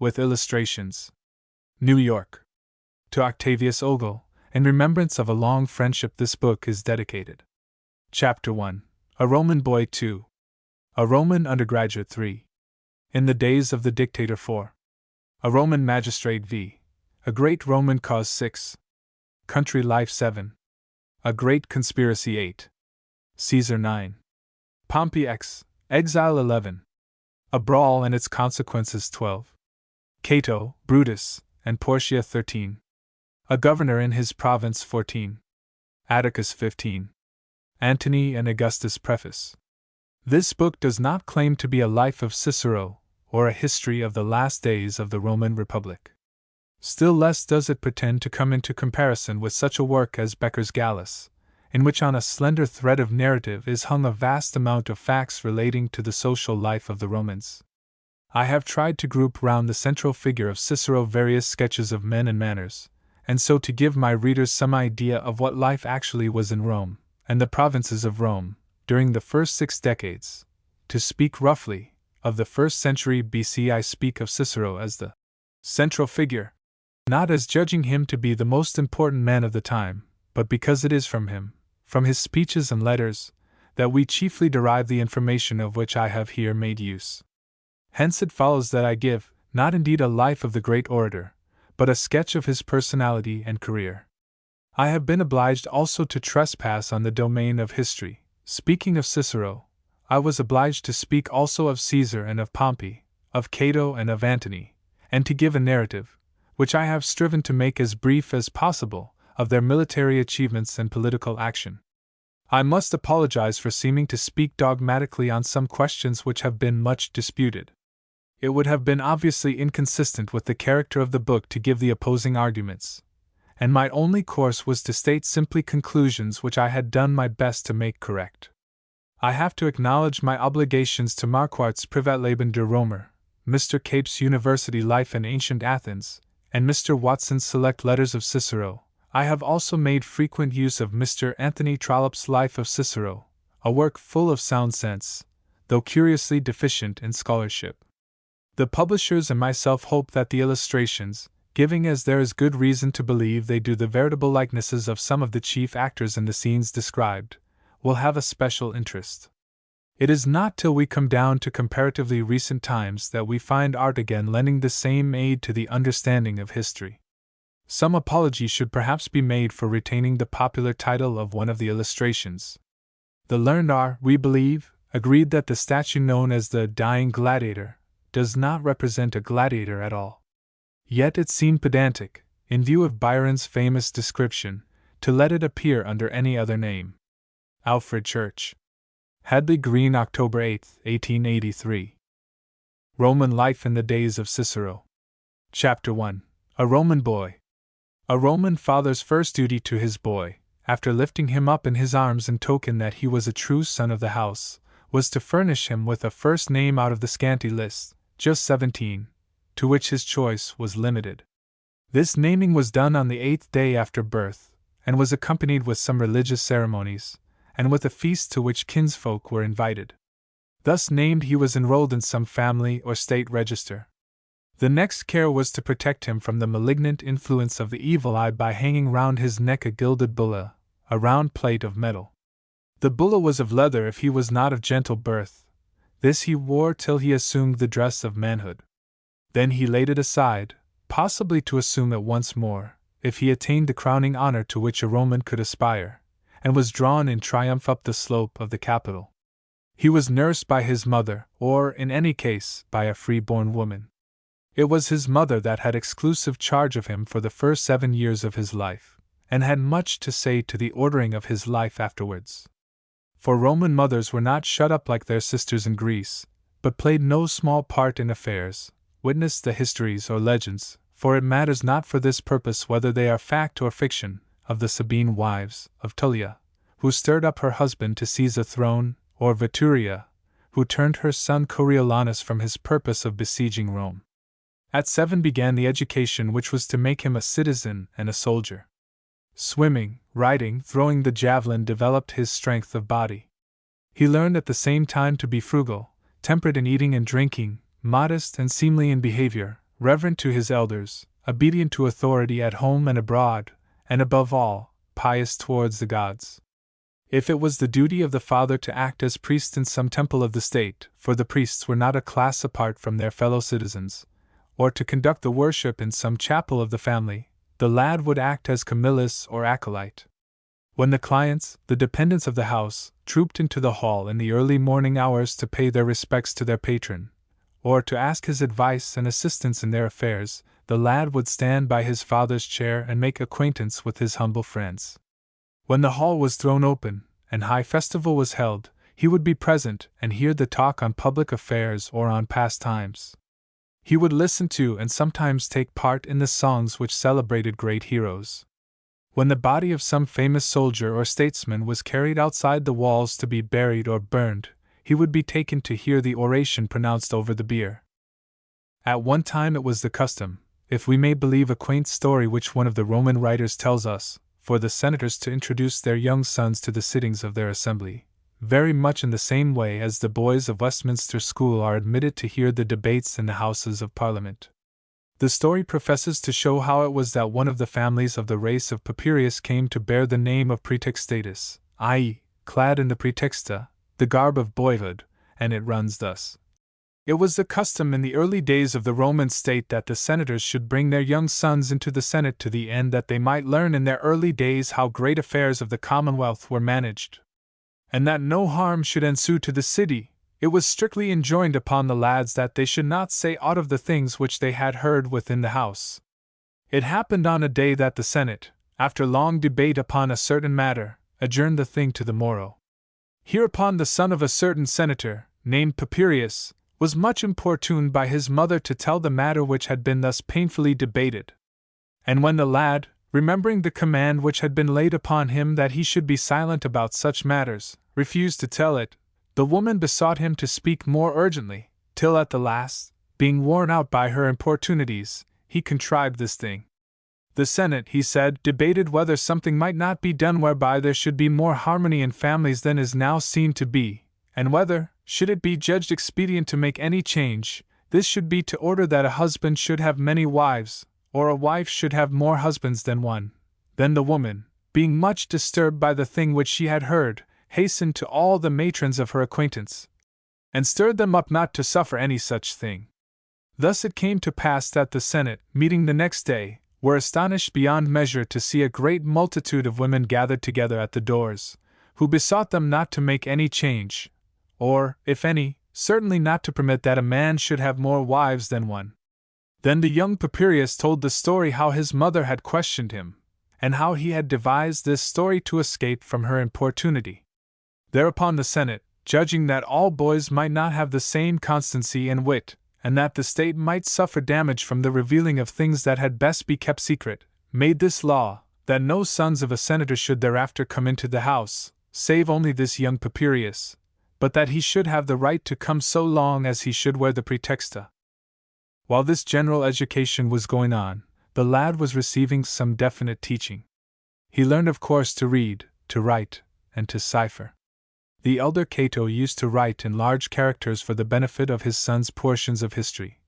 with illustrations. New York. To Octavius Ogle, in remembrance of a long friendship, this book is dedicated. Chapter 1. A Roman Boy 2. A Roman Undergraduate 3. In the Days of the Dictator 4. A Roman Magistrate v. A Great Roman Cause 6. Country Life 7. A Great Conspiracy 8. Caesar 9. Pompey X. Exile 11. A Brawl and its Consequences 12. Cato, Brutus, and Portia 13. A Governor in his Province 14. Atticus 15. Antony and Augustus Preface. This book does not claim to be a life of Cicero, or a history of the last days of the Roman Republic. Still less does it pretend to come into comparison with such a work as Becker's Gallus, in which on a slender thread of narrative is hung a vast amount of facts relating to the social life of the Romans. I have tried to group round the central figure of Cicero various sketches of men and manners, and so to give my readers some idea of what life actually was in Rome, and the provinces of Rome, during the first 6 decades. To speak roughly, of the 1st century BC, I speak of Cicero as the central figure, not as judging him to be the most important man of the time, but because it is from him, from his speeches and letters, that we chiefly derive the information of which I have here made use. Hence it follows that I give, not indeed a life of the great orator, but a sketch of his personality and career. I have been obliged also to trespass on the domain of history. Speaking of Cicero, I was obliged to speak also of Caesar and of Pompey, of Cato and of Antony, and to give a narrative, which I have striven to make as brief as possible, of their military achievements and political action. I must apologize for seeming to speak dogmatically on some questions which have been much disputed. It would have been obviously inconsistent with the character of the book to give the opposing arguments, and my only course was to state simply conclusions which I had done my best to make correct. I have to acknowledge my obligations to Marquardt's Privatleben der Römer, Mr. Cape's University Life in Ancient Athens, and Mr. Watson's Select Letters of Cicero. I have also made frequent use of Mr. Anthony Trollope's Life of Cicero, a work full of sound sense, though curiously deficient in scholarship. The publishers and myself hope that the illustrations, giving as there is good reason to believe they do the veritable likenesses of some of the chief actors in the scenes described, will have a special interest. It is not till we come down to comparatively recent times that we find art again lending the same aid to the understanding of history. Some apology should perhaps be made for retaining the popular title of one of the illustrations. The learned are, we believe, agreed that the statue known as the Dying Gladiator does not represent a gladiator at all. Yet it seemed pedantic, in view of Byron's famous description, to let it appear under any other name. Alfred Church. Hadley Green, October 8, 1883. Roman Life in the Days of Cicero. Chapter 1. A Roman Boy. A Roman father's first duty to his boy, after lifting him up in his arms in token that he was a true son of the house, was to furnish him with a first name out of the scanty list, just 17, to which his choice was limited. This naming was done on the 8th day after birth, and was accompanied with some religious ceremonies, and with a feast to which kinsfolk were invited. Thus named, he was enrolled in some family or state register. The next care was to protect him from the malignant influence of the evil eye by hanging round his neck a gilded bulla, a round plate of metal. The bulla was of leather if he was not of gentle birth. This he wore till he assumed the dress of manhood. Then he laid it aside, possibly to assume it once more, if he attained the crowning honor to which a Roman could aspire, and was drawn in triumph up the slope of the Capitol. He was nursed by his mother, or, in any case, by a free-born woman. It was his mother that had exclusive charge of him for the first 7 years of his life, and had much to say to the ordering of his life afterwards. For Roman mothers were not shut up like their sisters in Greece, but played no small part in affairs, witness the histories or legends, for it matters not for this purpose whether they are fact or fiction, of the Sabine wives, of Tullia, who stirred up her husband to seize a throne, or Veturia, who turned her son Coriolanus from his purpose of besieging Rome. At 7 began the education which was to make him a citizen and a soldier. Swimming, riding, throwing the javelin developed his strength of body. He learned at the same time to be frugal, temperate in eating and drinking, modest and seemly in behavior, reverent to his elders, obedient to authority at home and abroad, and above all, pious towards the gods. If it was the duty of the father to act as priest in some temple of the state, for the priests were not a class apart from their fellow citizens, or to conduct the worship in some chapel of the family, the lad would act as Camillus or acolyte. When the clients, the dependents of the house, trooped into the hall in the early morning hours to pay their respects to their patron, or to ask his advice and assistance in their affairs, the lad would stand by his father's chair and make acquaintance with his humble friends. When the hall was thrown open, and high festival was held, he would be present and hear the talk on public affairs or on past times. He would listen to and sometimes take part in the songs which celebrated great heroes. When the body of some famous soldier or statesman was carried outside the walls to be buried or burned, he would be taken to hear the oration pronounced over the bier. At one time it was the custom, if we may believe a quaint story which one of the Roman writers tells us, for the senators to introduce their young sons to the sittings of their assembly, very much in the same way as the boys of Westminster School are admitted to hear the debates in the Houses of Parliament. The story professes to show how it was that one of the families of the race of Papirius came to bear the name of praetextatus, i.e., clad in the praetexta, the garb of boyhood, and it runs thus. It was the custom in the early days of the Roman state that the senators should bring their young sons into the Senate to the end that they might learn in their early days how great affairs of the Commonwealth were managed, and that no harm should ensue to the city. It was strictly enjoined upon the lads that they should not say aught of the things which they had heard within the house. It happened on a day that the Senate, after long debate upon a certain matter, adjourned the thing to the morrow. Hereupon the son of a certain senator, named Papirius, was much importuned by his mother to tell the matter which had been thus painfully debated. And when the lad, remembering the command which had been laid upon him that he should be silent about such matters, refused to tell it, the woman besought him to speak more urgently, till at the last, being worn out by her importunities, he contrived this thing. The Senate, he said, debated whether something might not be done whereby there should be more harmony in families than is now seen to be, and whether, should it be judged expedient to make any change, this should be to order that a husband should have many wives, or a wife should have more husbands than one. Then the woman, being much disturbed by the thing which she had heard, hastened to all the matrons of her acquaintance, and stirred them up not to suffer any such thing. Thus it came to pass that the Senate, meeting the next day, were astonished beyond measure to see a great multitude of women gathered together at the doors, who besought them not to make any change, or, if any, certainly not to permit that a man should have more wives than one. Then the young Papirius told the story how his mother had questioned him, and how he had devised this story to escape from her importunity. Thereupon the Senate, judging that all boys might not have the same constancy and wit, and that the state might suffer damage from the revealing of things that had best be kept secret, made this law, that no sons of a senator should thereafter come into the house, save only this young Papirius, but that he should have the right to come so long as he should wear the praetexta. While this general education was going on, the lad was receiving some definite teaching. He learned, of course, to read, to write, and to cipher. The elder Cato used to write in large characters for the benefit of his sons portions of history,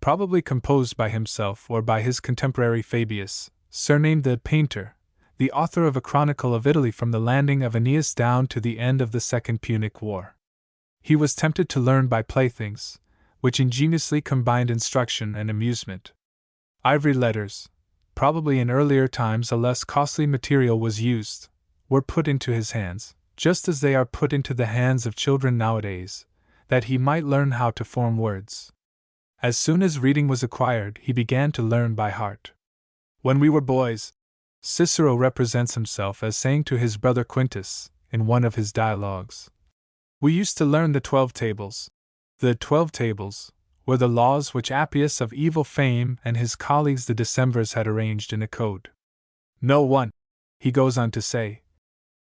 probably composed by himself or by his contemporary Fabius, surnamed the Painter, the author of a chronicle of Italy from the landing of Aeneas down to the end of the Second Punic War. He was tempted to learn by playthings, which ingeniously combined instruction and amusement. Ivory letters, probably in earlier times a less costly material was used, were put into his hands, just as they are put into the hands of children nowadays, that he might learn how to form words. As soon as reading was acquired, he began to learn by heart. When we were boys, Cicero represents himself as saying to his brother Quintus, in one of his dialogues, we used to learn the 12 tables. The 12 tables were the laws which Appius of evil fame and his colleagues the Decemvirs had arranged in a code. No one, he goes on to say,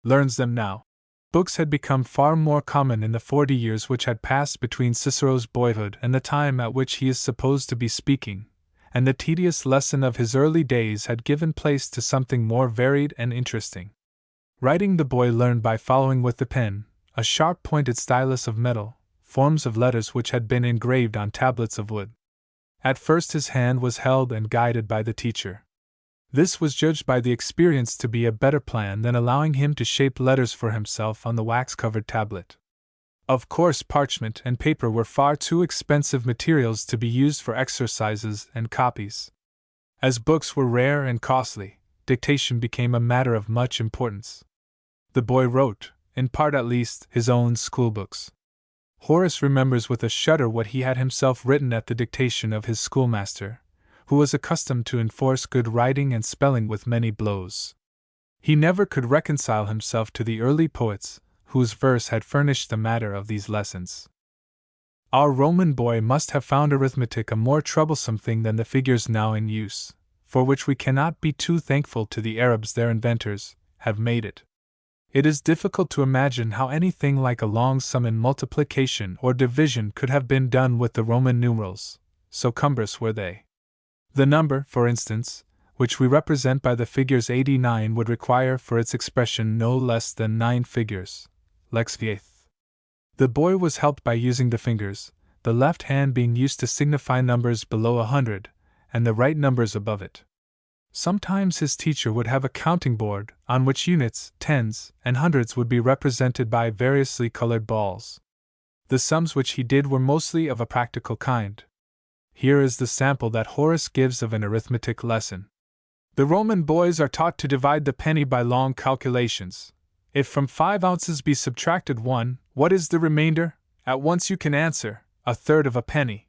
learns them now. Books had become far more common in the 40 years which had passed between Cicero's boyhood and the time at which he is supposed to be speaking, and the tedious lesson of his early days had given place to something more varied and interesting. Writing the boy learned by following with the pen, a sharp-pointed stylus of metal, forms of letters which had been engraved on tablets of wood. At first his hand was held and guided by the teacher. This was judged by the experience to be a better plan than allowing him to shape letters for himself on the wax-covered tablet. Of course, parchment and paper were far too expensive materials to be used for exercises and copies. As books were rare and costly, dictation became a matter of much importance. The boy wrote, in part at least, his own schoolbooks. Horace remembers with a shudder what he had himself written at the dictation of his schoolmaster, who was accustomed to enforce good writing and spelling with many blows. He never could reconcile himself to the early poets, whose verse had furnished the matter of these lessons. Our Roman boy must have found arithmetic a more troublesome thing than the figures now in use, for which we cannot be too thankful to the Arabs, their inventors, have made it. It is difficult to imagine how anything like a long sum in multiplication or division could have been done with the Roman numerals, so cumbrous were they. The number, for instance, which we represent by the figures 89 would require for its expression no less than 9 figures, lex vieth. The boy was helped by using the fingers, the left hand being used to signify numbers below 100, and the right numbers above it. Sometimes his teacher would have a counting board, on which units, tens, and hundreds would be represented by variously colored balls. The sums which he did were mostly of a practical kind. Here is the sample that Horace gives of an arithmetic lesson. The Roman boys are taught to divide the penny by long calculations. If from 5 ounces be subtracted 1, what is the remainder? At once you can answer, 1/3 of a penny.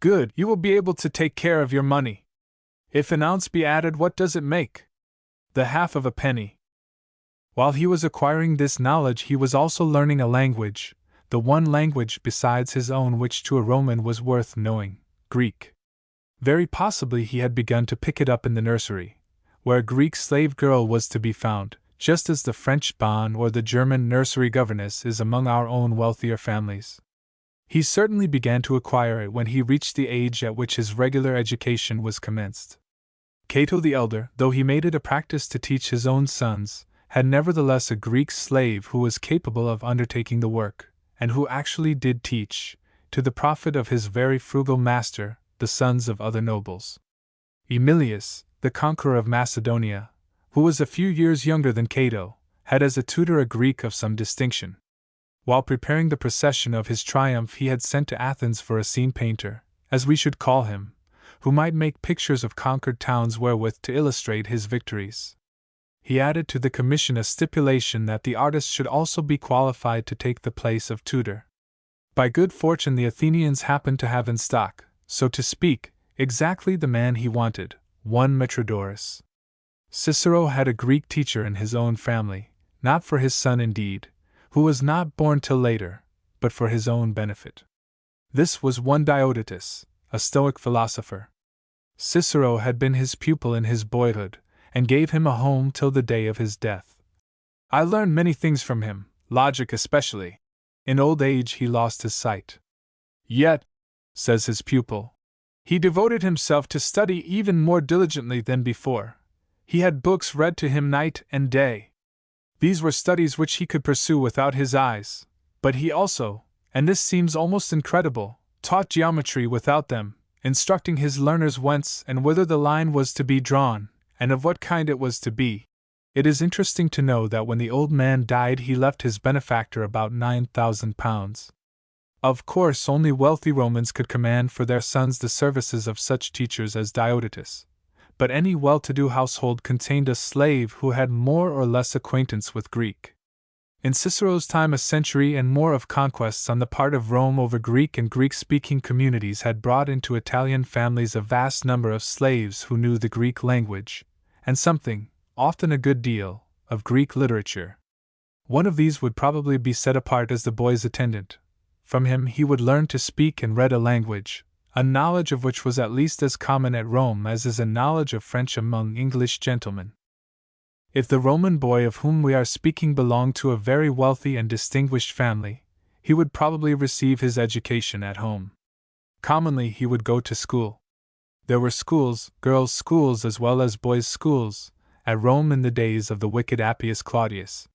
Good, you will be able to take care of your money. If an ounce be added, what does it make? The half of a penny. While he was acquiring this knowledge, he was also learning a language, the one language besides his own which to a Roman was worth knowing. Greek. Very possibly he had begun to pick it up in the nursery, where a Greek slave girl was to be found, just as the French bonne or the German nursery governess is among our own wealthier families. He certainly began to acquire it when he reached the age at which his regular education was commenced. Cato the elder, though he made it a practice to teach his own sons, had nevertheless a Greek slave who was capable of undertaking the work, and who actually did teach, to the profit of his very frugal master, the sons of other nobles. Emilius, the conqueror of Macedonia, who was a few years younger than Cato, had as a tutor a Greek of some distinction. While preparing the procession of his triumph, he had sent to Athens for a scene painter, as we should call him, who might make pictures of conquered towns wherewith to illustrate his victories. He added to the commission a stipulation that the artist should also be qualified to take the place of tutor. By good fortune the Athenians happened to have in stock, so to speak, exactly the man he wanted, one Metrodorus. Cicero had a Greek teacher in his own family, not for his son indeed, who was not born till later, but for his own benefit. This was one Diodotus, a Stoic philosopher. Cicero had been his pupil in his boyhood, and gave him a home till the day of his death. I learned many things from him, logic especially. In old age he lost his sight. Yet, says his pupil, he devoted himself to study even more diligently than before. He had books read to him night and day. These were studies which he could pursue without his eyes, but he also, and this seems almost incredible, taught geometry without them, instructing his learners whence and whither the line was to be drawn, and of what kind it was to be. It is interesting to know that when the old man died he left his benefactor about £9,000. Of course, only wealthy Romans could command for their sons the services of such teachers as Diodotus, but any well-to-do household contained a slave who had more or less acquaintance with Greek. In Cicero's time, a century and more of conquests on the part of Rome over Greek and Greek-speaking communities had brought into Italian families a vast number of slaves who knew the Greek language, and something, often a good deal, of Greek literature. One of these would probably be set apart as the boy's attendant. From him he would learn to speak and read a language, a knowledge of which was at least as common at Rome as is a knowledge of French among English gentlemen. If the Roman boy of whom we are speaking belonged to a very wealthy and distinguished family, he would probably receive his education at home. Commonly he would go to school. There were schools, girls' schools as well as boys' schools, at Rome in the days of the wicked Appius Claudius.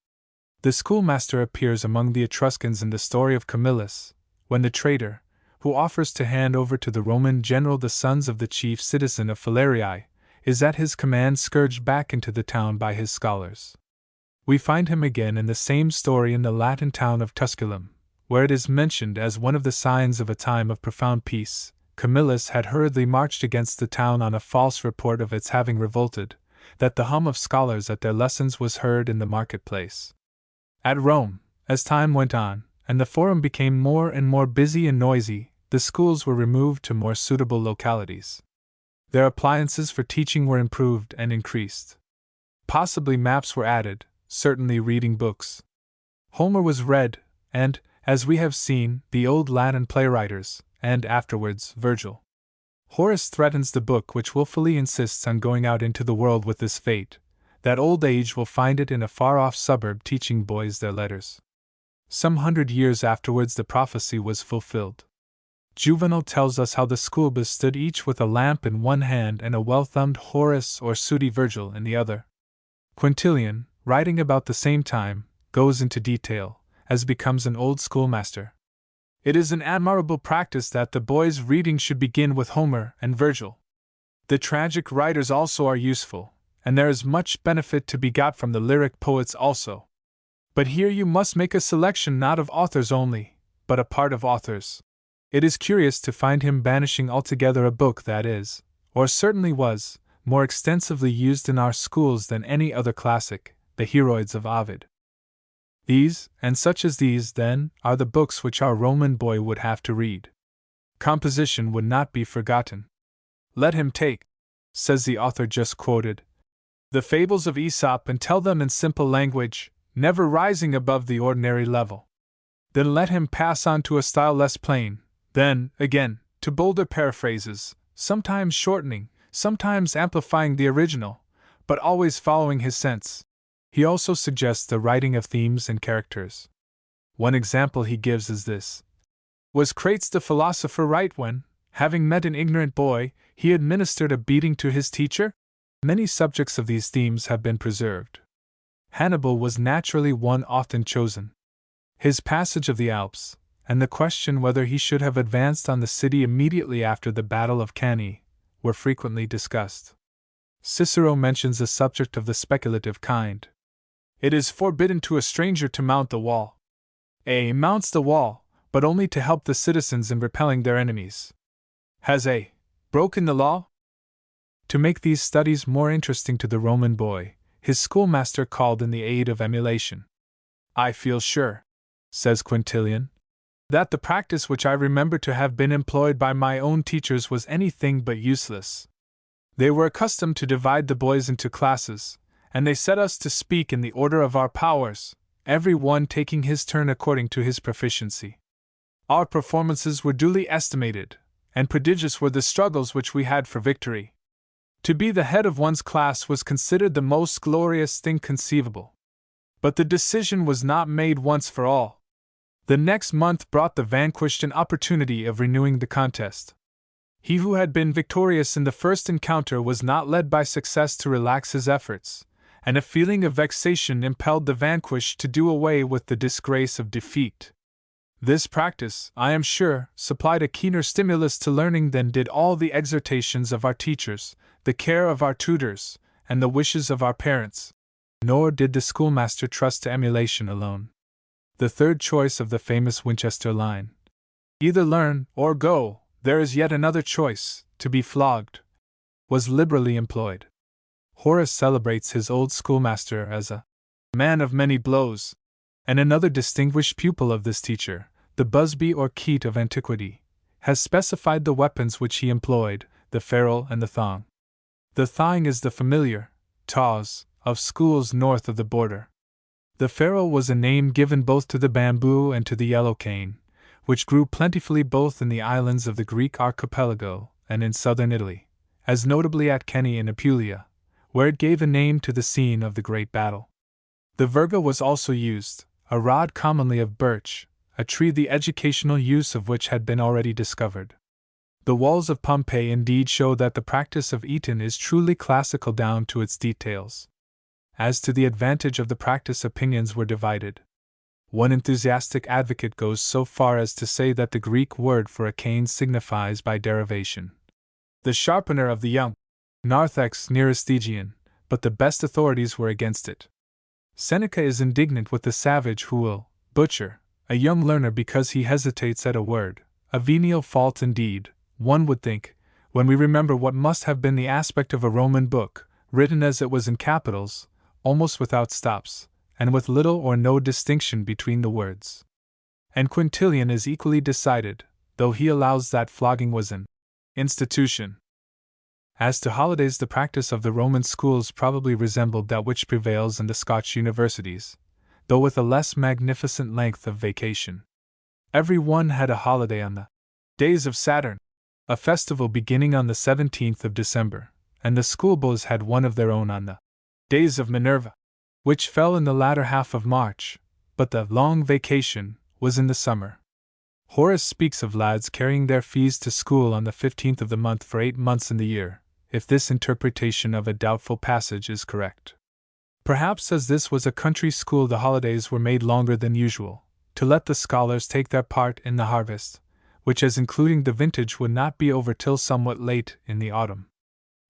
The schoolmaster appears among the Etruscans in the story of Camillus, when the traitor, who offers to hand over to the Roman general the sons of the chief citizen of Phalerii, is at his command scourged back into the town by his scholars. We find him again in the same story in the Latin town of Tusculum, where it is mentioned as one of the signs of a time of profound peace. Camillus had hurriedly marched against the town on a false report of its having revolted, that the hum of scholars at their lessons was heard in the marketplace. At Rome, as time went on, and the forum became more and more busy and noisy, the schools were removed to more suitable localities. Their appliances for teaching were improved and increased. Possibly maps were added, certainly reading books. Homer was read, and, as we have seen, the old Latin playwriters, and afterwards Virgil. Horace threatens the book which wilfully insists on going out into the world with this fate, that old age will find it in a far-off suburb teaching boys their letters. Some 100 years afterwards the prophecy was fulfilled. Juvenal tells us how the schoolboys stood each with a lamp in one hand and a well-thumbed Horace or sooty Virgil in the other. Quintilian, writing about the same time, goes into detail, as becomes an old schoolmaster. It is an admirable practice that the boys' reading should begin with Homer and Virgil. The tragic writers also are useful, and there is much benefit to be got from the lyric poets also. But here you must make a selection not of authors only, but a part of authors. It is curious to find him banishing altogether a book that is, or certainly was, more extensively used in our schools than any other classic, the Heroids of Ovid. These, and such as these, then, are the books which our Roman boy would have to read. Composition would not be forgotten. Let him take, says the author just quoted, the fables of Aesop and tell them in simple language, never rising above the ordinary level. Then let him pass on to a style less plain, then, again, to bolder paraphrases, sometimes shortening, sometimes amplifying the original, but always following his sense. He also suggests the writing of themes and characters. One example he gives is this. Was Crates the philosopher right when, having met an ignorant boy, he administered a beating to his teacher? Many subjects of these themes have been preserved. Hannibal was naturally one often chosen. His passage of the Alps, and the question whether he should have advanced on the city immediately after the Battle of Cannae, were frequently discussed. Cicero mentions a subject of the speculative kind. It is forbidden to a stranger to mount the wall. A mounts the wall, but only to help the citizens in repelling their enemies. Has A broken the law? To make these studies more interesting to the Roman boy, his schoolmaster called in the aid of emulation. I feel sure, says Quintilian, that the practice which I remember to have been employed by my own teachers was anything but useless. They were accustomed to divide the boys into classes, and they set us to speak in the order of our powers, every one taking his turn according to his proficiency. Our performances were duly estimated, and prodigious were the struggles which we had for victory. To be the head of one's class was considered the most glorious thing conceivable. But the decision was not made once for all. The next month brought the vanquished an opportunity of renewing the contest. He who had been victorious in the first encounter was not led by success to relax his efforts, and a feeling of vexation impelled the vanquished to do away with the disgrace of defeat. This practice, I am sure, supplied a keener stimulus to learning than did all the exhortations of our teachers, the care of our tutors, and the wishes of our parents. Nor did the schoolmaster trust to emulation alone. The third choice of the famous Winchester line, either learn or go, there is yet another choice, to be flogged, was liberally employed. Horace celebrates his old schoolmaster as a man of many blows, and another distinguished pupil of this teacher, the Busby or Keat of antiquity, has specified the weapons which he employed, the ferule and the thong. The thong is the familiar taws of schools north of the border. The ferule was a name given both to the bamboo and to the yellow cane, which grew plentifully both in the islands of the Greek archipelago and in southern Italy, as notably at Cannae in Apulia, where it gave a name to the scene of the great battle. The virga was also used, a rod commonly of birch, a tree the educational use of which had been already discovered. The walls of Pompeii indeed show that the practice of Eton is truly classical down to its details. As to the advantage of the practice, opinions were divided. One enthusiastic advocate goes so far as to say that the Greek word for a cane signifies by derivation the sharpener of the young, narthex neurasthenian, but the best authorities were against it. Seneca is indignant with the savage who will butcher a young learner because he hesitates at a word, a venial fault indeed, one would think, when we remember what must have been the aspect of a Roman book, written as it was in capitals, almost without stops, and with little or no distinction between the words. And Quintilian is equally decided, though he allows that flogging was an institution. As to holidays, the practice of the Roman schools probably resembled that which prevails in the Scotch universities, though with a less magnificent length of vacation. Every one had a holiday on the days of Saturn, a festival beginning on the 17th of December, and the schoolboys had one of their own on the days of Minerva, which fell in the latter half of March, but the long vacation was in the summer. Horace speaks of lads carrying their fees to school on the 15th of the month for 8 months in the year, if this interpretation of a doubtful passage is correct. Perhaps as this was a country school, the holidays were made longer than usual, to let the scholars take their part in the harvest, which as including the vintage would not be over till somewhat late in the autumn.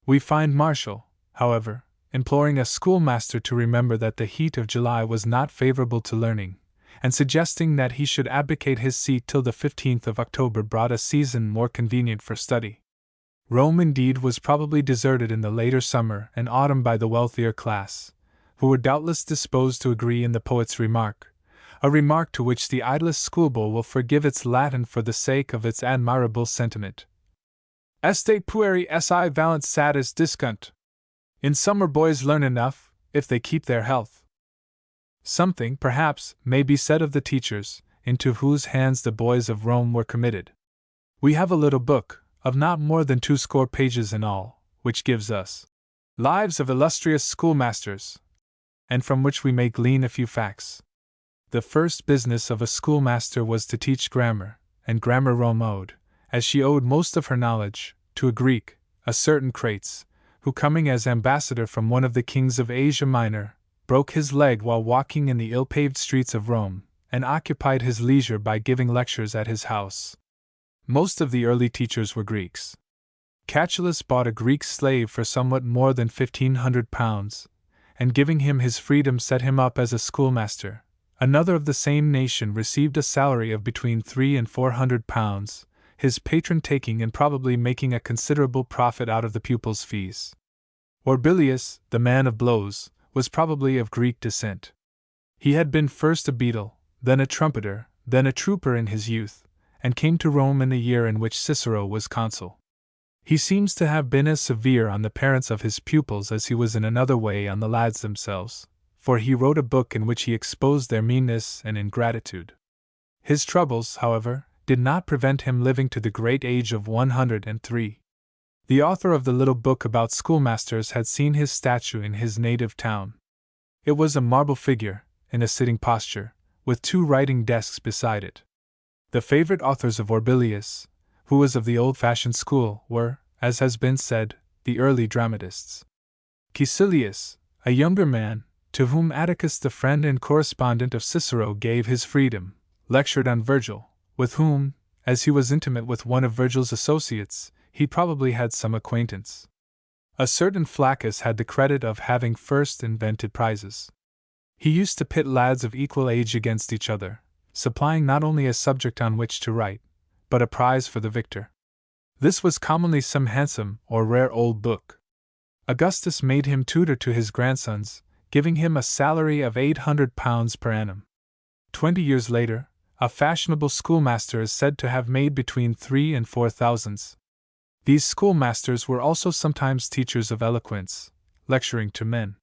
We find Martial, however, imploring a schoolmaster to remember that the heat of July was not favorable to learning, and suggesting that he should abdicate his seat till the 15th of October brought a season more convenient for study. Rome indeed was probably deserted in the later summer and autumn by the wealthier class, who were doubtless disposed to agree in the poet's remark, a remark to which the idlest schoolboy will forgive its Latin for the sake of its admirable sentiment. Este pueri si valent satis discunt. In summer boys learn enough, if they keep their health. Something, perhaps, may be said of the teachers, into whose hands the boys of Rome were committed. We have a little book, of not more than 20 pages in all, which gives us lives of illustrious schoolmasters, and from which we may glean a few facts. The first business of a schoolmaster was to teach grammar, and grammar Rome owed, as she owed most of her knowledge, to a Greek, a certain Crates, who, coming as ambassador from one of the kings of Asia Minor, broke his leg while walking in the ill-paved streets of Rome, and occupied his leisure by giving lectures at his house. Most of the early teachers were Greeks. Catullus bought a Greek slave for somewhat more than £1,500, and giving him his freedom set him up as a schoolmaster. Another of the same nation received a salary of between £300 and £400, his patron taking and probably making a considerable profit out of the pupils' fees. Orbilius, the man of blows, was probably of Greek descent. He had been first a beadle, then a trumpeter, then a trooper in his youth, and came to Rome in the year in which Cicero was consul. He seems to have been as severe on the parents of his pupils as he was in another way on the lads themselves, for he wrote a book in which he exposed their meanness and ingratitude. His troubles, however, did not prevent him living to the great age of 103. The author of the little book about schoolmasters had seen his statue in his native town. It was a marble figure, in a sitting posture, with 2 writing desks beside it. The favorite authors of Orbilius, who was of the old-fashioned school, were, as has been said, the early dramatists. Caecilius, a younger man, to whom Atticus, the friend and correspondent of Cicero, gave his freedom, lectured on Virgil, with whom, as he was intimate with one of Virgil's associates, he probably had some acquaintance. A certain Flaccus had the credit of having first invented prizes. He used to pit lads of equal age against each other, supplying not only a subject on which to write, but a prize for the victor. This was commonly some handsome or rare old book. Augustus made him tutor to his grandsons, giving him a salary of £800 per annum. 20 years later, a fashionable schoolmaster is said to have made between 3,000 and 4,000. These schoolmasters were also sometimes teachers of eloquence, lecturing to men.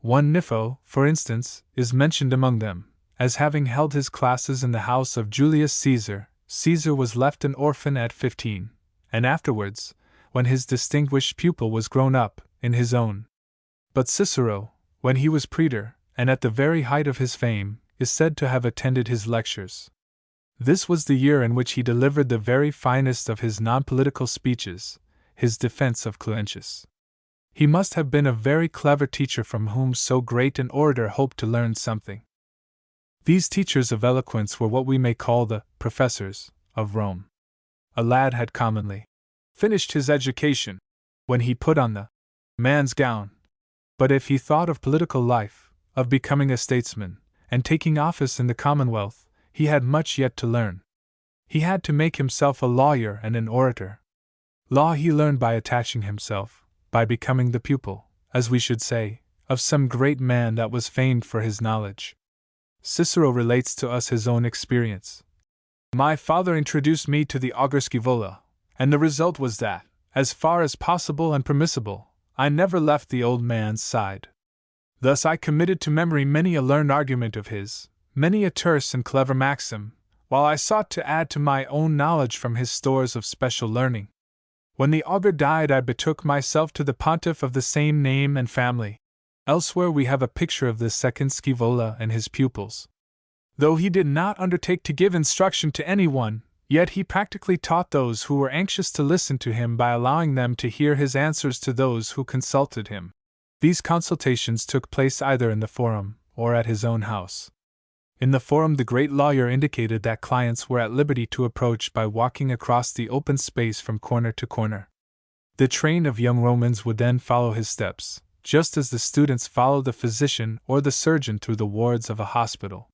One Nipho, for instance, is mentioned among them, as having held his classes in the house of Julius Caesar. Caesar was left an orphan at 15, and afterwards, when his distinguished pupil was grown up, in his own. But Cicero, when he was praetor, and at the very height of his fame, is said to have attended his lectures. This was the year in which he delivered the very finest of his non-political speeches, his defense of Cluentius. He must have been a very clever teacher from whom so great an orator hoped to learn something. These teachers of eloquence were what we may call the professors of Rome. A lad had commonly finished his education when he put on the man's gown. But if he thought of political life, of becoming a statesman, and taking office in the Commonwealth, he had much yet to learn. He had to make himself a lawyer and an orator. Law he learned by attaching himself, by becoming the pupil, as we should say, of some great man that was famed for his knowledge. Cicero relates to us his own experience. My father introduced me to the augur Scaevola, and the result was that, as far as possible and permissible, I never left the old man's side. Thus I committed to memory many a learned argument of his, many a terse and clever maxim, while I sought to add to my own knowledge from his stores of special learning. When the augur died, I betook myself to the pontiff of the same name and family. Elsewhere we have a picture of the second Scaevola and his pupils. Though he did not undertake to give instruction to anyone, yet he practically taught those who were anxious to listen to him by allowing them to hear his answers to those who consulted him. These consultations took place either in the forum or at his own house. In the forum, the great lawyer indicated that clients were at liberty to approach by walking across the open space from corner to corner. The train of young Romans would then follow his steps, just as the students follow the physician or the surgeon through the wards of a hospital.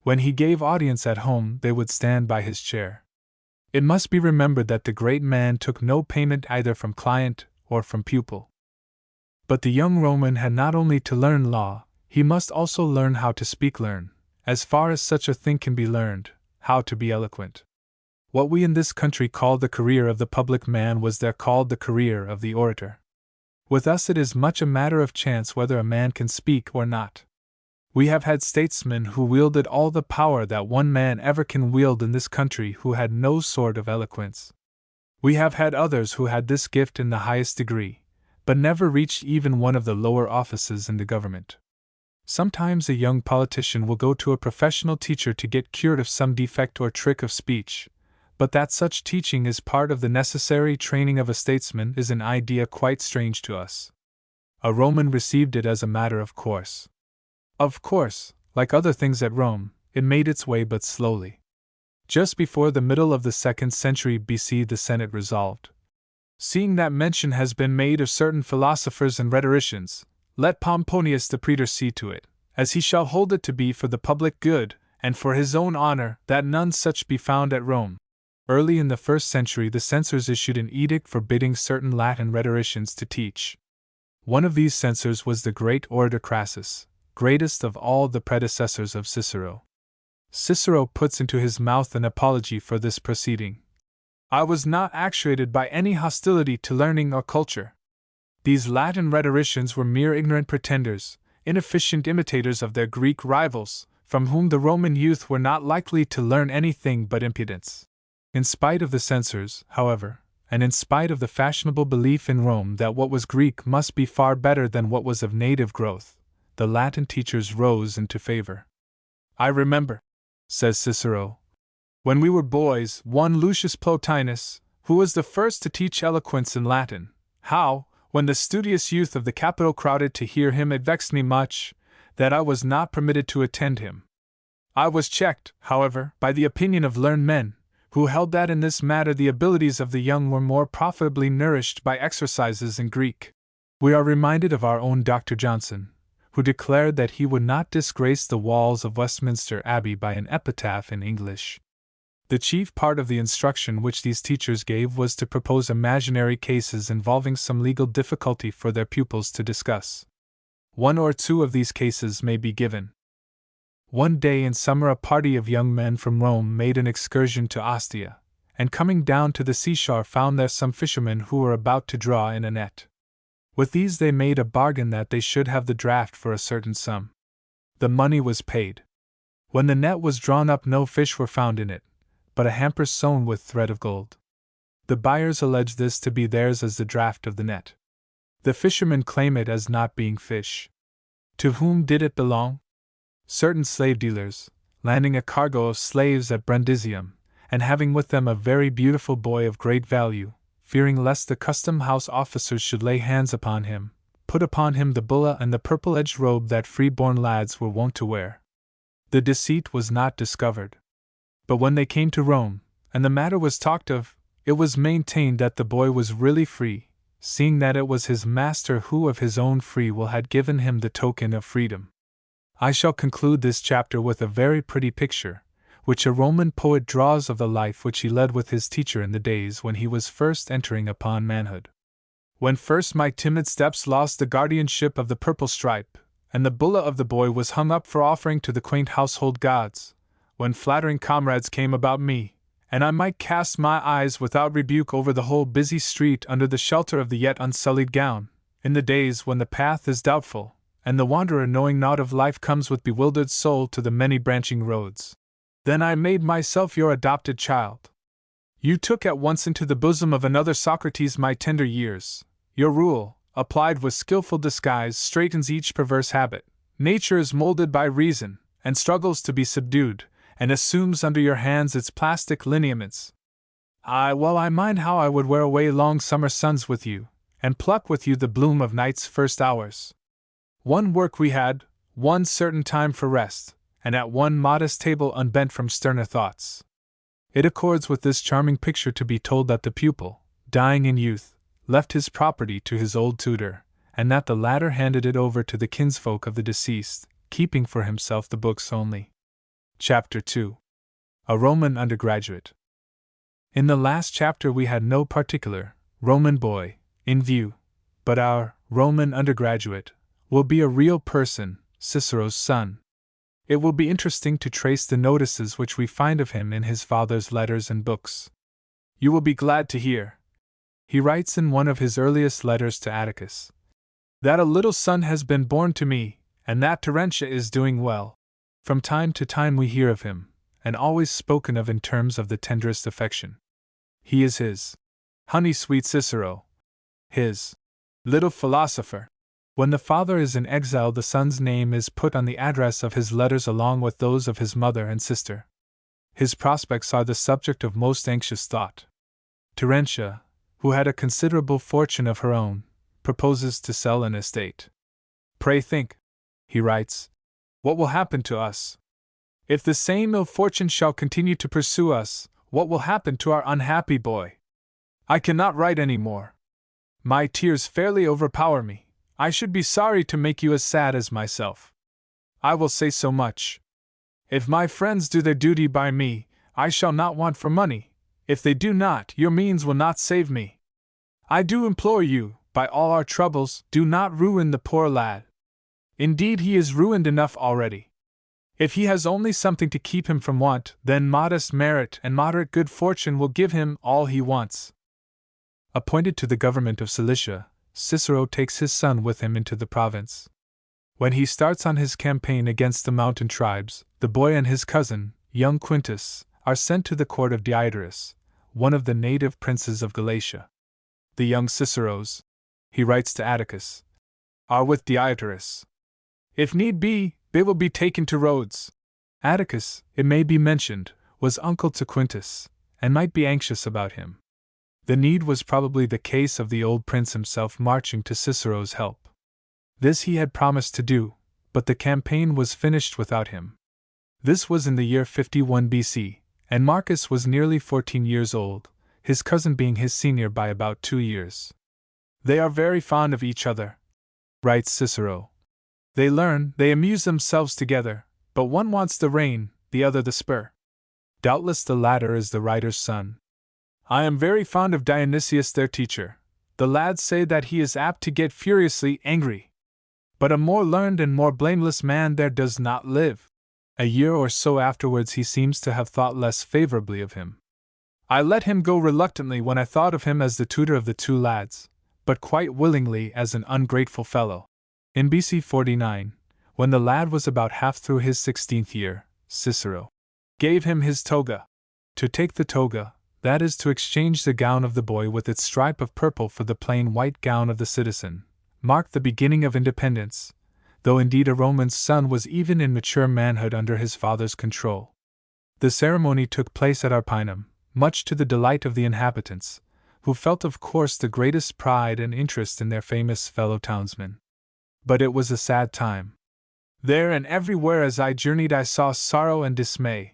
When he gave audience at home, they would stand by his chair. It must be remembered that the great man took no payment either from client or from pupil. But the young Roman had not only to learn law, he must also learn how to learn, as far as such a thing can be learned, how to be eloquent. What we in this country call the career of the public man was there called the career of the orator. With us it is much a matter of chance whether a man can speak or not. We have had statesmen who wielded all the power that one man ever can wield in this country who had no sort of eloquence. We have had others who had this gift in the highest degree, but never reached even one of the lower offices in the government. Sometimes a young politician will go to a professional teacher to get cured of some defect or trick of speech, but that such teaching is part of the necessary training of a statesman is an idea quite strange to us. A Roman received it as a matter of course. Of course, like other things at Rome, it made its way but slowly. Just before the middle of the 2nd century BC, the Senate resolved, seeing that mention has been made of certain philosophers and rhetoricians, let Pomponius the praetor see to it, as he shall hold it to be for the public good, and for his own honor, that none such be found at Rome. Early in the 1st century, the censors issued an edict forbidding certain Latin rhetoricians to teach. One of these censors was the great orator Crassus, greatest of all the predecessors of Cicero. Cicero puts into his mouth an apology for this proceeding. I was not actuated by any hostility to learning or culture. These Latin rhetoricians were mere ignorant pretenders, inefficient imitators of their Greek rivals, from whom the Roman youth were not likely to learn anything but impudence. In spite of the censors, however, and in spite of the fashionable belief in Rome that what was Greek must be far better than what was of native growth, the Latin teachers rose into favor. I remember, says Cicero, when we were boys, one Lucius Plotinus, who was the first to teach eloquence in Latin, how, when the studious youth of the capital crowded to hear him, it vexed me much that I was not permitted to attend him. I was checked, however, by the opinion of learned men, who held that in this matter the abilities of the young were more profitably nourished by exercises in Greek. We are reminded of our own Dr. Johnson, who declared that he would not disgrace the walls of Westminster Abbey by an epitaph in English. The chief part of the instruction which these teachers gave was to propose imaginary cases involving some legal difficulty for their pupils to discuss. One or two of these cases may be given. One day in summer, a party of young men from Rome made an excursion to Ostia, and coming down to the seashore found there some fishermen who were about to draw in a net. With these they made a bargain that they should have the draft for a certain sum. The money was paid. When the net was drawn up, no fish were found in it, but a hamper sewn with thread of gold. The buyers alleged this to be theirs as the draft of the net. The fishermen claim it as not being fish. To whom did it belong? Certain slave dealers, landing a cargo of slaves at Brundisium, and having with them a very beautiful boy of great value, fearing lest the custom-house officers should lay hands upon him, put upon him the bulla and the purple-edged robe that free-born lads were wont to wear. The deceit was not discovered. But when they came to Rome, and the matter was talked of, it was maintained that the boy was really free, seeing that it was his master who of his own free will had given him the token of freedom. I shall conclude this chapter with a very pretty picture, which a Roman poet draws of the life which he led with his teacher in the days when he was first entering upon manhood. When first my timid steps lost the guardianship of the purple stripe, and the bulla of the boy was hung up for offering to the quaint household gods, when flattering comrades came about me, and I might cast my eyes without rebuke over the whole busy street under the shelter of the yet unsullied gown, in the days when the path is doubtful, and the wanderer knowing naught of life comes with bewildered soul to the many branching roads, then I made myself your adopted child. You took at once into the bosom of another Socrates my tender years. Your rule, applied with skillful disguise, straightens each perverse habit. Nature is molded by reason, and struggles to be subdued, and assumes under your hands its plastic lineaments. I mind how I would wear away long summer suns with you, and pluck with you the bloom of night's first hours. One work we had, one certain time for rest, and at one modest table unbent from sterner thoughts. It accords with this charming picture to be told that the pupil, dying in youth, left his property to his old tutor, and that the latter handed it over to the kinsfolk of the deceased, keeping for himself the books only. Chapter 2. A Roman Undergraduate. In the last chapter we had no particular Roman boy in view, but our Roman undergraduate will be a real person, Cicero's son. It will be interesting to trace the notices which we find of him in his father's letters and books. You will be glad to hear, he writes in one of his earliest letters to Atticus, that a little son has been born to me, and that Terentia is doing well. From time to time we hear of him, and always spoken of in terms of the tenderest affection. He is his honey-sweet Cicero, his little philosopher. When the father is in exile, the son's name is put on the address of his letters along with those of his mother and sister. His prospects are the subject of most anxious thought. Terentia, who had a considerable fortune of her own, proposes to sell an estate. Pray think, he writes, what will happen to us? If the same ill fortune shall continue to pursue us, what will happen to our unhappy boy? I cannot write any more. My tears fairly overpower me. I should be sorry to make you as sad as myself. I will say so much. If my friends do their duty by me, I shall not want for money. If they do not, your means will not save me. I do implore you, by all our troubles, do not ruin the poor lad. Indeed, he is ruined enough already. If he has only something to keep him from want, then modest merit and moderate good fortune will give him all he wants. Appointed to the government of Cilicia, Cicero takes his son with him into the province. When he starts on his campaign against the mountain tribes, the boy and his cousin, young Quintus, are sent to the court of Diodotus, one of the native princes of Galatia. The young Ciceros, he writes to Atticus, are with Diodotus. If need be, they will be taken to Rhodes. Atticus, it may be mentioned, was uncle to Quintus, and might be anxious about him. The need was probably the case of the old prince himself marching to Cicero's help. This he had promised to do, but the campaign was finished without him. This was in the year 51 BC, and Marcus was nearly 14 years old, his cousin being his senior by about 2 years. They are very fond of each other, writes Cicero. They learn, they amuse themselves together, but one wants the rein, the other the spur. Doubtless the latter is the writer's son. I am very fond of Dionysius, their teacher. The lads say that he is apt to get furiously angry. But a more learned and more blameless man there does not live. A year or so afterwards he seems to have thought less favorably of him. I let him go reluctantly when I thought of him as the tutor of the two lads, but quite willingly as an ungrateful fellow. In BC 49, when the lad was about half through his 16th year, Cicero gave him his toga. To take the toga, that is to exchange the gown of the boy with its stripe of purple for the plain white gown of the citizen, marked the beginning of independence, though indeed a Roman's son was even in mature manhood under his father's control. The ceremony took place at Arpinum, much to the delight of the inhabitants, who felt of course the greatest pride and interest in their famous fellow townsman. But it was a sad time. There and everywhere as I journeyed I saw sorrow and dismay.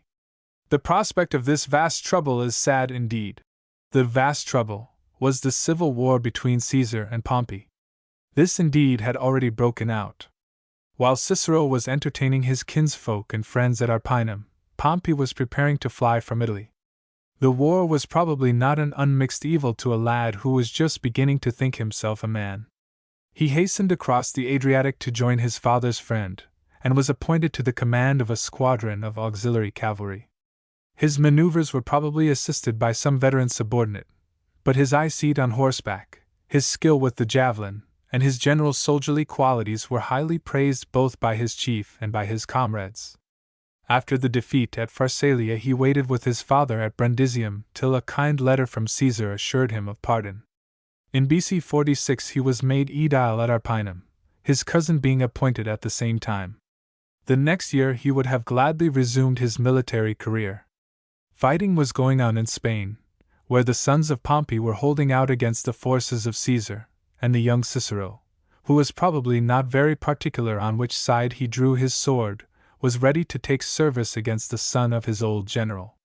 The prospect of this vast trouble is sad indeed. The vast trouble was the civil war between Caesar and Pompey. This indeed had already broken out. While Cicero was entertaining his kinsfolk and friends at Arpinum, Pompey was preparing to fly from Italy. The war was probably not an unmixed evil to a lad who was just beginning to think himself a man. He hastened across the Adriatic to join his father's friend, and was appointed to the command of a squadron of auxiliary cavalry. His maneuvers were probably assisted by some veteran subordinate, but his eye-seat on horseback, his skill with the javelin, and his general soldierly qualities were highly praised both by his chief and by his comrades. After the defeat at Pharsalia he waited with his father at Brundisium till a kind letter from Caesar assured him of pardon. In BC 46 he was made aedile at Arpinum, his cousin being appointed at the same time. The next year he would have gladly resumed his military career. Fighting was going on in Spain, where the sons of Pompey were holding out against the forces of Caesar, and the young Cicero, who was probably not very particular on which side he drew his sword, was ready to take service against the son of his old general.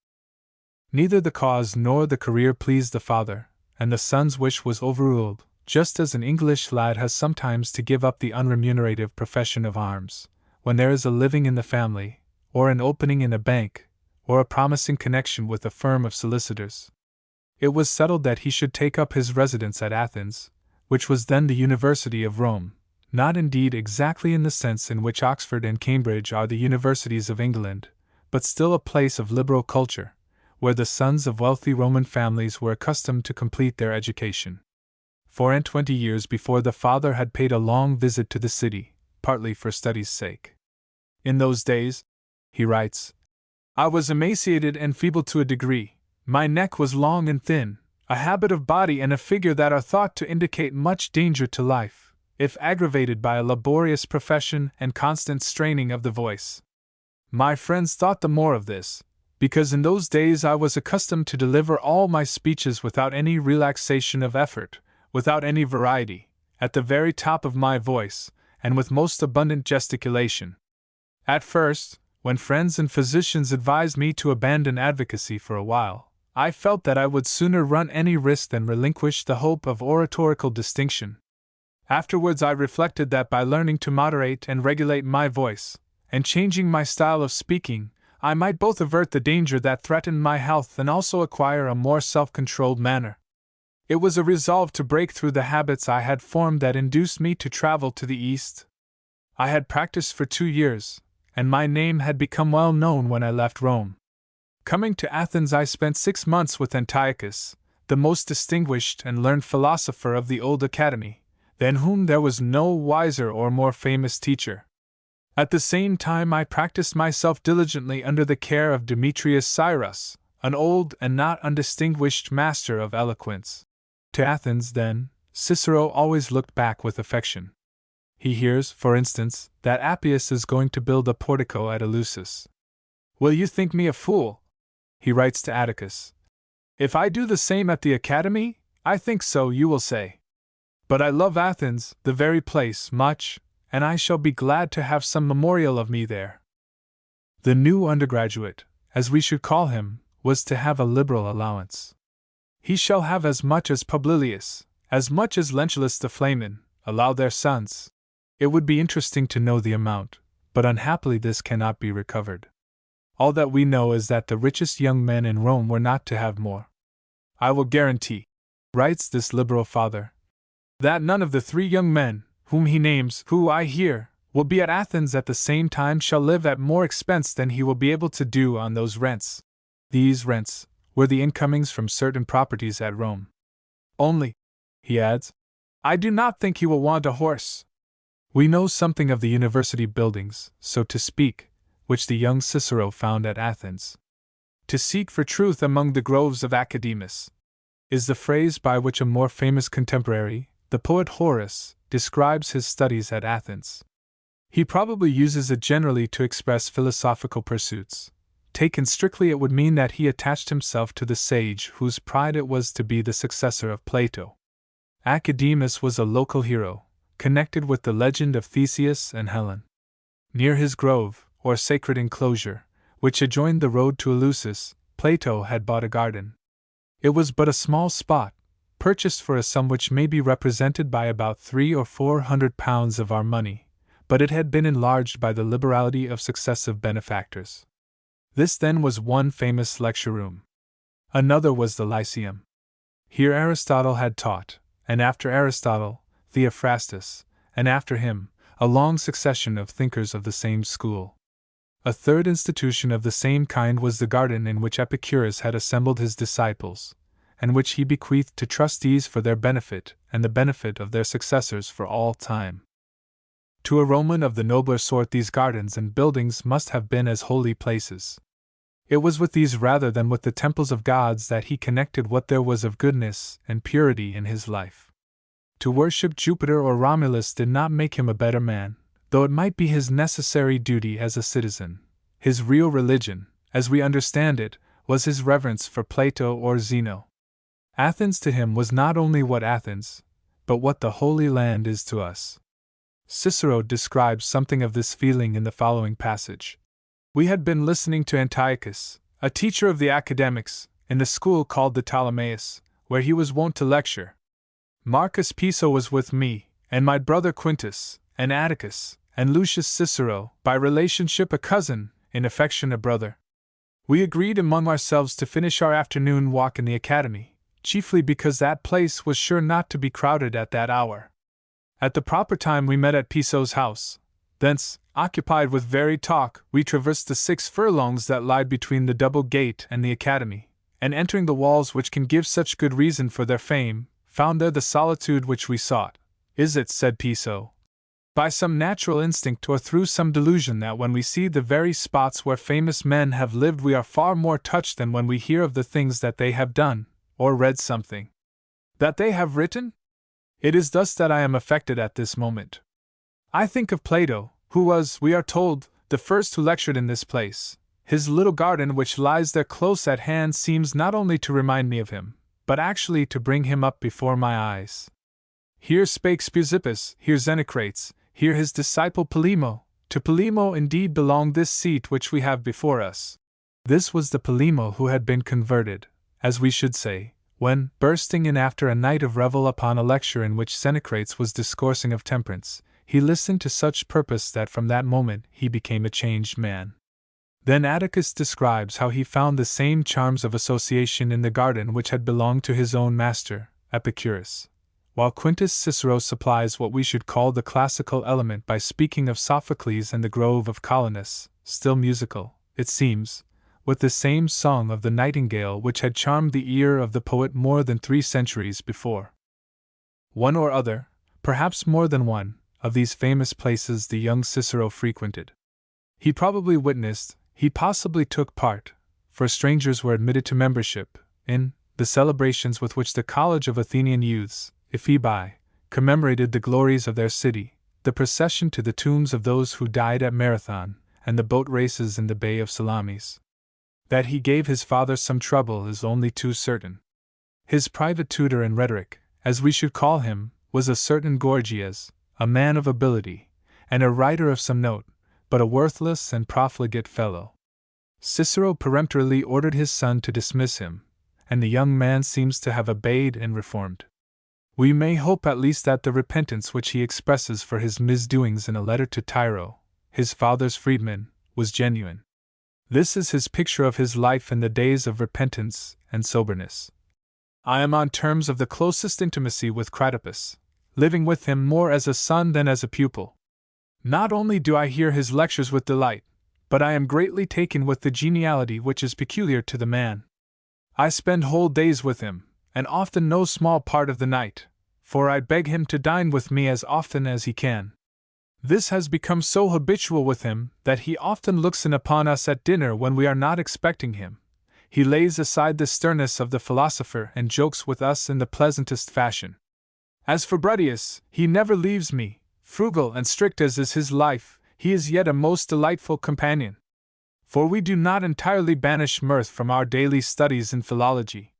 Neither the cause nor the career pleased the father, and the son's wish was overruled, just as an English lad has sometimes to give up the unremunerative profession of arms, when there is a living in the family, or an opening in a bank, or a promising connection with a firm of solicitors. It was settled that he should take up his residence at Athens, which was then the University of Rome, not indeed exactly in the sense in which Oxford and Cambridge are the universities of England, but still a place of liberal culture, where the sons of wealthy Roman families were accustomed to complete their education. 24 years before the father had paid a long visit to the city, partly for study's sake. In those days, he writes, I was emaciated and feeble to a degree, my neck was long and thin, a habit of body and a figure that are thought to indicate much danger to life, if aggravated by a laborious profession and constant straining of the voice. My friends thought the more of this, because in those days I was accustomed to deliver all my speeches without any relaxation of effort, without any variety, at the very top of my voice, and with most abundant gesticulation. At first, when friends and physicians advised me to abandon advocacy for a while, I felt that I would sooner run any risk than relinquish the hope of oratorical distinction. Afterwards I reflected that by learning to moderate and regulate my voice, and changing my style of speaking, I might both avert the danger that threatened my health and also acquire a more self-controlled manner. It was a resolve to break through the habits I had formed that induced me to travel to the East. I had practiced for 2 years, and my name had become well known when I left Rome. Coming to Athens I spent 6 months with Antiochus, the most distinguished and learned philosopher of the old academy, than whom there was no wiser or more famous teacher. At the same time I practiced myself diligently under the care of Demetrius Cyrus, an old and not undistinguished master of eloquence. To Athens, then, Cicero always looked back with affection. He hears, for instance, that Appius is going to build a portico at Eleusis. Will you think me a fool? He writes to Atticus. If I do the same at the academy, I think so, you will say. But I love Athens, the very place, much, and I shall be glad to have some memorial of me there. The new undergraduate, as we should call him, was to have a liberal allowance. He shall have as much as Publilius, as much as Lentulus the Flamen, allow their sons. It would be interesting to know the amount, but unhappily this cannot be recovered. All that we know is that the richest young men in Rome were not to have more. I will guarantee, writes this liberal father, that none of the 3 young men, whom he names, who, I hear, will be at Athens at the same time shall live at more expense than he will be able to do on those rents. These rents were the incomings from certain properties at Rome. Only, he adds, I do not think he will want a horse. We know something of the university buildings, so to speak, which the young Cicero found at Athens. To seek for truth among the groves of Academus is the phrase by which a more famous contemporary, the poet Horace, describes his studies at Athens. He probably uses it generally to express philosophical pursuits. Taken strictly, it would mean that he attached himself to the sage whose pride it was to be the successor of Plato. Academus was a local hero, connected with the legend of Theseus and Helen. near his grove, or sacred enclosure, which adjoined the road to Eleusis, Plato had bought a garden. It was but a small spot, purchased for a sum which may be represented by about 300 or 400 pounds of our money, but it had been enlarged by the liberality of successive benefactors. This then was one famous lecture room. Another was the Lyceum. Here Aristotle had taught, and after Aristotle, Theophrastus, and after him, a long succession of thinkers of the same school. A third institution of the same kind was the garden in which Epicurus had assembled his disciples, and which he bequeathed to trustees for their benefit and the benefit of their successors for all time. To a Roman of the nobler sort, these gardens and buildings must have been as holy places. It was with these rather than with the temples of gods that he connected what there was of goodness and purity in his life. To worship Jupiter or Romulus did not make him a better man, though it might be his necessary duty as a citizen. His real religion, as we understand it, was his reverence for Plato or Zeno. Athens to him was not only what Athens, but what the Holy Land is to us. Cicero describes something of this feeling in the following passage. We had been listening to Antiochus, a teacher of the academics, in the school called the Ptolemais, where he was wont to lecture. Marcus Piso was with me, and my brother Quintus, and Atticus, and Lucius Cicero, by relationship a cousin, in affection a brother. We agreed among ourselves to finish our afternoon walk in the academy, chiefly because that place was sure not to be crowded at that hour. At the proper time we met at Piso's house. Thence, occupied with varied talk, we traversed the 6 furlongs that lie between the double gate and the academy, and entering the walls which can give such good reason for their fame, found there the solitude which we sought. Is it, said Piso, by some natural instinct or through some delusion that when we see the very spots where famous men have lived we are far more touched than when we hear of the things that they have done, or read something that they have written? It is thus that I am affected at this moment. I think of Plato, who was, we are told, the first who lectured in this place. His little garden which lies there close at hand seems not only to remind me of him, but actually to bring him up before my eyes. Here spake Speusippus, here Xenocrates, here his disciple Polemo. To Polemo indeed belonged this seat which we have before us. This was the Polemo who had been converted, as we should say, when, bursting in after a night of revel upon a lecture in which Xenocrates was discoursing of temperance, he listened to such purpose that from that moment he became a changed man. Then Atticus describes how he found the same charms of association in the garden which had belonged to his own master, Epicurus, while Quintus Cicero supplies what we should call the classical element by speaking of Sophocles and the grove of Colonus, still musical, it seems, with the same song of the nightingale which had charmed the ear of the poet more than 3 centuries before. One or other, perhaps more than one, of these famous places the young Cicero frequented. He probably witnessed, he possibly took part, for strangers were admitted to membership, in the celebrations with which the College of Athenian Youths, Ephebi, commemorated the glories of their city, the procession to the tombs of those who died at Marathon, and the boat races in the Bay of Salamis. That he gave his father some trouble is only too certain. His private tutor in rhetoric, as we should call him, was a certain Gorgias, a man of ability, and a writer of some note, but a worthless and profligate fellow. Cicero peremptorily ordered his son to dismiss him, and the young man seems to have obeyed and reformed. We may hope at least that the repentance which he expresses for his misdoings in a letter to Tyro, his father's freedman, was genuine. This is his picture of his life in the days of repentance and soberness. I am on terms of the closest intimacy with Cratopus, living with him more as a son than as a pupil. Not only do I hear his lectures with delight, but I am greatly taken with the geniality which is peculiar to the man. I spend whole days with him, and often no small part of the night, for I beg him to dine with me as often as he can. This has become so habitual with him that he often looks in upon us at dinner when we are not expecting him. He lays aside the sternness of the philosopher and jokes with us in the pleasantest fashion. As for Bruttius, he never leaves me. Frugal and strict as is his life, he is yet a most delightful companion. For we do not entirely banish mirth from our daily studies in philology.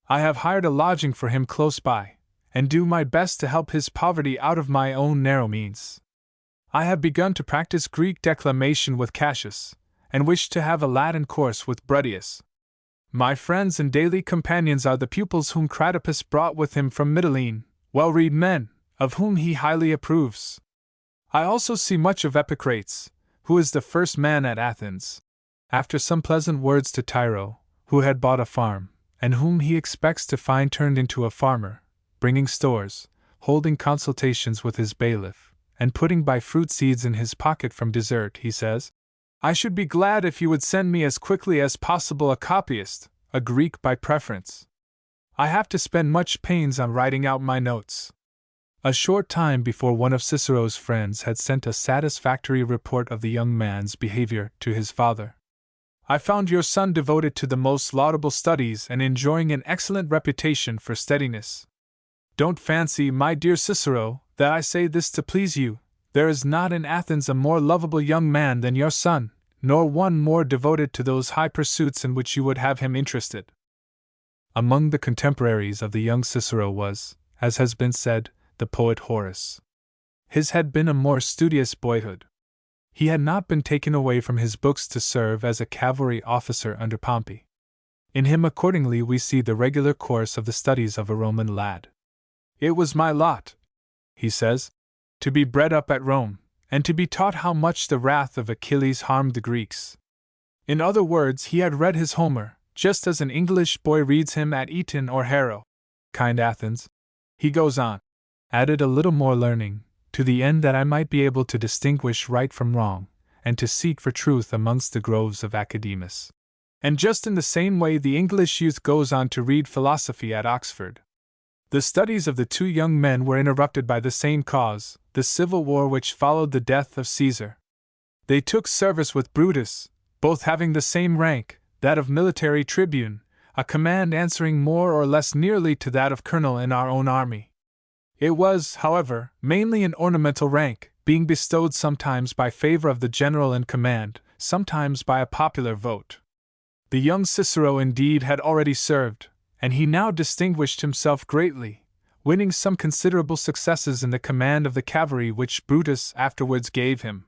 I have hired a lodging for him close by, and do my best to help his poverty out of my own narrow means. I have begun to practice Greek declamation with Cassius, and wish to have a Latin course with Bruttius. My friends and daily companions are the pupils whom Cratopus brought with him from Mytilene, well-read men, of whom he highly approves. I also see much of Epicrates, who is the first man at Athens. After some pleasant words to Tyro, who had bought a farm, and whom he expects to find turned into a farmer, bringing stores, holding consultations with his bailiff, and putting by fruit seeds in his pocket from dessert, he says, I should be glad if you would send me as quickly as possible a copyist, a Greek by preference. I have to spend much pains on writing out my notes. A short time before, one of Cicero's friends had sent a satisfactory report of the young man's behavior to his father. I found your son devoted to the most laudable studies and enjoying an excellent reputation for steadiness. Don't fancy, my dear Cicero, that I say this to please you. There is not in Athens a more lovable young man than your son, nor one more devoted to those high pursuits in which you would have him interested. Among the contemporaries of the young Cicero was, as has been said, the poet Horace. His had been a more studious boyhood. He had not been taken away from his books to serve as a cavalry officer under Pompey. In him, accordingly, we see the regular course of the studies of a Roman lad. It was my lot, he says, to be bred up at Rome, and to be taught how much the wrath of Achilles harmed the Greeks. In other words, he had read his Homer, just as an English boy reads him at Eton or Harrow. Kind Athens, he goes on, added a little more learning, to the end that I might be able to distinguish right from wrong, and to seek for truth amongst the groves of Academus. And just in the same way the English youth goes on to read philosophy at Oxford. The studies of the two young men were interrupted by the same cause, the civil war which followed the death of Caesar. They took service with Brutus, both having the same rank, that of military tribune, a command answering more or less nearly to that of colonel in our own army. It was, however, mainly an ornamental rank, being bestowed sometimes by favor of the general in command, sometimes by a popular vote. The young Cicero indeed had already served, and he now distinguished himself greatly, winning some considerable successes in the command of the cavalry which Brutus afterwards gave him.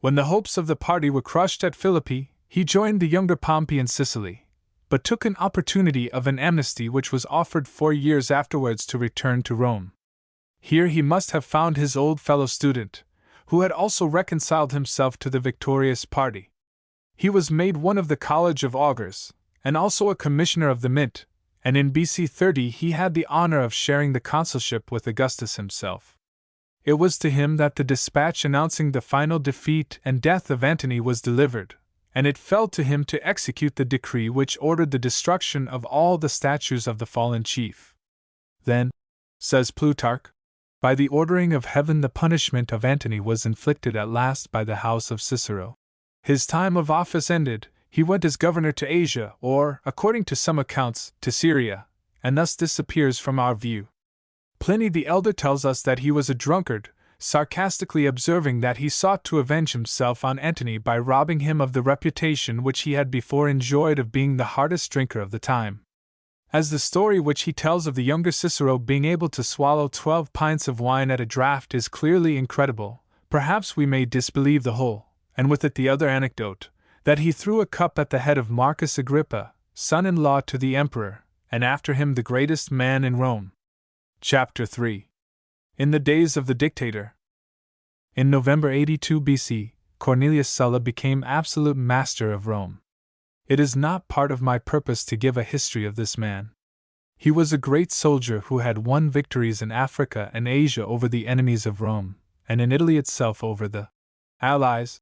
When the hopes of the party were crushed at Philippi, he joined the younger Pompey in Sicily, but took an opportunity of an amnesty which was offered 4 years afterwards to return to Rome. Here he must have found his old fellow-student, who had also reconciled himself to the victorious party. He was made one of the College of Augurs, and also a commissioner of the Mint, and in BC 30 he had the honor of sharing the consulship with Augustus himself. It was to him that the dispatch announcing the final defeat and death of Antony was delivered, and it fell to him to execute the decree which ordered the destruction of all the statues of the fallen chief. Then, says Plutarch, by the ordering of heaven the punishment of Antony was inflicted at last by the house of Cicero. His time of office ended, he went as governor to Asia, or, according to some accounts, to Syria, and thus disappears from our view. Pliny the Elder tells us that he was a drunkard, sarcastically observing that he sought to avenge himself on Antony by robbing him of the reputation which he had before enjoyed of being the hardest drinker of the time. As the story which he tells of the younger Cicero being able to swallow 12 pints of wine at a draught is clearly incredible, perhaps we may disbelieve the whole, and with it the other anecdote, that he threw a cup at the head of Marcus Agrippa, son-in-law to the emperor, and after him the greatest man in Rome. Chapter 3. In the days of the dictator. In November 82 BC, Cornelius Sulla became absolute master of Rome. It is not part of my purpose to give a history of this man. He was a great soldier who had won victories in Africa and Asia over the enemies of Rome, and in Italy itself over the allies,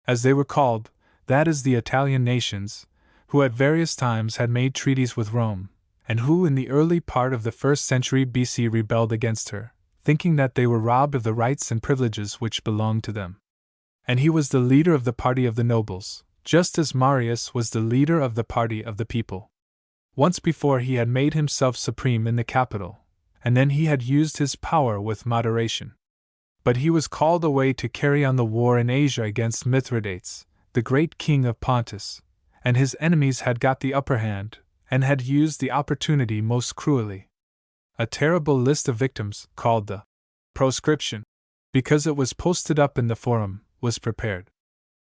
as they were called, that is, the Italian nations, who at various times had made treaties with Rome, and who in the early part of the 1st century BC rebelled against her, thinking that they were robbed of the rights and privileges which belonged to them. And he was the leader of the party of the nobles, just as Marius was the leader of the party of the people. Once before he had made himself supreme in the capital, and then he had used his power with moderation. But he was called away to carry on the war in Asia against Mithridates, the great king of Pontus, and his enemies had got the upper hand, and had used the opportunity most cruelly. A terrible list of victims, called the proscription, because it was posted up in the forum, was prepared.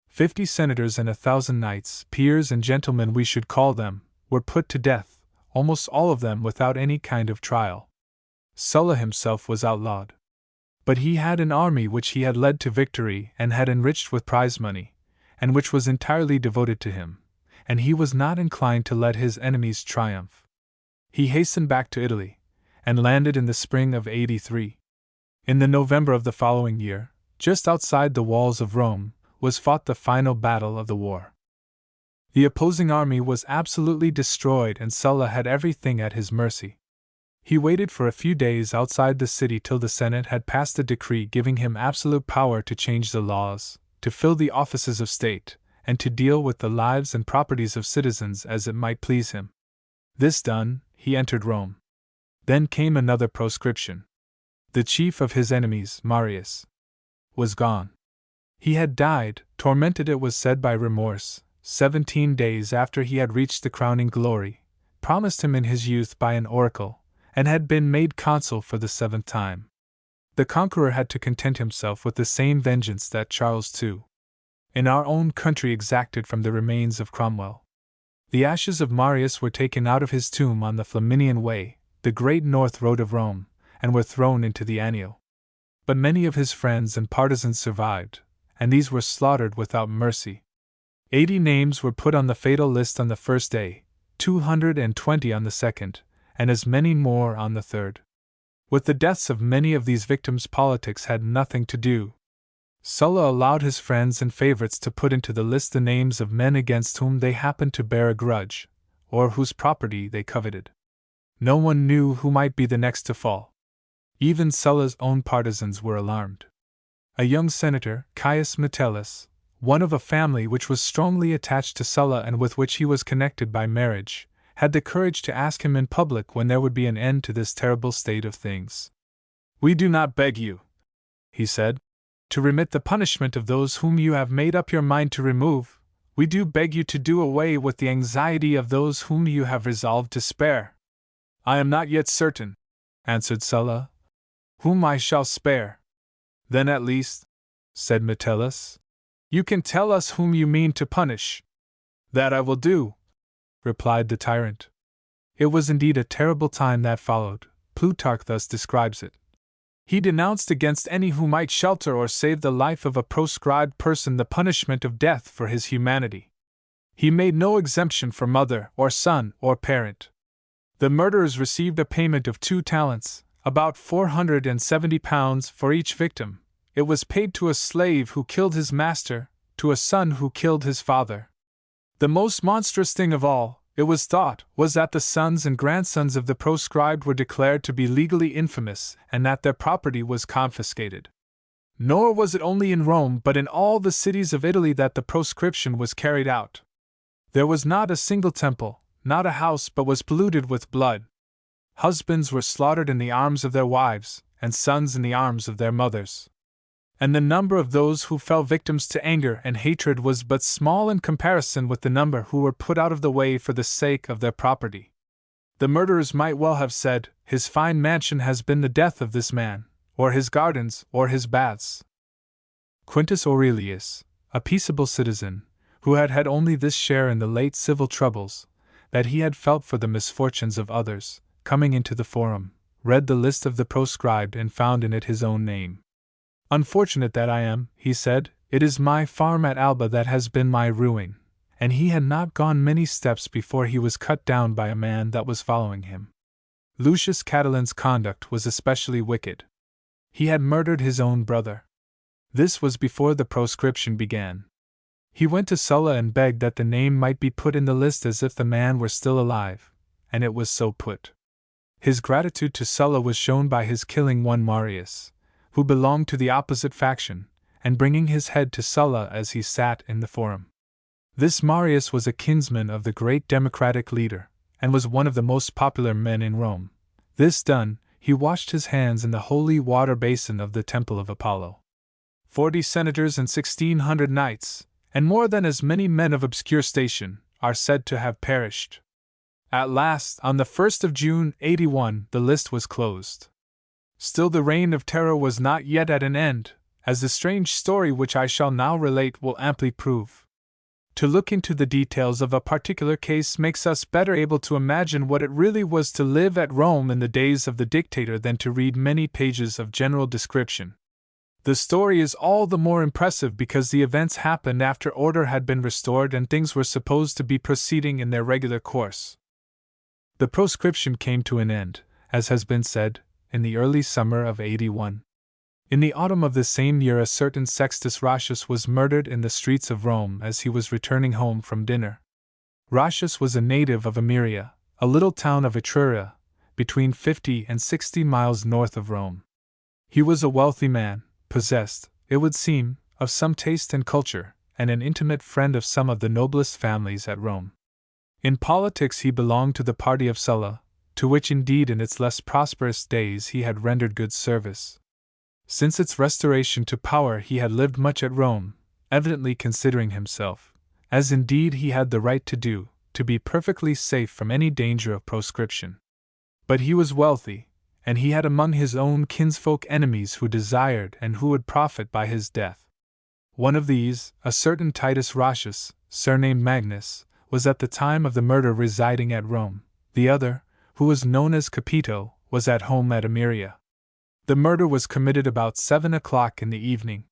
50 senators and 1,000 knights, peers and gentlemen we should call them, were put to death, almost all of them without any kind of trial. Sulla himself was outlawed. But he had an army which he had led to victory and had enriched with prize money, and which was entirely devoted to him, and he was not inclined to let his enemies triumph. He hastened back to Italy, and landed in the spring of 83. In the November of the following year, just outside the walls of Rome, was fought the final battle of the war. The opposing army was absolutely destroyed and Sulla had everything at his mercy. He waited for a few days outside the city till the Senate had passed a decree giving him absolute power to change the laws, to fill the offices of state, and to deal with the lives and properties of citizens as it might please him. This done, he entered Rome. Then came another proscription. The chief of his enemies, Marius, was gone. He had died, tormented it was said by remorse, 17 days after he had reached the crowning glory, promised him in his youth by an oracle, and had been made consul for the 7th time. The conqueror had to content himself with the same vengeance that Charles II, in our own country, exacted from the remains of Cromwell. The ashes of Marius were taken out of his tomb on the Flaminian Way, the great north road of Rome, and were thrown into the Anio. But many of his friends and partisans survived, and these were slaughtered without mercy. 80 names were put on the fatal list on the first day, 220 on the second, and as many more on the third. With the deaths of many of these victims politics had nothing to do. Sulla allowed his friends and favorites to put into the list the names of men against whom they happened to bear a grudge, or whose property they coveted. No one knew who might be the next to fall. Even Sulla's own partisans were alarmed. A young senator, Caius Metellus, one of a family which was strongly attached to Sulla and with which he was connected by marriage, had the courage to ask him in public when there would be an end to this terrible state of things. "We do not beg you," he said, "to remit the punishment of those whom you have made up your mind to remove. We do beg you to do away with the anxiety of those whom you have resolved to spare." "I am not yet certain," answered Sulla, "whom I shall spare." "Then at least," said Metellus, "you can tell us whom you mean to punish." "That I will do," replied the tyrant. It was indeed a terrible time that followed. Plutarch thus describes it. He denounced against any who might shelter or save the life of a proscribed person the punishment of death for his humanity. He made no exemption for mother, or son, or parent. The murderers received a payment of 2 talents, about £470 for each victim. It was paid to a slave who killed his master, to a son who killed his father. The most monstrous thing of all, it was thought, was that the sons and grandsons of the proscribed were declared to be legally infamous and that their property was confiscated. Nor was it only in Rome but in all the cities of Italy that the proscription was carried out. There was not a single temple, not a house but was polluted with blood. Husbands were slaughtered in the arms of their wives, and sons in the arms of their mothers. And the number of those who fell victims to anger and hatred was but small in comparison with the number who were put out of the way for the sake of their property. The murderers might well have said, "His fine mansion has been the death of this man, or his gardens, or his baths." Quintus Aurelius, a peaceable citizen, who had had only this share in the late civil troubles, that he had felt for the misfortunes of others, coming into the forum, read the list of the proscribed and found in it his own name. "Unfortunate that I am," he said, "it is my farm at Alba that has been my ruin," and he had not gone many steps before he was cut down by a man that was following him. Lucius Catilin's conduct was especially wicked. He had murdered his own brother. This was before the proscription began. He went to Sulla and begged that the name might be put in the list as if the man were still alive, and it was so put. His gratitude to Sulla was shown by his killing one Marius, who belonged to the opposite faction, and bringing his head to Sulla as he sat in the forum. This Marius was a kinsman of the great democratic leader, and was one of the most popular men in Rome. This done, he washed his hands in the holy water basin of the Temple of Apollo. 40 senators and 1,600 knights, and more than as many men of obscure station, are said to have perished. At last, on the 1st of June, 81, the list was closed. Still the reign of terror was not yet at an end, as the strange story which I shall now relate will amply prove. To look into the details of a particular case makes us better able to imagine what it really was to live at Rome in the days of the dictator than to read many pages of general description. The story is all the more impressive because the events happened after order had been restored and things were supposed to be proceeding in their regular course. The proscription came to an end, as has been said, in the early summer of 81. In the autumn of the same year a certain Sextus Ratius was murdered in the streets of Rome as he was returning home from dinner. Ratius was a native of Ameria, a little town of Etruria, between 50 and 60 miles north of Rome. He was a wealthy man, possessed, it would seem, of some taste and culture, and an intimate friend of some of the noblest families at Rome. In politics he belonged to the party of Sulla, to which indeed in its less prosperous days he had rendered good service. Since its restoration to power he had lived much at Rome, evidently considering himself, as indeed he had the right to do, to be perfectly safe from any danger of proscription. But he was wealthy, and he had among his own kinsfolk enemies who desired and who would profit by his death. One of these, a certain Titus Ratius, surnamed Magnus, was at the time of the murder residing at Rome. The other, who was known as Capito, was at home at Ameria. The murder was committed about 7 o'clock in the evening.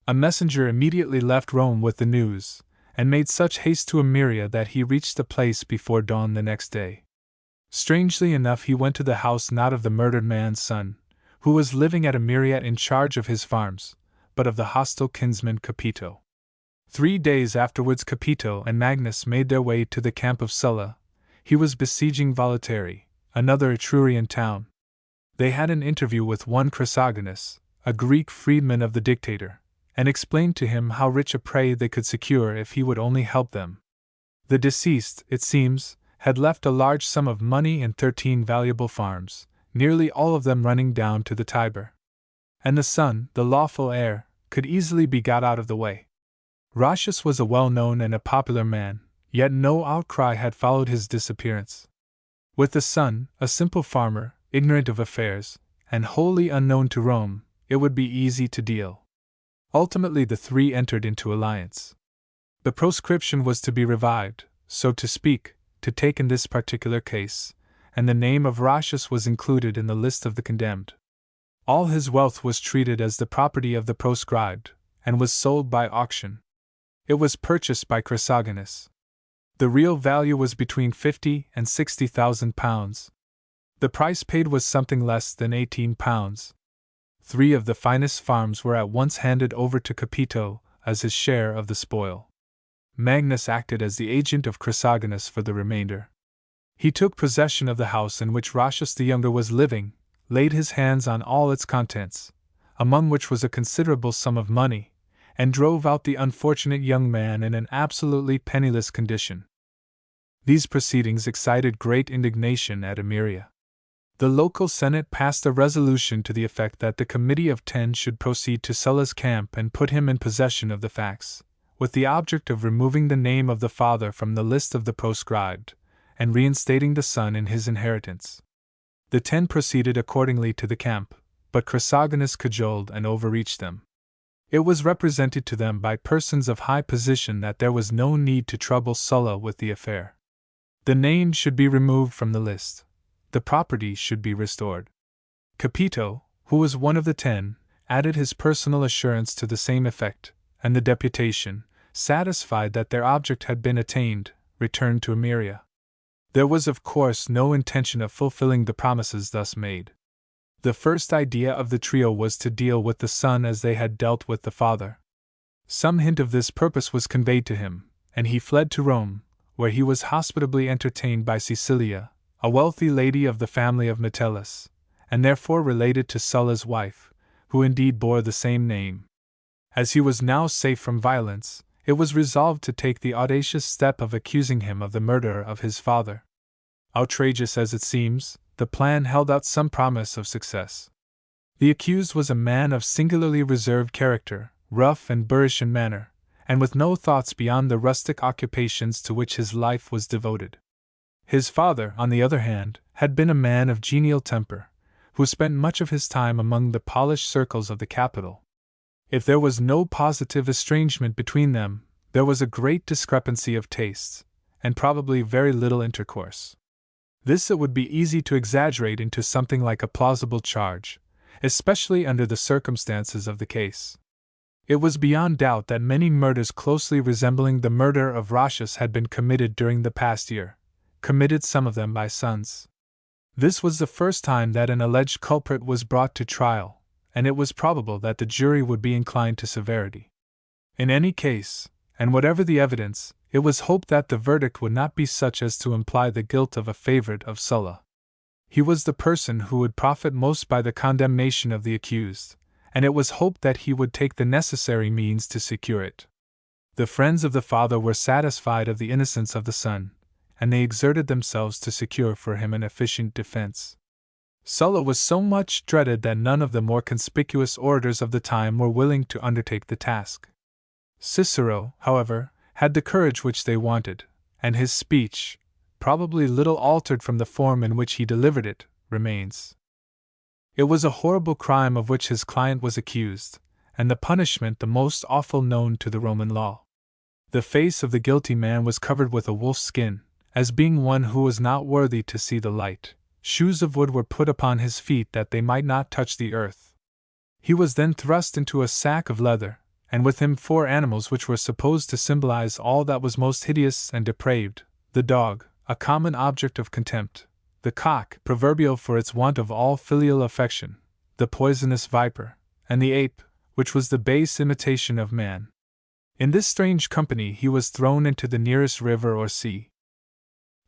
A messenger immediately left Rome with the news, and made such haste to Ameria that he reached the place before dawn the next day. Strangely enough, he went to the house not of the murdered man's son, who was living at Ameria in charge of his farms, but of the hostile kinsman Capito. 3 days afterwards Capito and Magnus made their way to the camp of Sulla. He was besieging Volaterrae, another Etrurian town. They had an interview with one Chrysogonus, a Greek freedman of the dictator, and explained to him how rich a prey they could secure if he would only help them. The deceased, it seems, had left a large sum of money and 13 valuable farms, nearly all of them running down to the Tiber. And the son, the lawful heir, could easily be got out of the way. Ratius was a well-known and a popular man, yet no outcry had followed his disappearance. With the son, a simple farmer, ignorant of affairs, and wholly unknown to Rome, it would be easy to deal. Ultimately the three entered into alliance. The proscription was to be revived, so to speak, to take in this particular case, and the name of Ratius was included in the list of the condemned. All his wealth was treated as the property of the proscribed, and was sold by auction. It was purchased by Chrysogonus. The real value was between 50 and 60,000 pounds. The price paid was something less than 18 pounds. 3 of the finest farms were at once handed over to Capito as his share of the spoil. Magnus acted as the agent of Chrysogonus for the remainder. He took possession of the house in which Ratius the younger was living, laid his hands on all its contents, among which was a considerable sum of money, and drove out the unfortunate young man in an absolutely penniless condition. These proceedings excited great indignation at Ameria. The local senate passed a resolution to the effect that the Committee of 10 should proceed to Sulla's camp and put him in possession of the facts, with the object of removing the name of the father from the list of the proscribed, and reinstating the son in his inheritance. The 10 proceeded accordingly to the camp, but Chrysogonus cajoled and overreached them. It was represented to them by persons of high position that there was no need to trouble Sulla with the affair. The name should be removed from the list. The property should be restored. Capito, who was one of the 10, added his personal assurance to the same effect, and the deputation, satisfied that their object had been attained, returned to Ameria. There was of course no intention of fulfilling the promises thus made. The first idea of the trio was to deal with the son as they had dealt with the father. Some hint of this purpose was conveyed to him, and he fled to Rome, where he was hospitably entertained by Cecilia, a wealthy lady of the family of Metellus, and therefore related to Sulla's wife, who indeed bore the same name. As he was now safe from violence, it was resolved to take the audacious step of accusing him of the murder of his father. Outrageous as it seems, the plan held out some promise of success. The accused was a man of singularly reserved character, rough and boorish in manner, and with no thoughts beyond the rustic occupations to which his life was devoted. His father, on the other hand, had been a man of genial temper, who spent much of his time among the polished circles of the capital. If there was no positive estrangement between them, there was a great discrepancy of tastes, and probably very little intercourse. This it would be easy to exaggerate into something like a plausible charge, especially under the circumstances of the case. It was beyond doubt that many murders closely resembling the murder of Roscius had been committed during the past year, committed some of them by sons. This was the first time that an alleged culprit was brought to trial, and it was probable that the jury would be inclined to severity. In any case, and whatever the evidence, it was hoped that the verdict would not be such as to imply the guilt of a favorite of Sulla. He was the person who would profit most by the condemnation of the accused, and it was hoped that he would take the necessary means to secure it. The friends of the father were satisfied of the innocence of the son, and they exerted themselves to secure for him an efficient defense. Sulla was so much dreaded that none of the more conspicuous orators of the time were willing to undertake the task. Cicero, however, had the courage which they wanted, and his speech, probably little altered from the form in which he delivered it, remains. It was a horrible crime of which his client was accused, and the punishment the most awful known to the Roman law. The face of the guilty man was covered with a wolf's skin, as being one who was not worthy to see the light. Shoes of wood were put upon his feet that they might not touch the earth. He was then thrust into a sack of leather, and with him 4 animals which were supposed to symbolize all that was most hideous and depraved: the dog, a common object of contempt; the cock, proverbial for its want of all filial affection; the poisonous viper; and the ape, which was the base imitation of man. In this strange company he was thrown into the nearest river or sea.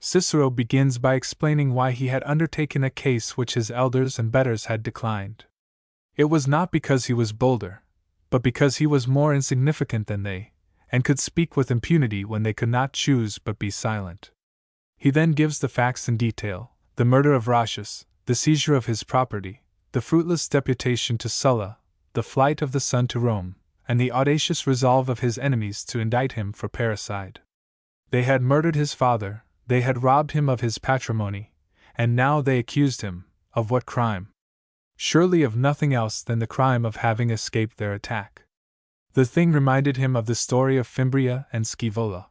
Cicero begins by explaining why he had undertaken a case which his elders and betters had declined. It was not because he was bolder, but because he was more insignificant than they, and could speak with impunity when they could not choose but be silent. He then gives the facts in detail: the murder of Roscius, the seizure of his property, the fruitless deputation to Sulla, the flight of the son to Rome, and the audacious resolve of his enemies to indict him for parricide. They had murdered his father, they had robbed him of his patrimony, and now they accused him — of what crime? Surely of nothing else than the crime of having escaped their attack. The thing reminded him of the story of Fimbria and Scaevola.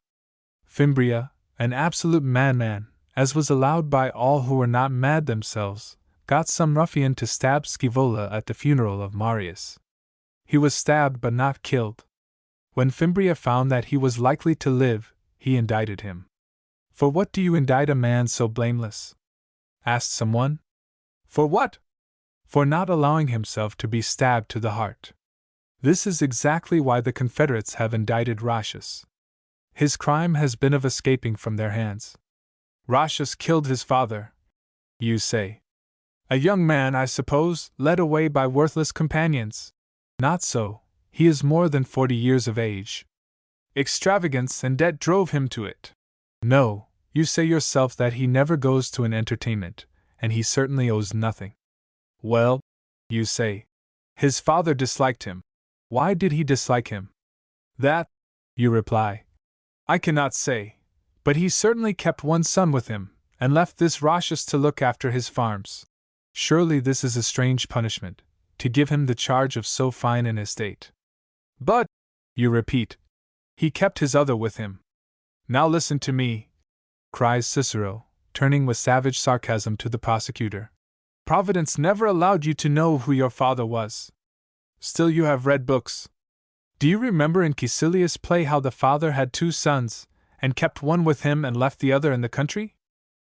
Fimbria, an absolute madman, as was allowed by all who were not mad themselves, got some ruffian to stab Scaevola at the funeral of Marius. He was stabbed but not killed. When Fimbria found that he was likely to live, he indicted him. "For what do you indict a man so blameless?" asked someone. "For what?" "For not allowing himself to be stabbed to the heart." This is exactly why the Confederates have indicted Roscius. His crime has been of escaping from their hands. Roscius killed his father, you say. A young man, I suppose, led away by worthless companions. Not so, he is more than 40 years of age. Extravagance and debt drove him to it. No, you say yourself that he never goes to an entertainment, and he certainly owes nothing. Well, you say, his father disliked him. Why did he dislike him? That, you reply, I cannot say, but he certainly kept one son with him, and left this Roscius to look after his farms. Surely this is a strange punishment, to give him the charge of so fine an estate. But, you repeat, he kept his other with him. Now listen to me, cries Cicero, turning with savage sarcasm to the prosecutor. Providence never allowed you to know who your father was. Still you have read books. Do you remember in Caecilius' play how the father had 2 sons, and kept one with him and left the other in the country?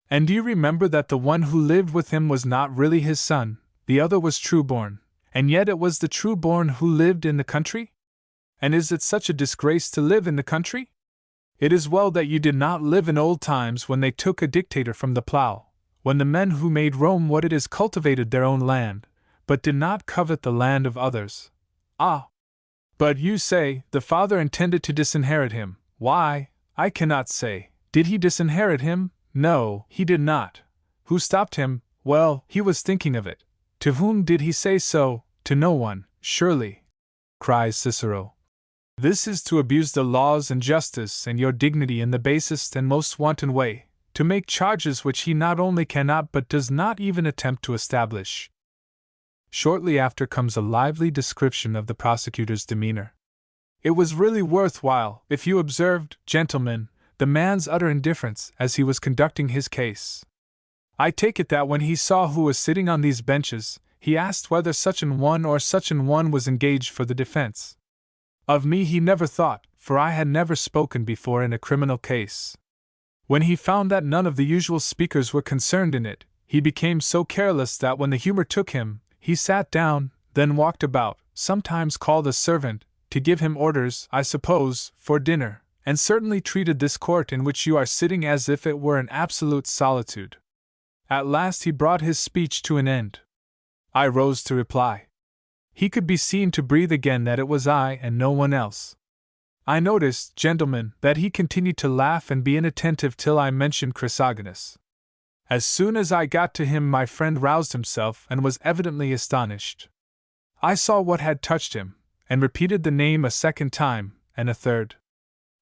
And do you remember that the one who lived with him was not really his son, the other was true-born, and yet it was the true-born who lived in the country? And is it such a disgrace to live in the country? It is well that you did not live in old times when they took a dictator from the plough, when the men who made Rome what it is cultivated their own land, but did not covet the land of others. Ah! But you say, the father intended to disinherit him. Why, I cannot say. Did he disinherit him? No, he did not. Who stopped him? Well, he was thinking of it. To whom did he say so? To no one, surely, cries Cicero. This is to abuse the laws and justice and your dignity in the basest and most wanton way, to make charges which he not only cannot but does not even attempt to establish. Shortly after comes a lively description of the prosecutor's demeanor. It was really worthwhile, if you observed, gentlemen, the man's utter indifference as he was conducting his case. I take it that when he saw who was sitting on these benches, he asked whether such an one or such an one was engaged for the defense. Of me he never thought, for I had never spoken before in a criminal case. When he found that none of the usual speakers were concerned in it, he became so careless that when the humor took him, he sat down, then walked about, sometimes called a servant, to give him orders, I suppose, for dinner, and certainly treated this court in which you are sitting as if it were an absolute solitude. At last he brought his speech to an end. I rose to reply. He could be seen to breathe again that it was I and no one else. I noticed, gentlemen, that he continued to laugh and be inattentive till I mentioned Chrysogonus. As soon as I got to him, my friend roused himself and was evidently astonished. I saw what had touched him, and repeated the name a second time, and a third.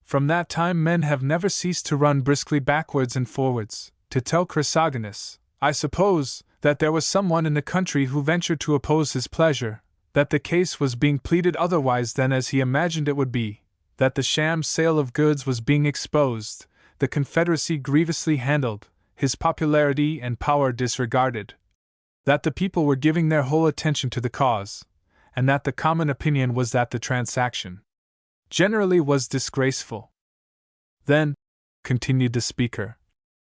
From that time men have never ceased to run briskly backwards and forwards, to tell Chrysogonus, I suppose, that there was someone in the country who ventured to oppose his pleasure, that the case was being pleaded otherwise than as he imagined it would be, that the sham sale of goods was being exposed, the Confederacy grievously handled, his popularity and power disregarded, that the people were giving their whole attention to the cause, and that the common opinion was that the transaction generally was disgraceful. Then, continued the speaker,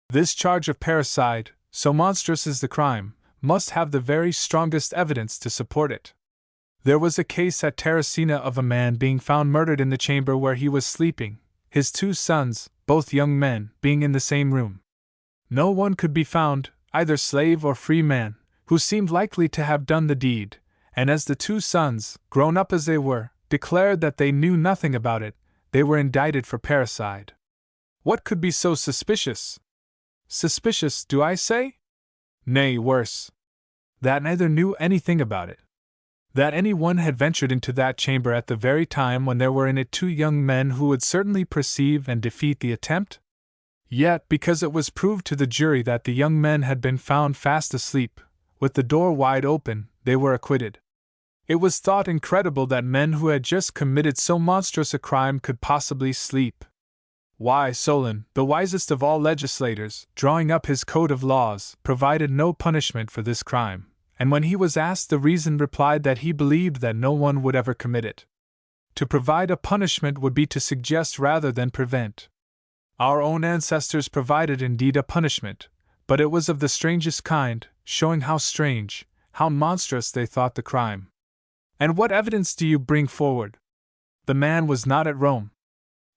this charge of parricide, so monstrous is the crime, must have the very strongest evidence to support it. There was a case at Terracina of a man being found murdered in the chamber where he was sleeping, his 2 sons, both young men, being in the same room. No one could be found, either slave or free man, who seemed likely to have done the deed, and as the 2 sons, grown up as they were, declared that they knew nothing about it, they were indicted for parricide. What could be so suspicious? Suspicious, do I say? Nay, worse. That neither knew anything about it. That any one had ventured into that chamber at the very time when there were in it 2 young men who would certainly perceive and defeat the attempt? Yet, because it was proved to the jury that the young men had been found fast asleep, with the door wide open, they were acquitted. It was thought incredible that men who had just committed so monstrous a crime could possibly sleep. Why, Solon, the wisest of all legislators, drawing up his code of laws, provided no punishment for this crime, and when he was asked the reason replied that he believed that no one would ever commit it. To provide a punishment would be to suggest rather than prevent. Our own ancestors provided indeed a punishment, but it was of the strangest kind, showing how strange, how monstrous they thought the crime. And what evidence do you bring forward? The man was not at Rome.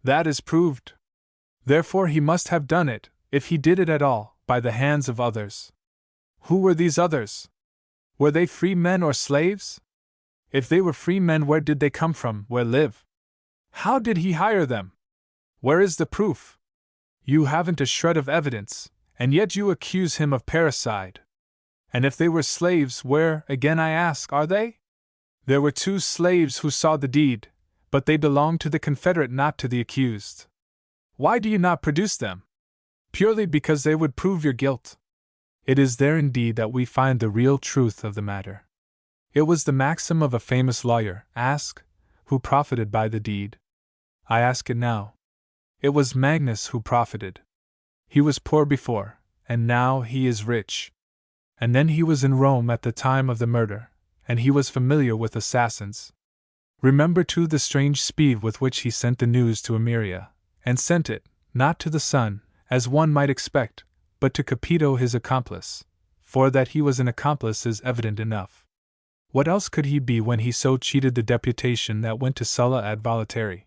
That is proved. Therefore he must have done it, if he did it at all, by the hands of others. Who were these others? Were they free men or slaves? If they were free men, where did they come from, where live? How did he hire them? Where is the proof? You haven't a shred of evidence, and yet you accuse him of parricide. And if they were slaves, where, again I ask, are they? There were 2 slaves who saw the deed, but they belonged to the confederate, not to the accused. Why do you not produce them? Purely because they would prove your guilt. It is there indeed that we find the real truth of the matter. It was the maxim of a famous lawyer, ask, who profited by the deed. I ask it now. It was Magnus who profited. He was poor before, and now he is rich. And then he was in Rome at the time of the murder, and he was familiar with assassins. Remember too the strange speed with which he sent the news to Ameria, and sent it, not to the son, as one might expect, but to Capito his accomplice, for that he was an accomplice is evident enough. What else could he be when he so cheated the deputation that went to Sulla ad Voluntari?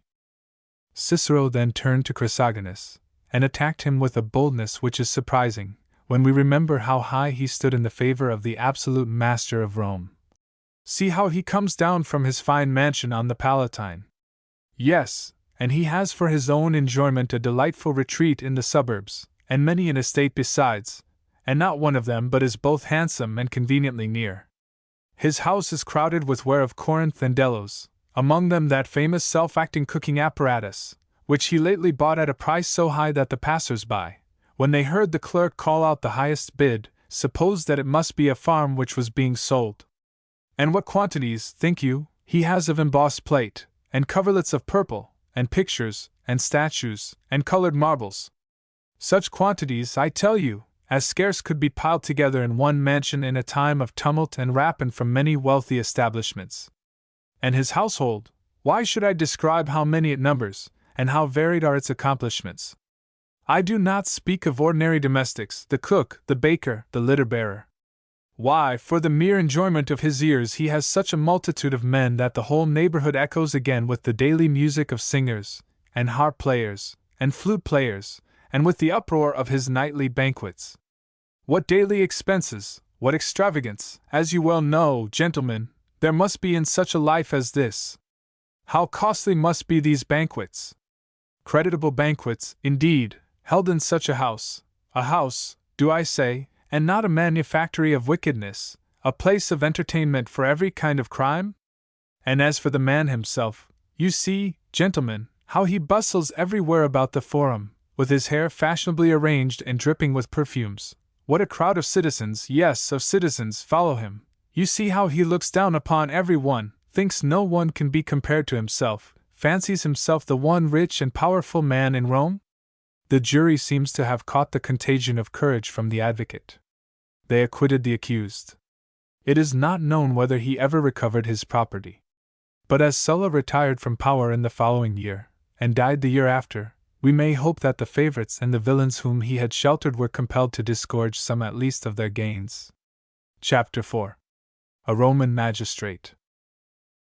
Cicero then turned to Chrysogonus, and attacked him with a boldness which is surprising, when we remember how high he stood in the favor of the absolute master of Rome. See how he comes down from his fine mansion on the Palatine. Yes, and he has for his own enjoyment a delightful retreat in the suburbs, and many an estate besides, and not one of them but is both handsome and conveniently near. His house is crowded with ware of Corinth and Delos, among them that famous self-acting cooking apparatus, which he lately bought at a price so high that the passers-by, when they heard the clerk call out the highest bid, supposed that it must be a farm which was being sold. And what quantities, think you, he has of embossed plate, and coverlets of purple, and pictures, and statues, and colored marbles? Such quantities, I tell you, as scarce could be piled together in one mansion in a time of tumult and rapine from many wealthy establishments. And his household, why should I describe how many it numbers, and how varied are its accomplishments? I do not speak of ordinary domestics, the cook, the baker, the litter-bearer. Why, for the mere enjoyment of his ears he has such a multitude of men that the whole neighborhood echoes again with the daily music of singers, and harp-players, and flute-players, and with the uproar of his nightly banquets. What daily expenses, what extravagance, as you well know, gentlemen, there must be in such a life as this. How costly must be these banquets! Creditable banquets, indeed, held in such a house, do I say, and not a manufactory of wickedness, a place of entertainment for every kind of crime? And as for the man himself, you see, gentlemen, how he bustles everywhere about the forum, with his hair fashionably arranged and dripping with perfumes. What a crowd of citizens, yes, of citizens, follow him. You see how he looks down upon every one, thinks no one can be compared to himself, fancies himself the one rich and powerful man in Rome? The jury seems to have caught the contagion of courage from the advocate. They acquitted the accused. It is not known whether he ever recovered his property. But as Sulla retired from power in the following year, and died the year after, we may hope that the favorites and the villains whom he had sheltered were compelled to disgorge some at least of their gains. Chapter 4. A Roman Magistrate.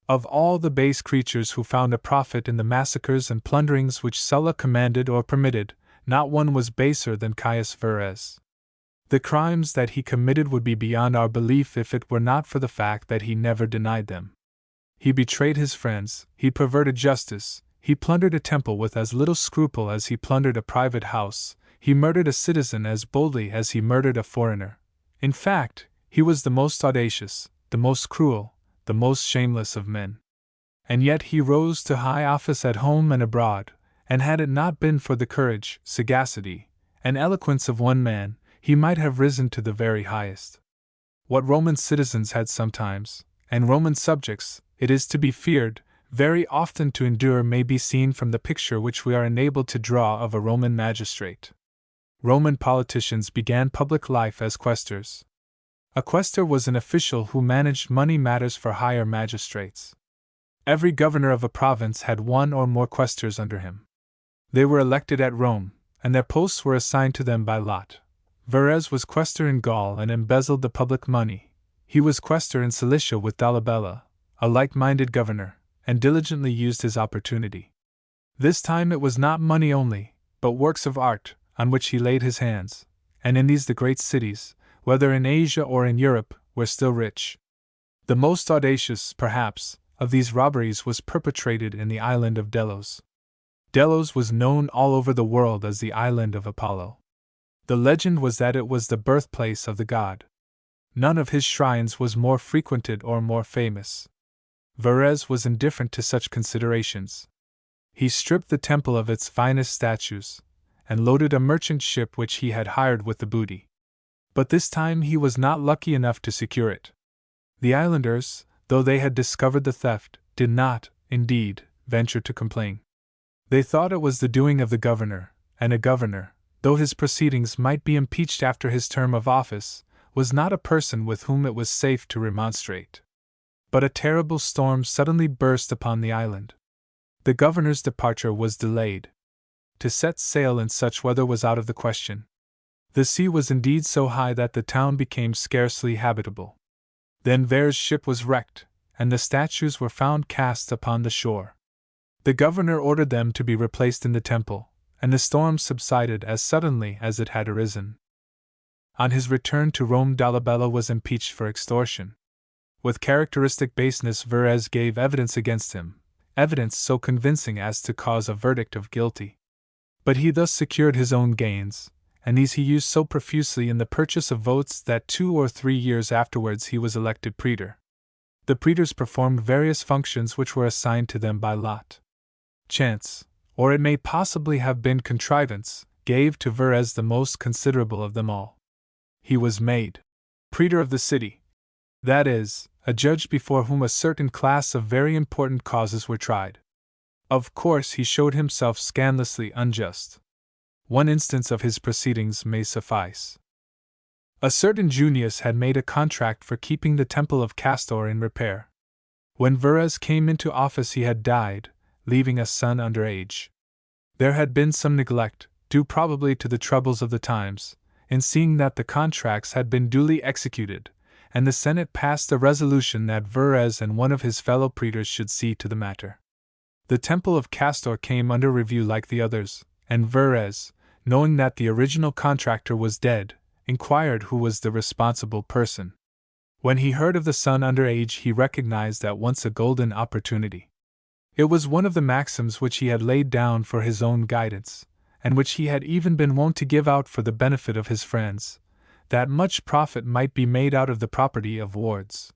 Of all the base creatures who found a profit in the massacres and plunderings which Sulla commanded or permitted, not one was baser than Caius Verres. The crimes that he committed would be beyond our belief if it were not for the fact that he never denied them. He betrayed his friends, he perverted justice, he plundered a temple with as little scruple as he plundered a private house, he murdered a citizen as boldly as he murdered a foreigner. In fact, he was the most audacious, the most cruel, the most shameless of men. And yet he rose to high office at home and abroad, and had it not been for the courage, sagacity, and eloquence of one man, he might have risen to the very highest. What Roman citizens had sometimes, and Roman subjects, it is to be feared, very often to endure may be seen from the picture which we are enabled to draw of a Roman magistrate. Roman politicians began public life as quaestors. A quaestor was an official who managed money matters for higher magistrates. Every governor of a province had one or more quaestors under him. They were elected at Rome, and their posts were assigned to them by lot. Verres was quaestor in Gaul and embezzled the public money. He was quaestor in Cilicia with Dolabella, a like-minded governor, and diligently used his opportunity. This time it was not money only, but works of art, on which he laid his hands, and in these the great cities, whether in Asia or in Europe, were still rich. The most audacious, perhaps, of these robberies was perpetrated in the island of Delos. Delos was known all over the world as the island of Apollo. The legend was that it was the birthplace of the god. None of his shrines was more frequented or more famous. Verres was indifferent to such considerations. He stripped the temple of its finest statues, and loaded a merchant ship which he had hired with the booty. But this time he was not lucky enough to secure it. The islanders, though they had discovered the theft, did not, indeed, venture to complain. They thought it was the doing of the governor, and a governor, though his proceedings might be impeached after his term of office, was not a person with whom it was safe to remonstrate. But a terrible storm suddenly burst upon the island. The governor's departure was delayed. To set sail in such weather was out of the question. The sea was indeed so high that the town became scarcely habitable. Then Verres' ship was wrecked, and the statues were found cast upon the shore. The governor ordered them to be replaced in the temple, and the storm subsided as suddenly as it had arisen. On his return to Rome, Dolabella was impeached for extortion. With characteristic baseness, Verres gave evidence against him, evidence so convincing as to cause a verdict of guilty. But he thus secured his own gains, and these he used so profusely in the purchase of votes that 2 or 3 years afterwards he was elected praetor. The praetors performed various functions which were assigned to them by lot. Chance, or it may possibly have been contrivance, gave to Verres the most considerable of them all. He was made praetor of the city, that is, a judge before whom a certain class of very important causes were tried. Of course, he showed himself scandalously unjust. One instance of his proceedings may suffice. A certain Junius had made a contract for keeping the temple of Castor in repair. When Verres came into office, he had died, leaving a son under age. There had been some neglect, due probably to the troubles of the times, in seeing that the contracts had been duly executed, and the Senate passed a resolution that Verres and one of his fellow praetors should see to the matter. The temple of Castor came under review like the others, and Verres, knowing that the original contractor was dead, inquired who was the responsible person. When he heard of the son under age, he recognized at once a golden opportunity. It was one of the maxims which he had laid down for his own guidance, and which he had even been wont to give out for the benefit of his friends, that much profit might be made out of the property of wards.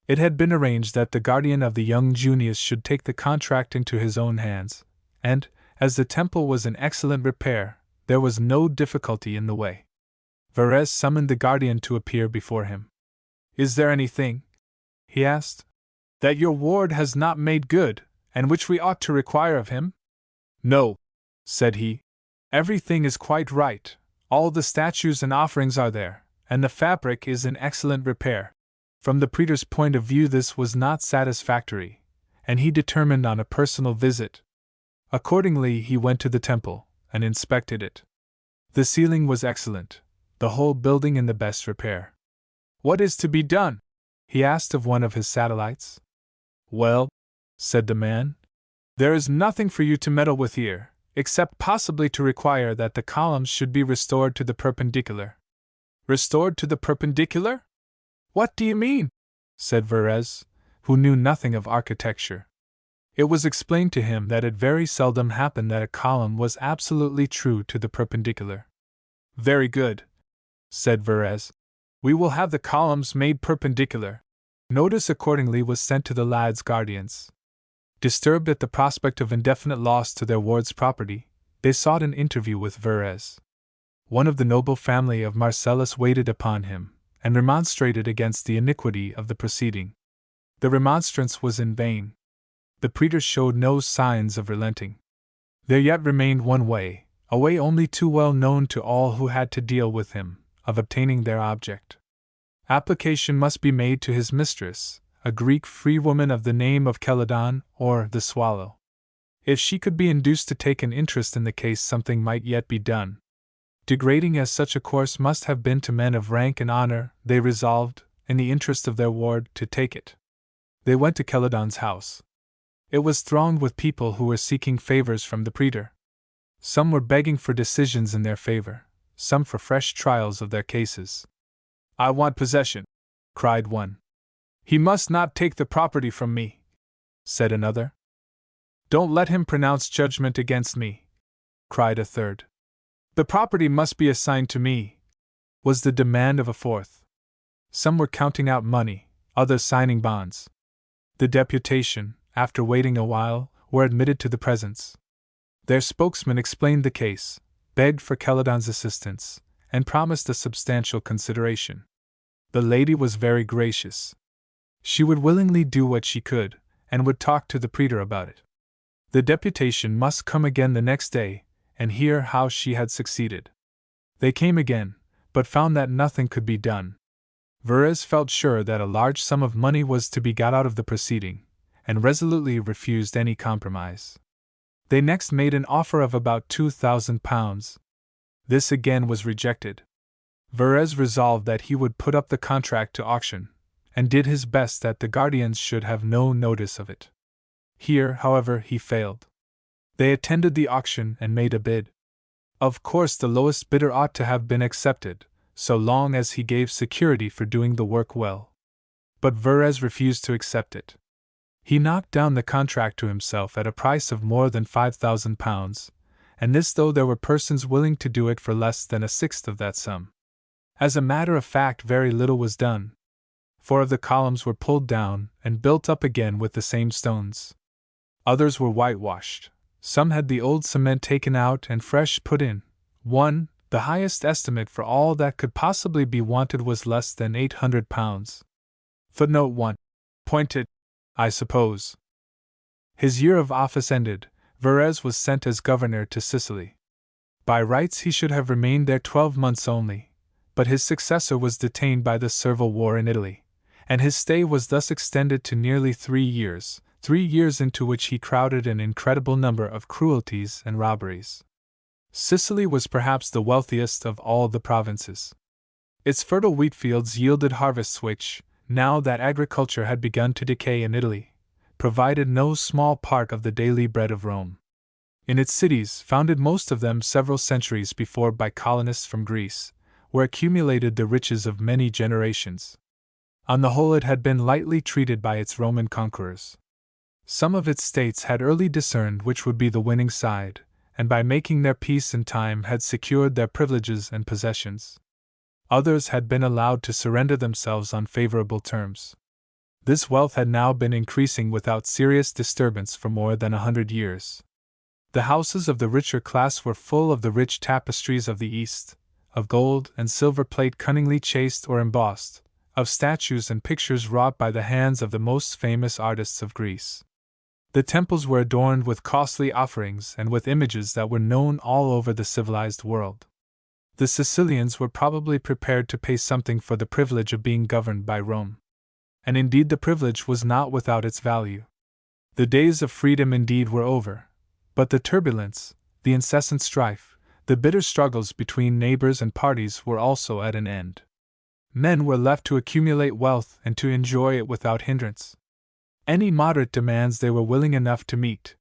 It had been arranged that the guardian of the young Junius should take the contract into his own hands, and, as the temple was in excellent repair, there was no difficulty in the way. Verres summoned the guardian to appear before him. "Is there anything," he asked, "that your ward has not made good, and which we ought to require of him?" "No," said he. "Everything is quite right, all the statues and offerings are there, and the fabric is in excellent repair." From the praetor's point of view, this was not satisfactory, and he determined on a personal visit. Accordingly, he went to the temple, and inspected it. The ceiling was excellent, the whole building in the best repair. "What is to be done?" he asked of one of his satellites. "Well," said the man, "there is nothing for you to meddle with here, except possibly to require that the columns should be restored to the perpendicular." "Restored to the perpendicular? What do you mean?" said Verres, who knew nothing of architecture. It was explained to him that it very seldom happened that a column was absolutely true to the perpendicular. "Very good," said Verres. "We will have the columns made perpendicular." Notice accordingly was sent to the lad's guardians. Disturbed at the prospect of indefinite loss to their ward's property, they sought an interview with Verres. One of the noble family of Marcellus waited upon him, and remonstrated against the iniquity of the proceeding. The remonstrance was in vain. The praetor showed no signs of relenting. There yet remained one way, a way only too well known to all who had to deal with him, of obtaining their object. Application must be made to his mistress, a Greek freewoman of the name of Celadon, or the Swallow. If she could be induced to take an interest in the case, something might yet be done. Degrading as such a course must have been to men of rank and honor, they resolved, in the interest of their ward, to take it. They went to Celadon's house. It was thronged with people who were seeking favors from the praetor. Some were begging for decisions in their favor, some for fresh trials of their cases. "I want possession," cried one. "He must not take the property from me," said another. "Don't let him pronounce judgment against me," cried a third. "The property must be assigned to me," was the demand of a fourth. Some were counting out money, others signing bonds. The deputation, after waiting a while, were admitted to the presence. Their spokesman explained the case, begged for Celadon's assistance, and promised a substantial consideration. The lady was very gracious. She would willingly do what she could, and would talk to the praetor about it. The deputation must come again the next day, and hear how she had succeeded. They came again, but found that nothing could be done. Verres felt sure that a large sum of money was to be got out of the proceeding, and resolutely refused any compromise. They next made an offer of about £2,000. This again was rejected. Verres resolved that he would put up the contract to auction, and did his best that the guardians should have no notice of it. Here, however, he failed. They attended the auction and made a bid. Of course, the lowest bidder ought to have been accepted, so long as he gave security for doing the work well. But Verres refused to accept it. He knocked down the contract to himself at a price of more than £5,000, and this though there were persons willing to do it for less than a sixth of that sum. As a matter of fact, very little was done. 4 of the columns were pulled down and built up again with the same stones. Others were whitewashed. Some had the old cement taken out and fresh put in. One, the highest estimate for all that could possibly be wanted, was less than £800. Footnote 1. Pointed, I suppose. His year of office ended, Verres was sent as governor to Sicily. By rights he should have remained there 12 months only, but his successor was detained by the Servile War in Italy, and his stay was thus extended to nearly 3 years, 3 years into which he crowded an incredible number of cruelties and robberies. Sicily was perhaps the wealthiest of all the provinces. Its fertile wheat fields yielded harvests which, now that agriculture had begun to decay in Italy, provided no small part of the daily bread of Rome. In its cities, founded most of them several centuries before by colonists from Greece, were accumulated the riches of many generations. On the whole, it had been lightly treated by its Roman conquerors. Some of its states had early discerned which would be the winning side, and by making their peace in time had secured their privileges and possessions. Others had been allowed to surrender themselves on favorable terms. This wealth had now been increasing without serious disturbance for more than 100 years. The houses of the richer class were full of the rich tapestries of the East, of gold and silver plate cunningly chased or embossed, of statues and pictures wrought by the hands of the most famous artists of Greece. The temples were adorned with costly offerings and with images that were known all over the civilized world. The Sicilians were probably prepared to pay something for the privilege of being governed by Rome. And indeed the privilege was not without its value. The days of freedom indeed were over, but the turbulence, the incessant strife, the bitter struggles between neighbors and parties were also at an end. Men were left to accumulate wealth and to enjoy it without hindrance. Any moderate demands they were willing enough to meet.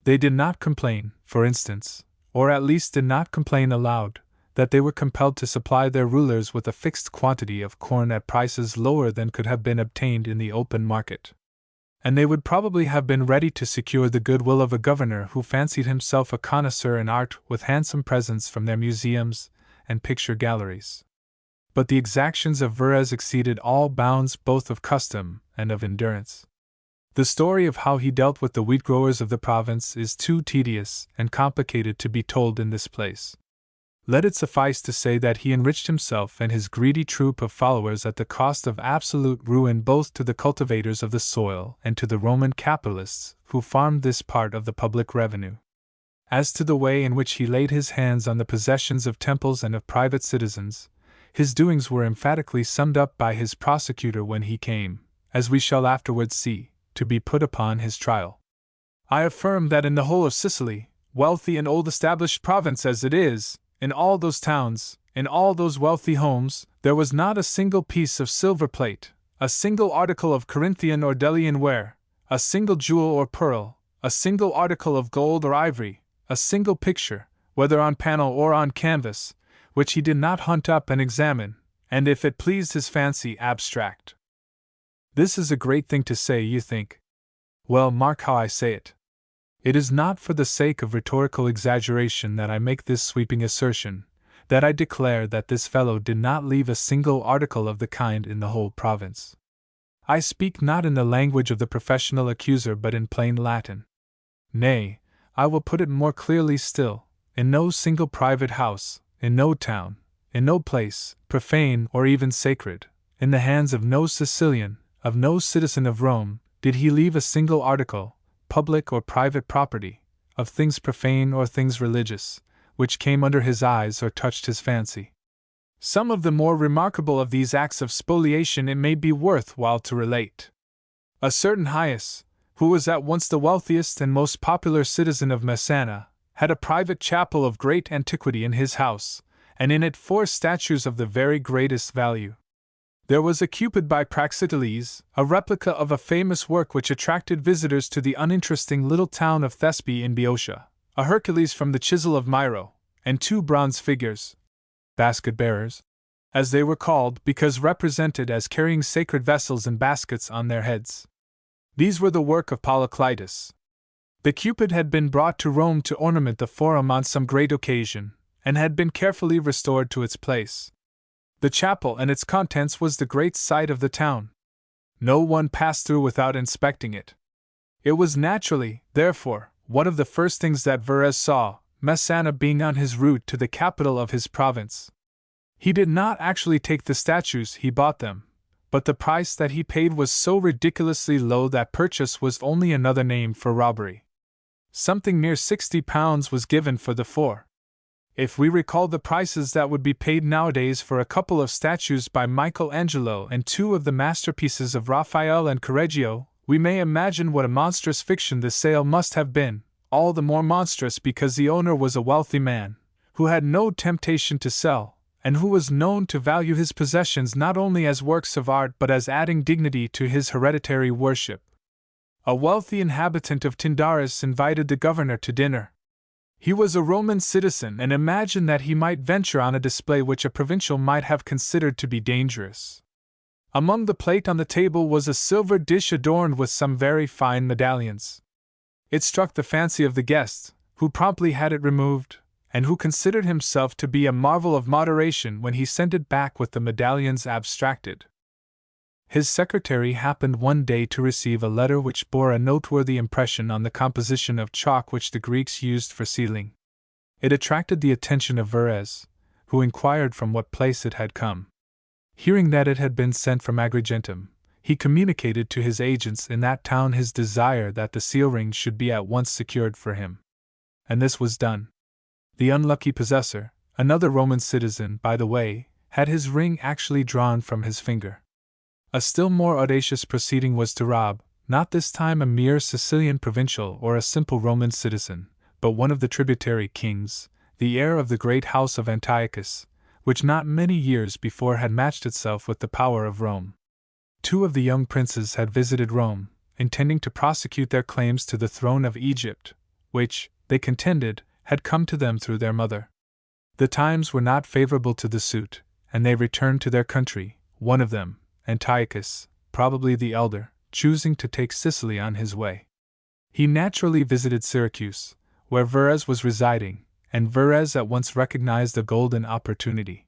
They did not complain, for instance, or at least did not complain aloud, that they were compelled to supply their rulers with a fixed quantity of corn at prices lower than could have been obtained in the open market. And they would probably have been ready to secure the goodwill of a governor who fancied himself a connoisseur in art with handsome presents from their museums and picture galleries. But the exactions of Verres exceeded all bounds both of custom and of endurance. The story of how he dealt with the wheat growers of the province is too tedious and complicated to be told in this place. Let it suffice to say that he enriched himself and his greedy troop of followers at the cost of absolute ruin both to the cultivators of the soil and to the Roman capitalists who farmed this part of the public revenue. As to the way in which he laid his hands on the possessions of temples and of private citizens, his doings were emphatically summed up by his prosecutor when he came, as we shall afterwards see, to be put upon his trial. I affirm that in the whole of Sicily, wealthy and old established province as it is, in all those towns, in all those wealthy homes, there was not a single piece of silver plate, a single article of Corinthian or Delian ware, a single jewel or pearl, a single article of gold or ivory, a single picture, whether on panel or on canvas, which he did not hunt up and examine, and if it pleased his fancy, abstract. This is a great thing to say, you think. Well, mark how I say it. It is not for the sake of rhetorical exaggeration that I make this sweeping assertion, that I declare that this fellow did not leave a single article of the kind in the whole province. I speak not in the language of the professional accuser but in plain Latin. Nay, I will put it more clearly still, in no single private house, in no town, in no place, profane or even sacred, in the hands of no Sicilian, of no citizen of Rome, did he leave a single article, public or private property, of things profane or things religious, which came under his eyes or touched his fancy. Some of the more remarkable of these acts of spoliation it may be worth while to relate. A certain Hyas, who was at once the wealthiest and most popular citizen of Messana, had a private chapel of great antiquity in his house, and in it 4 statues of the very greatest value. There was a Cupid by Praxiteles, a replica of a famous work which attracted visitors to the uninteresting little town of Thespe in Boeotia, a Hercules from the chisel of Myro, and 2 bronze figures, basket bearers, as they were called because represented as carrying sacred vessels and baskets on their heads. These were the work of Polyclitus. The Cupid had been brought to Rome to ornament the Forum on some great occasion, and had been carefully restored to its place. The chapel and its contents was the great sight of the town. No one passed through without inspecting it. It was naturally, therefore, one of the first things that Verres saw, Messana being on his route to the capital of his province. He did not actually take the statues, he bought them, but the price that he paid was so ridiculously low that purchase was only another name for robbery. Something near £60 was given for the four. If we recall the prices that would be paid nowadays for a couple of statues by Michelangelo and two of the masterpieces of Raphael and Correggio, we may imagine what a monstrous fiction the sale must have been, all the more monstrous because the owner was a wealthy man, who had no temptation to sell, and who was known to value his possessions not only as works of art but as adding dignity to his hereditary worship. A wealthy inhabitant of Tyndaris invited the governor to dinner. He was a Roman citizen and imagined that he might venture on a display which a provincial might have considered to be dangerous. Among the plate on the table was a silver dish adorned with some very fine medallions. It struck the fancy of the guest, who promptly had it removed, and who considered himself to be a marvel of moderation when he sent it back with the medallions abstracted. His secretary happened one day to receive a letter which bore a noteworthy impression on the composition of chalk which the Greeks used for sealing. It attracted the attention of Verres, who inquired from what place it had come. Hearing that it had been sent from Agrigentum, he communicated to his agents in that town his desire that the seal ring should be at once secured for him. And this was done. The unlucky possessor, another Roman citizen, by the way, had his ring actually drawn from his finger. A still more audacious proceeding was to rob, not this time a mere Sicilian provincial or a simple Roman citizen, but one of the tributary kings, the heir of the great house of Antiochus, which not many years before had matched itself with the power of Rome. Two of the young princes had visited Rome, intending to prosecute their claims to the throne of Egypt, which, they contended, had come to them through their mother. The times were not favorable to the suit, and they returned to their country, one of them, Antiochus, probably the elder, choosing to take Sicily on his way. He naturally visited Syracuse, where Verres was residing, and Verres at once recognized the golden opportunity.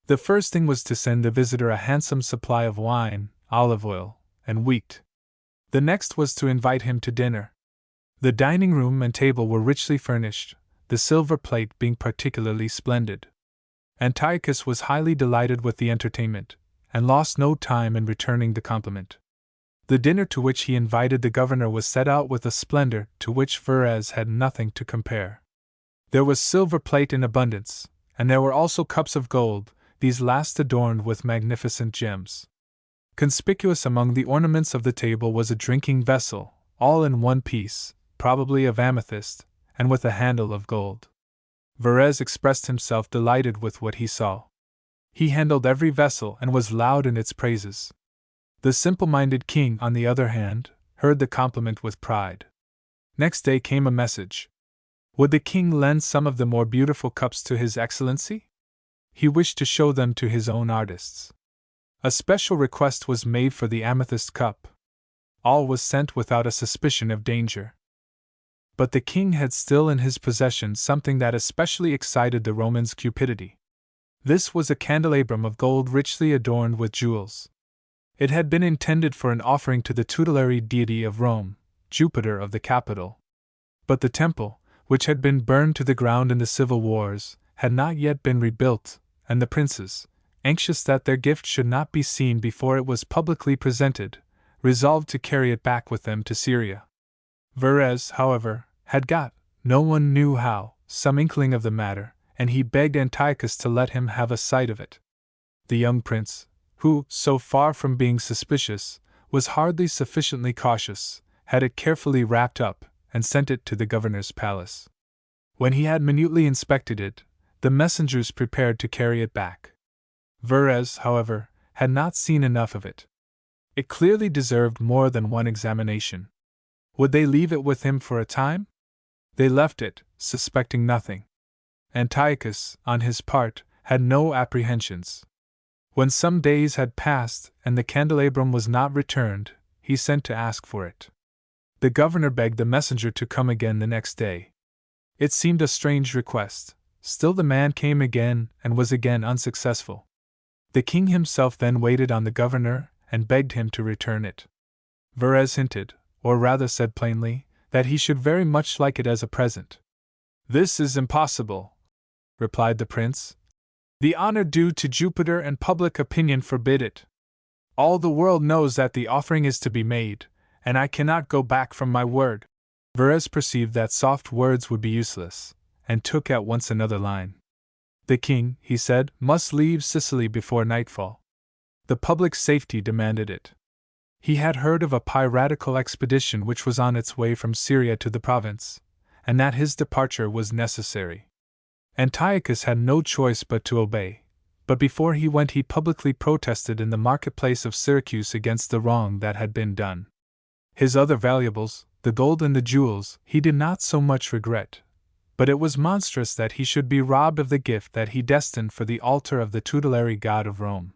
The first thing was to send the visitor a handsome supply of wine, olive oil, and wheat. The next was to invite him to dinner. The dining room and table were richly furnished, the silver plate being particularly splendid. Antiochus was highly delighted with the entertainment, and lost no time in returning the compliment. The dinner to which he invited the governor was set out with a splendor to which Verres had nothing to compare. There was silver plate in abundance, and there were also cups of gold, these last adorned with magnificent gems. Conspicuous among the ornaments of the table was a drinking vessel, all in one piece, probably of amethyst, and with a handle of gold. Verres expressed himself delighted with what he saw. He handled every vessel and was loud in its praises. The simple-minded king, on the other hand, heard the compliment with pride. Next day came a message. Would the king lend some of the more beautiful cups to his excellency? He wished to show them to his own artists. A special request was made for the amethyst cup. All was sent without a suspicion of danger. But the king had still in his possession something that especially excited the Romans' cupidity. This was a candelabrum of gold richly adorned with jewels. It had been intended for an offering to the tutelary deity of Rome, Jupiter of the capital. But the temple, which had been burned to the ground in the civil wars, had not yet been rebuilt, and the princes, anxious that their gift should not be seen before it was publicly presented, resolved to carry it back with them to Syria. Verres, however, had got, no one knew how, some inkling of the matter, and he begged Antiochus to let him have a sight of it. The young prince, who, so far from being suspicious, was hardly sufficiently cautious, had it carefully wrapped up, and sent it to the governor's palace. When he had minutely inspected it, the messengers prepared to carry it back. Verres, however, had not seen enough of it. It clearly deserved more than one examination. Would they leave it with him for a time? They left it, suspecting nothing. Antiochus, on his part, had no apprehensions. When some days had passed and the candelabrum was not returned, he sent to ask for it. The governor begged the messenger to come again the next day. It seemed a strange request, still the man came again and was again unsuccessful. The king himself then waited on the governor and begged him to return it. Verres hinted, or rather said plainly, that he should very much like it as a present. "This is impossible," replied the prince. "The honor due to Jupiter and public opinion forbid it." All the world knows that the offering is to be made, and I cannot go back from my word. Verres perceived that soft words would be useless, and took at once another line. The king, he said, must leave Sicily before nightfall. The public safety demanded it. He had heard of a piratical expedition which was on its way from Syria to the province, and that his departure was necessary. Antiochus had no choice but to obey, but before he went he publicly protested in the marketplace of Syracuse against the wrong that had been done. His other valuables, the gold and the jewels, he did not so much regret, but it was monstrous that he should be robbed of the gift that he destined for the altar of the tutelary god of Rome.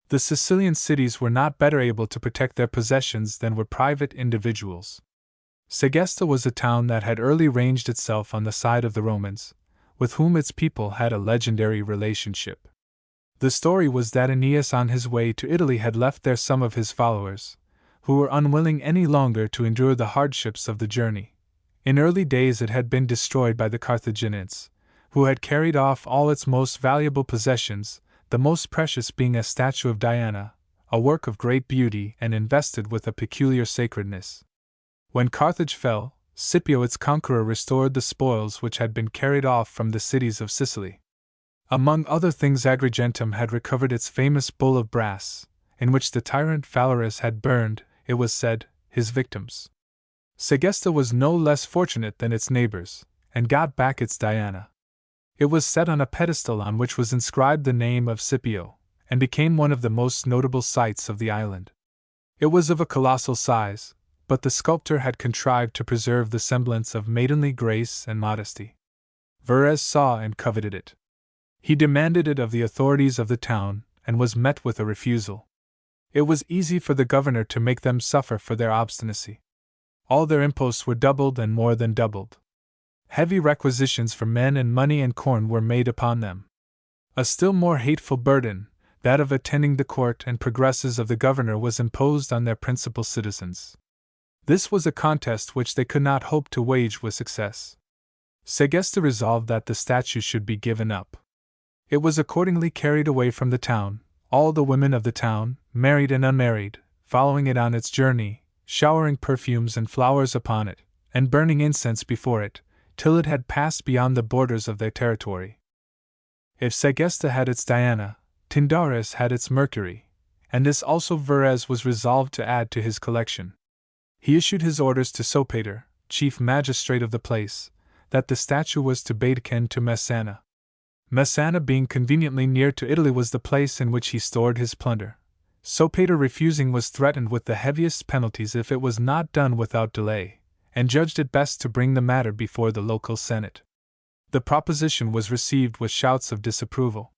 The Sicilian cities were not better able to protect their possessions than were private individuals. Segesta was a town that had early ranged itself on the side of the Romans, with whom its people had a legendary relationship. The story was that Aeneas on his way to Italy had left there some of his followers, who were unwilling any longer to endure the hardships of the journey. In early days it had been destroyed by the Carthaginians, who had carried off all its most valuable possessions, the most precious being a statue of Diana, a work of great beauty and invested with a peculiar sacredness. When Carthage fell, Scipio its conqueror restored the spoils which had been carried off from the cities of Sicily. Among other things Agrigentum had recovered its famous bull of brass, in which the tyrant Phalaris had burned, it was said, his victims. Segesta was no less fortunate than its neighbors, and got back its Diana. It was set on a pedestal on which was inscribed the name of Scipio, and became one of the most notable sights of the island. It was of a colossal size, but the sculptor had contrived to preserve the semblance of maidenly grace and modesty. Verres saw and coveted it. He demanded it of the authorities of the town, and was met with a refusal. It was easy for the governor to make them suffer for their obstinacy. All their imposts were doubled and more than doubled. Heavy requisitions for men and money and corn were made upon them. A still more hateful burden, that of attending the court and progresses of the governor, was imposed on their principal citizens. This was a contest which they could not hope to wage with success. Segesta resolved that the statue should be given up. It was accordingly carried away from the town, all the women of the town, married and unmarried, following it on its journey, showering perfumes and flowers upon it, and burning incense before it, till it had passed beyond the borders of their territory. If Segesta had its Diana, Tyndaris had its Mercury, and this also Verres was resolved to add to his collection. He issued his orders to Sopater, chief magistrate of the place, that the statue was to be taken to Messana. Messana, being conveniently near to Italy, was the place in which he stored his plunder. Sopater, refusing, was threatened with the heaviest penalties if it was not done without delay, and judged it best to bring the matter before the local senate. The proposition was received with shouts of disapproval.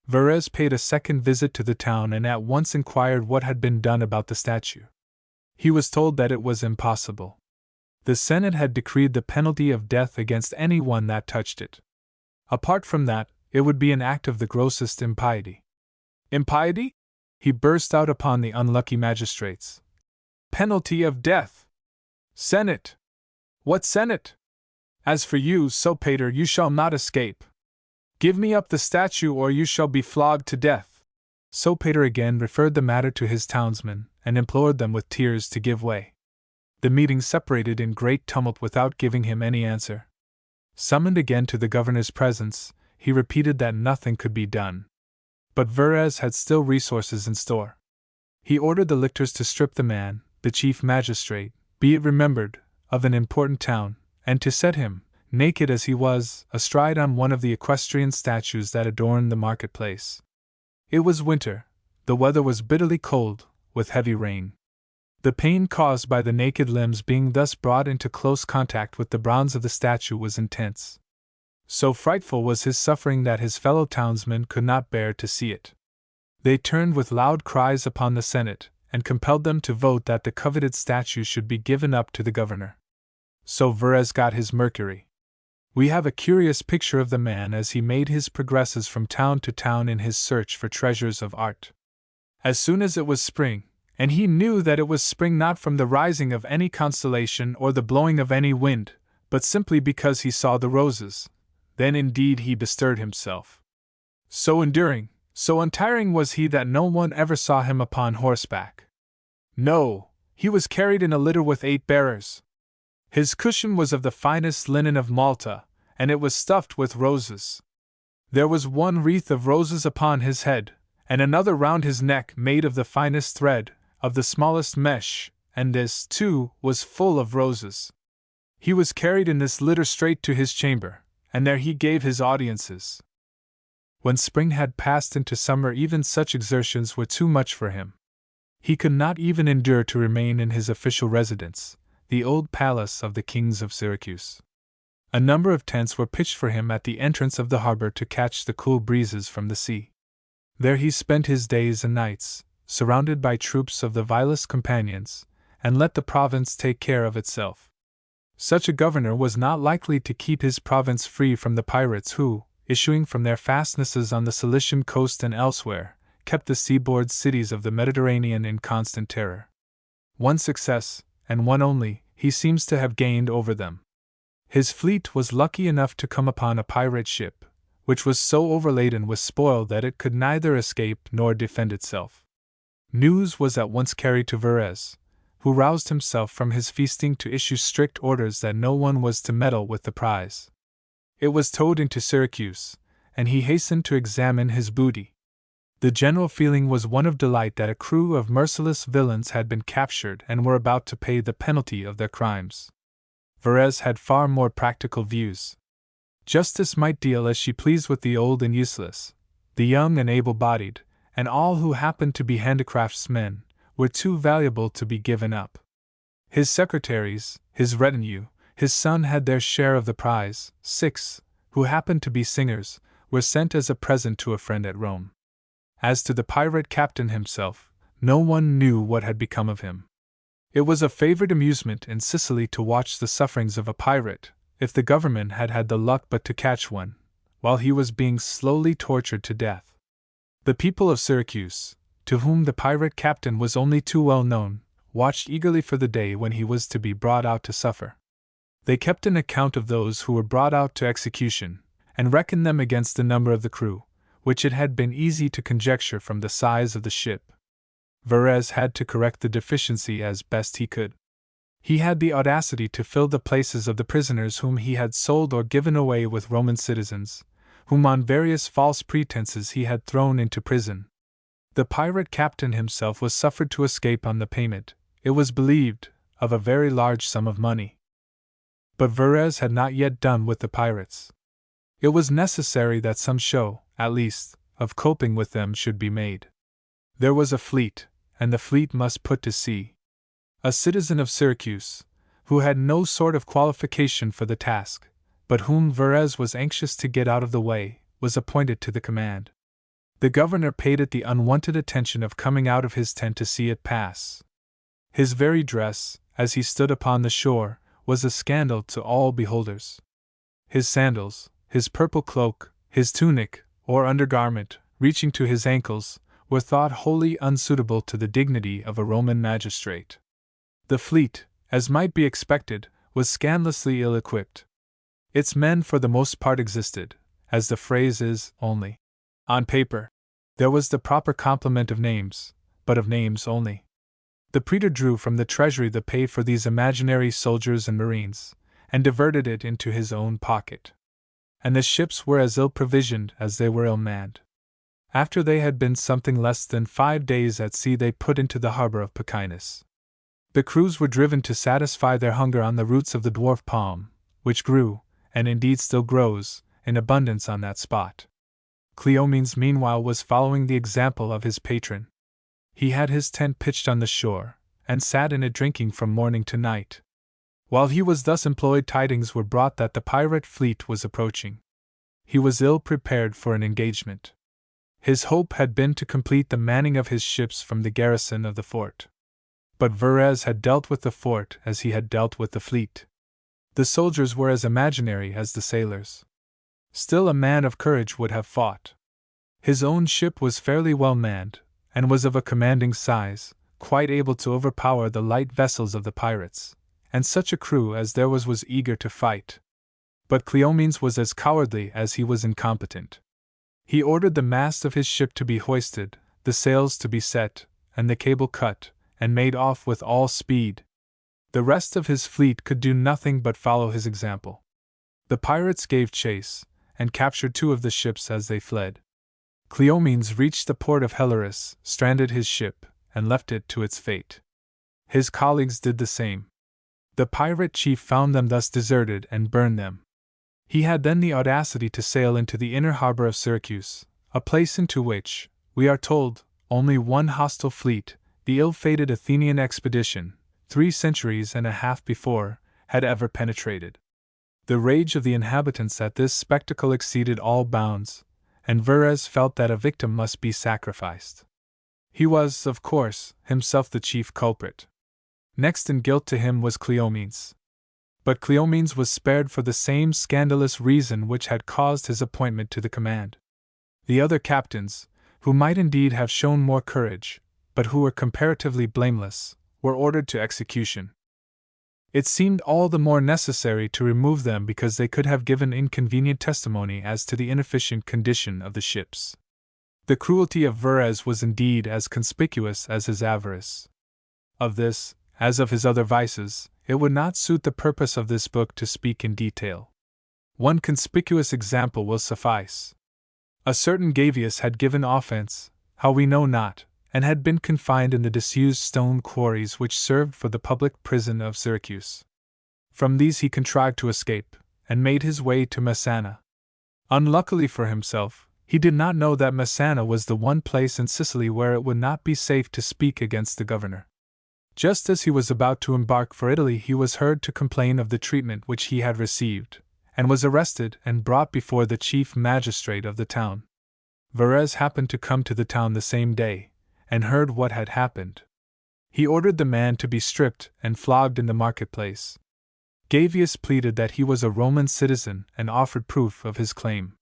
Verres paid a second visit to the town and at once inquired what had been done about the statue. He was told that it was impossible. The Senate had decreed the penalty of death against any one that touched it. Apart from that, it would be an act of the grossest impiety. Impiety? He burst out upon the unlucky magistrates. Penalty of death! Senate! What Senate? As for you, Sopater, you shall not escape. Give me up the statue or you shall be flogged to death. Sopater again referred the matter to his townsmen, and implored them with tears to give way. The meeting separated in great tumult without giving him any answer. Summoned again to the governor's presence, he repeated that nothing could be done. But Verres had still resources in store. He ordered the lictors to strip the man, the chief magistrate, be it remembered, of an important town, and to set him, naked as he was, astride on one of the equestrian statues that adorned the marketplace. It was winter, the weather was bitterly cold, with heavy rain. The pain caused by the naked limbs being thus brought into close contact with the bronze of the statue was intense. So frightful was his suffering that his fellow townsmen could not bear to see it. They turned with loud cries upon the Senate, and compelled them to vote that the coveted statue should be given up to the governor. So Verres got his Mercury. We have a curious picture of the man as he made his progresses from town to town in his search for treasures of art. As soon as it was spring, and he knew that it was spring not from the rising of any constellation or the blowing of any wind, but simply because he saw the roses, then indeed he bestirred himself. So enduring, So untiring was he that no one ever saw him upon horseback. No, he was carried in a litter with 8 bearers. His cushion was of the finest linen of Malta, and it was stuffed with roses. There was one wreath of roses upon his head, and another round his neck made of the finest thread, of the smallest mesh, and this, too, was full of roses. He was carried in this litter straight to his chamber, and there he gave his audiences. When spring had passed into summer, even such exertions were too much for him. He could not even endure to remain in his official residence, the old palace of the kings of Syracuse. A number of tents were pitched for him at the entrance of the harbor to catch the cool breezes from the sea. There he spent his days and nights, surrounded by troops of the vilest companions, and let the province take care of itself. Such a governor was not likely to keep his province free from the pirates who, issuing from their fastnesses on the Cilician coast and elsewhere, kept the seaboard cities of the Mediterranean in constant terror. One success, and one only, he seems to have gained over them. His fleet was lucky enough to come upon a pirate ship, which was so overladen with spoil that it could neither escape nor defend itself. News was at once carried to Verres, who roused himself from his feasting to issue strict orders that no one was to meddle with the prize. It was towed into Syracuse, and he hastened to examine his booty. The general feeling was one of delight that a crew of merciless villains had been captured and were about to pay the penalty of their crimes. Verres had far more practical views. Justice might deal as she pleased with the old and useless, the young and able-bodied, and all who happened to be handicraftsmen were too valuable to be given up. His secretaries, his retinue, his son had their share of the prize. 6, who happened to be singers, were sent as a present to a friend at Rome. As to the pirate captain himself, no one knew what had become of him. It was a favorite amusement in Sicily to watch the sufferings of a pirate, if the government had had the luck but to catch one, while he was being slowly tortured to death. The people of Syracuse, to whom the pirate captain was only too well known, watched eagerly for the day when he was to be brought out to suffer. They kept an account of those who were brought out to execution, and reckoned them against the number of the crew, which it had been easy to conjecture from the size of the ship. Verres had to correct the deficiency as best he could. He had the audacity to fill the places of the prisoners whom he had sold or given away with Roman citizens, whom on various false pretenses he had thrown into prison. The pirate captain himself was suffered to escape on the payment, it was believed, of a very large sum of money. But Verres had not yet done with the pirates. It was necessary that some show, at least, of coping with them should be made. There was a fleet, and the fleet must put to sea. A citizen of Syracuse, who had no sort of qualification for the task, but whom Verres was anxious to get out of the way, was appointed to the command. The governor paid it the unwonted attention of coming out of his tent to see it pass. His very dress, as he stood upon the shore, was a scandal to all beholders. His sandals, his purple cloak, his tunic, or undergarment, reaching to his ankles, were thought wholly unsuitable to the dignity of a Roman magistrate. The fleet, as might be expected, was scandalously ill-equipped. Its men for the most part existed, as the phrase is, only. On paper, there was the proper complement of names, but of names only. The praetor drew from the treasury the pay for these imaginary soldiers and marines, and diverted it into his own pocket. And the ships were as ill-provisioned as they were ill-manned. After they had been something less than 5 days at sea, they put into the harbor of Pechinus. The crews were driven to satisfy their hunger on the roots of the dwarf palm, which grew, and indeed still grows, in abundance on that spot. Cleomenes meanwhile was following the example of his patron. He had his tent pitched on the shore, and sat in it drinking from morning to night. While he was thus employed, tidings were brought that the pirate fleet was approaching. He was ill prepared for an engagement. His hope had been to complete the manning of his ships from the garrison of the fort. But Verres had dealt with the fort as he had dealt with the fleet. The soldiers were as imaginary as the sailors. Still, a man of courage would have fought. His own ship was fairly well manned, and was of a commanding size, quite able to overpower the light vessels of the pirates, and such a crew as there was eager to fight. But Cleomenes was as cowardly as he was incompetent. He ordered the mast of his ship to be hoisted, the sails to be set, and the cable cut, and made off with all speed. The rest of his fleet could do nothing but follow his example. The pirates gave chase, and captured 2 of the ships as they fled. Cleomenes reached the port of Helleris, stranded his ship, and left it to its fate. His colleagues did the same. The pirate chief found them thus deserted and burned them. He had then the audacity to sail into the inner harbor of Syracuse, a place into which, we are told, only one hostile fleet, the ill-fated Athenian expedition, 3 centuries and a half before, had ever penetrated. The rage of the inhabitants at this spectacle exceeded all bounds, and Verres felt that a victim must be sacrificed. He was, of course, himself the chief culprit. Next in guilt to him was Cleomenes. But Cleomenes was spared for the same scandalous reason which had caused his appointment to the command. The other captains, who might indeed have shown more courage, but who were comparatively blameless, were ordered to execution. It seemed all the more necessary to remove them because they could have given inconvenient testimony as to the inefficient condition of the ships. The cruelty of Verres was indeed as conspicuous as his avarice. Of this, as of his other vices, it would not suit the purpose of this book to speak in detail. One conspicuous example will suffice. A certain Gavius had given offense, how we know not, and had been confined in the disused stone quarries which served for the public prison of Syracuse. From these he contrived to escape, and made his way to Messana. Unluckily for himself, he did not know that Messana was the one place in Sicily where it would not be safe to speak against the governor. Just as he was about to embark for Italy, he was heard to complain of the treatment which he had received, and was arrested and brought before the chief magistrate of the town. Verres happened to come to the town the same day, and heard what had happened. He ordered the man to be stripped and flogged in the marketplace. Gavius pleaded that he was a Roman citizen and offered proof of his claim.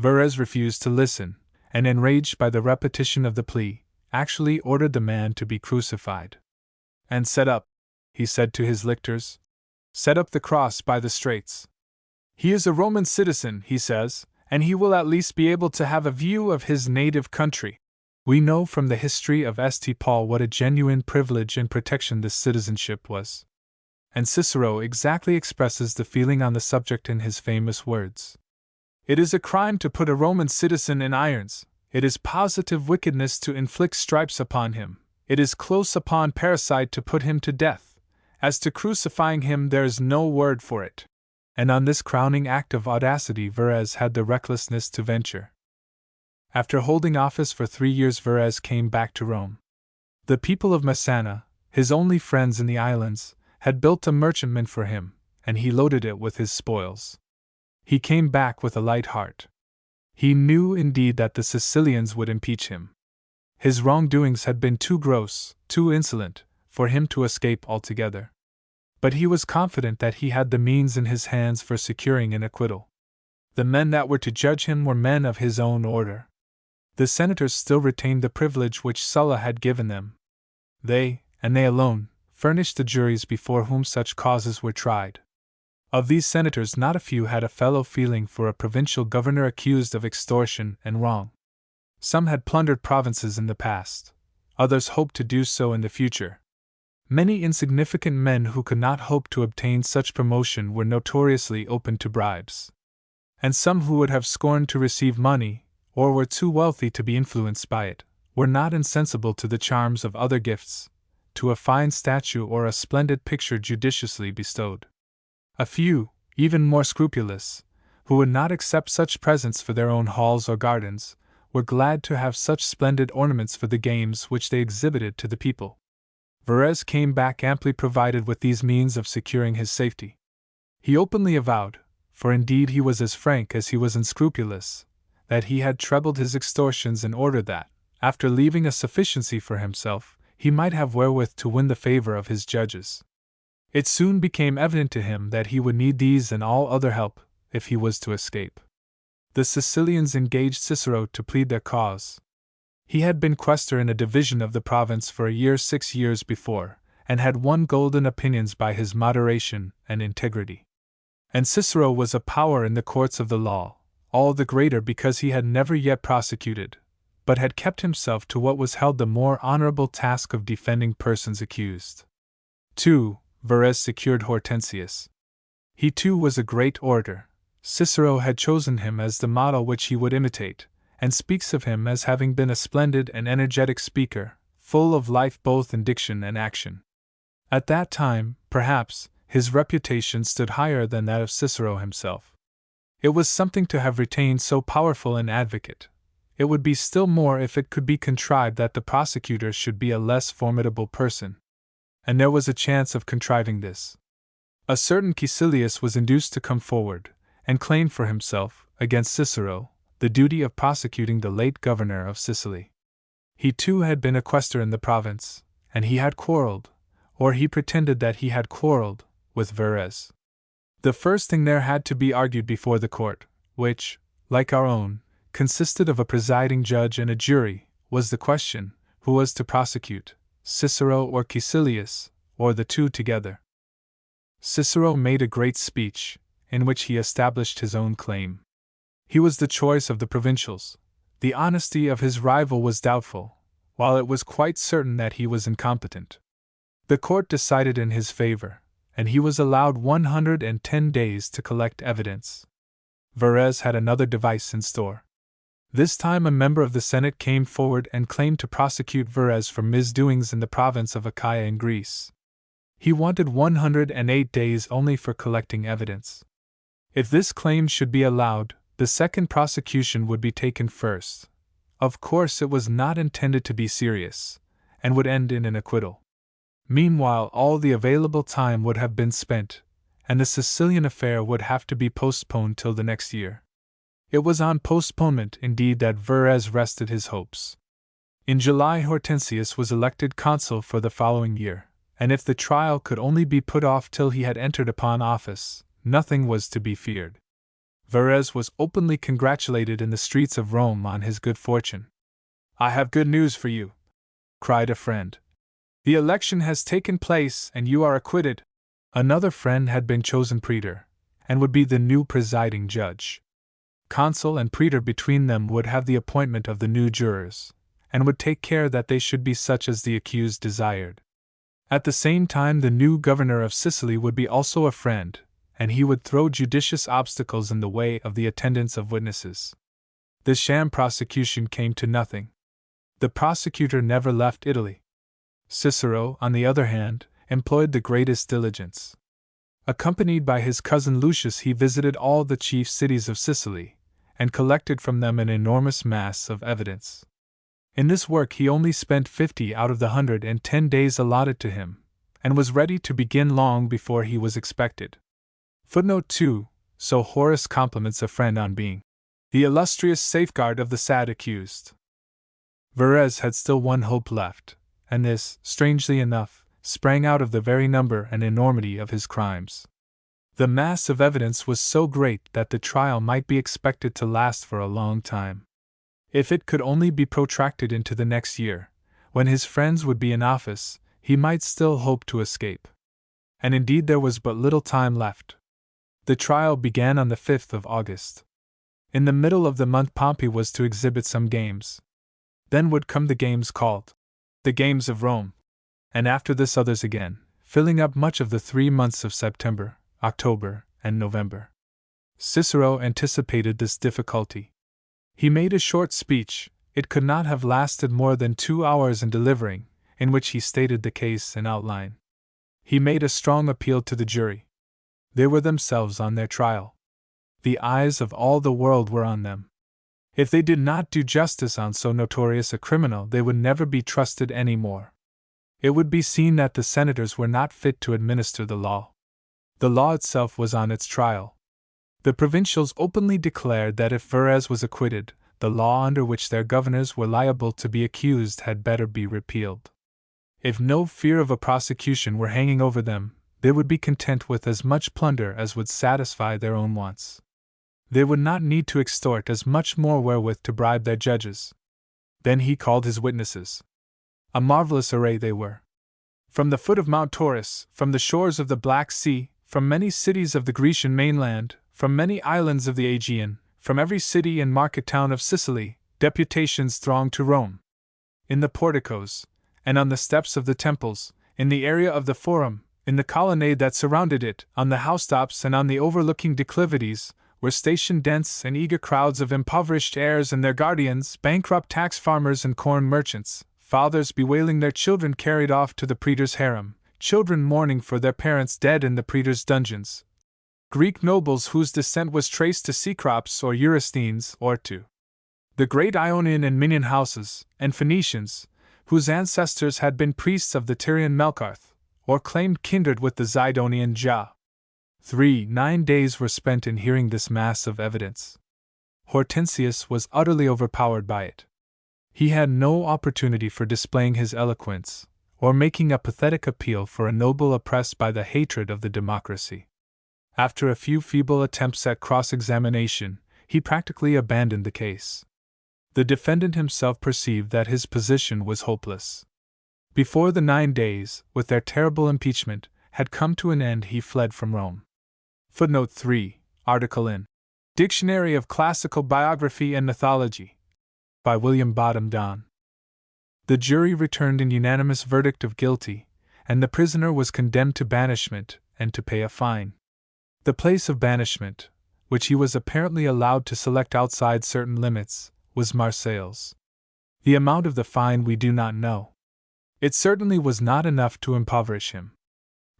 Verres refused to listen, and enraged by the repetition of the plea, actually ordered the man to be crucified. "And set up," he said to his lictors, "set up the cross by the straits. He is a Roman citizen," he says, "and he will at least be able to have a view of his native country." We know from the history of St. Paul what a genuine privilege and protection this citizenship was. And Cicero exactly expresses the feeling on the subject in his famous words. "It is a crime to put a Roman citizen in irons, it is positive wickedness to inflict stripes upon him, it is close upon parricide to put him to death. As to crucifying him, there is no word for it." And on this crowning act of audacity Verres had the recklessness to venture. After holding office for 3 years, Verres came back to Rome. The people of Messana, his only friends in the islands, had built a merchantman for him, and he loaded it with his spoils. He came back with a light heart. He knew indeed that the Sicilians would impeach him. His wrongdoings had been too gross, too insolent, for him to escape altogether. But he was confident that he had the means in his hands for securing an acquittal. The men that were to judge him were men of his own order. The senators still retained the privilege which Sulla had given them. They, and they alone, furnished the juries before whom such causes were tried. Of these senators not a few had a fellow feeling for a provincial governor accused of extortion and wrong. Some had plundered provinces in the past, others hoped to do so in the future. Many insignificant men who could not hope to obtain such promotion were notoriously open to bribes. And some who would have scorned to receive money, or were too wealthy to be influenced by it, were not insensible to the charms of other gifts, to a fine statue or a splendid picture judiciously bestowed. A few, even more scrupulous, who would not accept such presents for their own halls or gardens, were glad to have such splendid ornaments for the games which they exhibited to the people. Verres came back amply provided with these means of securing his safety. He openly avowed, for indeed he was as frank as he was unscrupulous, that he had trebled his extortions in order that, after leaving a sufficiency for himself, he might have wherewith to win the favor of his judges. It soon became evident to him that he would need these and all other help, if he was to escape. The Sicilians engaged Cicero to plead their cause. He had been quaestor in a division of the province for a year 6 years before, and had won golden opinions by his moderation and integrity. And Cicero was a power in the courts of the law, all the greater because he had never yet prosecuted, but had kept himself to what was held the more honorable task of defending persons accused. 2. Verres secured Hortensius. He too was a great orator. Cicero had chosen him as the model which he would imitate, and speaks of him as having been a splendid and energetic speaker, full of life both in diction and action. At that time, perhaps, his reputation stood higher than that of Cicero himself. It was something to have retained so powerful an advocate. It would be still more if it could be contrived that the prosecutor should be a less formidable person. And there was a chance of contriving this. A certain Caecilius was induced to come forward, and claim for himself, against Cicero, the duty of prosecuting the late governor of Sicily. He too had been a quaestor in the province, and he had quarreled, or he pretended that he had quarreled, with Verres. The first thing there had to be argued before the court, which, like our own, consisted of a presiding judge and a jury, was the question, who was to prosecute, Cicero or Caecilius, or the two together. Cicero made a great speech, in which he established his own claim. He was the choice of the provincials. The honesty of his rival was doubtful, while it was quite certain that he was incompetent. The court decided in his favor, and he was allowed 110 days to collect evidence. Verres had another device in store. This time a member of the Senate came forward and claimed to prosecute Verres for misdoings in the province of Achaia in Greece. He wanted 108 days only for collecting evidence. If this claim should be allowed, the second prosecution would be taken first. Of course, it was not intended to be serious, and would end in an acquittal. Meanwhile, all the available time would have been spent, and the Sicilian affair would have to be postponed till the next year. It was on postponement, indeed, that Verres rested his hopes. In July, Hortensius was elected consul for the following year, and if the trial could only be put off till he had entered upon office, nothing was to be feared. Verres was openly congratulated in the streets of Rome on his good fortune. "I have good news for you," cried a friend. "The election has taken place and you are acquitted." Another friend had been chosen praetor, and would be the new presiding judge. Consul and praetor between them would have the appointment of the new jurors, and would take care that they should be such as the accused desired. At the same time, the new governor of Sicily would be also a friend, and he would throw judicious obstacles in the way of the attendance of witnesses. The sham prosecution came to nothing. The prosecutor never left Italy. Cicero, on the other hand, employed the greatest diligence. Accompanied by his cousin Lucius, he visited all the chief cities of Sicily, and collected from them an enormous mass of evidence. In this work he only spent 50 out of the 110 days allotted to him, and was ready to begin long before he was expected. Footnote 2. So Horace compliments a friend on being the illustrious safeguard of the sad accused. Verres had still one hope left, and this, strangely enough, sprang out of the very number and enormity of his crimes. The mass of evidence was so great that the trial might be expected to last for a long time. If it could only be protracted into the next year, when his friends would be in office, he might still hope to escape. And indeed there was but little time left. The trial began on the 5th of August. In the middle of the month Pompey was to exhibit some games. Then would come the games called the Games of Rome, and after this others again, filling up much of the 3 months of September, October, and November. Cicero anticipated this difficulty. He made a short speech, it could not have lasted more than 2 hours in delivering, in which he stated the case in outline. He made a strong appeal to the jury. They were themselves on their trial. The eyes of all the world were on them. If they did not do justice on so notorious a criminal, they would never be trusted any more. It would be seen that the senators were not fit to administer the law. The law itself was on its trial. The provincials openly declared that if Verres was acquitted, the law under which their governors were liable to be accused had better be repealed. If no fear of a prosecution were hanging over them, they would be content with as much plunder as would satisfy their own wants. They would not need to extort as much more wherewith to bribe their judges. Then he called his witnesses. A marvelous array they were. From the foot of Mount Taurus, from the shores of the Black Sea, from many cities of the Grecian mainland, from many islands of the Aegean, From every city and market town of Sicily, deputations thronged to Rome. In the porticos, and on the steps of the temples, in the area of the Forum, in the colonnade that surrounded it, on the housetops and on the overlooking declivities, were stationed dense and eager crowds of impoverished heirs and their guardians, bankrupt tax farmers and corn merchants, fathers bewailing their children carried off to the praetor's harem, children mourning for their parents dead in the praetor's dungeons, Greek nobles whose descent was traced to Cecrops or Eurysthenes or to the great Ionian and Minian houses, and Phoenicians, whose ancestors had been priests of the Tyrian Melkarth, or claimed kindred with the Zidonian Ja. 9 days were spent in hearing this mass of evidence. Hortensius was utterly overpowered by it. He had no opportunity for displaying his eloquence, or making a pathetic appeal for a noble oppressed by the hatred of the democracy. After a few feeble attempts at cross-examination, he practically abandoned the case. The defendant himself perceived that his position was hopeless. Before the 9 days, with their terrible impeachment, had come to an end, he fled from Rome. Footnote 3, article in Dictionary of Classical Biography and Mythology, by William Bottom Donne. The jury returned an unanimous verdict of guilty, and the prisoner was condemned to banishment and to pay a fine. The place of banishment, which he was apparently allowed to select outside certain limits, was Marseilles. The amount of the fine we do not know. It certainly was not enough to impoverish him.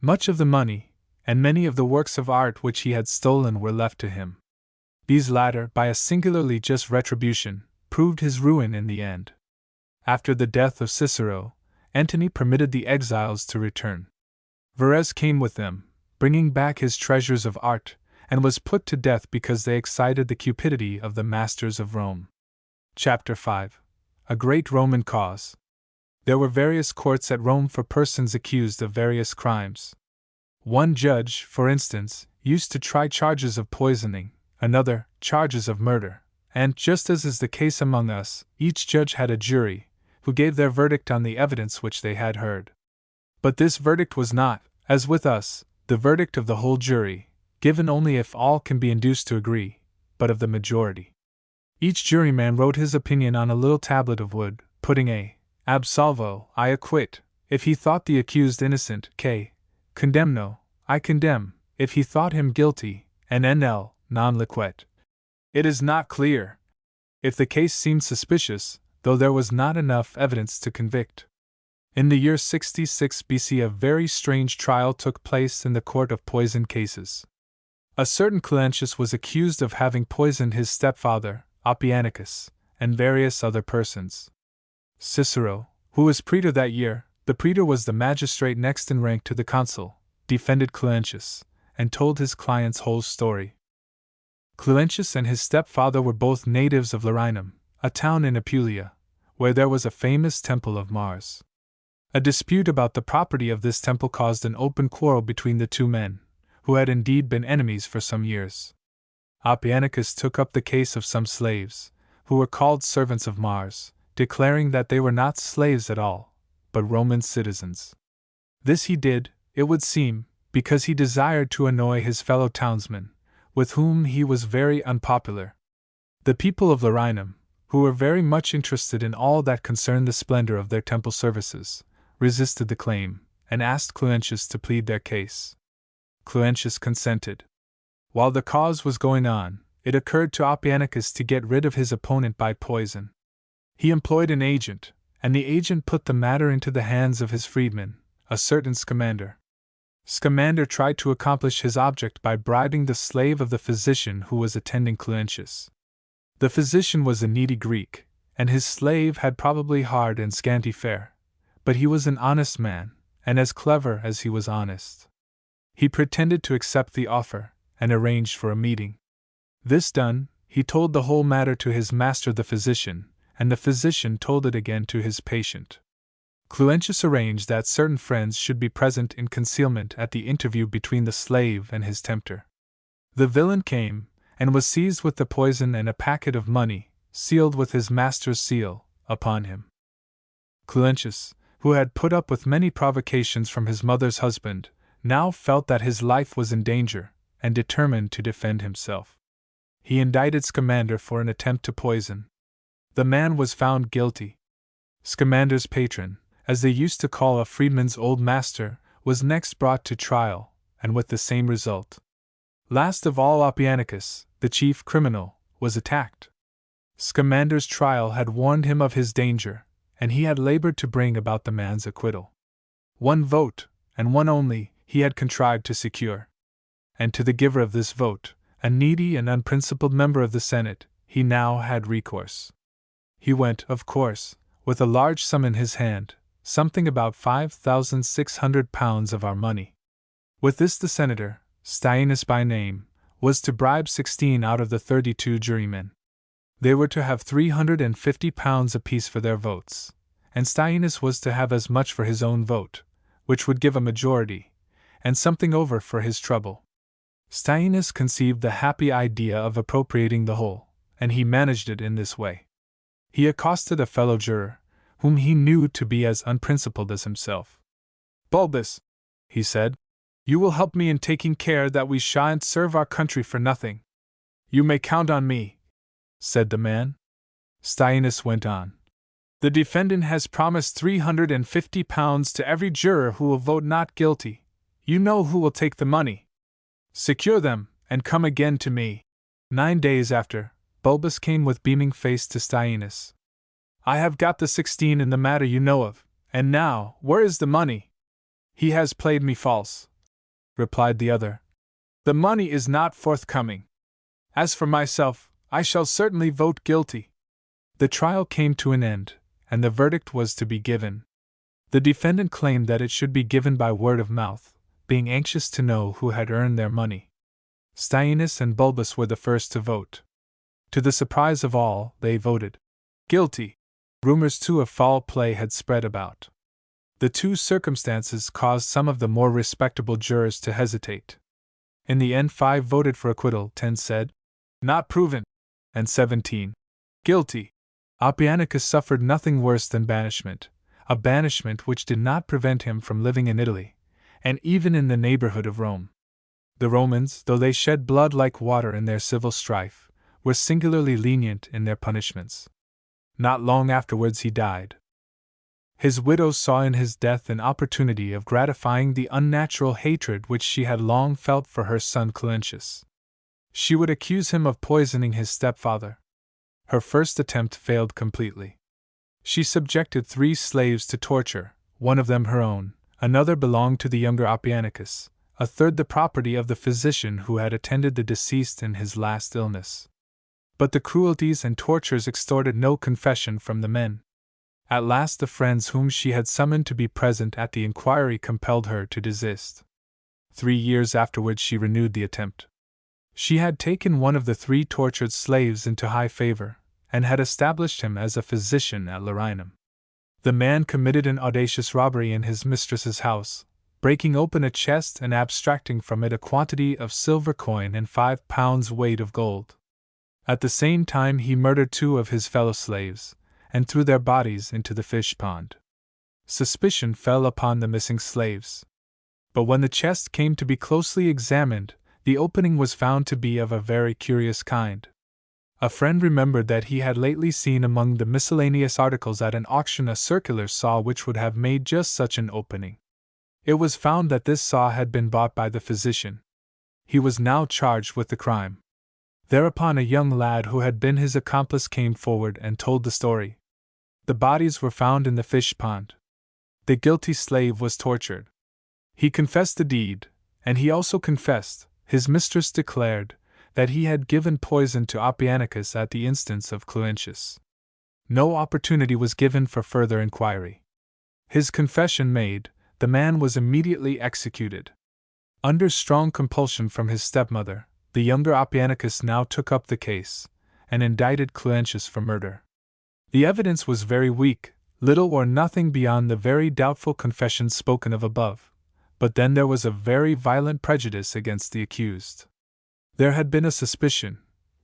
Much of the money, and many of the works of art which he had stolen were left to him. These latter, by a singularly just retribution, proved his ruin in the end. After the death of Cicero, Antony permitted the exiles to return. Verres came with them, bringing back his treasures of art, and was put to death because they excited the cupidity of the masters of Rome. Chapter 5. A Great Roman Cause. There were various courts at Rome for persons accused of various crimes. One judge, for instance, used to try charges of poisoning, another, charges of murder, and, just as is the case among us, each judge had a jury, who gave their verdict on the evidence which they had heard. But this verdict was not, as with us, the verdict of the whole jury, given only if all can be induced to agree, but of the majority. Each juryman wrote his opinion on a little tablet of wood, putting a absolvo, I acquit, if he thought the accused innocent, k condemno, I condemn, if he thought him guilty, and nl, non liquet. It is not clear if the case seemed suspicious, though there was not enough evidence to convict. In the year 66 BC, a very strange trial took place in the court of poison cases. A certain Cluentius was accused of having poisoned his stepfather, Oppianicus, and various other persons. Cicero, who was praetor that year, the praetor was the magistrate next in rank to the consul, defended Cluentius, and told his client's whole story. Cluentius and his stepfather were both natives of Larinum, a town in Apulia, where there was a famous temple of Mars. A dispute about the property of this temple caused an open quarrel between the two men, who had indeed been enemies for some years. Oppianicus took up the case of some slaves, who were called servants of Mars, declaring that they were not slaves at all, but Roman citizens. This he did, it would seem, because he desired to annoy his fellow townsmen, with whom he was very unpopular. The people of Larinum, who were very much interested in all that concerned the splendor of their temple services, resisted the claim, and asked Cluentius to plead their case. Cluentius consented. While the cause was going on, it occurred to Oppianicus to get rid of his opponent by poison. He employed an agent, and the agent put the matter into the hands of his freedman, a certain Scamander. Scamander tried to accomplish his object by bribing the slave of the physician who was attending Cluentius. The physician was a needy Greek, and his slave had probably hard and scanty fare, but he was an honest man, and as clever as he was honest. He pretended to accept the offer, and arranged for a meeting. This done, he told the whole matter to his master the physician, and the physician told it again to his patient. Cluentius arranged that certain friends should be present in concealment at the interview between the slave and his tempter. The villain came, and was seized with the poison and a packet of money, sealed with his master's seal, upon him. Cluentius, who had put up with many provocations from his mother's husband, now felt that his life was in danger, and determined to defend himself. he indicted Scamander for an attempt to poison. The man was found guilty. Scamander's patron, as they used to call a freedman's old master, was next brought to trial, and with the same result. Last of all, Oppianicus, the chief criminal, was attacked. Scamander's trial had warned him of his danger, and he had labored to bring about the man's acquittal. 1 vote, and one only, he had contrived to secure. And to the giver of this vote, a needy and unprincipled member of the Senate, he now had recourse. He went, of course, with a large sum in his hand, something about £5,600 of our money. With this the senator, Staius by name, was to bribe 16 out of the 32 jurymen. They were to have £350 apiece for their votes, and Staius was to have as much for his own vote, which would give a majority, and something over for his trouble. Staius conceived the happy idea of appropriating the whole, and he managed it in this way. He accosted a fellow juror, whom he knew to be as unprincipled as himself. "Bulbus," he said, "you will help me in taking care that we shan't serve our country for nothing." "You may count on me," said the man. Staius went on. "The defendant has promised £350 to every juror who will vote not guilty. You know who will take the money. Secure them, and come again to me." 9 days after, Bulbus came with beaming face to Staius. "I have got the 16 in the matter you know of, and now, where is the money?" "He has played me false," replied the other. "The money is not forthcoming. As for myself, I shall certainly vote guilty." The trial came to an end, and the verdict was to be given. The defendant claimed that it should be given by word of mouth, being anxious to know who had earned their money. Staius and Bulbus were the first to vote. To the surprise of all, they voted guilty. Rumors too of foul play had spread about. The two circumstances caused some of the more respectable jurors to hesitate. In the end 5 voted for acquittal, 10 said, "Not proven," and 17, "Guilty." Oppianicus suffered nothing worse than banishment, a banishment which did not prevent him from living in Italy, and even in the neighborhood of Rome. The Romans, though they shed blood like water in their civil strife, were singularly lenient in their punishments. Not long afterwards he died. His widow saw in his death an opportunity of gratifying the unnatural hatred which she had long felt for her son Cluentius. She would accuse him of poisoning his stepfather. Her first attempt failed completely. She subjected 3 slaves to torture, one of them her own, another belonged to the younger Oppianicus, a third the property of the physician who had attended the deceased in his last illness. But the cruelties and tortures extorted no confession from the men. At last the friends whom she had summoned to be present at the inquiry compelled her to desist. 3 years afterwards she renewed the attempt. She had taken one of the 3 tortured slaves into high favor, and had established him as a physician at Larinum. The man committed an audacious robbery in his mistress's house, breaking open a chest and abstracting from it a quantity of silver coin and 5 pounds weight of gold. At the same time he murdered 2 of his fellow slaves, and threw their bodies into the fish pond. Suspicion fell upon the missing slaves. But when the chest came to be closely examined, the opening was found to be of a very curious kind. A friend remembered that he had lately seen among the miscellaneous articles at an auction a circular saw which would have made just such an opening. It was found that this saw had been bought by the physician. He was now charged with the crime. Thereupon a young lad who had been his accomplice came forward and told the story. The bodies were found in the fish pond. The guilty slave was tortured. He confessed the deed, and he also confessed, his mistress declared, that he had given poison to Oppianicus at the instance of Cluentius. No opportunity was given for further inquiry. His confession made, the man was immediately executed. Under strong compulsion from his stepmother, the younger Oppianicus now took up the case, and indicted Cluentius for murder. The evidence was very weak, little or nothing beyond the very doubtful confession spoken of above, but then there was a very violent prejudice against the accused. There had been a suspicion,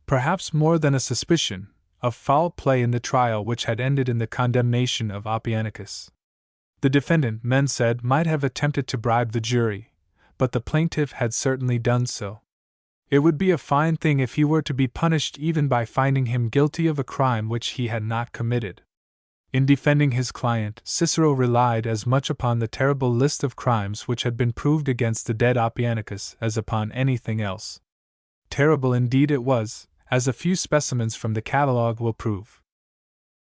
perhaps more than a suspicion, of foul play in the trial which had ended in the condemnation of Oppianicus. The defendant, men said, might have attempted to bribe the jury, but the plaintiff had certainly done so. It would be a fine thing if he were to be punished even by finding him guilty of a crime which he had not committed. In defending his client, Cicero relied as much upon the terrible list of crimes which had been proved against the dead Oppianicus as upon anything else. Terrible indeed it was, as a few specimens from the catalogue will prove.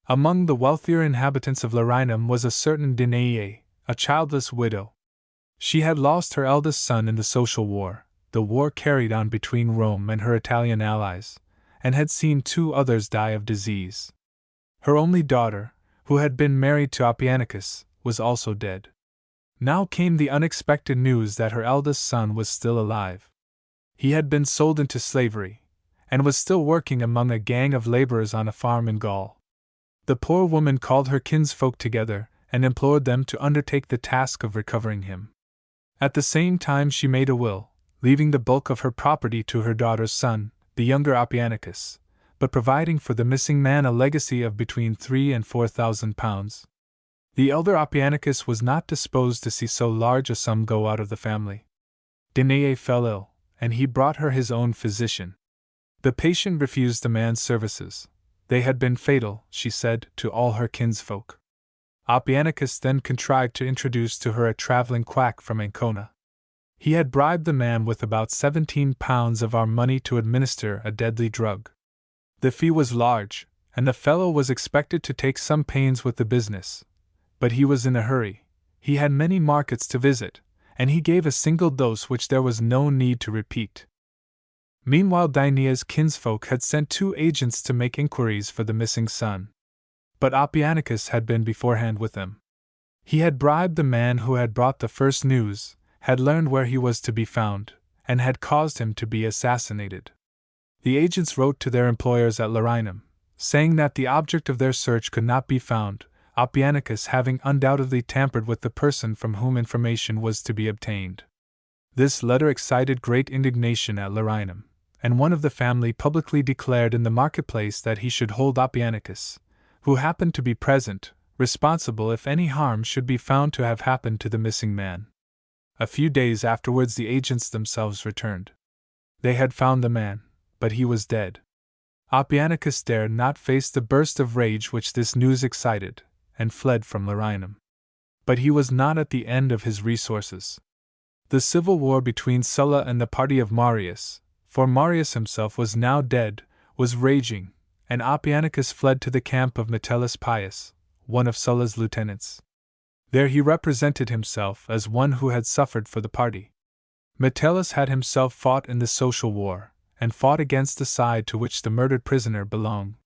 Among the wealthier inhabitants of Larinum was a certain Danae, a childless widow. She had lost her eldest son in the social war, the war carried on between Rome and her Italian allies, and had seen 2 others die of disease. Her only daughter, who had been married to Oppianicus, was also dead. Now came the unexpected news that her eldest son was still alive. He had been sold into slavery, and was still working among a gang of laborers on a farm in Gaul. The poor woman called her kinsfolk together and implored them to undertake the task of recovering him. At the same time she made a will, leaving the bulk of her property to her daughter's son, the younger Oppianicus, but providing for the missing man a legacy of between £3,000 and £4,000. The elder Oppianicus was not disposed to see so large a sum go out of the family. Danae fell ill, and he brought her his own physician. The patient refused the man's services. They had been fatal, she said, to all her kinsfolk. Oppianicus then contrived to introduce to her a traveling quack from Ancona. He had bribed the man with about £17 of our money to administer a deadly drug. The fee was large, and the fellow was expected to take some pains with the business. But he was in a hurry, he had many markets to visit, and he gave a single dose which there was no need to repeat. Meanwhile Danae's kinsfolk had sent 2 agents to make inquiries for the missing son. But Oppianicus had been beforehand with them. He had bribed the man who had brought the first news, had learned where he was to be found, and had caused him to be assassinated. The agents wrote to their employers at Larinum, saying that the object of their search could not be found, Oppianicus having undoubtedly tampered with the person from whom information was to be obtained. This letter excited great indignation at Larinum, and one of the family publicly declared in the marketplace that he should hold Oppianicus, who happened to be present, responsible if any harm should be found to have happened to the missing man. A few days afterwards the agents themselves returned. They had found the man, but he was dead. Oppianicus dared not face the burst of rage which this news excited, and fled from Larinum. But he was not at the end of his resources. The civil war between Sulla and the party of Marius, for Marius himself was now dead, was raging, and Oppianicus fled to the camp of Metellus Pius, one of Sulla's lieutenants. There he represented himself as one who had suffered for the party. Metellus had himself fought in the social war, and fought against the side to which the murdered prisoner belonged.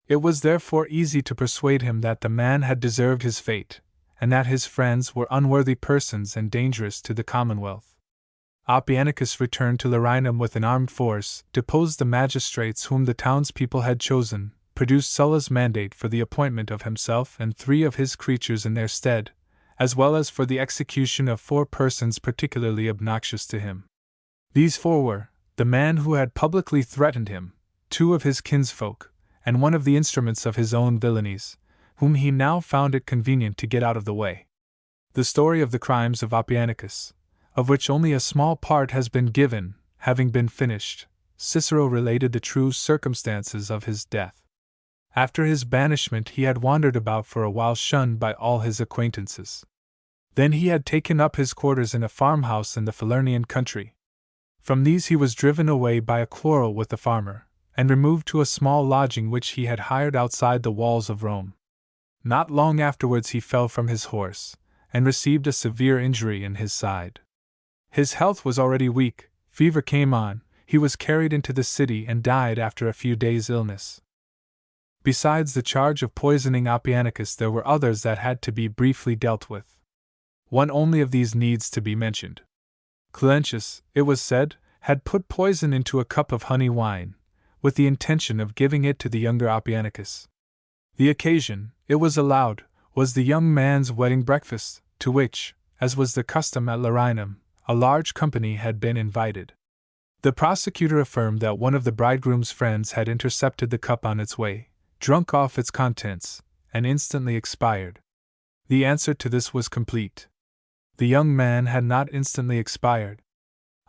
It was therefore easy to persuade him that the man had deserved his fate, and that his friends were unworthy persons and dangerous to the commonwealth. Oppianicus returned to Larinum with an armed force, deposed the magistrates whom the townspeople had chosen, produced Sulla's mandate for the appointment of himself and 3 of his creatures in their stead, as well as for the execution of 4 persons particularly obnoxious to him. These 4 were the man who had publicly threatened him, 2 of his kinsfolk, and one of the instruments of his own villainies, whom he now found it convenient to get out of the way. The story of the crimes of Oppianicus, of which only a small part has been given, having been finished, Cicero related the true circumstances of his death. After his banishment he had wandered about for a while, shunned by all his acquaintances. Then he had taken up his quarters in a farmhouse in the Falernian country. From these he was driven away by a quarrel with the farmer, and removed to a small lodging which he had hired outside the walls of Rome. Not long afterwards he fell from his horse, and received a severe injury in his side. His health was already weak, fever came on, he was carried into the city and died after a few days' illness. Besides the charge of poisoning Oppianicus there were others that had to be briefly dealt with. One only of these needs to be mentioned. Cluentius, it was said, had put poison into a cup of honey wine, with the intention of giving it to the younger Oppianicus. The occasion, it was allowed, was the young man's wedding breakfast, to which, as was the custom at Larinum, a large company had been invited. The prosecutor affirmed that one of the bridegroom's friends had intercepted the cup on its way, drunk off its contents, and instantly expired. The answer to this was complete. The young man had not instantly expired.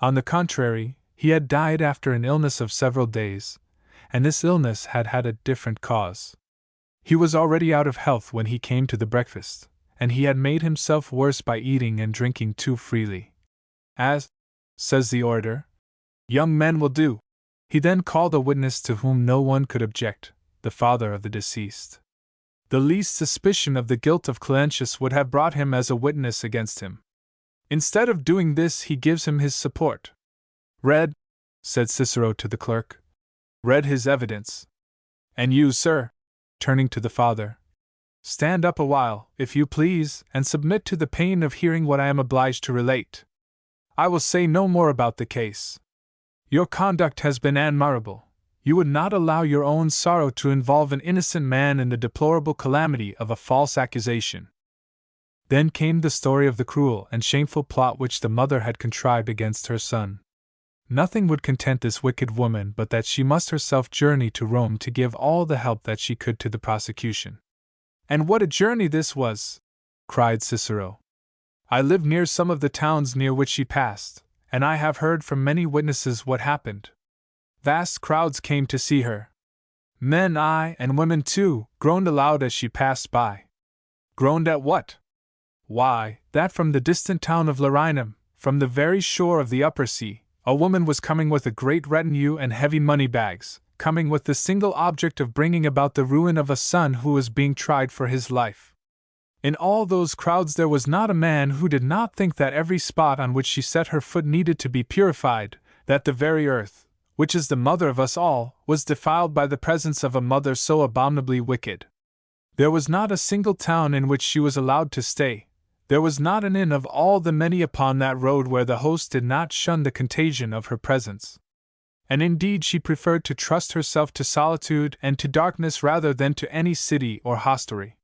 On the contrary, He had died after an illness of several days, and this illness had had a different cause. He was already out of health when he came to the breakfast, and he had made himself worse by eating and drinking too freely. As, says the orator, young men will do. He then called a witness to whom no one could object, the father of the deceased. The least suspicion of the guilt of Cleentius would have brought him as a witness against him. Instead of doing this, he gives him his support. Read, said Cicero to the clerk. Read his evidence. And you, sir, turning to the father, stand up a while, if you please, and submit to the pain of hearing what I am obliged to relate. I will say no more about the case. Your conduct has been admirable. You would not allow your own sorrow to involve an innocent man in the deplorable calamity of a false accusation. Then came the story of the cruel and shameful plot which the mother had contrived against her son. Nothing would content this wicked woman but that she must herself journey to Rome to give all the help that she could to the prosecution. And what a journey this was! Cried Cicero. I live near some of the towns near which she passed, and I have heard from many witnesses what happened. Vast crowds came to see her. Men, aye, and women too, groaned aloud as she passed by. Groaned at what? Why, that from the distant town of Larinum, from the very shore of the upper sea, a woman was coming with a great retinue and heavy money bags, coming with the single object of bringing about the ruin of a son who was being tried for his life. In all those crowds there was not a man who did not think that every spot on which she set her foot needed to be purified, that the very earth, which is the mother of us all, was defiled by the presence of a mother so abominably wicked. There was not a single town in which she was allowed to stay. There was not an inn of all the many upon that road where the host did not shun the contagion of her presence. And indeed she preferred to trust herself to solitude and to darkness rather than to any city or hostelry.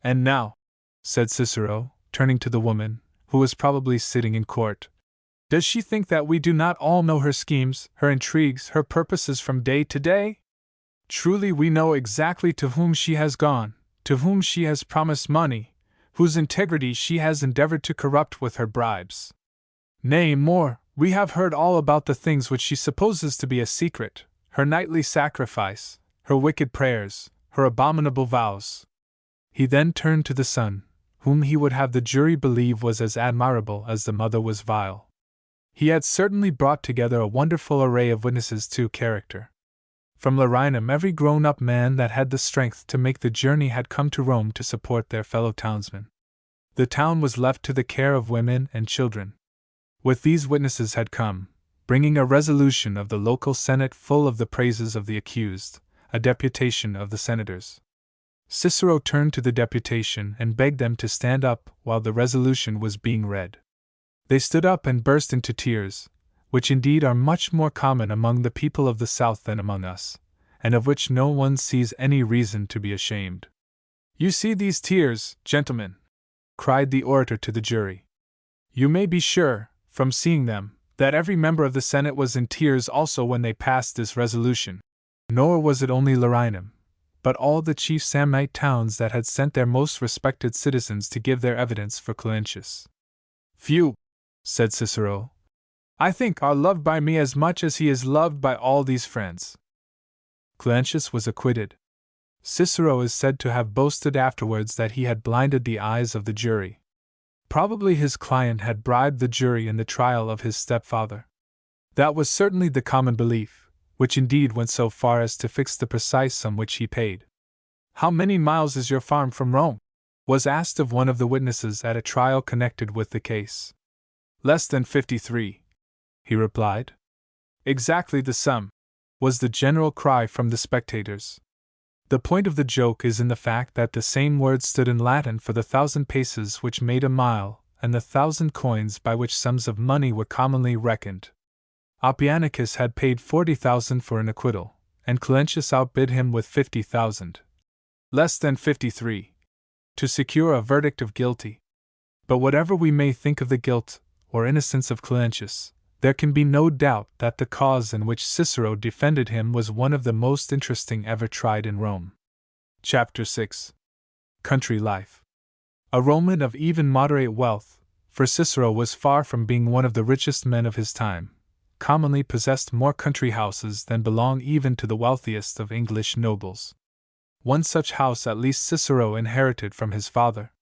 And now, said Cicero, turning to the woman, who was probably sitting in court, does she think that we do not all know her schemes, her intrigues, her purposes from day to day? Truly we know exactly to whom she has gone, to whom she has promised money, whose integrity she has endeavored to corrupt with her bribes. Nay, more, we have heard all about the things which she supposes to be a secret, her nightly sacrifice, her wicked prayers, her abominable vows. He then turned to the son, whom he would have the jury believe was as admirable as the mother was vile. He had certainly brought together a wonderful array of witnesses to character. From Larinum every grown-up man that had the strength to make the journey had come to Rome to support their fellow townsmen. The town was left to the care of women and children. With these witnesses had come, bringing a resolution of the local senate full of the praises of the accused, a deputation of the senators. Cicero turned to the deputation and begged them to stand up while the resolution was being read. They stood up and burst into tears, which indeed are much more common among the people of the South than among us, and of which no one sees any reason to be ashamed. You see these tears, gentlemen, cried the orator to the jury. You may be sure, from seeing them, that every member of the Senate was in tears also when they passed this resolution. Nor was it only Larinum, but all the chief Samnite towns that had sent their most respected citizens to give their evidence for Cleentius. Few, said Cicero, I think, are loved by me as much as he is loved by all these friends. Cleentius was acquitted. Cicero is said to have boasted afterwards that he had blinded the eyes of the jury. Probably his client had bribed the jury in the trial of his stepfather. That was certainly the common belief, which indeed went so far as to fix the precise sum which he paid. How many miles is your farm from Rome? Was asked of one of the witnesses at a trial connected with the case. Less than 53. He replied. Exactly the sum, was the general cry from the spectators. The point of the joke is in the fact that the same word stood in Latin for the 1,000 paces which made a mile, and the 1,000 coins by which sums of money were commonly reckoned. Oppianicus had paid 40,000 for an acquittal, and Cleentius outbid him with 50,000. Less than 53. To secure a verdict of guilty. But whatever we may think of the guilt or innocence of Cleentius, there can be no doubt that the cause in which Cicero defended him was one of the most interesting ever tried in Rome. Chapter 6. Country Life. A Roman of even moderate wealth, for Cicero was far from being one of the richest men of his time, commonly possessed more country houses than belong even to the wealthiest of English nobles. One such house at least Cicero inherited from his father.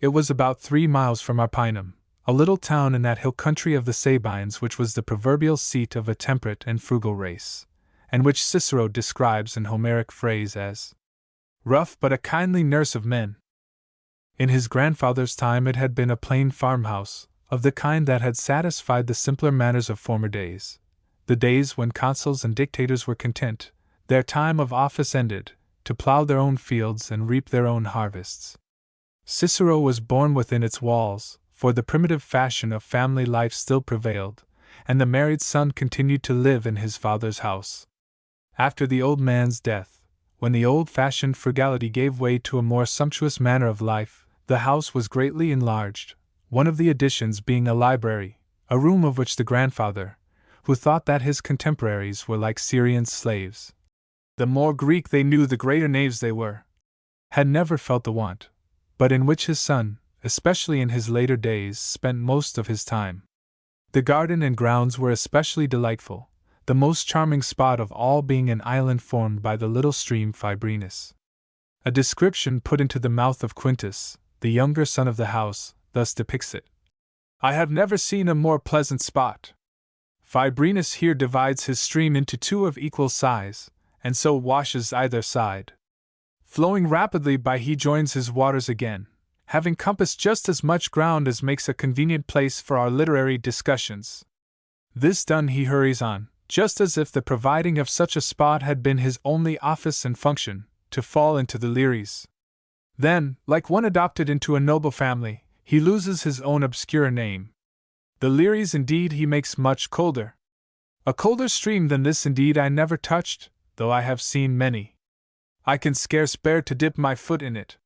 It was about 3 miles from Arpinum, a little town in that hill country of the Sabines which was the proverbial seat of a temperate and frugal race, and which Cicero describes in Homeric phrase as rough but a kindly nurse of men. In his grandfather's time it had been a plain farmhouse, of the kind that had satisfied the simpler manners of former days, the days when consuls and dictators were content, their time of office ended, to plough their own fields and reap their own harvests. Cicero was born within its walls, for the primitive fashion of family life still prevailed, and the married son continued to live in his father's house. After the old man's death, when the old-fashioned frugality gave way to a more sumptuous manner of life, the house was greatly enlarged, one of the additions being a library, a room of which the grandfather, who thought that his contemporaries were like Syrian slaves, the more Greek they knew the greater knaves they were, had never felt the want, but in which his son, especially in his later days, spent most of his time. The garden and grounds were especially delightful, the most charming spot of all being an island formed by the little stream Fibrinus. A description put into the mouth of Quintus, the younger son of the house, thus depicts it. I have never seen a more pleasant spot. Fibrinus here divides his stream into 2 of equal size, and so washes either side. Flowing rapidly by he joins his waters again, having compassed just as much ground as makes a convenient place for our literary discussions. This done he hurries on, just as if the providing of such a spot had been his only office and function, to fall into the Liris. Then, like one adopted into a noble family, he loses his own obscure name. The Liris indeed he makes much colder. A colder stream than this indeed I never touched, though I have seen many. I can scarce bear to dip my foot in it.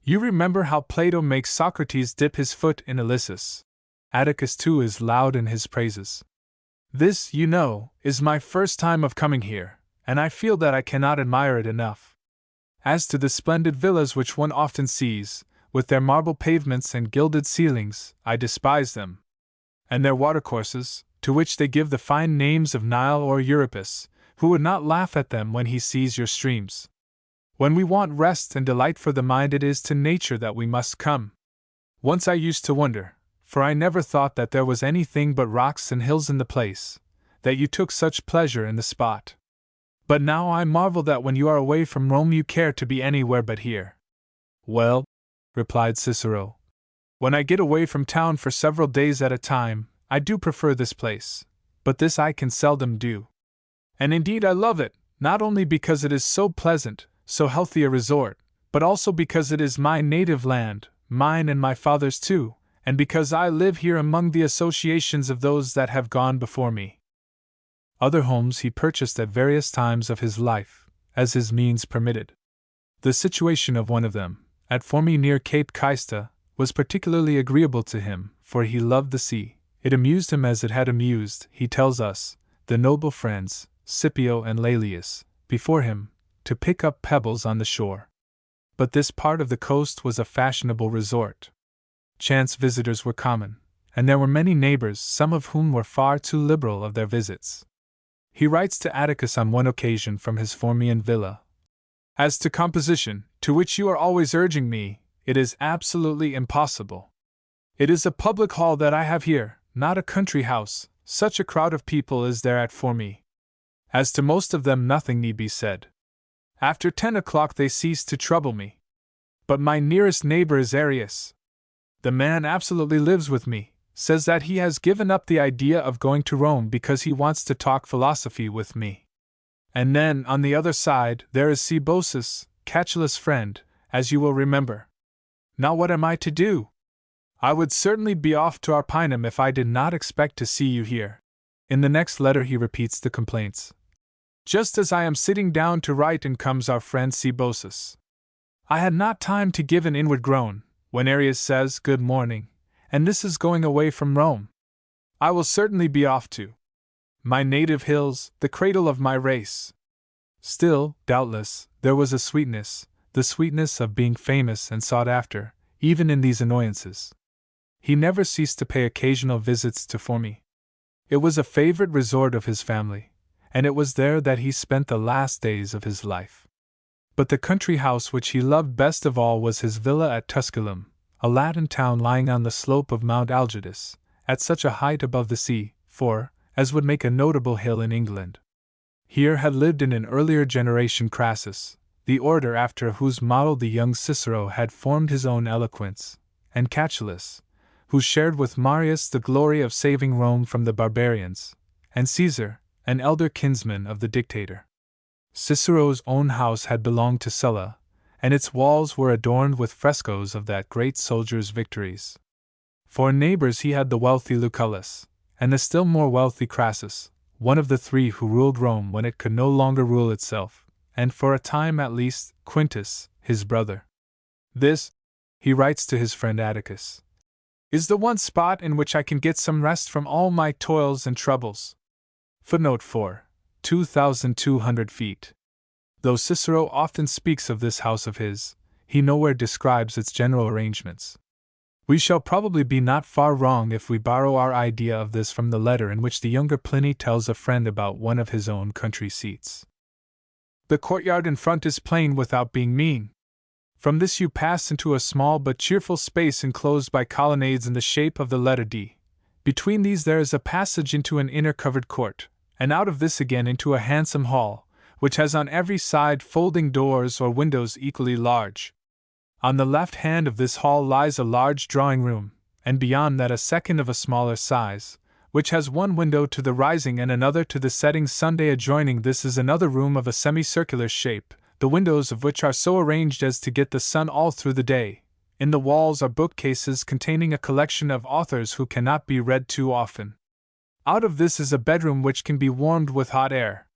You remember how Plato makes Socrates dip his foot in Ilyssus. Atticus too is loud in his praises. This, you know, is my first time of coming here, and I feel that I cannot admire it enough. As to the splendid villas which one often sees, with their marble pavements and gilded ceilings, I despise them. And their watercourses, to which they give the fine names of Nile or Euripus, who would not laugh at them when he sees your streams? When we want rest and delight for the mind, it is to nature that we must come. Once I used to wonder, for I never thought that there was anything but rocks and hills in the place, that you took such pleasure in the spot. But now I marvel that when you are away from Rome you care to be anywhere but here. Well, replied Cicero, when I get away from town for several days at a time, I do prefer this place, but this I can seldom do. And indeed I love it, not only because it is so pleasant, so healthy a resort, but also because it is my native land, mine and my father's too, and because I live here among the associations of those that have gone before me. Other homes he purchased at various times of his life, as his means permitted. The situation of one of them, at Formi near Cape Caista, was particularly agreeable to him, for he loved the sea. It amused him as it had amused, he tells us, the noble friends, Scipio and Laelius, before him, to pick up pebbles on the shore. But this part of the coast was a fashionable resort. Chance visitors were common, and there were many neighbors, some of whom were far too liberal of their visits. He writes to Atticus on one occasion from his Formian villa. As to composition, to which you are always urging me, it is absolutely impossible. It is a public hall that I have here, not a country house, such a crowd of people is there at Formi. As to most of them nothing need be said. After 10 o'clock they cease to trouble me. But my nearest neighbor is Arius. The man absolutely lives with me, says that he has given up the idea of going to Rome because he wants to talk philosophy with me. And then, on the other side, there is Cebosus, Catullus' friend, as you will remember. Now what am I to do? I would certainly be off to Arpinum if I did not expect to see you here. In the next letter he repeats the complaints. Just as I am sitting down to write in comes our friend Cebosus. I had not time to give an inward groan, when Arius says, Good morning, and this is going away from Rome. I will certainly be off to my native hills, the cradle of my race. Still, doubtless, there was a sweetness, the sweetness of being famous and sought after, even in these annoyances. He never ceased to pay occasional visits to Formi. It was a favorite resort of his family, and it was there that he spent the last days of his life. But the country house which he loved best of all was his villa at Tusculum, a Latin town lying on the slope of Mount Algidus, at such a height above the sea, as would make a notable hill in England. Here had lived in an earlier generation Crassus, the orator after whose model the young Cicero had formed his own eloquence, and Catullus, who shared with Marius the glory of saving Rome from the barbarians, and Caesar, an elder kinsman of the dictator. Cicero's own house had belonged to Sulla, and its walls were adorned with frescoes of that great soldier's victories. For neighbors he had the wealthy Lucullus, and the still more wealthy Crassus, one of the three who ruled Rome when it could no longer rule itself, and for a time at least, Quintus, his brother. This, he writes to his friend Atticus, is the one spot in which I can get some rest from all my toils and troubles. Footnote 4. 2,200 feet. Though Cicero often speaks of this house of his, he nowhere describes its general arrangements. We shall probably be not far wrong if we borrow our idea of this from the letter in which the younger Pliny tells a friend about one of his own country seats. The courtyard in front is plain without being mean. From this you pass into a small but cheerful space enclosed by colonnades in the shape of the letter D. Between these there is a passage into an inner covered court, and out of this again into a handsome hall, which has on every side folding doors or windows equally large. On the left hand of this hall lies a large drawing room, and beyond that a second of a smaller size, which has one window to the rising and another to the setting sun. Adjoining this is another room of a semicircular shape, the windows of which are so arranged as to get the sun all through the day. In the walls are bookcases containing a collection of authors who cannot be read too often. Out of this is a bedroom which can be warmed with hot air.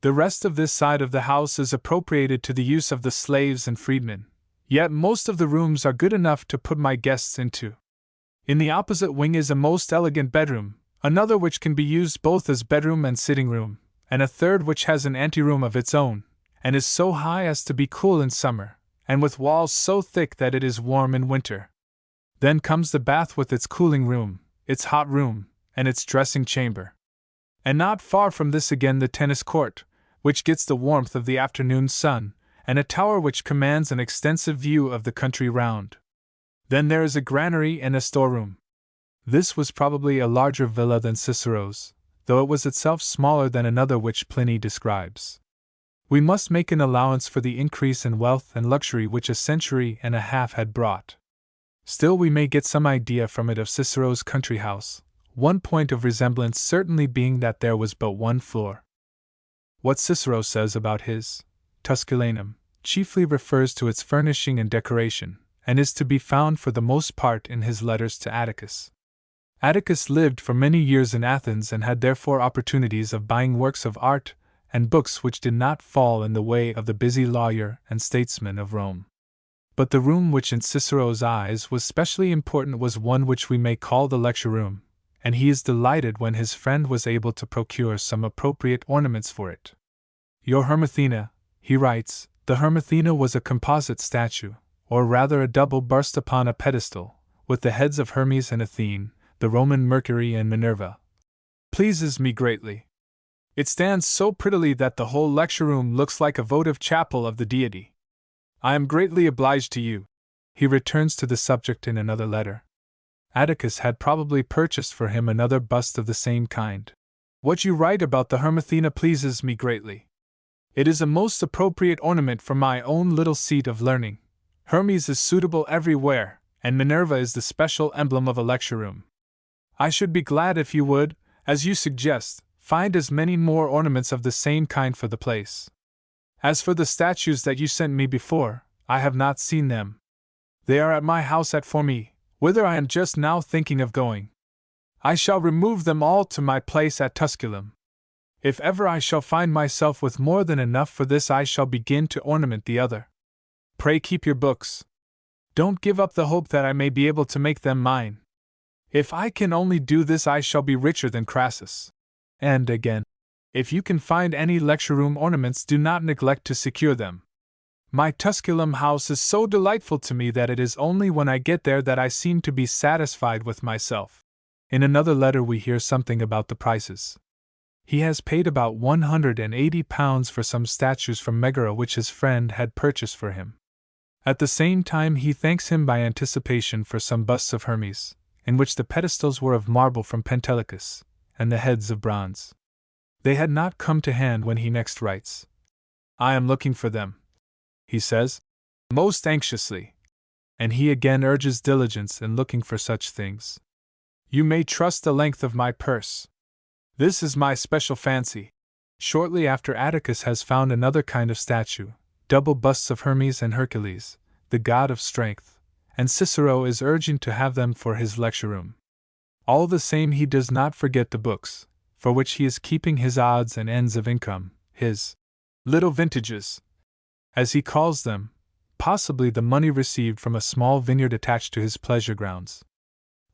The rest of this side of the house is appropriated to the use of the slaves and freedmen, yet most of the rooms are good enough to put my guests into. In the opposite wing is a most elegant bedroom, another which can be used both as bedroom and sitting room, and a third which has an anteroom of its own, and is so high as to be cool in summer, and with walls so thick that it is warm in winter. Then comes the bath with its cooling room, its hot room, and its dressing chamber. And not far from this again the tennis court, which gets the warmth of the afternoon sun, and a tower which commands an extensive view of the country round. Then there is a granary and a storeroom. This was probably a larger villa than Cicero's, though it was itself smaller than another which Pliny describes. We must make an allowance for the increase in wealth and luxury which a century and a half had brought. Still we may get some idea from it of Cicero's country house, one point of resemblance certainly being that there was but one floor. What Cicero says about his Tusculanum chiefly refers to its furnishing and decoration, and is to be found for the most part in his letters to Atticus. Atticus lived for many years in Athens and had therefore opportunities of buying works of art and books which did not fall in the way of the busy lawyer and statesman of Rome. But the room which in Cicero's eyes was specially important was one which we may call the lecture room, and he is delighted when his friend was able to procure some appropriate ornaments for it. Your Hermathina, he writes, the Hermathina was a composite statue, or rather a double bust upon a pedestal, with the heads of Hermes and Athene, the Roman Mercury and Minerva. Pleases me greatly. It stands so prettily that the whole lecture room looks like a votive chapel of the deity. I am greatly obliged to you. He returns to the subject in another letter. Atticus had probably purchased for him another bust of the same kind. What you write about the Hermathina pleases me greatly. It is a most appropriate ornament for my own little seat of learning. Hermes is suitable everywhere, and Minerva is the special emblem of a lecture room. I should be glad if you would, as you suggest, find as many more ornaments of the same kind for the place. As for the statues that you sent me before, I have not seen them. They are at my house at Formi, whither I am just now thinking of going. I shall remove them all to my place at Tusculum. If ever I shall find myself with more than enough for this, I shall begin to ornament the other. Pray keep your books. Don't give up the hope that I may be able to make them mine. If I can only do this, I shall be richer than Crassus. And again, if you can find any lecture room ornaments, do not neglect to secure them. My Tusculum house is so delightful to me that it is only when I get there that I seem to be satisfied with myself. In another letter we hear something about the prices. He has paid about £180 for some statues from Megara which his friend had purchased for him. At the same time he thanks him by anticipation for some busts of Hermes, in which the pedestals were of marble from Pentelicus, and the heads of bronze. They had not come to hand when he next writes. I am looking for them, he says, most anxiously. And he again urges diligence in looking for such things. You may trust the length of my purse. This is my special fancy. Shortly after Atticus has found another kind of statue, double busts of Hermes and Hercules, the god of strength, and Cicero is urging to have them for his lecture room. All the same he does not forget the books, for which he is keeping his odds and ends of income, his little vintages, as he calls them, possibly the money received from a small vineyard attached to his pleasure grounds.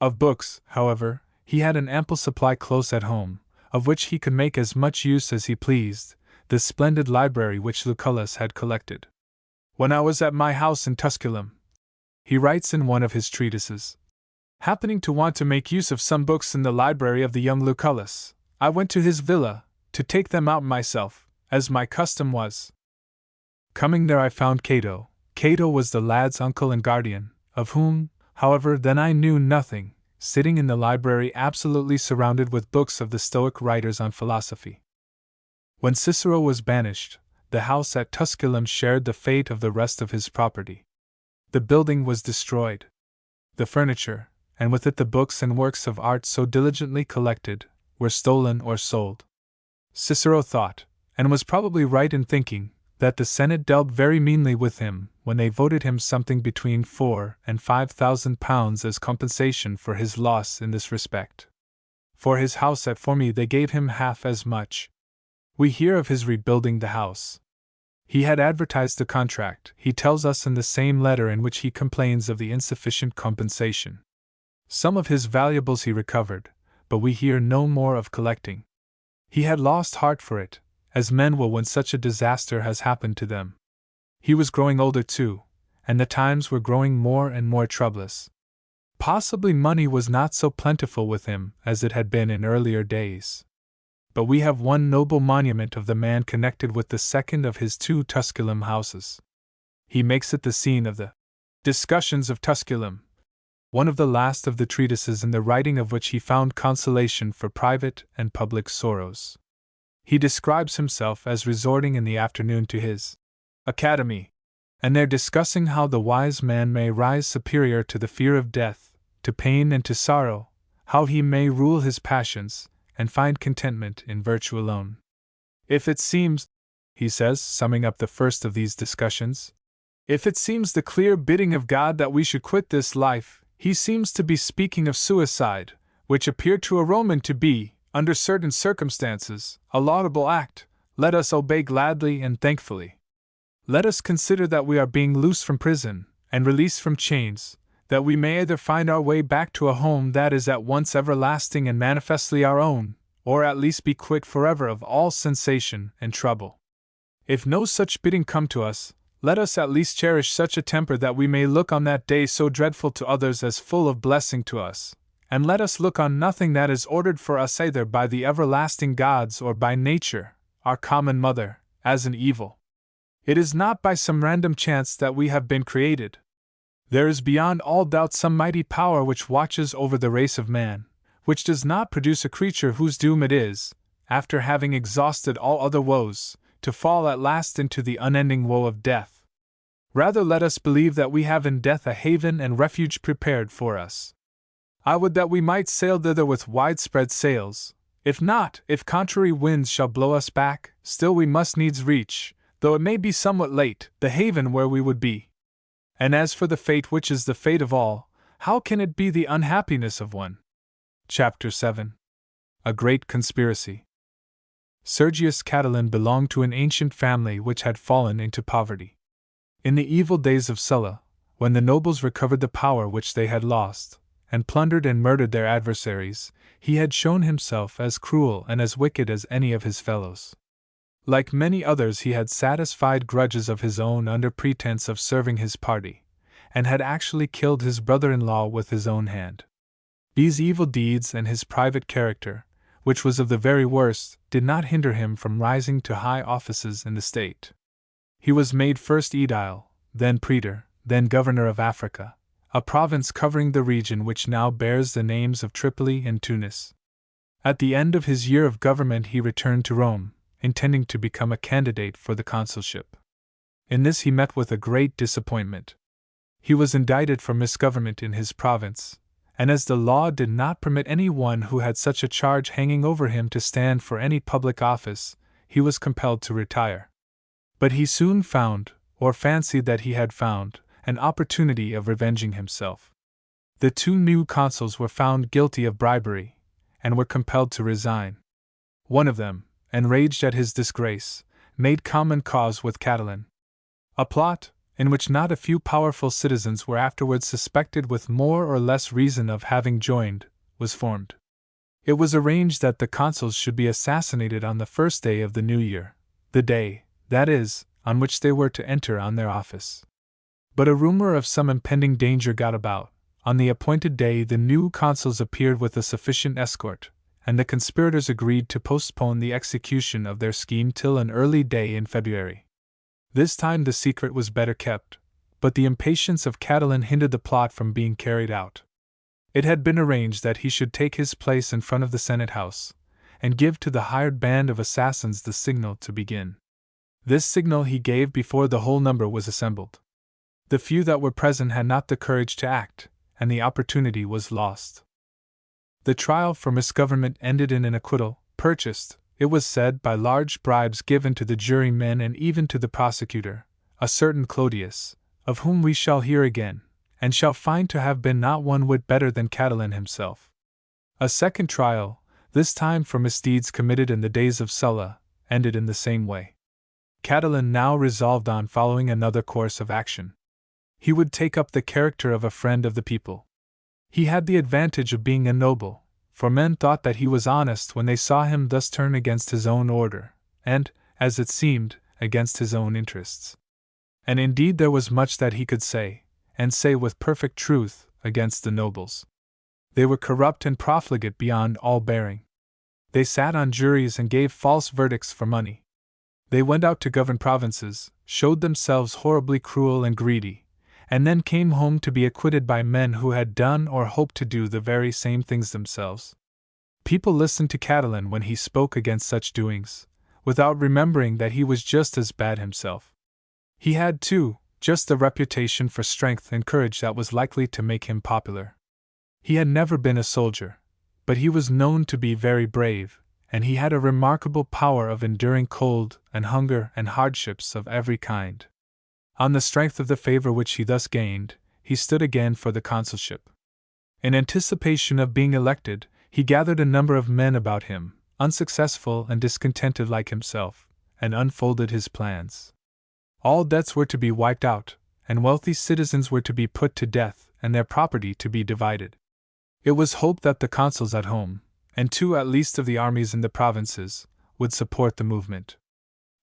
Of books, however, he had an ample supply close at home, of which he could make as much use as he pleased, the splendid library which Lucullus had collected. When I was at my house in Tusculum, he writes in one of his treatises, happening to want to make use of some books in the library of the young Lucullus, I went to his villa, to take them out myself, as my custom was. Coming there I found Cato. Cato was the lad's uncle and guardian, of whom, however, then I knew nothing, sitting in the library absolutely surrounded with books of the Stoic writers on philosophy. When Cicero was banished, the house at Tusculum shared the fate of the rest of his property. The building was destroyed. The furniture, and with it the books and works of art so diligently collected, were stolen or sold. Cicero thought, and was probably right in thinking, that the Senate dealt very meanly with him when they voted him something between £4,000 and £5,000 as compensation for his loss in this respect. For his house at Formi they gave him half as much. We hear of his rebuilding the house. He had advertised the contract, he tells us in the same letter in which he complains of the insufficient compensation. Some of his valuables he recovered, but we hear no more of collecting. He had lost heart for it, as men will when such a disaster has happened to them. He was growing older too, and the times were growing more and more troublous. Possibly money was not so plentiful with him as it had been in earlier days. But we have one noble monument of the man connected with the second of his two Tusculum houses. He makes it the scene of the Discussions of Tusculum, one of the last of the treatises in the writing of which he found consolation for private and public sorrows. He describes himself as resorting in the afternoon to his academy, and there discussing how the wise man may rise superior to the fear of death, to pain and to sorrow, how he may rule his passions, and find contentment in virtue alone. If it seems, he says, summing up the first of these discussions, if it seems the clear bidding of God that we should quit this life, he seems to be speaking of suicide, which appeared to a Roman to be, under certain circumstances, a laudable act. Let us obey gladly and thankfully. Let us consider that we are being loosed from prison, and released from chains, that we may either find our way back to a home that is at once everlasting and manifestly our own, or at least be quit forever of all sensation and trouble. If no such bidding come to us, let us at least cherish such a temper that we may look on that day so dreadful to others as full of blessing to us, and let us look on nothing that is ordered for us either by the everlasting gods or by nature, our common mother, as an evil. It is not by some random chance that we have been created. There is beyond all doubt some mighty power which watches over the race of man, which does not produce a creature whose doom it is, after having exhausted all other woes, to fall at last into the unending woe of death. Rather let us believe that we have in death a haven and refuge prepared for us. I would that we might sail thither with widespread sails. If not, if contrary winds shall blow us back, still we must needs reach, though it may be somewhat late, the haven where we would be. And as for the fate which is the fate of all, how can it be the unhappiness of one? Chapter 7. A Great Conspiracy. Sergius Catiline belonged to an ancient family which had fallen into poverty. In the evil days of Sulla, when the nobles recovered the power which they had lost, and plundered and murdered their adversaries, he had shown himself as cruel and as wicked as any of his fellows. Like many others, he had satisfied grudges of his own under pretense of serving his party, and had actually killed his brother-in-law with his own hand. These evil deeds and his private character, which was of the very worst, did not hinder him from rising to high offices in the state. He was made first aedile, then praetor, then governor of Africa, a province covering the region which now bears the names of Tripoli and Tunis. At the end of his year of government he returned to Rome, intending to become a candidate for the consulship. In this he met with a great disappointment. He was indicted for misgovernment in his province, and as the law did not permit any one who had such a charge hanging over him to stand for any public office, he was compelled to retire. But he soon found, or fancied that he had found, an opportunity of revenging himself. The two new consuls were found guilty of bribery, and were compelled to resign. One of them, enraged at his disgrace, made common cause with Catiline. A plot, in which not a few powerful citizens were afterwards suspected with more or less reason of having joined, was formed. It was arranged that the consuls should be assassinated on the first day of the new year, the day, that is, on which they were to enter on their office. But a rumor of some impending danger got about. On the appointed day the new consuls appeared with a sufficient escort, and the conspirators agreed to postpone the execution of their scheme till an early day in February. This time the secret was better kept, but the impatience of Catiline hindered the plot from being carried out. It had been arranged that he should take his place in front of the Senate House, and give to the hired band of assassins the signal to begin. This signal he gave before the whole number was assembled. The few that were present had not the courage to act, and the opportunity was lost. The trial for misgovernment ended in an acquittal, purchased, it was said, by large bribes given to the jurymen and even to the prosecutor, a certain Clodius, of whom we shall hear again, and shall find to have been not one whit better than Catiline himself. A second trial, this time for misdeeds committed in the days of Sulla, ended in the same way. Catiline now resolved on following another course of action. He would take up the character of a friend of the people. He had the advantage of being a noble, for men thought that he was honest when they saw him thus turn against his own order, and, as it seemed, against his own interests. And indeed there was much that he could say, and say with perfect truth, against the nobles. They were corrupt and profligate beyond all bearing. They sat on juries and gave false verdicts for money. They went out to govern provinces, showed themselves horribly cruel and greedy, and then came home to be acquitted by men who had done or hoped to do the very same things themselves. People listened to Catiline when he spoke against such doings, without remembering that he was just as bad himself. He had, too, just the reputation for strength and courage that was likely to make him popular. He had never been a soldier, but he was known to be very brave, and he had a remarkable power of enduring cold and hunger and hardships of every kind. On the strength of the favor which he thus gained, he stood again for the consulship. In anticipation of being elected, he gathered a number of men about him, unsuccessful and discontented like himself, and unfolded his plans. All debts were to be wiped out, and wealthy citizens were to be put to death, and their property to be divided. It was hoped that the consuls at home, and two at least of the armies in the provinces, would support the movement.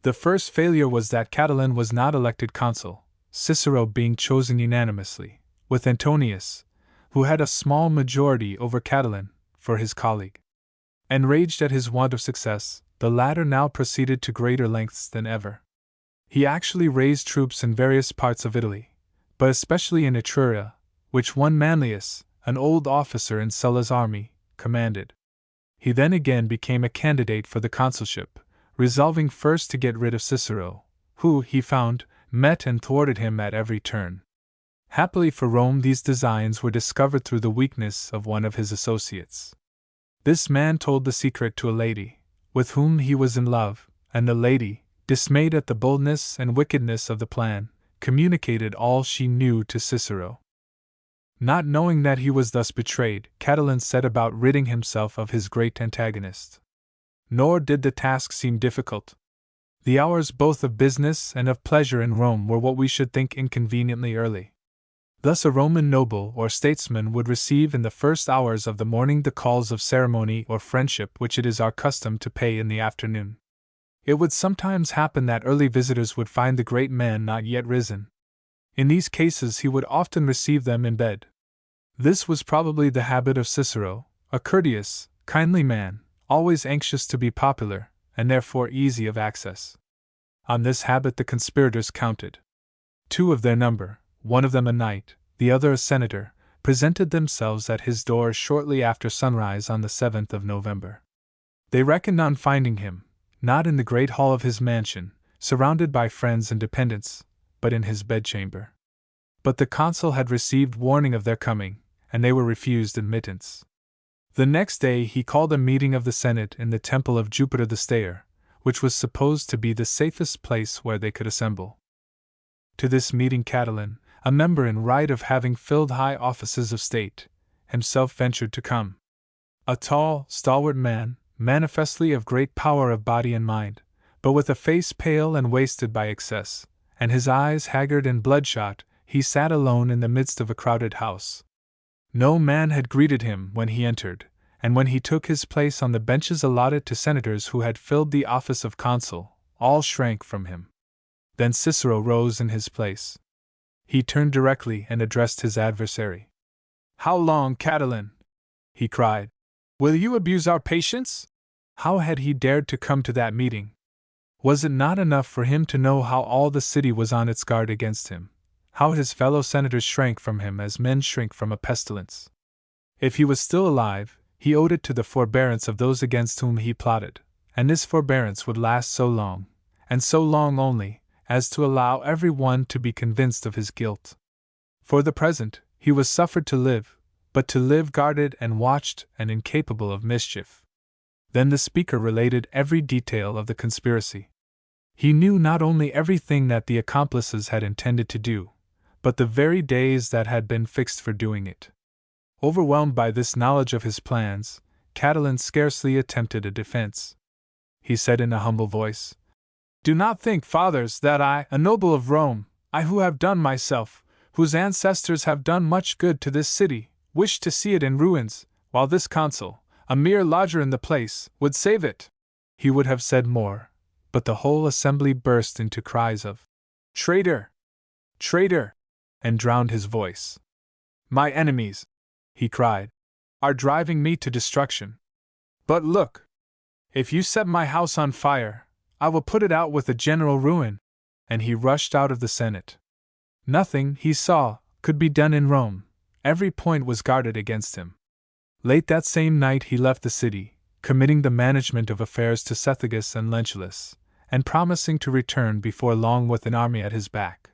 The first failure was that Catiline was not elected consul, Cicero being chosen unanimously, with Antonius, who had a small majority over Catiline, for his colleague. Enraged at his want of success, the latter now proceeded to greater lengths than ever. He actually raised troops in various parts of Italy, but especially in Etruria, which one Manlius, an old officer in Sulla's army, commanded. He then again became a candidate for the consulship, resolving first to get rid of Cicero, who, he found, met and thwarted him at every turn. Happily for Rome, these designs were discovered through the weakness of one of his associates. This man told the secret to a lady, with whom he was in love, and the lady, dismayed at the boldness and wickedness of the plan, communicated all she knew to Cicero. Not knowing that he was thus betrayed, Catiline set about ridding himself of his great antagonist. Nor did the task seem difficult. The hours both of business and of pleasure in Rome were what we should think inconveniently early. Thus a Roman noble or statesman would receive in the first hours of the morning the calls of ceremony or friendship which it is our custom to pay in the afternoon. It would sometimes happen that early visitors would find the great man not yet risen. In these cases he would often receive them in bed. This was probably the habit of Cicero, a courteous, kindly man, always anxious to be popular, and therefore easy of access. On this habit the conspirators counted. 2 of their number, one of them a knight, the other a senator, presented themselves at his door shortly after sunrise on the 7th of November. They reckoned on finding him, not in the great hall of his mansion, surrounded by friends and dependents, but in his bedchamber. But the consul had received warning of their coming, and they were refused admittance. The next day he called a meeting of the Senate in the temple of Jupiter the Stayer, which was supposed to be the safest place where they could assemble. To this meeting Catiline, a member in right of having filled high offices of state, himself ventured to come. A tall, stalwart man, manifestly of great power of body and mind, but with a face pale and wasted by excess, and his eyes haggard and bloodshot, he sat alone in the midst of a crowded house. No man had greeted him when he entered, and when he took his place on the benches allotted to senators who had filled the office of consul, all shrank from him. Then Cicero rose in his place. He turned directly and addressed his adversary. "How long, Catiline?" he cried. "Will you abuse our patience?" How had he dared to come to that meeting? Was it not enough for him to know how all the city was on its guard against him, how his fellow senators shrank from him as men shrink from a pestilence? If he was still alive, he owed it to the forbearance of those against whom he plotted, and this forbearance would last so long, and so long only, as to allow every one to be convinced of his guilt. For the present, he was suffered to live, but to live guarded and watched and incapable of mischief. Then the speaker related every detail of the conspiracy. He knew not only everything that the accomplices had intended to do, but the very days that had been fixed for doing it. Overwhelmed by this knowledge of his plans, Catiline scarcely attempted a defense. He said in a humble voice, "Do not think, fathers, that I, a noble of Rome, I who have done myself, whose ancestors have done much good to this city, wish to see it in ruins, while this consul, a mere lodger in the place, would save it." He would have said more, but the whole assembly burst into cries of "Traitor! Traitor!" and drowned his voice. "My enemies," he cried, "are driving me to destruction. But look! If you set my house on fire, I will put it out with a general ruin." And he rushed out of the Senate. Nothing, he saw, could be done in Rome. Every point was guarded against him. Late that same night he left the city, committing the management of affairs to Cethegus and Lentulus, and promising to return before long with an army at his back.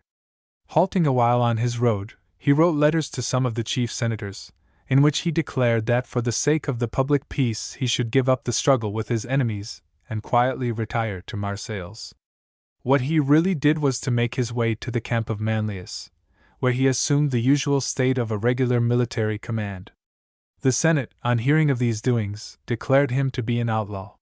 Halting a while on his road, he wrote letters to some of the chief senators, in which he declared that for the sake of the public peace he should give up the struggle with his enemies and quietly retire to Marseilles. What he really did was to make his way to the camp of Manlius, where he assumed the usual state of a regular military command. The Senate, on hearing of these doings, declared him to be an outlaw.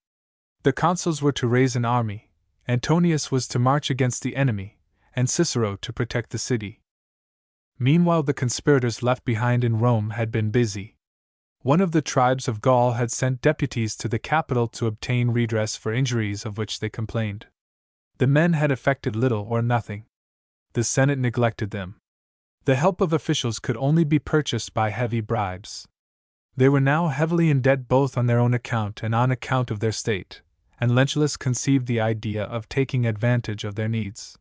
The consuls were to raise an army, Antonius was to march against the enemy, and Cicero to protect the city. Meanwhile the conspirators left behind in Rome had been busy. One of the tribes of Gaul had sent deputies to the capital to obtain redress for injuries of which they complained. The men had effected little or nothing. The Senate neglected them. The help of officials could only be purchased by heavy bribes. They were now heavily in debt both on their own account and on account of their state, and Lentulus conceived the idea of taking advantage of their needs.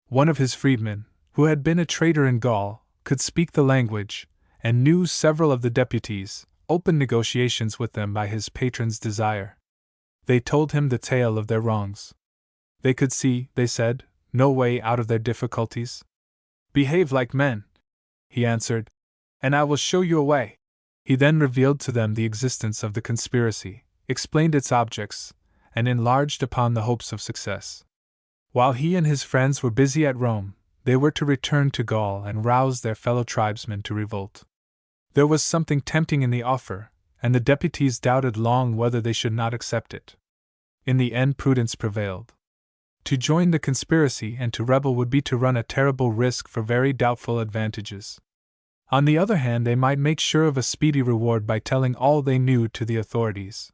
One of his freedmen, who had been a trader in Gaul, could speak the language, and knew several of the deputies, opened negotiations with them by his patron's desire. They told him the tale of their wrongs. They could see, they said, no way out of their difficulties. "Behave like men," he answered, "and I will show you a way." He then revealed to them the existence of the conspiracy, explained its objects, and enlarged upon the hopes of success. While he and his friends were busy at Rome, they were to return to Gaul and rouse their fellow tribesmen to revolt. There was something tempting in the offer, and the deputies doubted long whether they should not accept it. In the end prudence prevailed. To join the conspiracy and to rebel would be to run a terrible risk for very doubtful advantages. On the other hand, they might make sure of a speedy reward by telling all they knew to the authorities.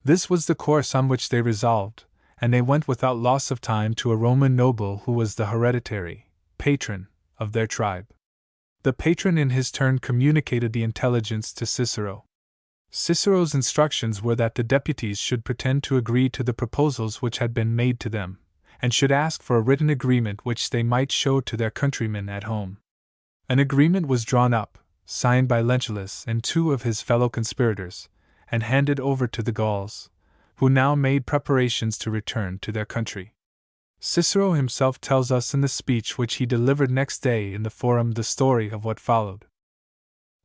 This was the course on which they resolved, and they went without loss of time to a Roman noble who was the hereditary patron of their tribe. The patron in his turn communicated the intelligence to Cicero. Cicero's instructions were that the deputies should pretend to agree to the proposals which had been made to them, and should ask for a written agreement which they might show to their countrymen at home. An agreement was drawn up, signed by Lentulus and 2 of his fellow conspirators, and handed over to the Gauls, who now made preparations to return to their country. Cicero himself tells us in the speech which he delivered next day in the Forum the story of what followed.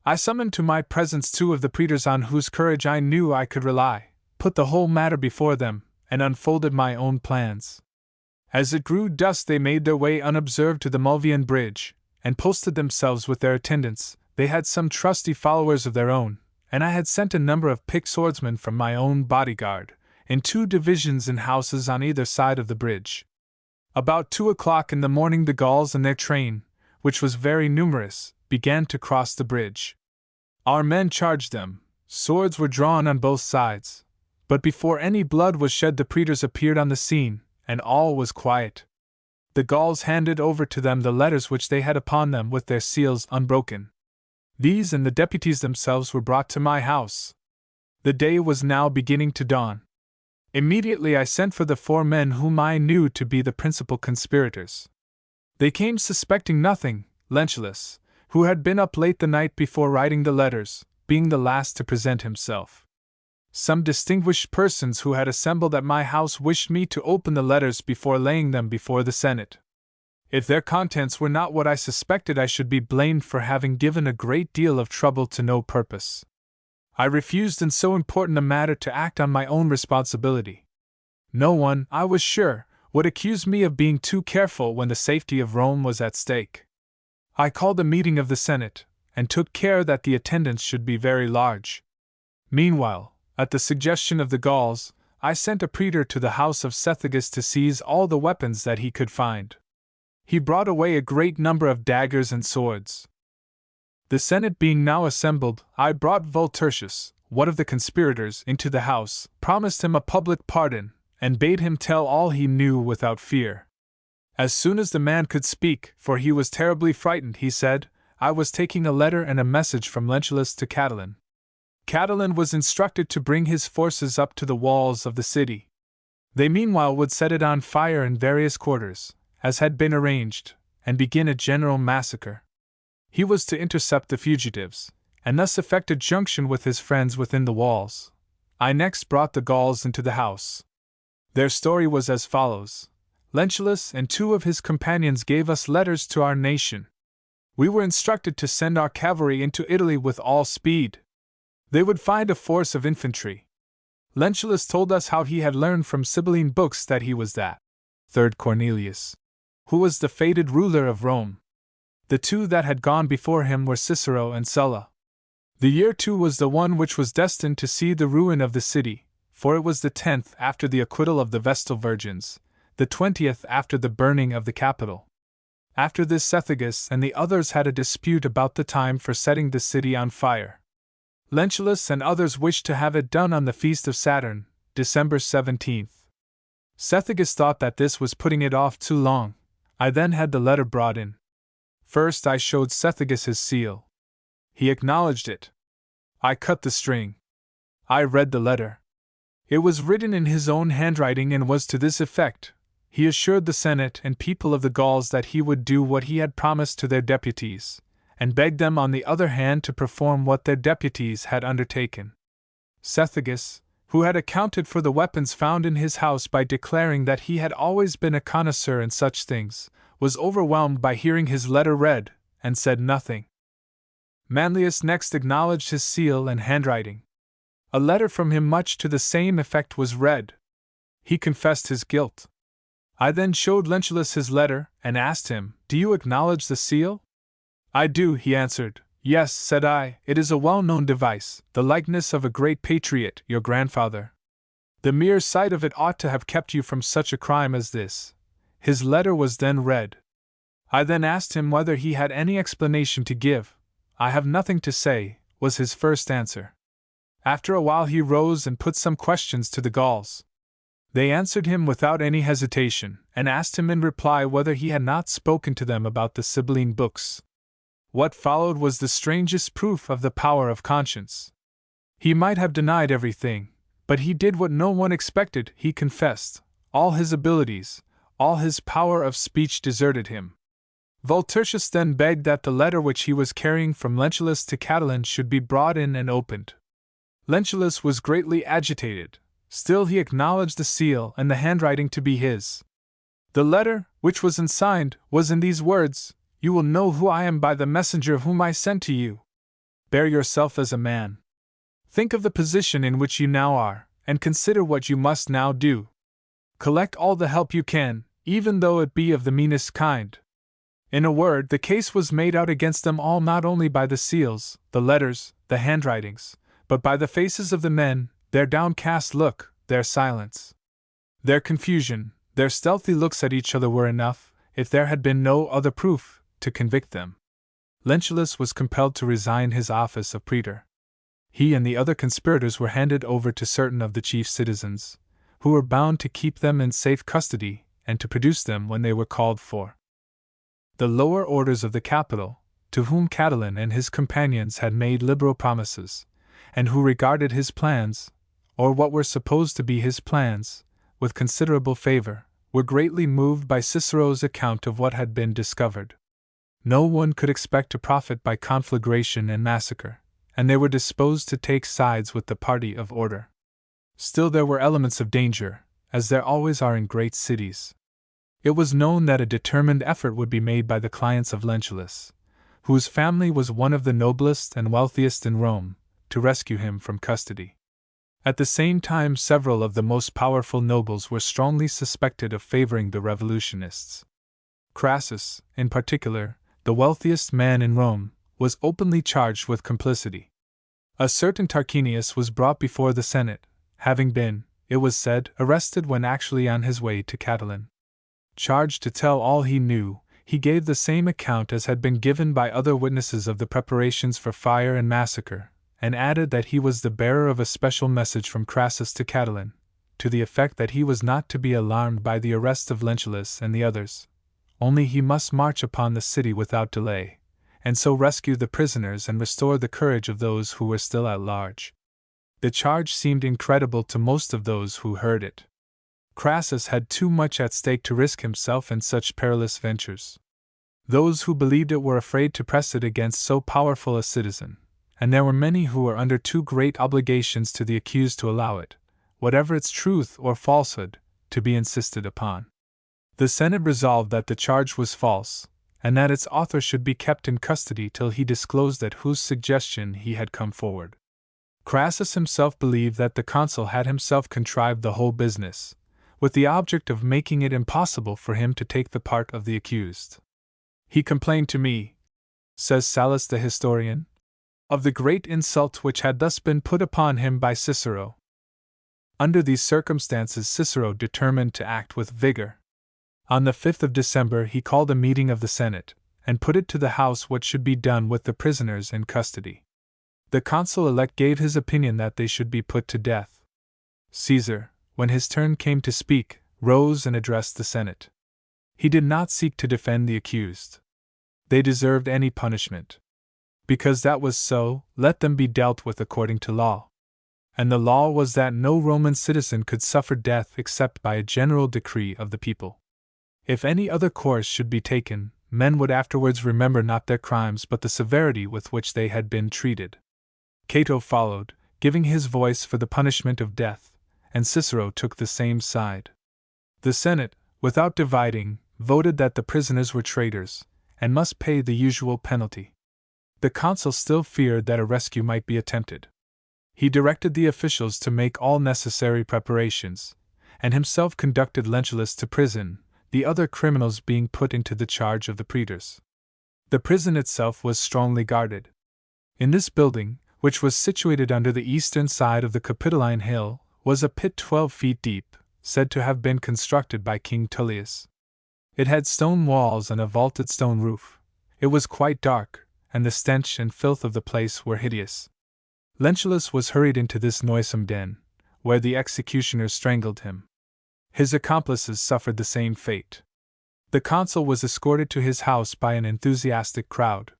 I summoned to my presence 2 of the praetors on whose courage I knew I could rely, put the whole matter before them, and unfolded my own plans. As it grew dusk, they made their way unobserved to the Mulvian Bridge, and posted themselves with their attendants. They had some trusty followers of their own, and I had sent a number of picked swordsmen from my own bodyguard, in 2 divisions in houses on either side of the bridge. About 2 o'clock in the morning the Gauls and their train, which was very numerous, began to cross the bridge. Our men charged them, swords were drawn on both sides, but before any blood was shed the praetors appeared on the scene, and all was quiet. The Gauls handed over to them the letters which they had upon them with their seals unbroken. These and the deputies themselves were brought to my house. The day was now beginning to dawn. Immediately I sent for the 4 men whom I knew to be the principal conspirators. They came suspecting nothing, Lentulus, who had been up late the night before writing the letters, being the last to present himself. Some distinguished persons who had assembled at my house wished me to open the letters before laying them before the Senate. If their contents were not what I suspected, I should be blamed for having given a great deal of trouble to no purpose. I refused in so important a matter to act on my own responsibility. No one, I was sure, would accuse me of being too careful when the safety of Rome was at stake. I called a meeting of the Senate, and took care that the attendance should be very large. Meanwhile, at the suggestion of the Gauls, I sent a praetor to the house of Cethegus to seize all the weapons that he could find. He brought away a great number of daggers and swords. The Senate being now assembled, I brought Volturcius, one of the conspirators, into the house, promised him a public pardon, and bade him tell all he knew without fear. As soon as the man could speak, for he was terribly frightened, he said, I was taking a letter and a message from Lentulus to Catiline. Catiline was instructed to bring his forces up to the walls of the city. They meanwhile would set it on fire in various quarters, as had been arranged, and begin a general massacre. He was to intercept the fugitives, and thus effect a junction with his friends within the walls. I next brought the Gauls into the house. Their story was as follows. Lentulus and 2 of his companions gave us letters to our nation. We were instructed to send our cavalry into Italy with all speed. They would find a force of infantry. Lentulus told us how he had learned from Sibylline books that he was that 3rd Cornelius, who was the fated ruler of Rome. The 2 that had gone before him were Cicero and Sulla. The year 2 was the one which was destined to see the ruin of the city, for it was the 10th after the acquittal of the Vestal Virgins, the 20th after the burning of the Capitol. After this Cethegus and the others had a dispute about the time for setting the city on fire. Lentulus and others wished to have it done on the feast of Saturn, December 17th. Cethegus thought that this was putting it off too long. I then had the letter brought in. First I showed Cethegus his seal. He acknowledged it. I cut the string. I read the letter. It was written in his own handwriting and was to this effect. He assured the Senate and people of the Gauls that he would do what he had promised to their deputies, and begged them on the other hand to perform what their deputies had undertaken. Cethegus, who had accounted for the weapons found in his house by declaring that he had always been a connoisseur in such things, was overwhelmed by hearing his letter read, and said nothing. Manlius next acknowledged his seal and handwriting. A letter from him much to the same effect was read. He confessed his guilt. I then showed Lentulus his letter, and asked him, Do you acknowledge the seal? I do, he answered. Yes, said I, it is a well-known device, the likeness of a great patriot, your grandfather. The mere sight of it ought to have kept you from such a crime as this. His letter was then read. I then asked him whether he had any explanation to give. I have nothing to say, was his first answer. After a while he rose and put some questions to the Gauls. They answered him without any hesitation, and asked him in reply whether he had not spoken to them about the Sibylline books. What followed was the strangest proof of the power of conscience. He might have denied everything, but he did what no one expected. He confessed. All his abilities, all his power of speech deserted him. Volturcius then begged that the letter which he was carrying from Lentulus to Catiline should be brought in and opened. Lentulus was greatly agitated. Still he acknowledged the seal and the handwriting to be his. The letter, which was unsigned, was in these words: "You will know who I am by the messenger whom I sent to you. Bear yourself as a man. Think of the position in which you now are, and consider what you must now do. Collect all the help you can, even though it be of the meanest kind." In a word, the case was made out against them all not only by the seals, the letters, the handwritings, but by the faces of the men, their downcast look, their silence. Their confusion, their stealthy looks at each other were enough, if there had been no other proof, to convict them. Lentulus was compelled to resign his office of praetor. He and the other conspirators were handed over to certain of the chief citizens, who were bound to keep them in safe custody and to produce them when they were called for. The lower orders of the capital, to whom Catiline and his companions had made liberal promises, and who regarded his plans, or what were supposed to be his plans, with considerable favor, were greatly moved by Cicero's account of what had been discovered. No one could expect to profit by conflagration and massacre, and they were disposed to take sides with the party of order. Still there were elements of danger, as there always are in great cities. It was known that a determined effort would be made by the clients of Lentulus, whose family was one of the noblest and wealthiest in Rome, to rescue him from custody. At the same time, several of the most powerful nobles were strongly suspected of favoring the revolutionists. Crassus, in particular, the wealthiest man in Rome, was openly charged with complicity. A certain Tarquinius was brought before the Senate, having been, it was said, arrested when actually on his way to Catiline. Charged to tell all he knew, he gave the same account as had been given by other witnesses of the preparations for fire and massacre, and added that he was the bearer of a special message from Crassus to Catiline, to the effect that he was not to be alarmed by the arrest of Lentulus and the others, only he must march upon the city without delay, and so rescue the prisoners and restore the courage of those who were still at large. The charge seemed incredible to most of those who heard it. Crassus had too much at stake to risk himself in such perilous ventures. Those who believed it were afraid to press it against so powerful a citizen, and there were many who were under too great obligations to the accused to allow it, whatever its truth or falsehood, to be insisted upon. The Senate resolved that the charge was false, and that its author should be kept in custody till he disclosed at whose suggestion he had come forward. Crassus himself believed that the consul had himself contrived the whole business, with the object of making it impossible for him to take the part of the accused. "He complained to me," says Sallust the historian, "of the great insult which had thus been put upon him by Cicero." Under these circumstances Cicero determined to act with vigor. On the 5th of December he called a meeting of the Senate, and put it to the House what should be done with the prisoners in custody. The consul-elect gave his opinion that they should be put to death. Caesar, when his turn came to speak, rose and addressed the Senate. He did not seek to defend the accused. They deserved any punishment. Because that was so, let them be dealt with according to law. And the law was that no Roman citizen could suffer death except by a general decree of the people. If any other course should be taken, men would afterwards remember not their crimes but the severity with which they had been treated. Cato followed, giving his voice for the punishment of death, and Cicero took the same side. The Senate, without dividing, voted that the prisoners were traitors, and must pay the usual penalty. The consul still feared that a rescue might be attempted. He directed the officials to make all necessary preparations, and himself conducted Lentulus to prison, the other criminals being put into the charge of the praetors. The prison itself was strongly guarded. In this building, which was situated under the eastern side of the Capitoline Hill, was a pit 12 feet deep, said to have been constructed by King Tullius. It had stone walls and a vaulted stone roof. It was quite dark, and the stench and filth of the place were hideous. Lentulus was hurried into this noisome den, where the executioners strangled him. His accomplices suffered the same fate. The consul was escorted to his house by an enthusiastic crowd.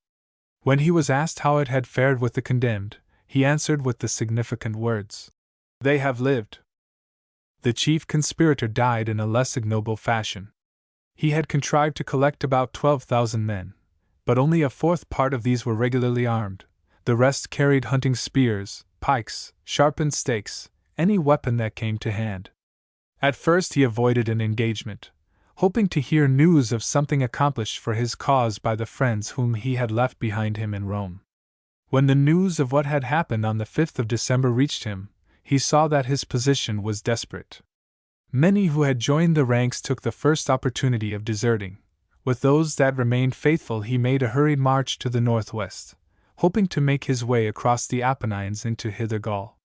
When he was asked how it had fared with the condemned, he answered with the significant words, "They have lived." The chief conspirator died in a less ignoble fashion. He had contrived to collect about 12,000 men, but only a fourth part of these were regularly armed. The rest carried hunting spears, pikes, sharpened stakes, any weapon that came to hand. At first he avoided an engagement, hoping to hear news of something accomplished for his cause by the friends whom he had left behind him in Rome. When the news of what had happened on the 5th of December reached him, he saw that his position was desperate. Many who had joined the ranks took the first opportunity of deserting. With those that remained faithful he made a hurried march to the northwest, hoping to make his way across the Apennines into Hither Gaul.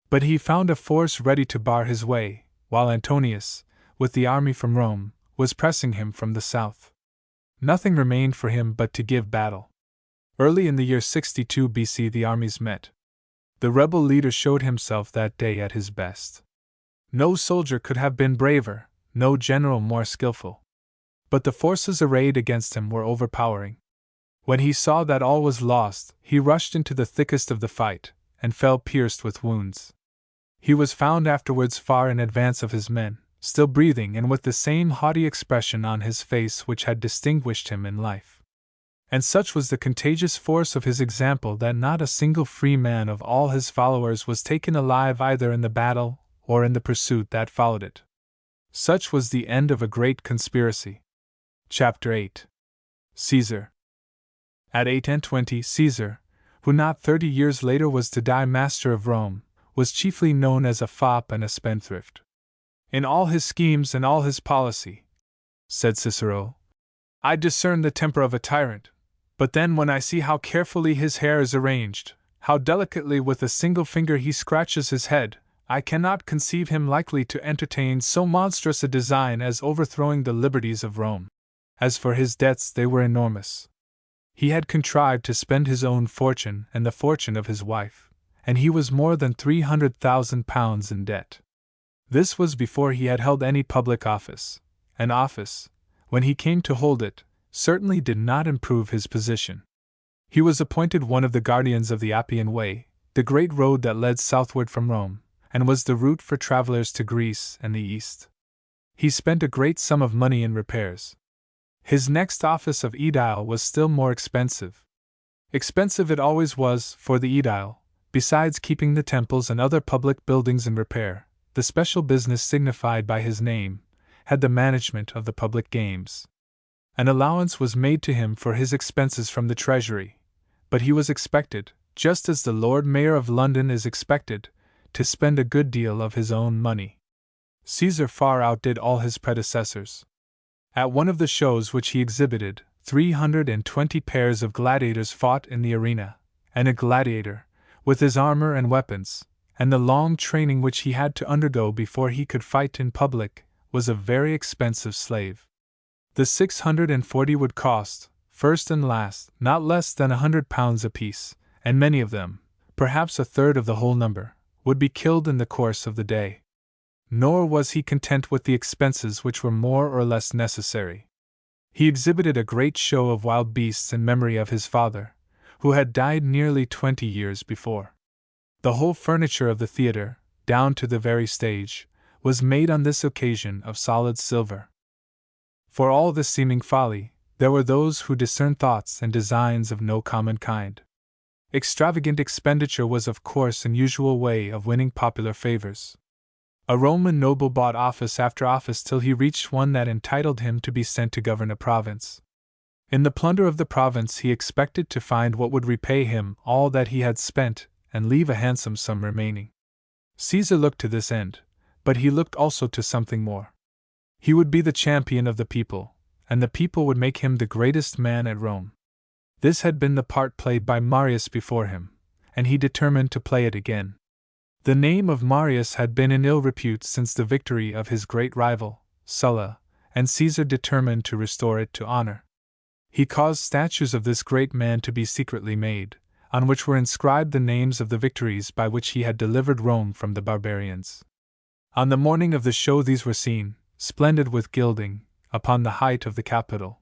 But he found a force ready to bar his way, while Antonius, with the army from Rome, was pressing him from the south. Nothing remained for him but to give battle. Early in the year 62 BC the armies met. The rebel leader showed himself that day at his best. No soldier could have been braver, no general more skillful. But the forces arrayed against him were overpowering. When he saw that all was lost, he rushed into the thickest of the fight, and fell pierced with wounds. He was found afterwards far in advance of his men, still breathing and with the same haughty expression on his face which had distinguished him in life. And such was the contagious force of his example that not a single free man of all his followers was taken alive either in the battle or in the pursuit that followed it. Such was the end of a great conspiracy. Chapter 8. Caesar. At 8 and 20, Caesar, who not 30 years later was to die master of Rome, was chiefly known as a fop and a spendthrift. In all his schemes and all his policy, said Cicero, I discern the temper of a tyrant, but then when I see how carefully his hair is arranged, how delicately with a single finger he scratches his head, I cannot conceive him likely to entertain so monstrous a design as overthrowing the liberties of Rome. As for his debts, they were enormous. He had contrived to spend his own fortune and the fortune of his wife, and he was more than 300,000 pounds in debt. This was before he had held any public office. An office, when he came to hold it, certainly did not improve his position. He was appointed one of the guardians of the Appian Way, the great road that led southward from Rome, and was the route for travelers to Greece and the East. He spent a great sum of money in repairs. His next office of aedile was still more expensive. Expensive it always was, for the aedile, besides keeping the temples and other public buildings in repair, the special business signified by his name, had the management of the public games. An allowance was made to him for his expenses from the treasury, but he was expected, just as the Lord Mayor of London is expected, to spend a good deal of his own money. Caesar far outdid all his predecessors. At one of the shows which he exhibited, 320 pairs of gladiators fought in the arena, and a gladiator, with his armor and weapons, and the long training which he had to undergo before he could fight in public, was a very expensive slave. The 640 would cost, first and last, not less than £100 apiece, and many of them, perhaps a third of the whole number, would be killed in the course of the day. Nor was he content with the expenses which were more or less necessary. He exhibited a great show of wild beasts in memory of his father, who had died nearly 20 years before. The whole furniture of the theater, down to the very stage, was made on this occasion of solid silver. For all this seeming folly, there were those who discerned thoughts and designs of no common kind. Extravagant expenditure was of course an usual way of winning popular favors. A Roman noble bought office after office till he reached one that entitled him to be sent to govern a province. In the plunder of the province he expected to find what would repay him all that he had spent, and leave a handsome sum remaining. Caesar looked to this end, but he looked also to something more. He would be the champion of the people, and the people would make him the greatest man at Rome. This had been the part played by Marius before him, and he determined to play it again. The name of Marius had been in ill repute since the victory of his great rival, Sulla, and Caesar determined to restore it to honor. He caused statues of this great man to be secretly made, on which were inscribed the names of the victories by which he had delivered Rome from the barbarians. On the morning of the show these were seen, splendid with gilding, upon the height of the Capitol.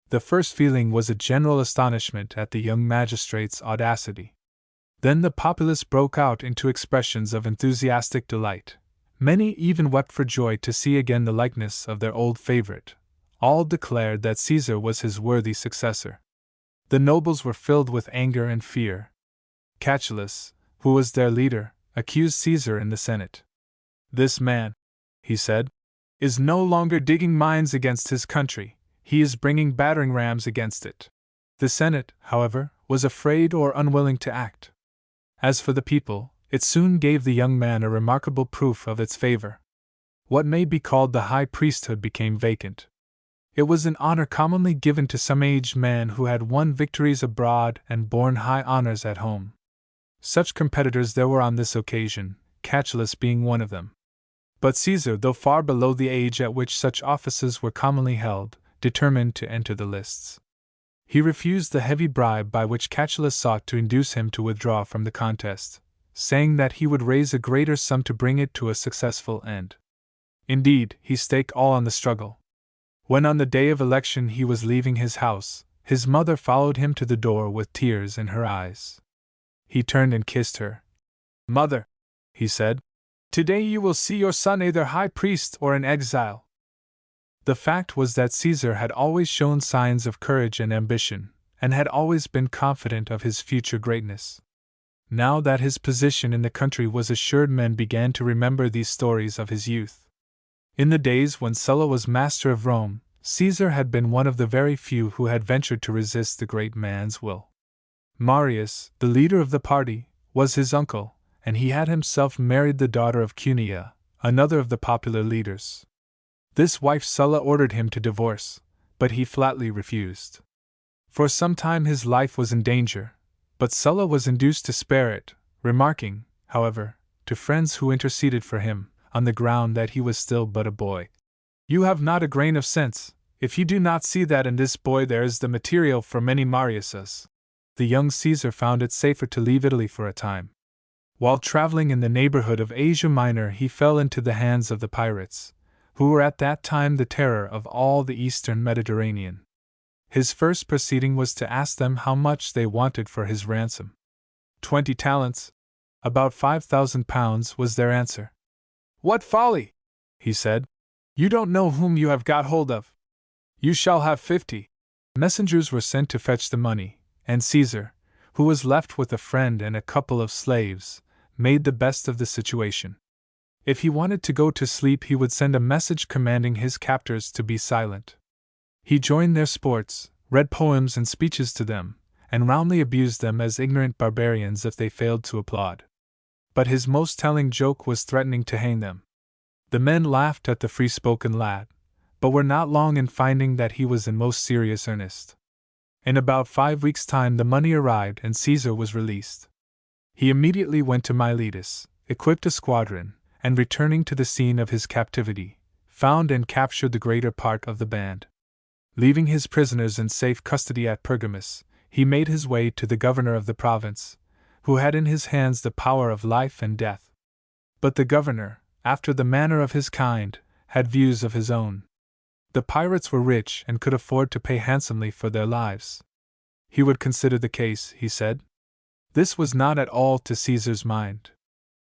The first feeling was a general astonishment at the young magistrate's audacity. Then the populace broke out into expressions of enthusiastic delight. Many even wept for joy to see again the likeness of their old favorite. All declared that Caesar was his worthy successor. The nobles were filled with anger and fear. Catullus, who was their leader, accused Caesar in the Senate. "This man," he said, "is no longer digging mines against his country, he is bringing battering rams against it." The Senate, however, was afraid or unwilling to act. As for the people, it soon gave the young man a remarkable proof of its favor. What may be called the high priesthood became vacant. It was an honor commonly given to some aged man who had won victories abroad and borne high honors at home. Such competitors there were on this occasion, Catullus being one of them. But Caesar, though far below the age at which such offices were commonly held, determined to enter the lists. He refused the heavy bribe by which Catullus sought to induce him to withdraw from the contest, saying that he would raise a greater sum to bring it to a successful end. Indeed, he staked all on the struggle. When on the day of election he was leaving his house, his mother followed him to the door with tears in her eyes. He turned and kissed her. "Mother," he said, "today you will see your son either high priest or in exile." The fact was that Caesar had always shown signs of courage and ambition, and had always been confident of his future greatness. Now that his position in the country was assured, men began to remember these stories of his youth. In the days when Sulla was master of Rome, Caesar had been one of the very few who had ventured to resist the great man's will. Marius, the leader of the party, was his uncle, and he had himself married the daughter of Cunea, another of the popular leaders. This wife Sulla ordered him to divorce, but he flatly refused. For some time his life was in danger, but Sulla was induced to spare it, remarking, however, to friends who interceded for him, on the ground that he was still but a boy, "You have not a grain of sense, if you do not see that in this boy there is the material for many Mariuses." The young Caesar found it safer to leave Italy for a time. While traveling in the neighborhood of Asia Minor, he fell into the hands of the pirates, who were at that time the terror of all the eastern Mediterranean. His first proceeding was to ask them how much they wanted for his ransom. 20 talents, about £5,000, was their answer. "What folly!" he said. "You don't know whom you have got hold of. You shall have 50. Messengers were sent to fetch the money, and Caesar, who was left with a friend and a couple of slaves, made the best of the situation. If he wanted to go to sleep, he would send a message commanding his captors to be silent. He joined their sports, read poems and speeches to them, and roundly abused them as ignorant barbarians if they failed to applaud. But his most telling joke was threatening to hang them. The men laughed at the free-spoken lad, but were not long in finding that he was in most serious earnest. In about 5 weeks' time the money arrived and Caesar was released. He immediately went to Miletus, equipped a squadron, and returning to the scene of his captivity, found and captured the greater part of the band. Leaving his prisoners in safe custody at Pergamus, he made his way to the governor of the province, who had in his hands the power of life and death. But the governor, after the manner of his kind, had views of his own. The pirates were rich and could afford to pay handsomely for their lives. He would consider the case, he said. This was not at all to Caesar's mind.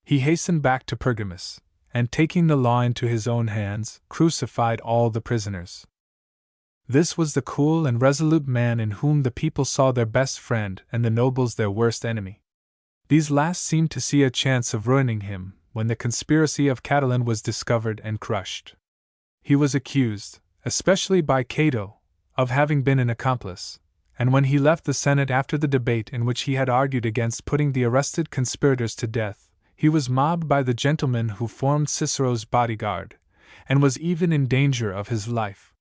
He hastened back to Pergamus, and taking the law into his own hands, crucified all the prisoners. This was the cool and resolute man in whom the people saw their best friend and the nobles their worst enemy. These last seemed to see a chance of ruining him when the conspiracy of Catiline was discovered and crushed. He was accused, especially by Cato, of having been an accomplice, and when he left the Senate after the debate in which he had argued against putting the arrested conspirators to death, he was mobbed by the gentlemen who formed Cicero's bodyguard, and was even in danger of his life.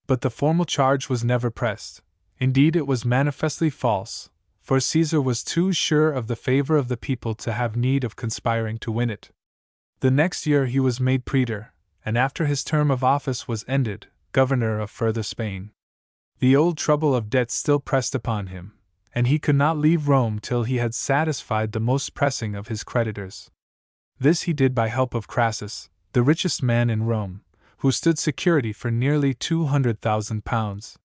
But the formal charge was never pressed. Indeed, it was manifestly false, for Caesar was too sure of the favor of the people to have need of conspiring to win it. The next year he was made praetor, and after his term of office was ended, governor of further Spain. The old trouble of debt still pressed upon him, and he could not leave Rome till he had satisfied the most pressing of his creditors. This he did by help of Crassus, the richest man in Rome, who stood security for nearly £200,000.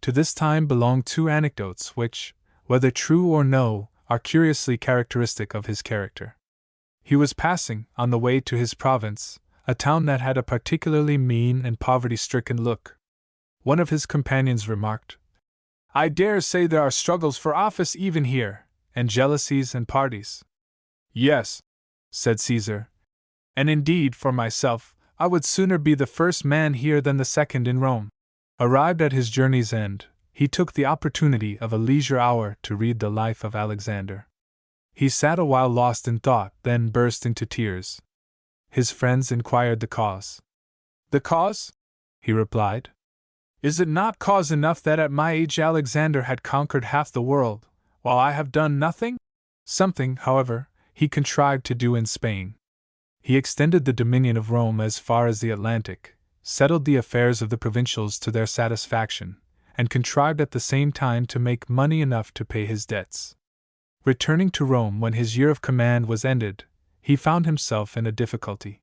To this time belong two anecdotes which, whether true or no, are curiously characteristic of his character. He was passing, on the way to his province, a town that had a particularly mean and poverty-stricken look. One of his companions remarked, "I dare say there are struggles for office even here, and jealousies and parties." "Yes," said Caesar, "and indeed, for myself, I would sooner be the first man here than the second in Rome." Arrived at his journey's end, he took the opportunity of a leisure hour to read the life of Alexander. He sat a while lost in thought, then burst into tears. His friends inquired the cause. "The cause?" he replied. "Is it not cause enough that at my age Alexander had conquered half the world, while I have done nothing?" Something, however, he contrived to do in Spain. He extended the dominion of Rome as far as the Atlantic, settled the affairs of the provincials to their satisfaction, and contrived at the same time to make money enough to pay his debts. Returning to Rome when his year of command was ended, he found himself in a difficulty.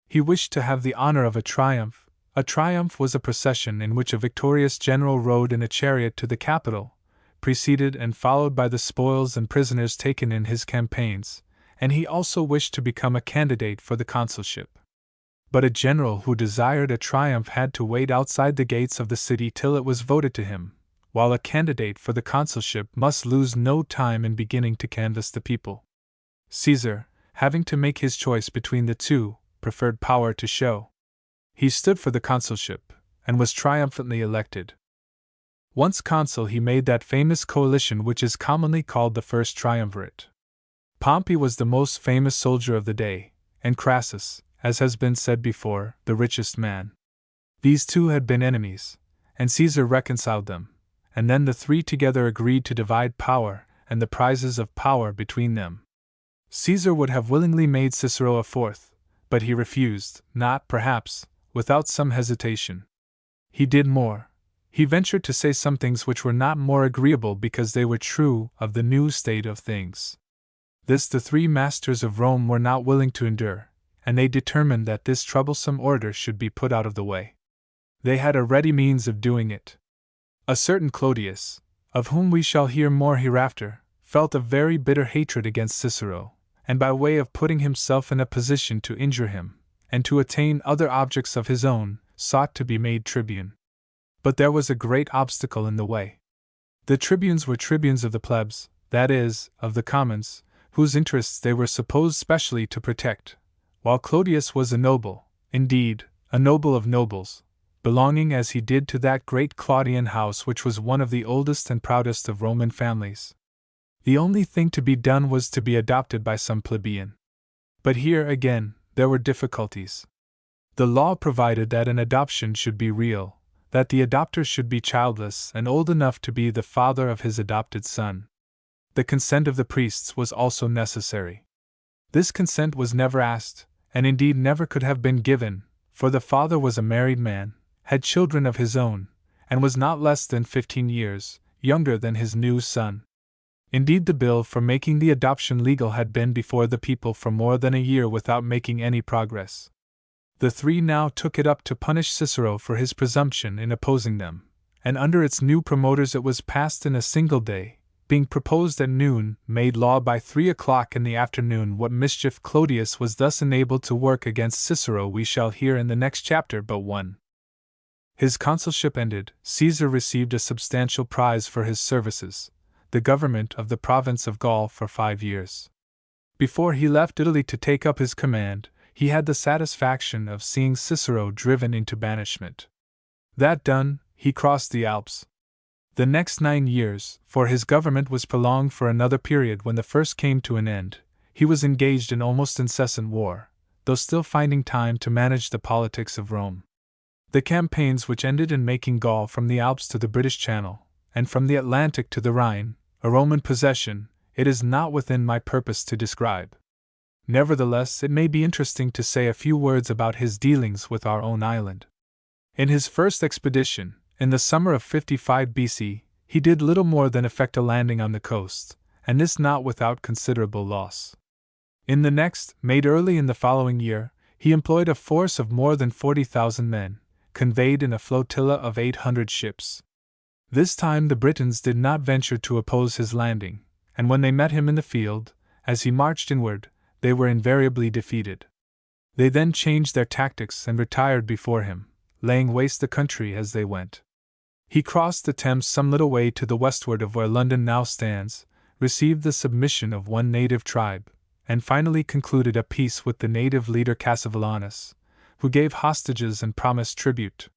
He wished to have the honor of a triumph. A triumph was a procession in which a victorious general rode in a chariot to the capital, preceded and followed by the spoils and prisoners taken in his campaigns, and he also wished to become a candidate for the consulship. But a general who desired a triumph had to wait outside the gates of the city till it was voted to him, while a candidate for the consulship must lose no time in beginning to canvass the people. Caesar, having to make his choice between the two, preferred power to show. He stood for the consulship, and was triumphantly elected. Once consul, he made that famous coalition which is commonly called the First Triumvirate. Pompey was the most famous soldier of the day, and Crassus, as has been said before, the richest man. These two had been enemies, and Caesar reconciled them, and then the three together agreed to divide power and the prizes of power between them. Caesar would have willingly made Cicero a fourth, but he refused, not, perhaps, without some hesitation. He did more. He ventured to say some things which were not more agreeable because they were true of the new state of things. This the three masters of Rome were not willing to endure, and they determined that this troublesome order should be put out of the way. They had a ready means of doing it. A certain Clodius, of whom we shall hear more hereafter, felt a very bitter hatred against Cicero, and by way of putting himself in a position to injure him, and to attain other objects of his own, sought to be made tribune. But there was a great obstacle in the way. The tribunes were tribunes of the plebs, that is, of the commons, whose interests they were supposed specially to protect, while Clodius was a noble, indeed, a noble of nobles, belonging as he did to that great Claudian house which was one of the oldest and proudest of Roman families. The only thing to be done was to be adopted by some plebeian. But here, again, there were difficulties. The law provided that an adoption should be real, that the adopter should be childless and old enough to be the father of his adopted son. The consent of the priests was also necessary. This consent was never asked, and indeed never could have been given, for the father was a married man, had children of his own, and was not less than 15 years younger than his new son. Indeed, the bill for making the adoption legal had been before the people for more than a year without making any progress. The three now took it up to punish Cicero for his presumption in opposing them, and under its new promoters it was passed in a single day, being proposed at noon, made law by 3 o'clock in the afternoon. What mischief Clodius was thus enabled to work against Cicero we shall hear in the next chapter but one. His consulship ended, Caesar received a substantial prize for his services, the government of the province of Gaul for 5 years. Before he left Italy to take up his command, he had the satisfaction of seeing Cicero driven into banishment. That done, he crossed the Alps. The next 9 years, for his government was prolonged for another period when the first came to an end, he was engaged in almost incessant war, though still finding time to manage the politics of Rome. The campaigns which ended in making Gaul from the Alps to the British Channel, and from the Atlantic to the Rhine, a Roman possession, it is not within my purpose to describe. Nevertheless, it may be interesting to say a few words about his dealings with our own island. In his first expedition, in the summer of 55 BC, he did little more than effect a landing on the coast, and this not without considerable loss. In the next, made early in the following year, he employed a force of more than 40,000 men, conveyed in a flotilla of 800 ships. This time the Britons did not venture to oppose his landing, and when they met him in the field, as he marched inward, they were invariably defeated. They then changed their tactics and retired before him, laying waste the country as they went. He crossed the Thames some little way to the westward of where London now stands, received the submission of one native tribe, and finally concluded a peace with the native leader Cassivellaunus, who gave hostages and promised tribute.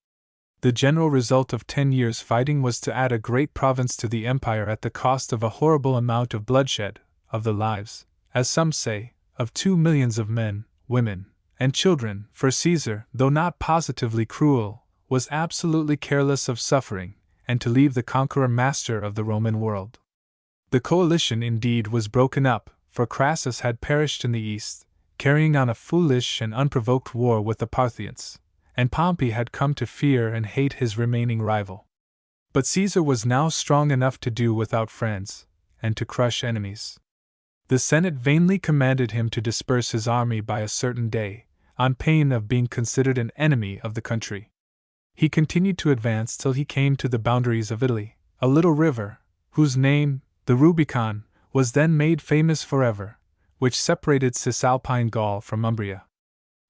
The general result of 10 years' fighting was to add a great province to the empire at the cost of a horrible amount of bloodshed, of the lives, as some say, of 2 millions of men, women, and children, for Caesar, though not positively cruel, was absolutely careless of suffering, and to leave the conqueror master of the Roman world. The coalition indeed was broken up, for Crassus had perished in the east, carrying on a foolish and unprovoked war with the Parthians, and Pompey had come to fear and hate his remaining rival. But Caesar was now strong enough to do without friends, and to crush enemies. The Senate vainly commanded him to disperse his army by a certain day, on pain of being considered an enemy of the country. He continued to advance till he came to the boundaries of Italy, a little river, whose name, the Rubicon, was then made famous forever, which separated Cisalpine Gaul from Umbria.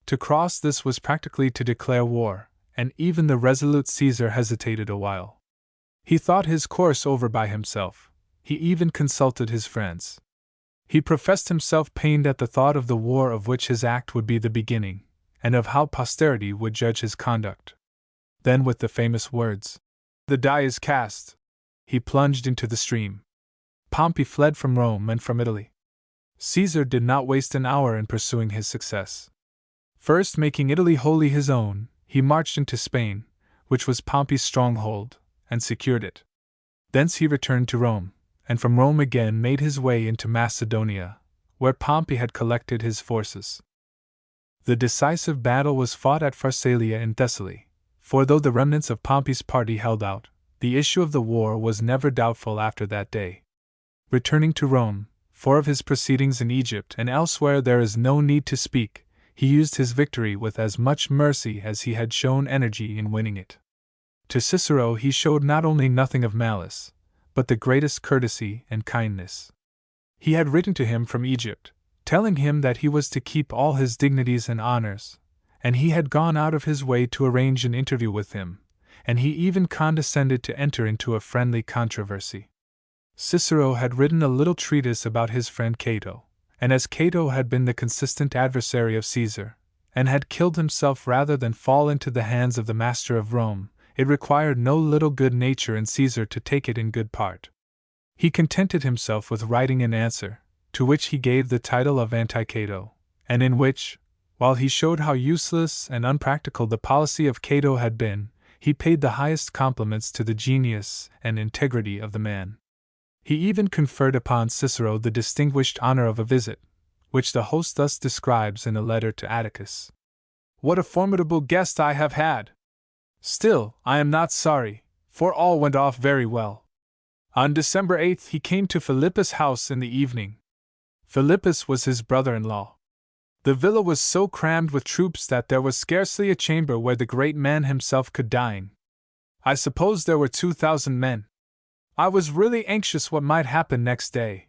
To cross this was practically to declare war, and even the resolute Caesar hesitated a while. He thought his course over by himself. He even consulted his friends. He professed himself pained at the thought of the war of which his act would be the beginning, and of how posterity would judge his conduct. Then, with the famous words, "The die is cast," he plunged into the stream. Pompey fled from Rome and from Italy. Caesar did not waste an hour in pursuing his success. First making Italy wholly his own, he marched into Spain, which was Pompey's stronghold, and secured it. Thence he returned to Rome, and from Rome again made his way into Macedonia, where Pompey had collected his forces. The decisive battle was fought at Pharsalia in Thessaly, for though the remnants of Pompey's party held out, the issue of the war was never doubtful after that day. Returning to Rome, for of his proceedings in Egypt and elsewhere there is no need to speak, he used his victory with as much mercy as he had shown energy in winning it. To Cicero he showed not only nothing of malice, but the greatest courtesy and kindness. He had written to him from Egypt, telling him that he was to keep all his dignities and honors, and he had gone out of his way to arrange an interview with him, and he even condescended to enter into a friendly controversy. Cicero had written a little treatise about his friend Cato, and as Cato had been the consistent adversary of Caesar, and had killed himself rather than fall into the hands of the master of Rome, it required no little good nature in Caesar to take it in good part. He contented himself with writing an answer, to which he gave the title of Anti-Cato, and in which, while he showed how useless and unpractical the policy of Cato had been, he paid the highest compliments to the genius and integrity of the man. He even conferred upon Cicero the distinguished honor of a visit, which the host thus describes in a letter to Atticus. "What a formidable guest I have had! Still, I am not sorry, for all went off very well. On December 8th he came to Philippus' house in the evening. Philippus was his brother-in-law. The villa was so crammed with troops that there was scarcely a chamber where the great man himself could dine. I suppose there were 2,000 men. I was really anxious what might happen next day.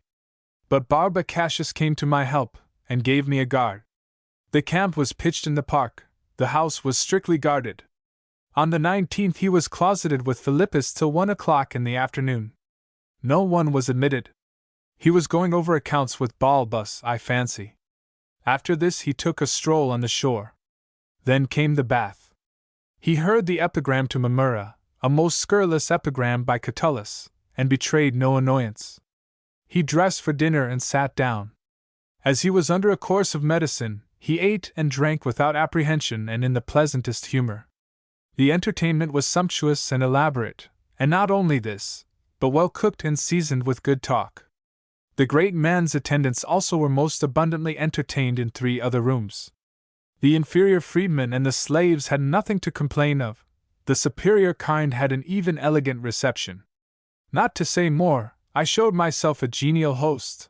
But Barba Cassius came to my help, and gave me a guard. The camp was pitched in the park, the house was strictly guarded. On the 19th he was closeted with Philippus till 1 o'clock in the afternoon. No one was admitted. He was going over accounts with Balbus, I fancy. After this he took a stroll on the shore. Then came the bath. He heard the epigram to Mamurra, a most scurrilous epigram by Catullus, and betrayed no annoyance. He dressed for dinner and sat down. As he was under a course of medicine, he ate and drank without apprehension and in the pleasantest humor. The entertainment was sumptuous and elaborate, and not only this, but well cooked and seasoned with good talk. The great man's attendants also were most abundantly entertained in 3 other rooms. The inferior freedmen and the slaves had nothing to complain of. The superior kind had an even elegant reception. Not to say more, I showed myself a genial host.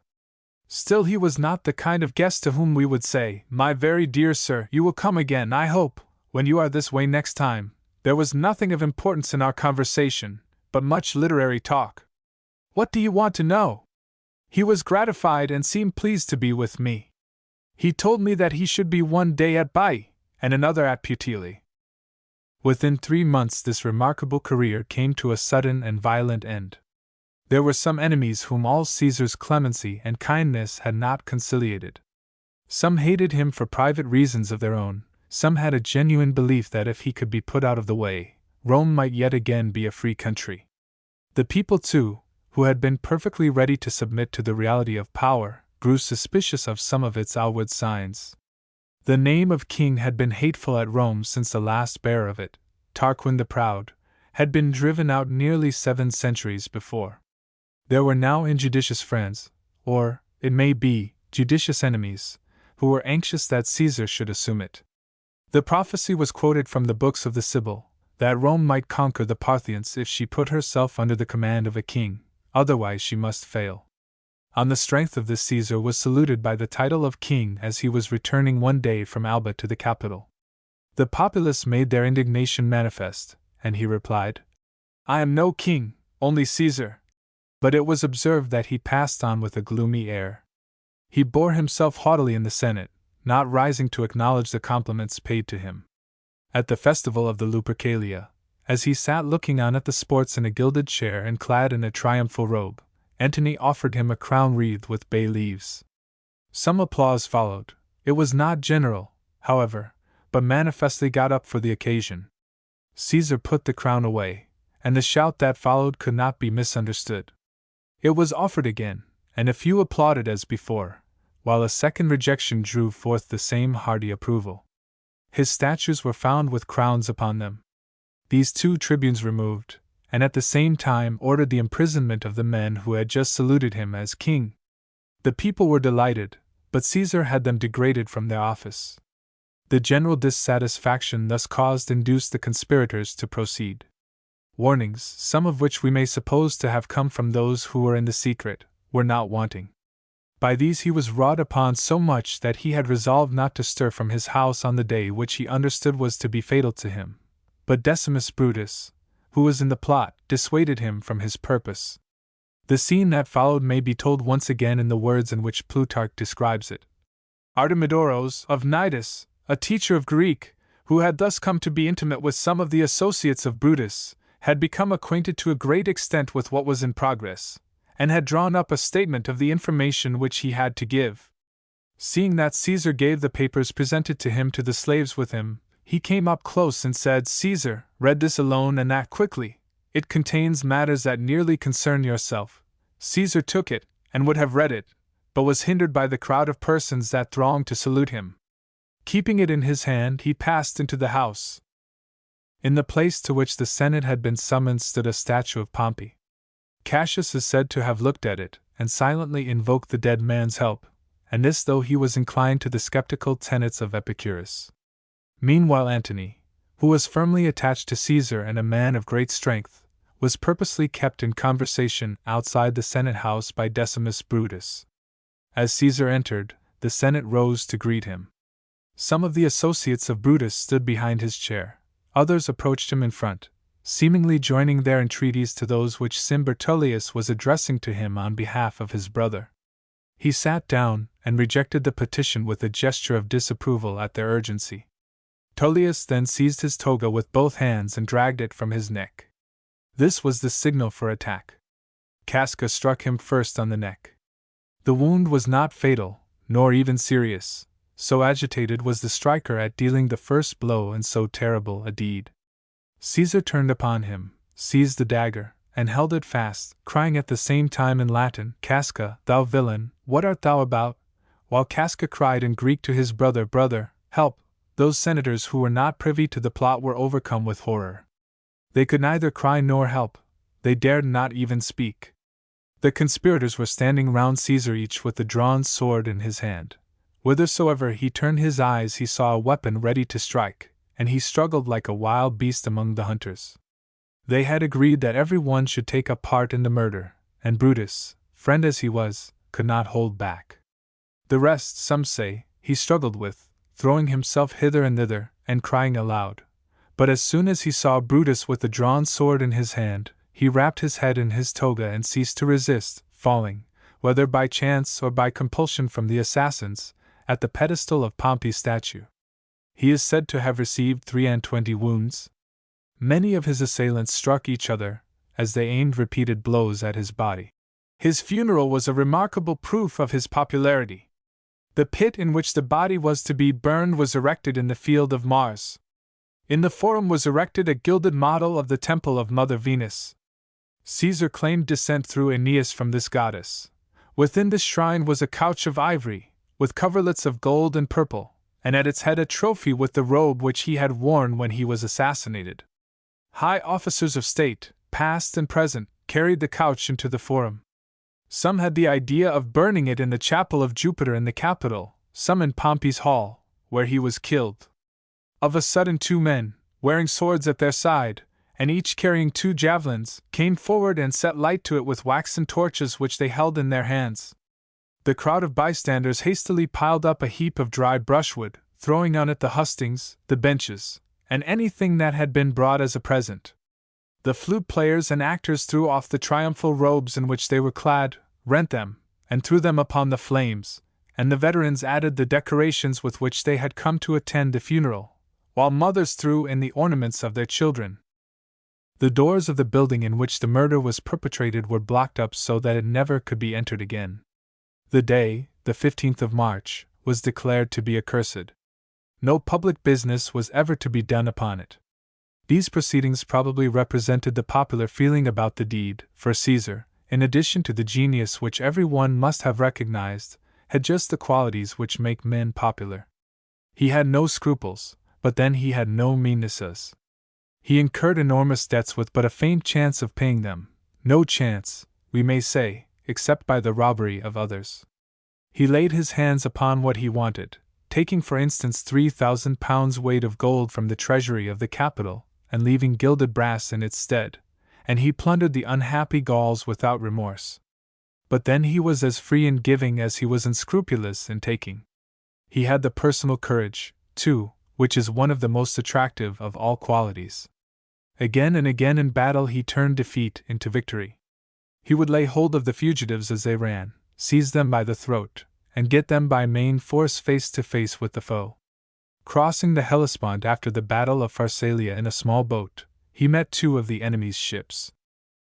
Still he was not the kind of guest to whom we would say, "My very dear sir, you will come again, I hope, when you are this way next time." There was nothing of importance in our conversation, but much literary talk. What do you want to know? He was gratified and seemed pleased to be with me. He told me that he should be one day at Baiae, and another at Puteoli. Within 3 months this remarkable career came to a sudden and violent end. There were some enemies whom all Caesar's clemency and kindness had not conciliated. Some hated him for private reasons of their own, some had a genuine belief that if he could be put out of the way, Rome might yet again be a free country. The people, too, who had been perfectly ready to submit to the reality of power, grew suspicious of some of its outward signs. The name of king had been hateful at Rome since the last bearer of it, Tarquin the Proud, had been driven out nearly 7 centuries before. There were now injudicious friends, or, it may be, judicious enemies, who were anxious that Caesar should assume it. The prophecy was quoted from the books of the Sibyl, that Rome might conquer the Parthians if she put herself under the command of a king, otherwise she must fail. On the strength of this, Caesar was saluted by the title of king as he was returning one day from Alba to the capital. The populace made their indignation manifest, and he replied, "I am no king, only Caesar." But it was observed that he passed on with a gloomy air. He bore himself haughtily in the Senate, not rising to acknowledge the compliments paid to him. At the festival of the Lupercalia, as he sat looking on at the sports in a gilded chair and clad in a triumphal robe, Antony offered him a crown wreathed with bay leaves. Some applause followed. It was not general, however, but manifestly got up for the occasion. Caesar put the crown away, and the shout that followed could not be misunderstood. It was offered again, and a few applauded as before, while a second rejection drew forth the same hearty approval. His statues were found with crowns upon them. These 2 tribunes removed, and at the same time ordered the imprisonment of the men who had just saluted him as king. The people were delighted, but Caesar had them degraded from their office. The general dissatisfaction thus caused induced the conspirators to proceed. Warnings, some of which we may suppose to have come from those who were in the secret, were not wanting. By these he was wrought upon so much that he had resolved not to stir from his house on the day which he understood was to be fatal to him. But Decimus Brutus, who was in the plot, dissuaded him from his purpose. The scene that followed may be told once again in the words in which Plutarch describes it. Artemidoros of Cnidus, a teacher of Greek, who had thus come to be intimate with some of the associates of Brutus, had become acquainted to a great extent with what was in progress, and had drawn up a statement of the information which he had to give. Seeing that Caesar gave the papers presented to him to the slaves with him, he came up close and said, "Caesar, read this alone and that quickly. It contains matters that nearly concern yourself." Caesar took it, and would have read it, but was hindered by the crowd of persons that thronged to salute him. Keeping it in his hand, he passed into the house. In the place to which the Senate had been summoned stood a statue of Pompey. Cassius is said to have looked at it, and silently invoked the dead man's help, and this though he was inclined to the skeptical tenets of Epicurus. Meanwhile Antony, who was firmly attached to Caesar and a man of great strength, was purposely kept in conversation outside the Senate house by Decimus Brutus. As Caesar entered, the Senate rose to greet him. Some of the associates of Brutus stood behind his chair, others approached him in front, seemingly joining their entreaties to those which Cimbertullius was addressing to him on behalf of his brother. He sat down, and rejected the petition with a gesture of disapproval at their urgency. Tullius then seized his toga with both hands and dragged it from his neck. This was the signal for attack. Casca struck him first on the neck. The wound was not fatal, nor even serious, so agitated was the striker at dealing the first blow in so terrible a deed. Caesar turned upon him, seized the dagger, and held it fast, crying at the same time in Latin, "Casca, thou villain, what art thou about?" While Casca cried in Greek to his brother, "Brother, help!" those senators who were not privy to the plot were overcome with horror. They could neither cry nor help, they dared not even speak. The conspirators were standing round Caesar, each with a drawn sword in his hand. Whithersoever he turned his eyes he saw a weapon ready to strike, and he struggled like a wild beast among the hunters. They had agreed that every one should take a part in the murder, and Brutus, friend as he was, could not hold back. The rest, some say, he struggled with, throwing himself hither and thither, and crying aloud. But as soon as he saw Brutus with the drawn sword in his hand, he wrapped his head in his toga and ceased to resist, falling, whether by chance or by compulsion from the assassins, at the pedestal of Pompey's statue. He is said to have received 23 wounds. Many of his assailants struck each other, as they aimed repeated blows at his body. His funeral was a remarkable proof of his popularity. The pit in which the body was to be burned was erected in the field of Mars. In the forum was erected a gilded model of the temple of Mother Venus. Caesar claimed descent through Aeneas from this goddess. Within this shrine was a couch of ivory, with coverlets of gold and purple, and at its head a trophy with the robe which he had worn when he was assassinated. High officers of state, past and present, carried the couch into the forum. Some had the idea of burning it in the chapel of Jupiter in the Capitol, some in Pompey's hall, where he was killed. Of a sudden 2 men, wearing swords at their side, and each carrying 2 javelins, came forward and set light to it with waxen torches which they held in their hands. The crowd of bystanders hastily piled up a heap of dry brushwood, throwing on it the hustings, the benches, and anything that had been brought as a present. The flute players and actors threw off the triumphal robes in which they were clad, rent them, and threw them upon the flames, and the veterans added the decorations with which they had come to attend the funeral, while mothers threw in the ornaments of their children. The doors of the building in which the murder was perpetrated were blocked up so that it never could be entered again. The day, the 15th of March, was declared to be accursed. No public business was ever to be done upon it. These proceedings probably represented the popular feeling about the deed, for Caesar, in addition to the genius which every one must have recognized, had just the qualities which make men popular. He had no scruples, but then he had no meannesses. He incurred enormous debts with but a faint chance of paying them, no chance, we may say, except by the robbery of others. He laid his hands upon what he wanted, taking for instance 3,000 pounds weight of gold from the treasury of the Capitol, and leaving gilded brass in its stead, and he plundered the unhappy Gauls without remorse. But then he was as free in giving as he was unscrupulous in taking. He had the personal courage, too, which is one of the most attractive of all qualities. Again and again in battle he turned defeat into victory. He would lay hold of the fugitives as they ran, seize them by the throat, and get them by main force face to face with the foe. Crossing the Hellespont after the Battle of Pharsalia in a small boat, he met 2 of the enemy's ships.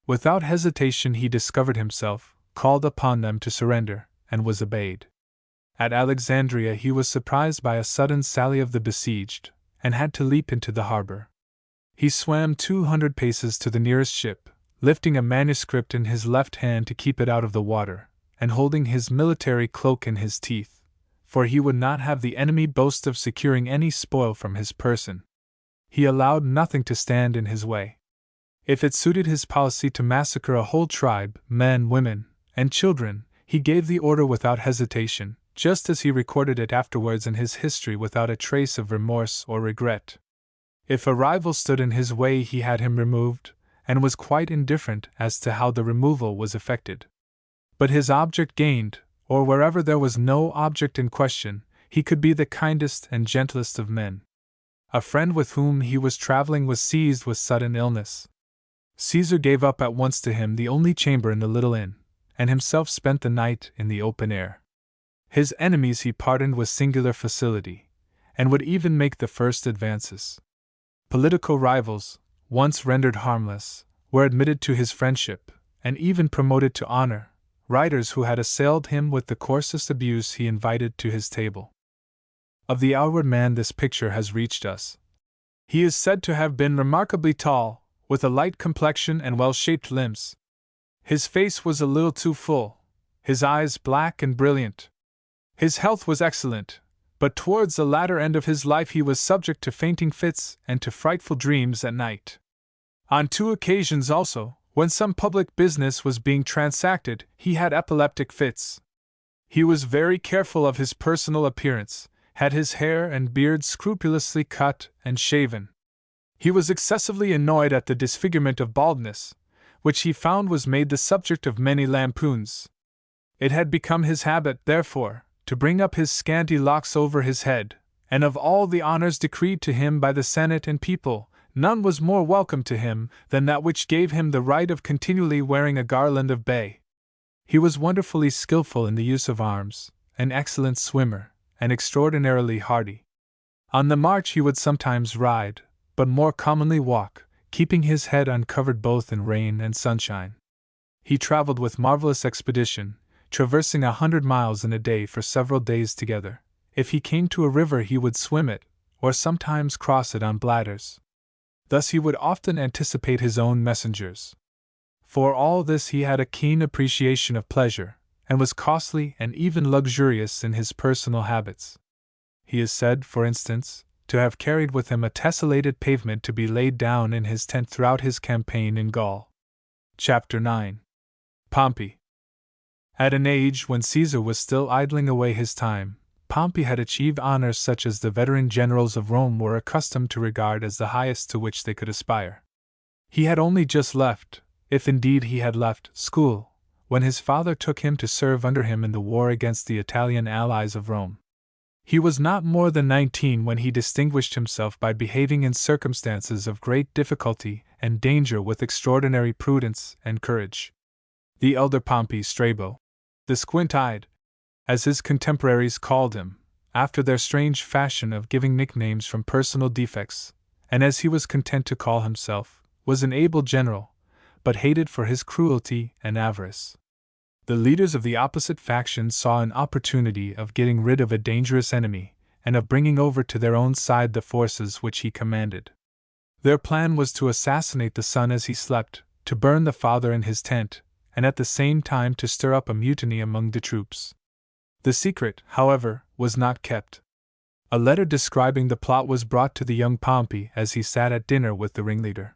Without hesitation he discovered himself, called upon them to surrender, and was obeyed. At Alexandria he was surprised by a sudden sally of the besieged, and had to leap into the harbor. He swam 200 paces to the nearest ship, lifting a manuscript in his left hand to keep it out of the water, and holding his military cloak in his teeth, for he would not have the enemy boast of securing any spoil from his person. He allowed nothing to stand in his way. If it suited his policy to massacre a whole tribe, men, women, and children, he gave the order without hesitation, just as he recorded it afterwards in his history without a trace of remorse or regret. If a rival stood in his way he had him removed, and was quite indifferent as to how the removal was effected. But his object gained, or wherever there was no object in question, he could be the kindest and gentlest of men. A friend with whom he was traveling was seized with sudden illness. Caesar gave up at once to him the only chamber in the little inn, and himself spent the night in the open air. His enemies he pardoned with singular facility, and would even make the first advances. Political rivals, once rendered harmless, were admitted to his friendship, and even promoted to honor. Writers who had assailed him with the coarsest abuse he invited to his table. Of the outward man this picture has reached us. He is said to have been remarkably tall, with a light complexion and well-shaped limbs. His face was a little too full, his eyes black and brilliant. His health was excellent, but towards the latter end of his life he was subject to fainting fits and to frightful dreams at night. On 2 occasions also, when some public business was being transacted, he had epileptic fits. He was very careful of his personal appearance, had his hair and beard scrupulously cut and shaven. He was excessively annoyed at the disfigurement of baldness, which he found was made the subject of many lampoons. It had become his habit, therefore, to bring up his scanty locks over his head, and of all the honors decreed to him by the Senate and people, None was more welcome to him than that which gave him the right of continually wearing a garland of bay. He was wonderfully skillful in the use of arms, an excellent swimmer, and extraordinarily hardy. On the march he would sometimes ride, but more commonly walk, keeping his head uncovered both in rain and sunshine. He traveled with marvelous expedition, traversing 100 miles in a day for several days together. If he came to a river he would swim it, or sometimes cross it on bladders. Thus he would often anticipate his own messengers. For all this he had a keen appreciation of pleasure, and was costly and even luxurious in his personal habits. He is said, for instance, to have carried with him a tessellated pavement to be laid down in his tent throughout his campaign in Gaul. Chapter 9. Pompey. At an age when Caesar was still idling away his time, Pompey had achieved honors such as the veteran generals of Rome were accustomed to regard as the highest to which they could aspire. He had only just left, if indeed he had left, school, when his father took him to serve under him in the war against the Italian allies of Rome. He was not more than 19 when he distinguished himself by behaving in circumstances of great difficulty and danger with extraordinary prudence and courage. The elder Pompey Strabo, the squint-eyed, as his contemporaries called him, after their strange fashion of giving nicknames from personal defects, and as he was content to call himself, was an able general, but hated for his cruelty and avarice. The leaders of the opposite faction saw an opportunity of getting rid of a dangerous enemy, and of bringing over to their own side the forces which he commanded. Their plan was to assassinate the son as he slept, to burn the father in his tent, and at the same time to stir up a mutiny among the troops. The secret, however, was not kept. A letter describing the plot was brought to the young Pompey as he sat at dinner with the ringleader.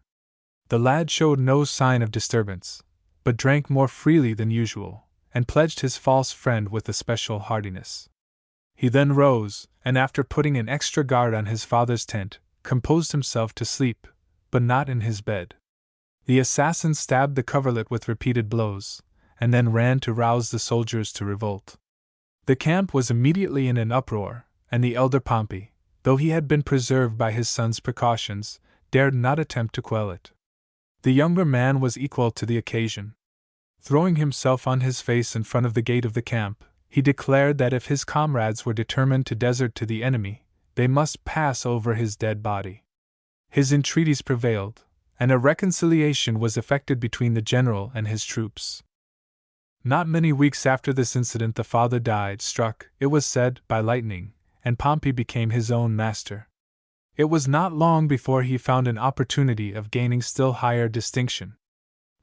The lad showed no sign of disturbance, but drank more freely than usual, and pledged his false friend with especial heartiness. He then rose, and after putting an extra guard on his father's tent, composed himself to sleep, but not in his bed. The assassin stabbed the coverlet with repeated blows, and then ran to rouse the soldiers to revolt. The camp was immediately in an uproar, and the elder Pompey, though he had been preserved by his son's precautions, dared not attempt to quell it. The younger man was equal to the occasion. Throwing himself on his face in front of the gate of the camp, he declared that if his comrades were determined to desert to the enemy, they must pass over his dead body. His entreaties prevailed, and a reconciliation was effected between the general and his troops. Not many weeks after this incident the father died, struck, it was said, by lightning, and Pompey became his own master. It was not long before he found an opportunity of gaining still higher distinction.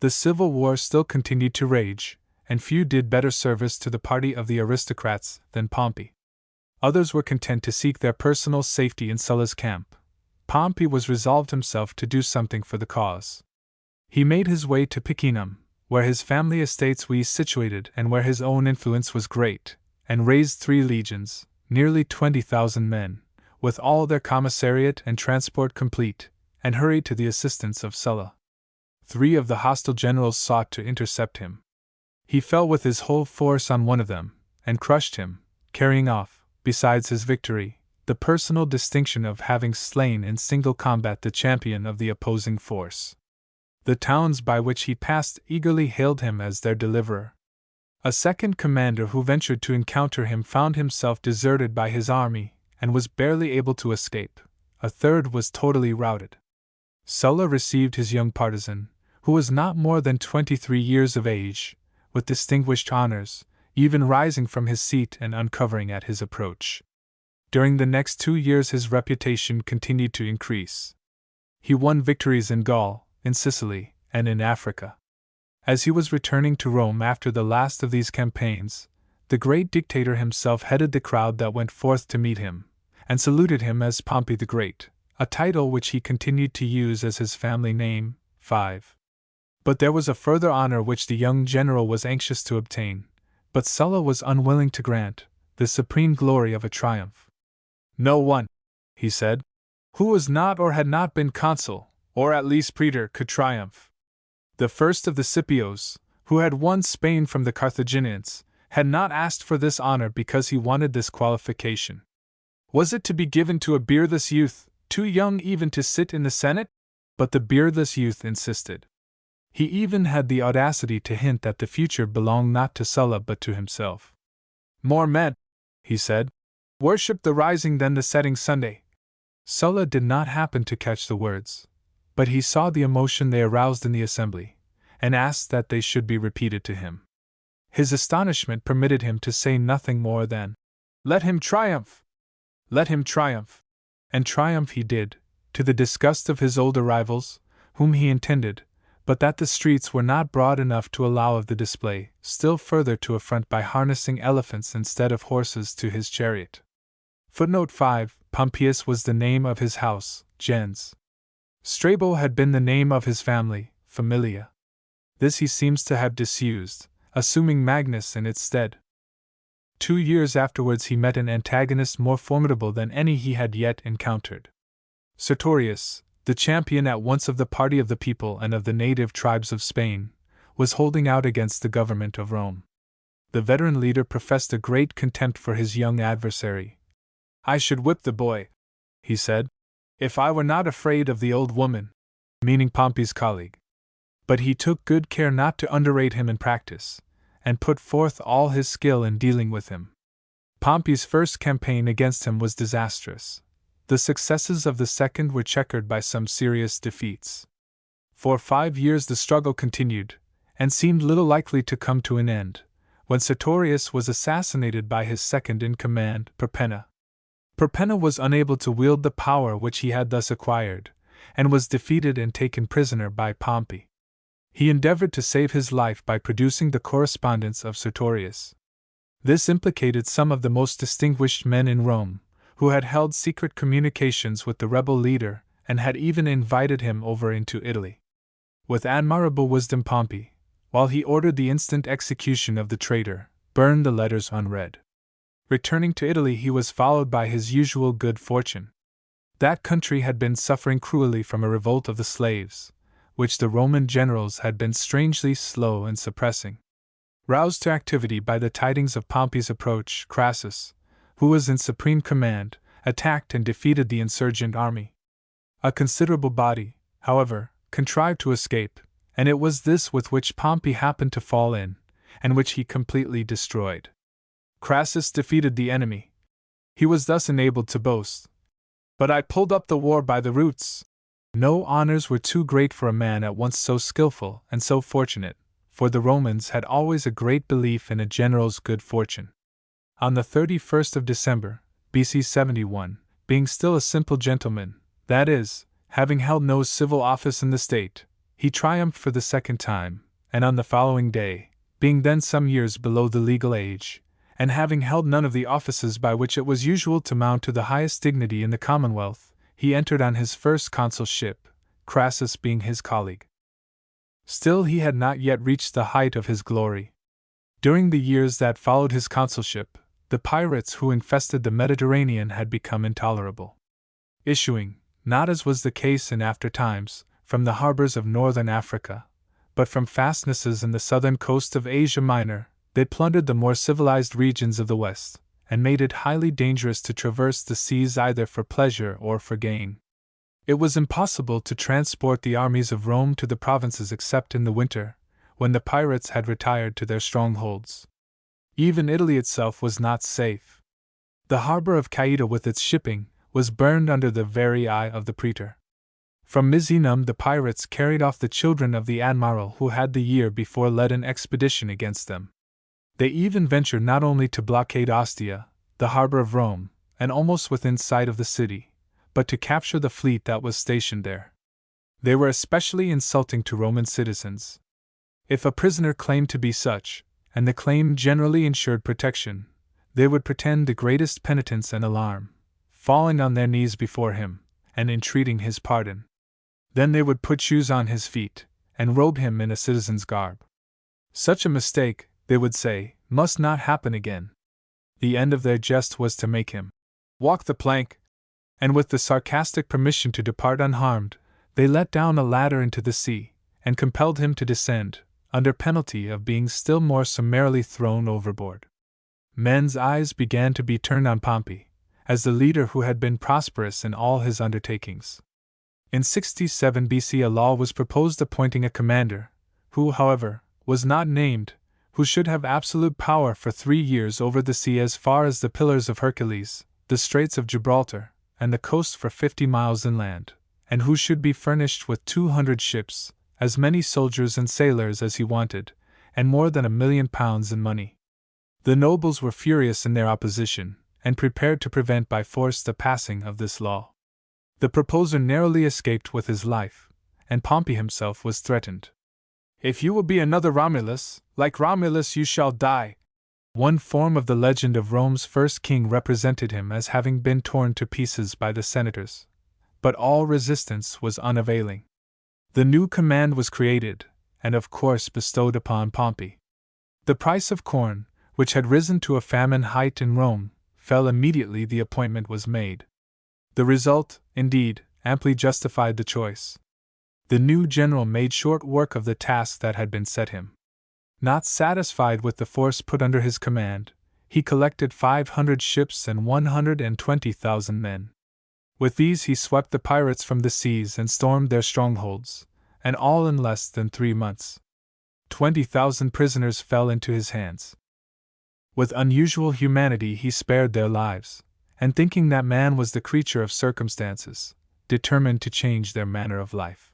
The civil war still continued to rage, and few did better service to the party of the aristocrats than Pompey. Others were content to seek their personal safety in Sulla's camp. Pompey was resolved himself to do something for the cause. He made his way to Picenum, where his family estates were situated and where his own influence was great, and raised 3 legions, nearly 20,000 men, with all their commissariat and transport complete, and hurried to the assistance of Sulla. 3 of the hostile generals sought to intercept him. He fell with his whole force on one of them, and crushed him, carrying off, besides his victory, the personal distinction of having slain in single combat the champion of the opposing force. The towns by which he passed eagerly hailed him as their deliverer. A second commander who ventured to encounter him found himself deserted by his army, and was barely able to escape. A third was totally routed. Sulla received his young partisan, who was not more than 23 years of age, with distinguished honors, even rising from his seat and uncovering at his approach. During the next 2 years his reputation continued to increase. He won victories in Gaul, in Sicily, and in Africa. As he was returning to Rome after the last of these campaigns, the great dictator himself headed the crowd that went forth to meet him, and saluted him as Pompey the Great, a title which he continued to use as his family name. 5. But there was a further honor which the young general was anxious to obtain, but Sulla was unwilling to grant, the supreme glory of a triumph. No one, he said, who was not or had not been consul, or at least praetor, could triumph. The first of the Scipios, who had won Spain from the Carthaginians, had not asked for this honor because he wanted this qualification. Was it to be given to a beardless youth, too young even to sit in the Senate? But the beardless youth insisted. He even had the audacity to hint that the future belonged not to Sulla but to himself. More men, he said, worship the rising than the setting Sunday. Sulla did not happen to catch the words, but he saw the emotion they aroused in the assembly, and asked that they should be repeated to him. His astonishment permitted him to say nothing more than, "Let him triumph! Let him triumph!" And triumph he did, to the disgust of his older rivals, whom he intended, but that the streets were not broad enough to allow of the display, still further to affront by harnessing elephants instead of horses to his chariot. Footnote 5. Pompeius was the name of his house, gens. Strabo had been the name of his family, familia. This he seems to have disused, assuming Magnus in its stead. 2 years afterwards he met an antagonist more formidable than any he had yet encountered. Sertorius, the champion at once of the party of the people and of the native tribes of Spain, was holding out against the government of Rome. The veteran leader professed a great contempt for his young adversary. "I should whip the boy," he said, "if I were not afraid of the old woman," meaning Pompey's colleague. But he took good care not to underrate him in practice, and put forth all his skill in dealing with him. Pompey's first campaign against him was disastrous. The successes of the second were checkered by some serious defeats. For 5 years the struggle continued, and seemed little likely to come to an end, when Sertorius was assassinated by his second in command, Perpenna. Perpenna was unable to wield the power which he had thus acquired, and was defeated and taken prisoner by Pompey. He endeavored to save his life by producing the correspondence of Sertorius. This implicated some of the most distinguished men in Rome, who had held secret communications with the rebel leader and had even invited him over into Italy. With admirable wisdom Pompey, while he ordered the instant execution of the traitor, burned the letters unread. Returning to Italy he was followed by his usual good fortune. That country had been suffering cruelly from a revolt of the slaves, which the Roman generals had been strangely slow in suppressing. Roused to activity by the tidings of Pompey's approach, Crassus, who was in supreme command, attacked and defeated the insurgent army. A considerable body, however, contrived to escape, and it was this with which Pompey happened to fall in, and which he completely destroyed. Crassus defeated the enemy. He was thus enabled to boast, "But I pulled up the war by the roots." No honors were too great for a man at once so skillful and so fortunate, for the Romans had always a great belief in a general's good fortune. On the 31st of December, BC 71, being still a simple gentleman, that is, having held no civil office in the state, he triumphed for the second time, and on the following day, being then some years below the legal age, and having held none of the offices by which it was usual to mount to the highest dignity in the Commonwealth, he entered on his first consulship, Crassus being his colleague. Still he had not yet reached the height of his glory. During the years that followed his consulship, the pirates who infested the Mediterranean had become intolerable. Issuing, not as was the case in after times, from the harbors of northern Africa, but from fastnesses in the southern coast of Asia Minor, they plundered the more civilized regions of the West, and made it highly dangerous to traverse the seas either for pleasure or for gain. It was impossible to transport the armies of Rome to the provinces except in the winter, when the pirates had retired to their strongholds. Even Italy itself was not safe. The harbor of Caieta with its shipping was burned under the very eye of the praetor. From Misenum the pirates carried off the children of the admiral who had the year before led an expedition against them. They even ventured not only to blockade Ostia, the harbor of Rome, and almost within sight of the city, but to capture the fleet that was stationed there. They were especially insulting to Roman citizens. If a prisoner claimed to be such, and the claim generally ensured protection, they would pretend the greatest penitence and alarm, falling on their knees before him, and entreating his pardon. Then they would put shoes on his feet, and robe him in a citizen's garb. Such a mistake, they would say, must not happen again. The end of their jest was to make him walk the plank, and with the sarcastic permission to depart unharmed, they let down a ladder into the sea, and compelled him to descend, under penalty of being still more summarily thrown overboard. Men's eyes began to be turned on Pompey, as the leader who had been prosperous in all his undertakings. In 67 BC, a law was proposed appointing a commander, who, however, was not named, who should have absolute power for 3 years over the sea as far as the Pillars of Hercules, the Straits of Gibraltar, and the coast for 50 miles inland, and who should be furnished with 200 ships, as many soldiers and sailors as he wanted, and more than £1,000,000 in money. The nobles were furious in their opposition, and prepared to prevent by force the passing of this law. The proposer narrowly escaped with his life, and Pompey himself was threatened. "If you will be another Romulus, like Romulus you shall die." One form of the legend of Rome's first king represented him as having been torn to pieces by the senators, but all resistance was unavailing. The new command was created, and of course bestowed upon Pompey. The price of corn, which had risen to a famine height in Rome, fell immediately the appointment was made. The result, indeed, amply justified the choice. The new general made short work of the task that had been set him. Not satisfied with the force put under his command, he collected 500 ships and 120,000 men. With these he swept the pirates from the seas and stormed their strongholds, and all in less than 3 months. 20,000 prisoners fell into his hands. With unusual humanity he spared their lives, and thinking that man was the creature of circumstances, determined to change their manner of life.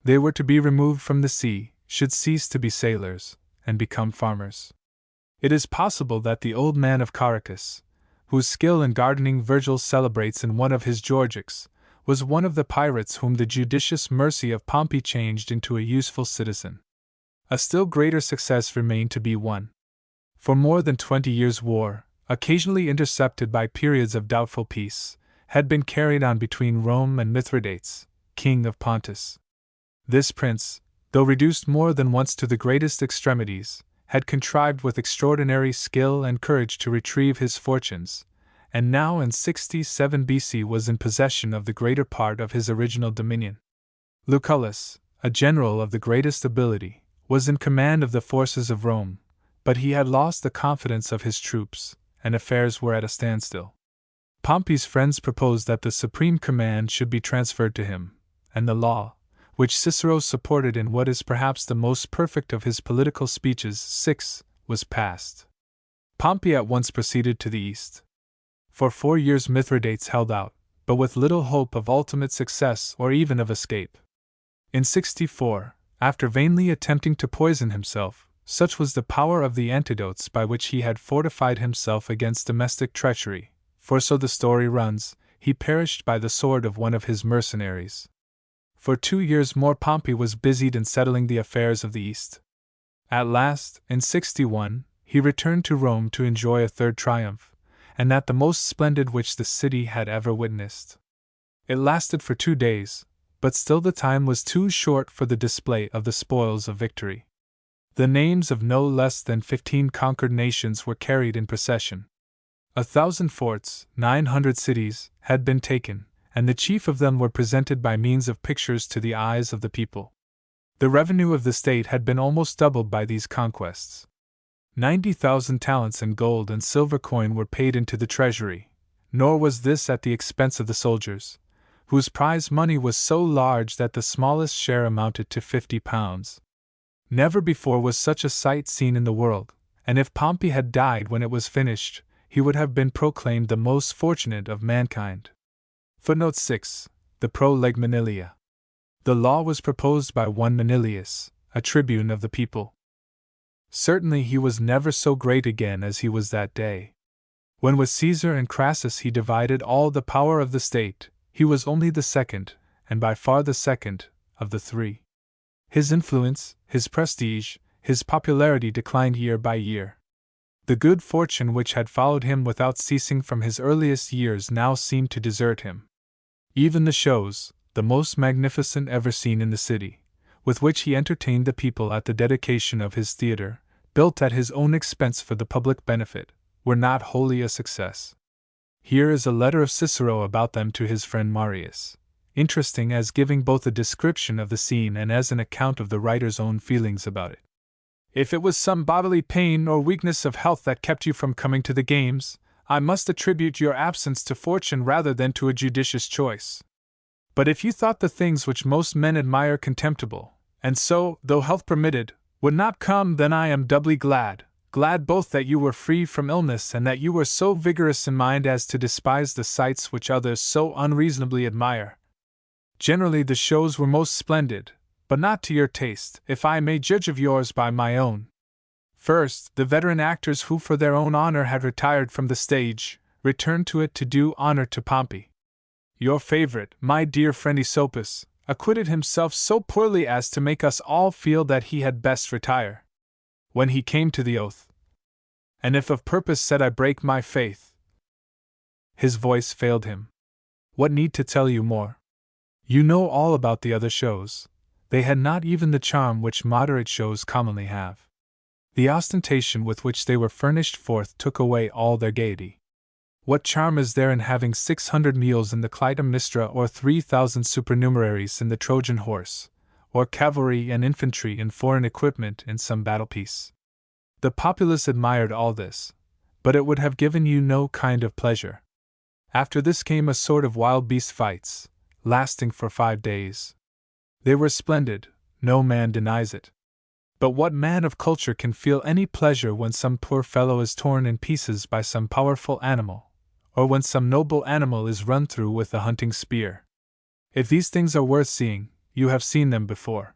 They were to be removed from the sea, should cease to be sailors, and become farmers. It is possible that the old man of Caracas, whose skill in gardening Virgil celebrates in one of his Georgics, was one of the pirates whom the judicious mercy of Pompey changed into a useful citizen. A still greater success remained to be won. For more than 20 years war, occasionally intercepted by periods of doubtful peace, had been carried on between Rome and Mithridates, king of Pontus. This prince, though reduced more than once to the greatest extremities, had contrived with extraordinary skill and courage to retrieve his fortunes, and now in 67 BC was in possession of the greater part of his original dominion. Lucullus, a general of the greatest ability, was in command of the forces of Rome, but he had lost the confidence of his troops, and affairs were at a standstill. Pompey's friends proposed that the supreme command should be transferred to him, and the law, which Cicero supported in what is perhaps the most perfect of his political speeches, 6, was passed. Pompey at once proceeded to the east. For 4 years Mithridates held out, but with little hope of ultimate success or even of escape. In 64, after vainly attempting to poison himself, such was the power of the antidotes by which he had fortified himself against domestic treachery, for so the story runs, he perished by the sword of one of his mercenaries. For 2 years more Pompey was busied in settling the affairs of the East. At last, in 61, he returned to Rome to enjoy a third triumph, and that the most splendid which the city had ever witnessed. It lasted for 2 days, but still the time was too short for the display of the spoils of victory. The names of no less than 15 conquered nations were carried in procession. 1,000 forts, 900 cities, had been taken, and the chief of them were presented by means of pictures to the eyes of the people. The revenue of the state had been almost doubled by these conquests. 90,000 talents in gold and silver coin were paid into the treasury, nor was this at the expense of the soldiers, whose prize money was so large that the smallest share amounted to £50. Never before was such a sight seen in the world, and if Pompey had died when it was finished, he would have been proclaimed the most fortunate of mankind. Footnote 6. The Prolegomena. The law was proposed by one Manilius, a tribune of the people. Certainly he was never so great again as he was that day. When with Caesar and Crassus he divided all the power of the state, he was only the second, and by far the second, of the three. His influence, his prestige, his popularity declined year by year. The good fortune which had followed him without ceasing from his earliest years now seemed to desert him. Even the shows, the most magnificent ever seen in the city, with which he entertained the people at the dedication of his theatre, built at his own expense for the public benefit, were not wholly a success. Here is a letter of Cicero about them to his friend Marius, interesting as giving both a description of the scene and as an account of the writer's own feelings about it. If it was some bodily pain or weakness of health that kept you from coming to the games, I must attribute your absence to fortune rather than to a judicious choice. But if you thought the things which most men admire contemptible, and so, though health permitted, would not come, then I am doubly glad both that you were free from illness and that you were so vigorous in mind as to despise the sights which others so unreasonably admire. Generally the shows were most splendid, but not to your taste, if I may judge of yours by my own. First, the veteran actors who for their own honor had retired from the stage, returned to it to do honor to Pompey. Your favorite, my dear friend Aesopus, acquitted himself so poorly as to make us all feel that he had best retire. When he came to the oath, and if of purpose said I break my faith, his voice failed him. What need to tell you more? You know all about the other shows. They had not even the charm which moderate shows commonly have. The ostentation with which they were furnished forth took away all their gaiety. What charm is there in having 600 mules in the Clytemnestra, or 3,000 supernumeraries in the Trojan horse, or cavalry and infantry in foreign equipment in some battle-piece? The populace admired all this, but it would have given you no kind of pleasure. After this came a sort of wild beast fights, lasting for 5 days. They were splendid, no man denies it. But what man of culture can feel any pleasure when some poor fellow is torn in pieces by some powerful animal, or when some noble animal is run through with a hunting spear? If these things are worth seeing, you have seen them before.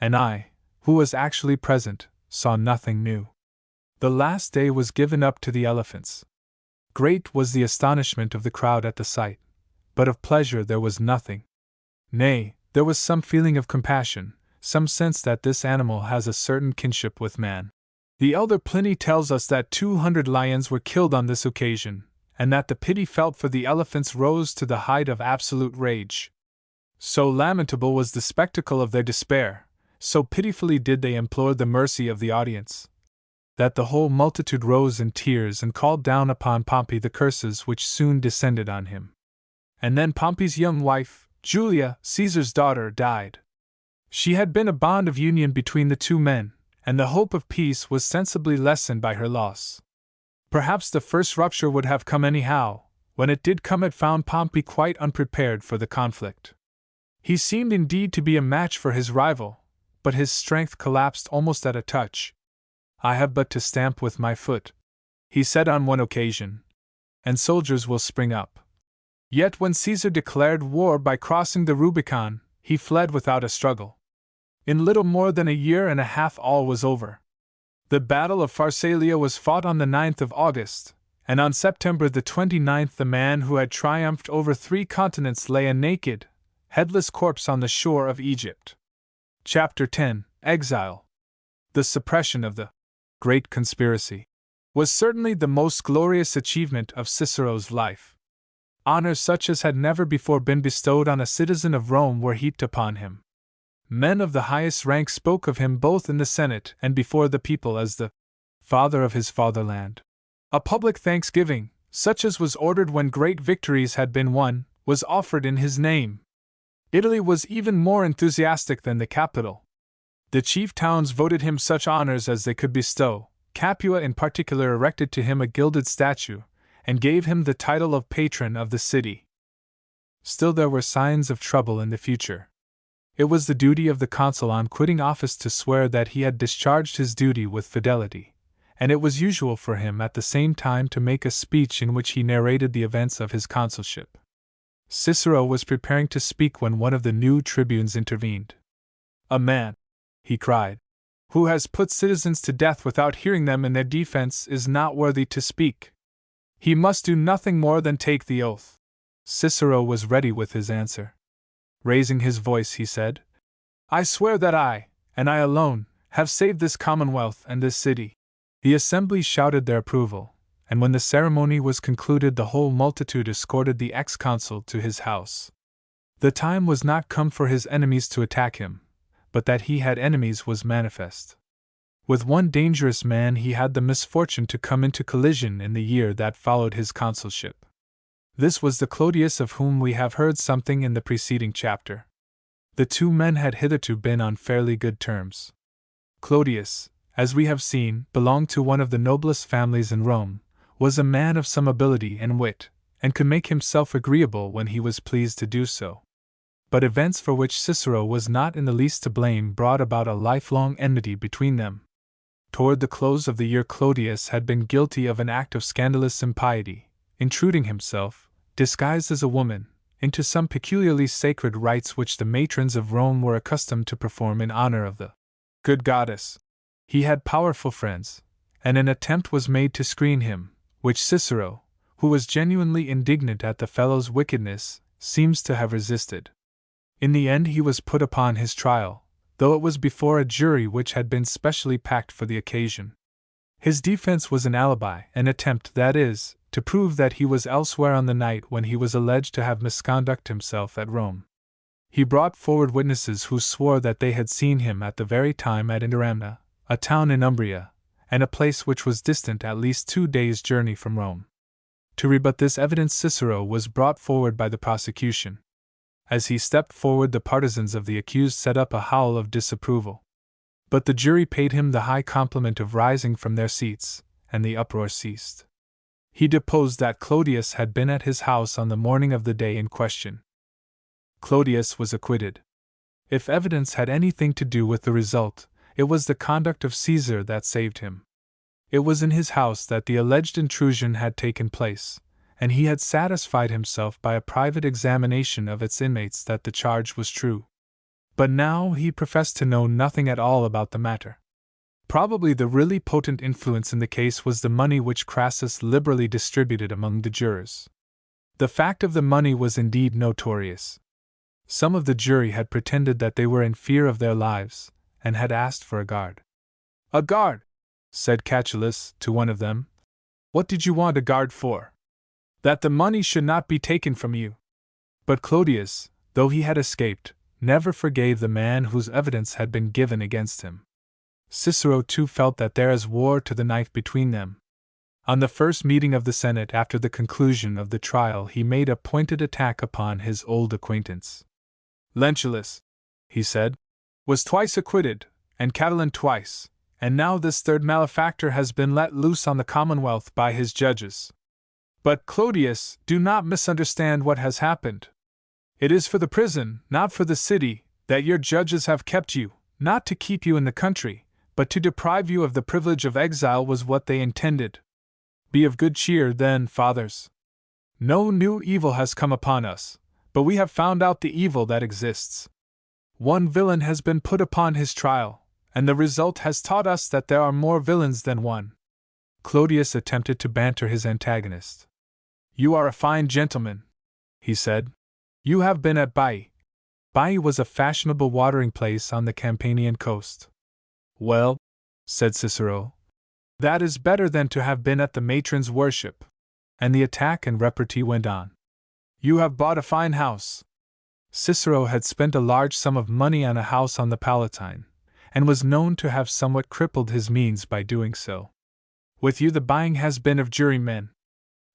And I, who was actually present, saw nothing new. The last day was given up to the elephants. Great was the astonishment of the crowd at the sight, but of pleasure there was nothing. Nay, there was some feeling of compassion, some sense that this animal has a certain kinship with man. The elder Pliny tells us that 200 lions were killed on this occasion, and that the pity felt for the elephants rose to the height of absolute rage. So lamentable was the spectacle of their despair, so pitifully did they implore the mercy of the audience, that the whole multitude rose in tears and called down upon Pompey the curses which soon descended on him. And then Pompey's young wife, Julia, Caesar's daughter, died. She had been a bond of union between the two men, and the hope of peace was sensibly lessened by her loss. Perhaps the first rupture would have come anyhow. When it did come, it found Pompey quite unprepared for the conflict. He seemed indeed to be a match for his rival, but his strength collapsed almost at a touch. I have but to stamp with my foot, he said on one occasion, and soldiers will spring up. Yet when Caesar declared war by crossing the Rubicon, he fled without a struggle. In little more than a year and a half all was over. The Battle of Pharsalia was fought on the 9th of August, and on September the 29th the man who had triumphed over 3 continents lay a naked, headless corpse on the shore of Egypt. Chapter 10. Exile. The suppression of the Great Conspiracy was certainly the most glorious achievement of Cicero's life. Honors such as had never before been bestowed on a citizen of Rome were heaped upon him. Men of the highest rank spoke of him both in the Senate and before the people as the father of his fatherland. A public thanksgiving, such as was ordered when great victories had been won, was offered in his name. Italy was even more enthusiastic than the capital. The chief towns voted him such honors as they could bestow. Capua in particular erected to him a gilded statue, and gave him the title of patron of the city. Still there were signs of trouble in the future. It was the duty of the consul on quitting office to swear that he had discharged his duty with fidelity, and it was usual for him at the same time to make a speech in which he narrated the events of his consulship. Cicero was preparing to speak when one of the new tribunes intervened. "A man," he cried, "who has put citizens to death without hearing them in their defense is not worthy to speak. He must do nothing more than take the oath." Cicero was ready with his answer. Raising his voice, he said, "I swear that I, and I alone, have saved this commonwealth and this city." The assembly shouted their approval, and when the ceremony was concluded, the whole multitude escorted the ex-consul to his house. The time was not come for his enemies to attack him, but that he had enemies was manifest. With one dangerous man he had the misfortune to come into collision in the year that followed his consulship. This was the Clodius of whom we have heard something in the preceding chapter. The two men had hitherto been on fairly good terms. Clodius, as we have seen, belonged to one of the noblest families in Rome, was a man of some ability and wit, and could make himself agreeable when he was pleased to do so. but events for which Cicero was not in the least to blame brought about a lifelong enmity between them. Toward the close of the year, Clodius had been guilty of an act of scandalous impiety, intruding himself, disguised as a woman, into some peculiarly sacred rites which the matrons of Rome were accustomed to perform in honor of the good goddess. He had powerful friends, and an attempt was made to screen him, which Cicero, who was genuinely indignant at the fellow's wickedness, seems to have resisted. In the end he was put upon his trial, though it was before a jury which had been specially packed for the occasion. His defense was an alibi, an attempt, that is, to prove that he was elsewhere on the night when he was alleged to have misconducted himself at Rome. He brought forward witnesses who swore that they had seen him at the very time at Indiramna, a town in Umbria, and a place which was distant at least 2 days' journey from Rome. To rebut this evidence, Cicero was brought forward by the prosecution. As he stepped forward, the partisans of the accused set up a howl of disapproval. But the jury paid him the high compliment of rising from their seats, and the uproar ceased. He deposed that Clodius had been at his house on the morning of the day in question. Clodius was acquitted. If evidence had anything to do with the result, it was the conduct of Caesar that saved him. It was in his house that the alleged intrusion had taken place, and he had satisfied himself by a private examination of its inmates that the charge was true. But now he professed to know nothing at all about the matter. Probably the really potent influence in the case was the money which Crassus liberally distributed among the jurors. The fact of the money was indeed notorious. Some of the jury had pretended that they were in fear of their lives, and had asked for a guard. "A guard?" said Catullus to one of them. "What did you want a guard for?" "That the money should not be taken from you." But Clodius, though he had escaped, never forgave the man whose evidence had been given against him. Cicero too felt that there was war to the knife between them. On the first meeting of the Senate after the conclusion of the trial, he made a pointed attack upon his old acquaintance. "Lentulus," he said, "was twice acquitted, and Catiline twice, and now this third malefactor has been let loose on the Commonwealth by his judges. But, Clodius, do not misunderstand what has happened. It is for the prison, not for the city, that your judges have kept you, not to keep you in the country, but to deprive you of the privilege of exile was what they intended. Be of good cheer, then, fathers. No new evil has come upon us, but we have found out the evil that exists. One villain has been put upon his trial, and the result has taught us that there are more villains than one." Clodius attempted to banter his antagonist. "You are a fine gentleman," he said. "You have been at Baiae." Baiae was a fashionable watering place on the Campanian coast. "Well," said Cicero, "that is better than to have been at the matron's worship." And the attack and repartee went on. "You have bought a fine house." Cicero had spent a large sum of money on a house on the Palatine, and was known to have somewhat crippled his means by doing so. "With you the buying has been of jurymen.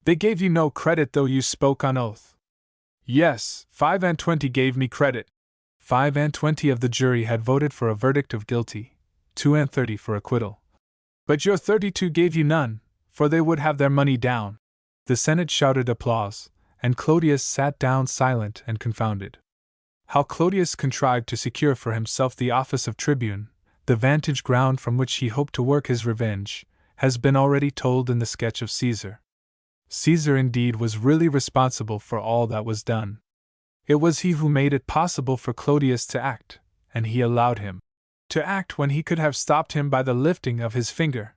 They gave you no credit though you spoke on oath." "Yes, 25 gave me credit." 25 of the jury had voted for a verdict of guilty, 32 for acquittal. "But your 32 gave you none, for they would have their money down." The Senate shouted applause, and Clodius sat down silent and confounded. How Clodius contrived to secure for himself the office of tribune, the vantage ground from which he hoped to work his revenge, has been already told in the sketch of Caesar. Caesar indeed was really responsible for all that was done. It was he who made it possible for Clodius to act, and he allowed him to act when he could have stopped him by the lifting of his finger.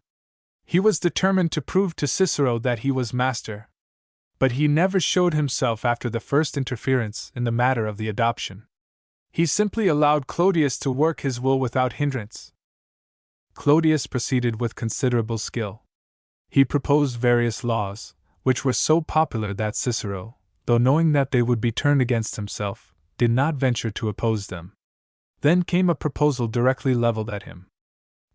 He was determined to prove to Cicero that he was master. But he never showed himself after the first interference in the matter of the adoption. He simply allowed Clodius to work his will without hindrance. Clodius proceeded with considerable skill. He proposed various laws, which were so popular that Cicero, though knowing that they would be turned against himself, did not venture to oppose them. Then came a proposal directly leveled at him.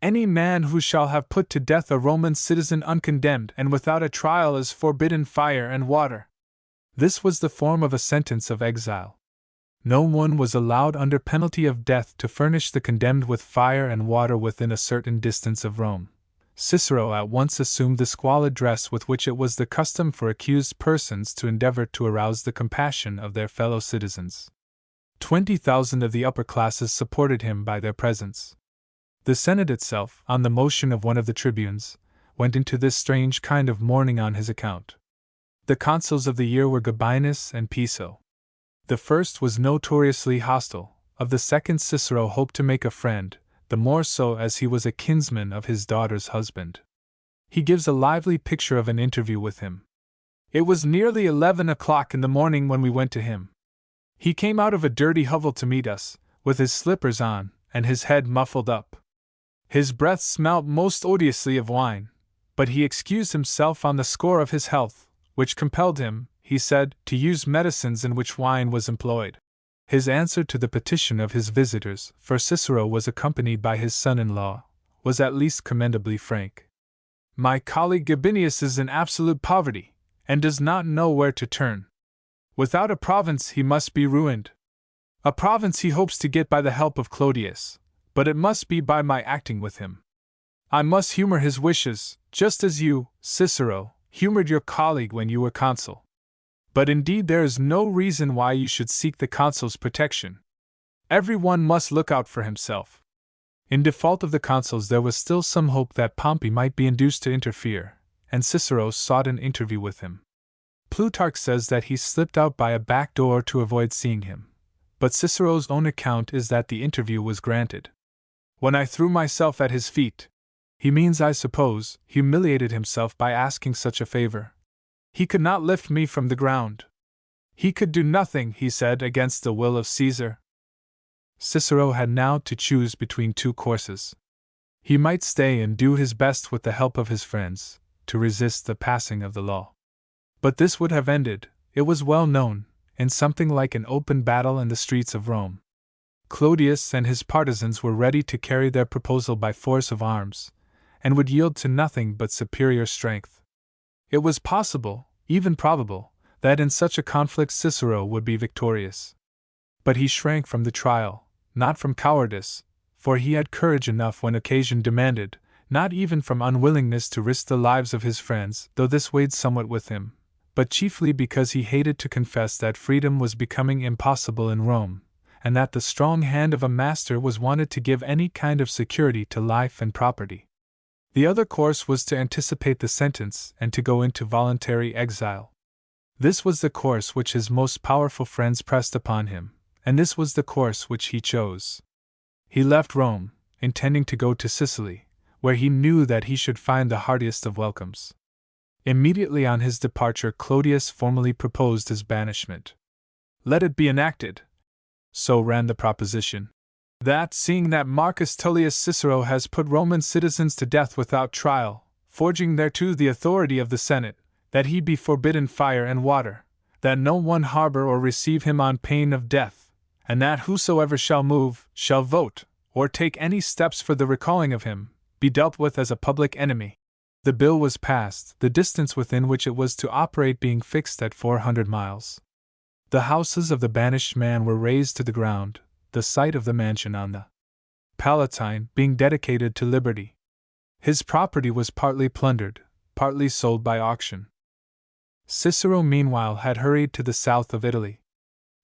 "Any man who shall have put to death a Roman citizen uncondemned and without a trial is forbidden fire and water." This was the form of a sentence of exile. No one was allowed under penalty of death to furnish the condemned with fire and water within a certain distance of Rome. Cicero at once assumed the squalid dress with which it was the custom for accused persons to endeavor to arouse the compassion of their fellow citizens. 20,000 of the upper classes supported him by their presence. The Senate itself, on the motion of one of the tribunes, went into this strange kind of mourning on his account. The consuls of the year were Gabinus and Piso. The first was notoriously hostile, of the second Cicero hoped to make a friend, the more so as he was a kinsman of his daughter's husband. He gives a lively picture of an interview with him. It was nearly 11 o'clock in the morning when we went to him. He came out of a dirty hovel to meet us, with his slippers on, and his head muffled up. His breath smelt most odiously of wine, but he excused himself on the score of his health, which compelled him, he said, to use medicines in which wine was employed. His answer to the petition of his visitors, for Cicero was accompanied by his son-in-law, was at least commendably frank. My colleague Gabinius is in absolute poverty, and does not know where to turn. Without a province he must be ruined. A province he hopes to get by the help of Clodius, but it must be by my acting with him. I must humor his wishes, just as you, Cicero, humored your colleague when you were consul. But indeed there is no reason why you should seek the consul's protection. Every one must look out for himself. In default of the consuls there was still some hope that Pompey might be induced to interfere, and Cicero sought an interview with him. Plutarch says that he slipped out by a back door to avoid seeing him, but Cicero's own account is that the interview was granted. When I threw myself at his feet, he means, I suppose, humiliated himself by asking such a favor. He could not lift me from the ground. He could do nothing, he said, against the will of Caesar. Cicero had now to choose between two courses. He might stay and do his best with the help of his friends, to resist the passing of the law. But this would have ended, it was well known, in something like an open battle in the streets of Rome. Clodius and his partisans were ready to carry their proposal by force of arms, and would yield to nothing but superior strength. It was possible, even probable, that in such a conflict Cicero would be victorious. But he shrank from the trial, not from cowardice, for he had courage enough when occasion demanded, not even from unwillingness to risk the lives of his friends, though this weighed somewhat with him, but chiefly because he hated to confess that freedom was becoming impossible in Rome, and that the strong hand of a master was wanted to give any kind of security to life and property. The other course was to anticipate the sentence and to go into voluntary exile. This was the course which his most powerful friends pressed upon him, and this was the course which he chose. He left Rome, intending to go to Sicily, where he knew that he should find the heartiest of welcomes. Immediately on his departure, Clodius formally proposed his banishment. Let it be enacted, so ran the proposition, that, seeing that Marcus Tullius Cicero has put Roman citizens to death without trial, forging thereto the authority of the Senate, that he be forbidden fire and water, that no one harbor or receive him on pain of death, and that whosoever shall move, shall vote, or take any steps for the recalling of him, be dealt with as a public enemy. The bill was passed, the distance within which it was to operate being fixed at 400 miles. The houses of the banished man were razed to the ground, the site of the mansion on the Palatine being dedicated to liberty. His property was partly plundered, partly sold by auction. Cicero meanwhile had hurried to the south of Italy.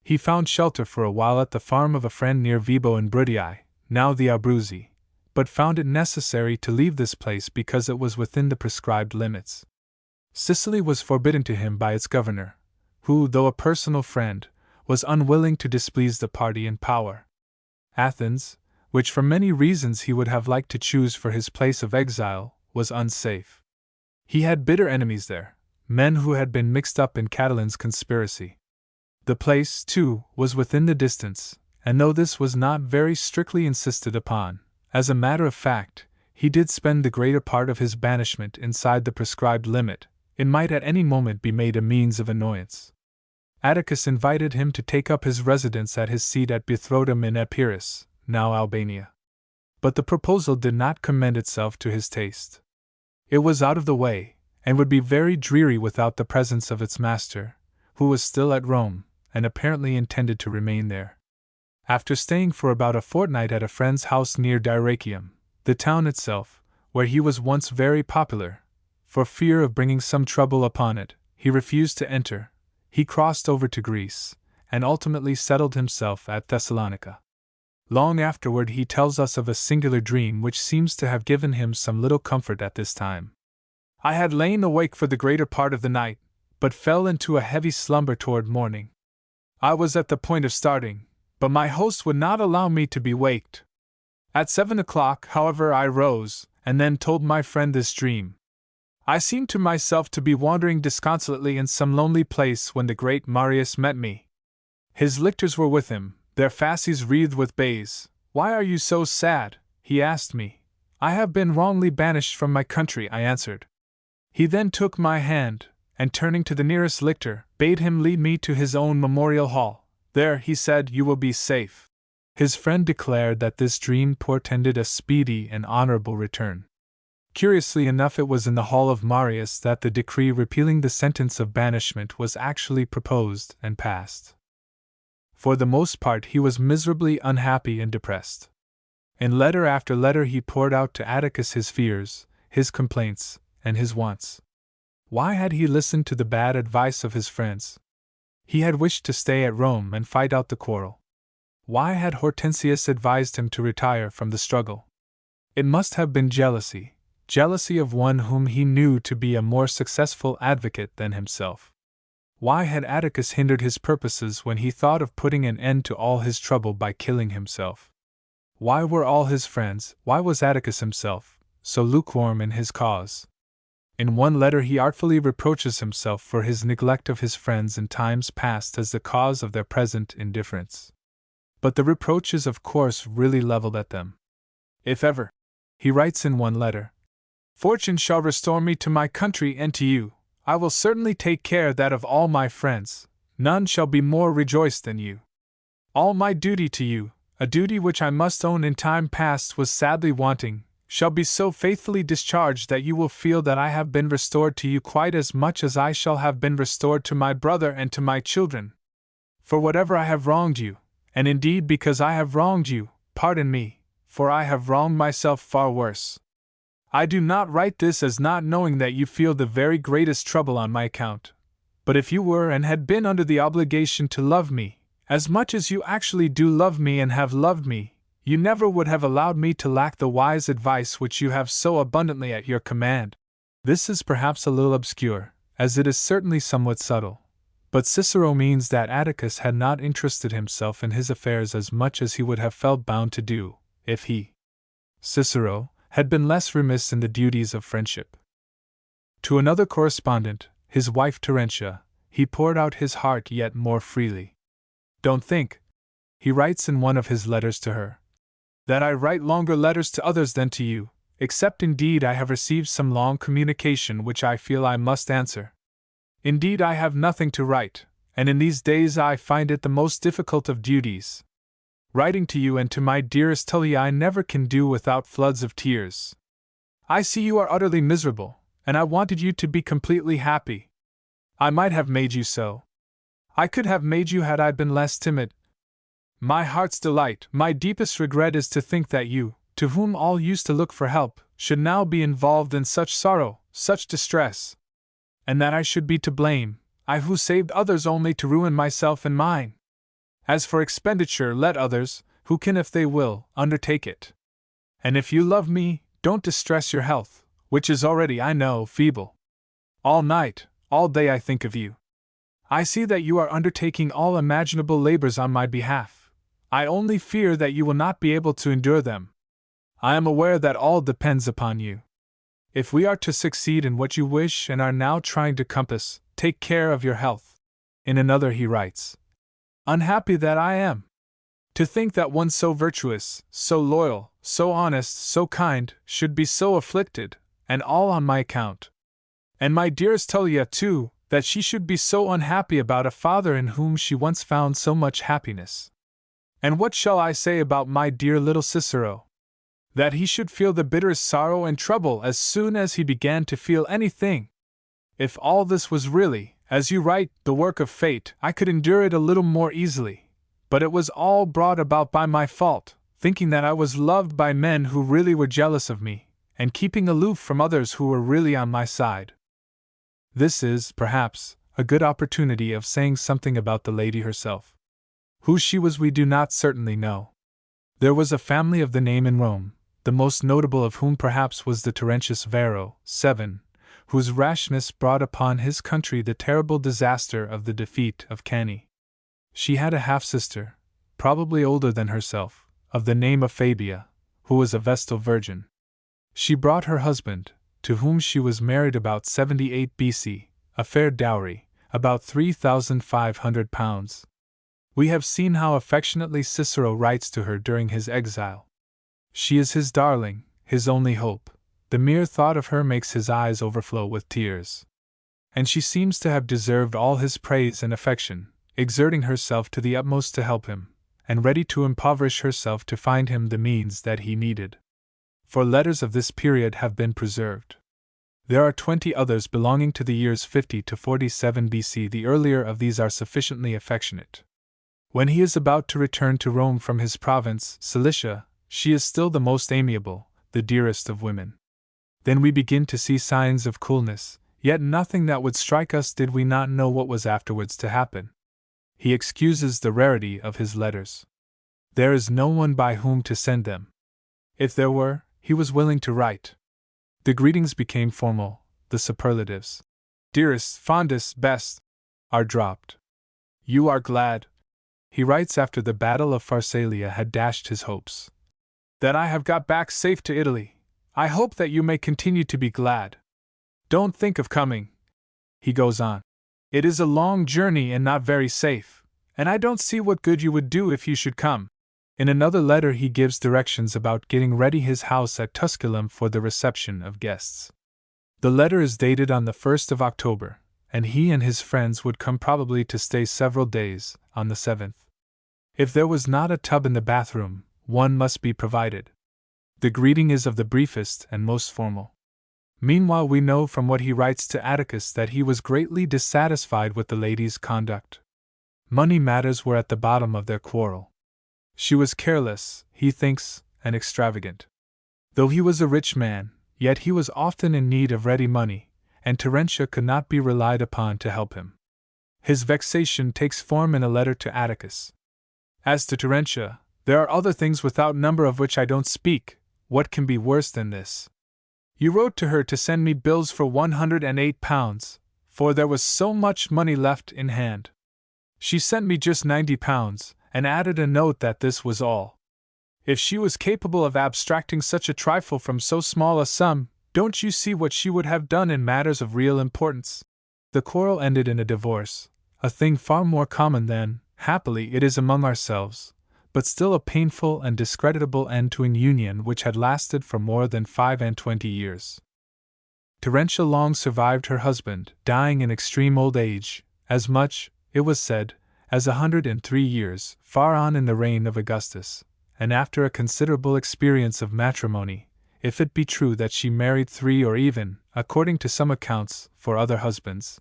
He found shelter for a while at the farm of a friend near Vibo in Bruttii, now the Abruzzi, but found it necessary to leave this place because it was within the prescribed limits. Sicily was forbidden to him by its governor, who, though a personal friend, was unwilling to displease the party in power. Athens, which for many reasons he would have liked to choose for his place of exile, was unsafe. He had bitter enemies there, men who had been mixed up in Catilin's conspiracy. The place, too, was within the distance, and though this was not very strictly insisted upon, as a matter of fact, he did spend the greater part of his banishment inside the prescribed limit, it might at any moment be made a means of annoyance. Atticus invited him to take up his residence at his seat at Bythrodum in Epirus, now Albania. But the proposal did not commend itself to his taste. It was out of the way, and would be very dreary without the presence of its master, who was still at Rome, and apparently intended to remain there. After staying for about a fortnight at a friend's house near Dyrrachium, the town itself, where he was once very popular, for fear of bringing some trouble upon it, he refused to enter. He crossed over to Greece, and ultimately settled himself at Thessalonica. Long afterward he tells us of a singular dream which seems to have given him some little comfort at this time. I had lain awake for the greater part of the night, but fell into a heavy slumber toward morning. I was at the point of starting, but my host would not allow me to be waked. At 7 o'clock, however, I rose, and then told my friend this dream. I seemed to myself to be wandering disconsolately in some lonely place when the great Marius met me. His lictors were with him, their fasces wreathed with bays. "Why are you so sad?" he asked me. "I have been wrongly banished from my country," I answered. He then took my hand, and turning to the nearest lictor, bade him lead me to his own memorial hall. "There," he said, "you will be safe." His friend declared that this dream portended a speedy and honorable return. Curiously enough, it was in the hall of Marius that the decree repealing the sentence of banishment was actually proposed and passed. For the most part he was miserably unhappy and depressed. In letter after letter he poured out to Atticus his fears, his complaints, and his wants. Why had he listened to the bad advice of his friends? He had wished to stay at Rome and fight out the quarrel. Why had Hortensius advised him to retire from the struggle? It must have been jealousy of one whom he knew to be a more successful advocate than himself. Why had Atticus hindered his purposes when he thought of putting an end to all his trouble by killing himself? Why were all his friends, why was Atticus himself, so lukewarm in his cause? In one letter he artfully reproaches himself for his neglect of his friends in times past as the cause of their present indifference. But the reproach is of course really leveled at them. "If ever," he writes in one letter, "fortune shall restore me to my country and to you, I will certainly take care that of all my friends, none shall be more rejoiced than you. All my duty to you, a duty which I must own in time past was sadly wanting, shall be so faithfully discharged that you will feel that I have been restored to you quite as much as I shall have been restored to my brother and to my children. For whatever I have wronged you, and indeed because I have wronged you, pardon me, for I have wronged myself far worse. I do not write this as not knowing that you feel the very greatest trouble on my account. But if you were and had been under the obligation to love me, as much as you actually do love me and have loved me, you never would have allowed me to lack the wise advice which you have so abundantly at your command." This is perhaps a little obscure, as it is certainly somewhat subtle. But Cicero means that Atticus had not interested himself in his affairs as much as he would have felt bound to do, if he, Cicero, had been less remiss in the duties of friendship. To another correspondent, his wife Terentia, he poured out his heart yet more freely. "Don't think," he writes in one of his letters to her, "that I write longer letters to others than to you, except indeed I have received some long communication which I feel I must answer. Indeed I have nothing to write, and in these days I find it the most difficult of duties. Writing to you and to my dearest Tullia I never can do without floods of tears. I see you are utterly miserable, and I wanted you to be completely happy. I might have made you so. I could have made you had I been less timid. My heart's delight, my deepest regret is to think that you, to whom all used to look for help, should now be involved in such sorrow, such distress. And that I should be to blame, I who saved others only to ruin myself and mine. As for expenditure, let others, who can if they will, undertake it. And if you love me, don't distress your health, which is already, I know, feeble. All night, all day I think of you. I see that you are undertaking all imaginable labors on my behalf. I only fear that you will not be able to endure them. I am aware that all depends upon you. If we are to succeed in what you wish and are now trying to compass, take care of your health." In another he writes, "Unhappy that I am! To think that one so virtuous, so loyal, so honest, so kind, should be so afflicted, and all on my account. And my dearest Tullia, too, that she should be so unhappy about a father in whom she once found so much happiness. And what shall I say about my dear little Cicero? That he should feel the bitterest sorrow and trouble as soon as he began to feel anything. If all this was really, as you write, the work of fate, I could endure it a little more easily. But it was all brought about by my fault, thinking that I was loved by men who really were jealous of me, and keeping aloof from others who were really on my side." This is, perhaps, a good opportunity of saying something about the lady herself. Who she was we do not certainly know. There was a family of the name in Rome, the most notable of whom perhaps was the Terentius Varro, 7, whose rashness brought upon his country the terrible disaster of the defeat of Cannae. She had a half-sister, probably older than herself, of the name of Fabia, who was a Vestal virgin. She brought her husband, to whom she was married about 78 BC, a fair dowry, about 3,500 pounds. We have seen how affectionately Cicero writes to her during his exile. She is his darling, his only hope. The mere thought of her makes his eyes overflow with tears. And she seems to have deserved all his praise and affection, exerting herself to the utmost to help him, and ready to impoverish herself to find him the means that he needed. For letters of this period have been preserved. There are 20 others belonging to the years 50 to 47 BC. The earlier of these are sufficiently affectionate. When he is about to return to Rome from his province, Cilicia, she is still the most amiable, the dearest of women. Then we begin to see signs of coolness, yet nothing that would strike us did we not know what was afterwards to happen. He excuses the rarity of his letters. There is no one by whom to send them. If there were, he was willing to write. The greetings became formal, the superlatives, dearest, fondest, best, are dropped. You are glad, he writes after the Battle of Pharsalia had dashed his hopes, that I have got back safe to Italy. I hope that you may continue to be glad. Don't think of coming, he goes on. It is a long journey and not very safe, and I don't see what good you would do if you should come. In another letter he gives directions about getting ready his house at Tusculum for the reception of guests. The letter is dated on the 1st of October, and he and his friends would come probably to stay several days, on the 7th. If there was not a tub in the bathroom, one must be provided. The greeting is of the briefest and most formal. Meanwhile we know from what he writes to Atticus that he was greatly dissatisfied with the lady's conduct. Money matters were at the bottom of their quarrel. She was careless, he thinks, and extravagant. Though he was a rich man, yet he was often in need of ready money, and Terentia could not be relied upon to help him. His vexation takes form in a letter to Atticus. As to Terentia, there are other things without number of which I don't speak. What can be worse than this? You wrote to her to send me bills for 108 pounds, for there was so much money left in hand. She sent me just 90 pounds, and added a note that this was all. If she was capable of abstracting such a trifle from so small a sum, don't you see what she would have done in matters of real importance? The quarrel ended in a divorce, a thing far more common than, happily, it is among ourselves, but still a painful and discreditable end to an union which had lasted for more than 25 years. Terentia long survived her husband, dying in extreme old age, as much, it was said, as 103 years, far on in the reign of Augustus, and after a considerable experience of matrimony, if it be true that she married 3 or even, according to some accounts, 4 other husbands.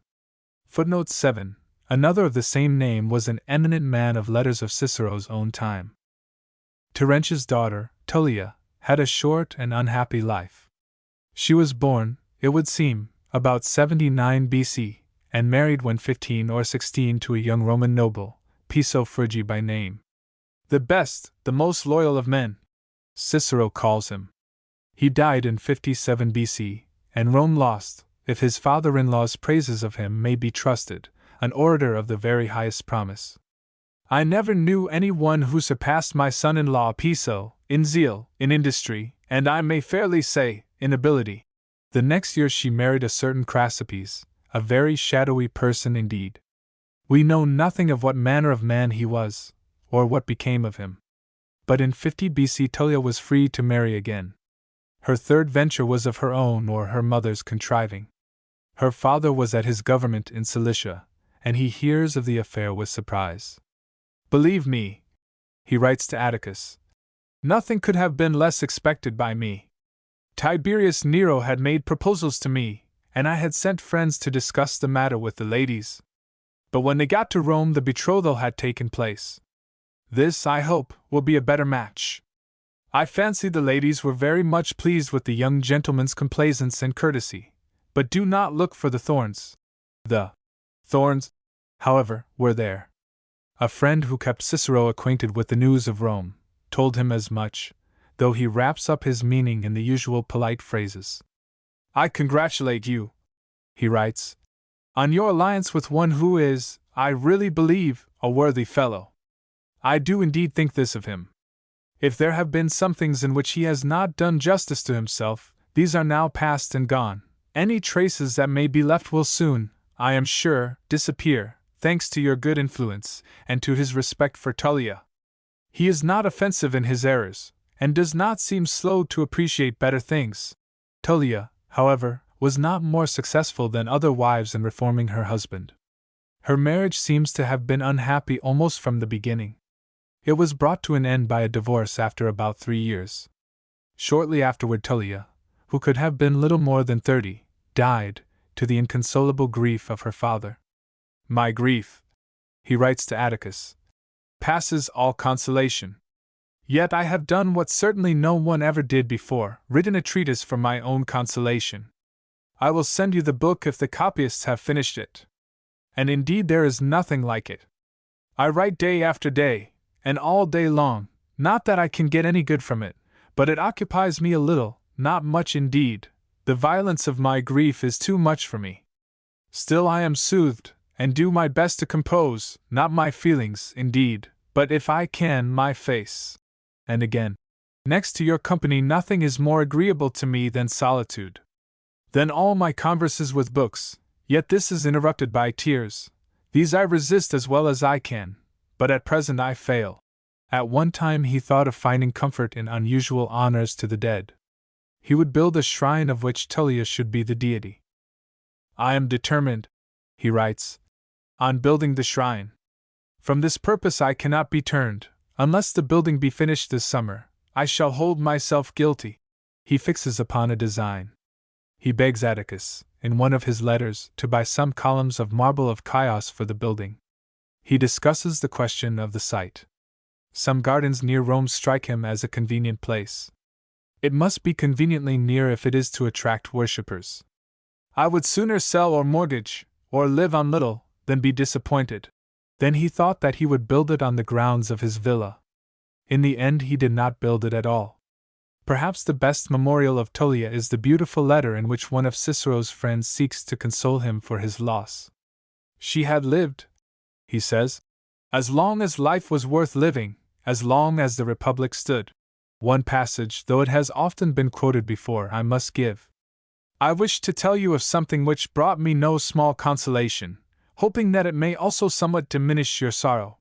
Footnote 7. Another of the same name was an eminent man of letters of Cicero's own time. Terentia's daughter, Tullia, had a short and unhappy life. She was born, it would seem, about 79 BC, and married when 15 or 16 to a young Roman noble, Piso Frigi by name. The best, the most loyal of men, Cicero calls him. He died in 57 BC, and Rome lost, if his father-in-law's praises of him may be trusted, an orator of the very highest promise. I never knew any one who surpassed my son-in-law Piso, in zeal, in industry, and I may fairly say, in ability. The next year she married a certain Chrysippus, a very shadowy person indeed. We know nothing of what manner of man he was, or what became of him. But in 50 BC Tullia was free to marry again. Her third venture was of her own or her mother's contriving. Her father was at his government in Cilicia, and he hears of the affair with surprise. Believe me, he writes to Atticus, nothing could have been less expected by me. Tiberius Nero had made proposals to me, and I had sent friends to discuss the matter with the ladies. But when they got to Rome, the betrothal had taken place. This, I hope, will be a better match. I fancy the ladies were very much pleased with the young gentleman's complaisance and courtesy, but do not look for the thorns. The thorns, however, were there. A friend who kept Cicero acquainted with the news of Rome told him as much, though he wraps up his meaning in the usual polite phrases. I congratulate you, he writes, on your alliance with one who is, I really believe, a worthy fellow. I do indeed think this of him. If there have been some things in which he has not done justice to himself, these are now past and gone. Any traces that may be left will soon, I am sure, disappear, thanks to your good influence, and to his respect for Tullia. He is not offensive in his errors, and does not seem slow to appreciate better things. Tullia, however, was not more successful than other wives in reforming her husband. Her marriage seems to have been unhappy almost from the beginning. It was brought to an end by a divorce after about 3 years. Shortly afterward Tullia, who could have been little more than 30, died, to the inconsolable grief of her father. My grief, he writes to Atticus, passes all consolation. Yet I have done what certainly no one ever did before, written a treatise for my own consolation. I will send you the book if the copyists have finished it. And indeed there is nothing like it. I write day after day, and all day long, not that I can get any good from it, but it occupies me a little, not much indeed. The violence of my grief is too much for me. Still I am soothed, and do my best to compose, not my feelings, indeed, but if I can, my face. And again, next to your company nothing is more agreeable to me than solitude. Then all my converses with books, yet this is interrupted by tears. These I resist as well as I can, but at present I fail. At one time he thought of finding comfort in unusual honors to the dead. He would build a shrine of which Tullia should be the deity. I am determined, he writes, on building the shrine. From this purpose I cannot be turned. Unless the building be finished this summer, I shall hold myself guilty. He fixes upon a design. He begs Atticus, in one of his letters, to buy some columns of marble of Chios for the building. He discusses the question of the site. Some gardens near Rome strike him as a convenient place. It must be conveniently near if it is to attract worshippers. I would sooner sell or mortgage, or live on little, than be disappointed. Then he thought that he would build it on the grounds of his villa. In the end he did not build it at all. Perhaps the best memorial of Tullia is the beautiful letter in which one of Cicero's friends seeks to console him for his loss. She had lived, he says, as long as life was worth living, as long as the Republic stood. One passage, though it has often been quoted before, I must give. I wish to tell you of something which brought me no small consolation, hoping that it may also somewhat diminish your sorrow.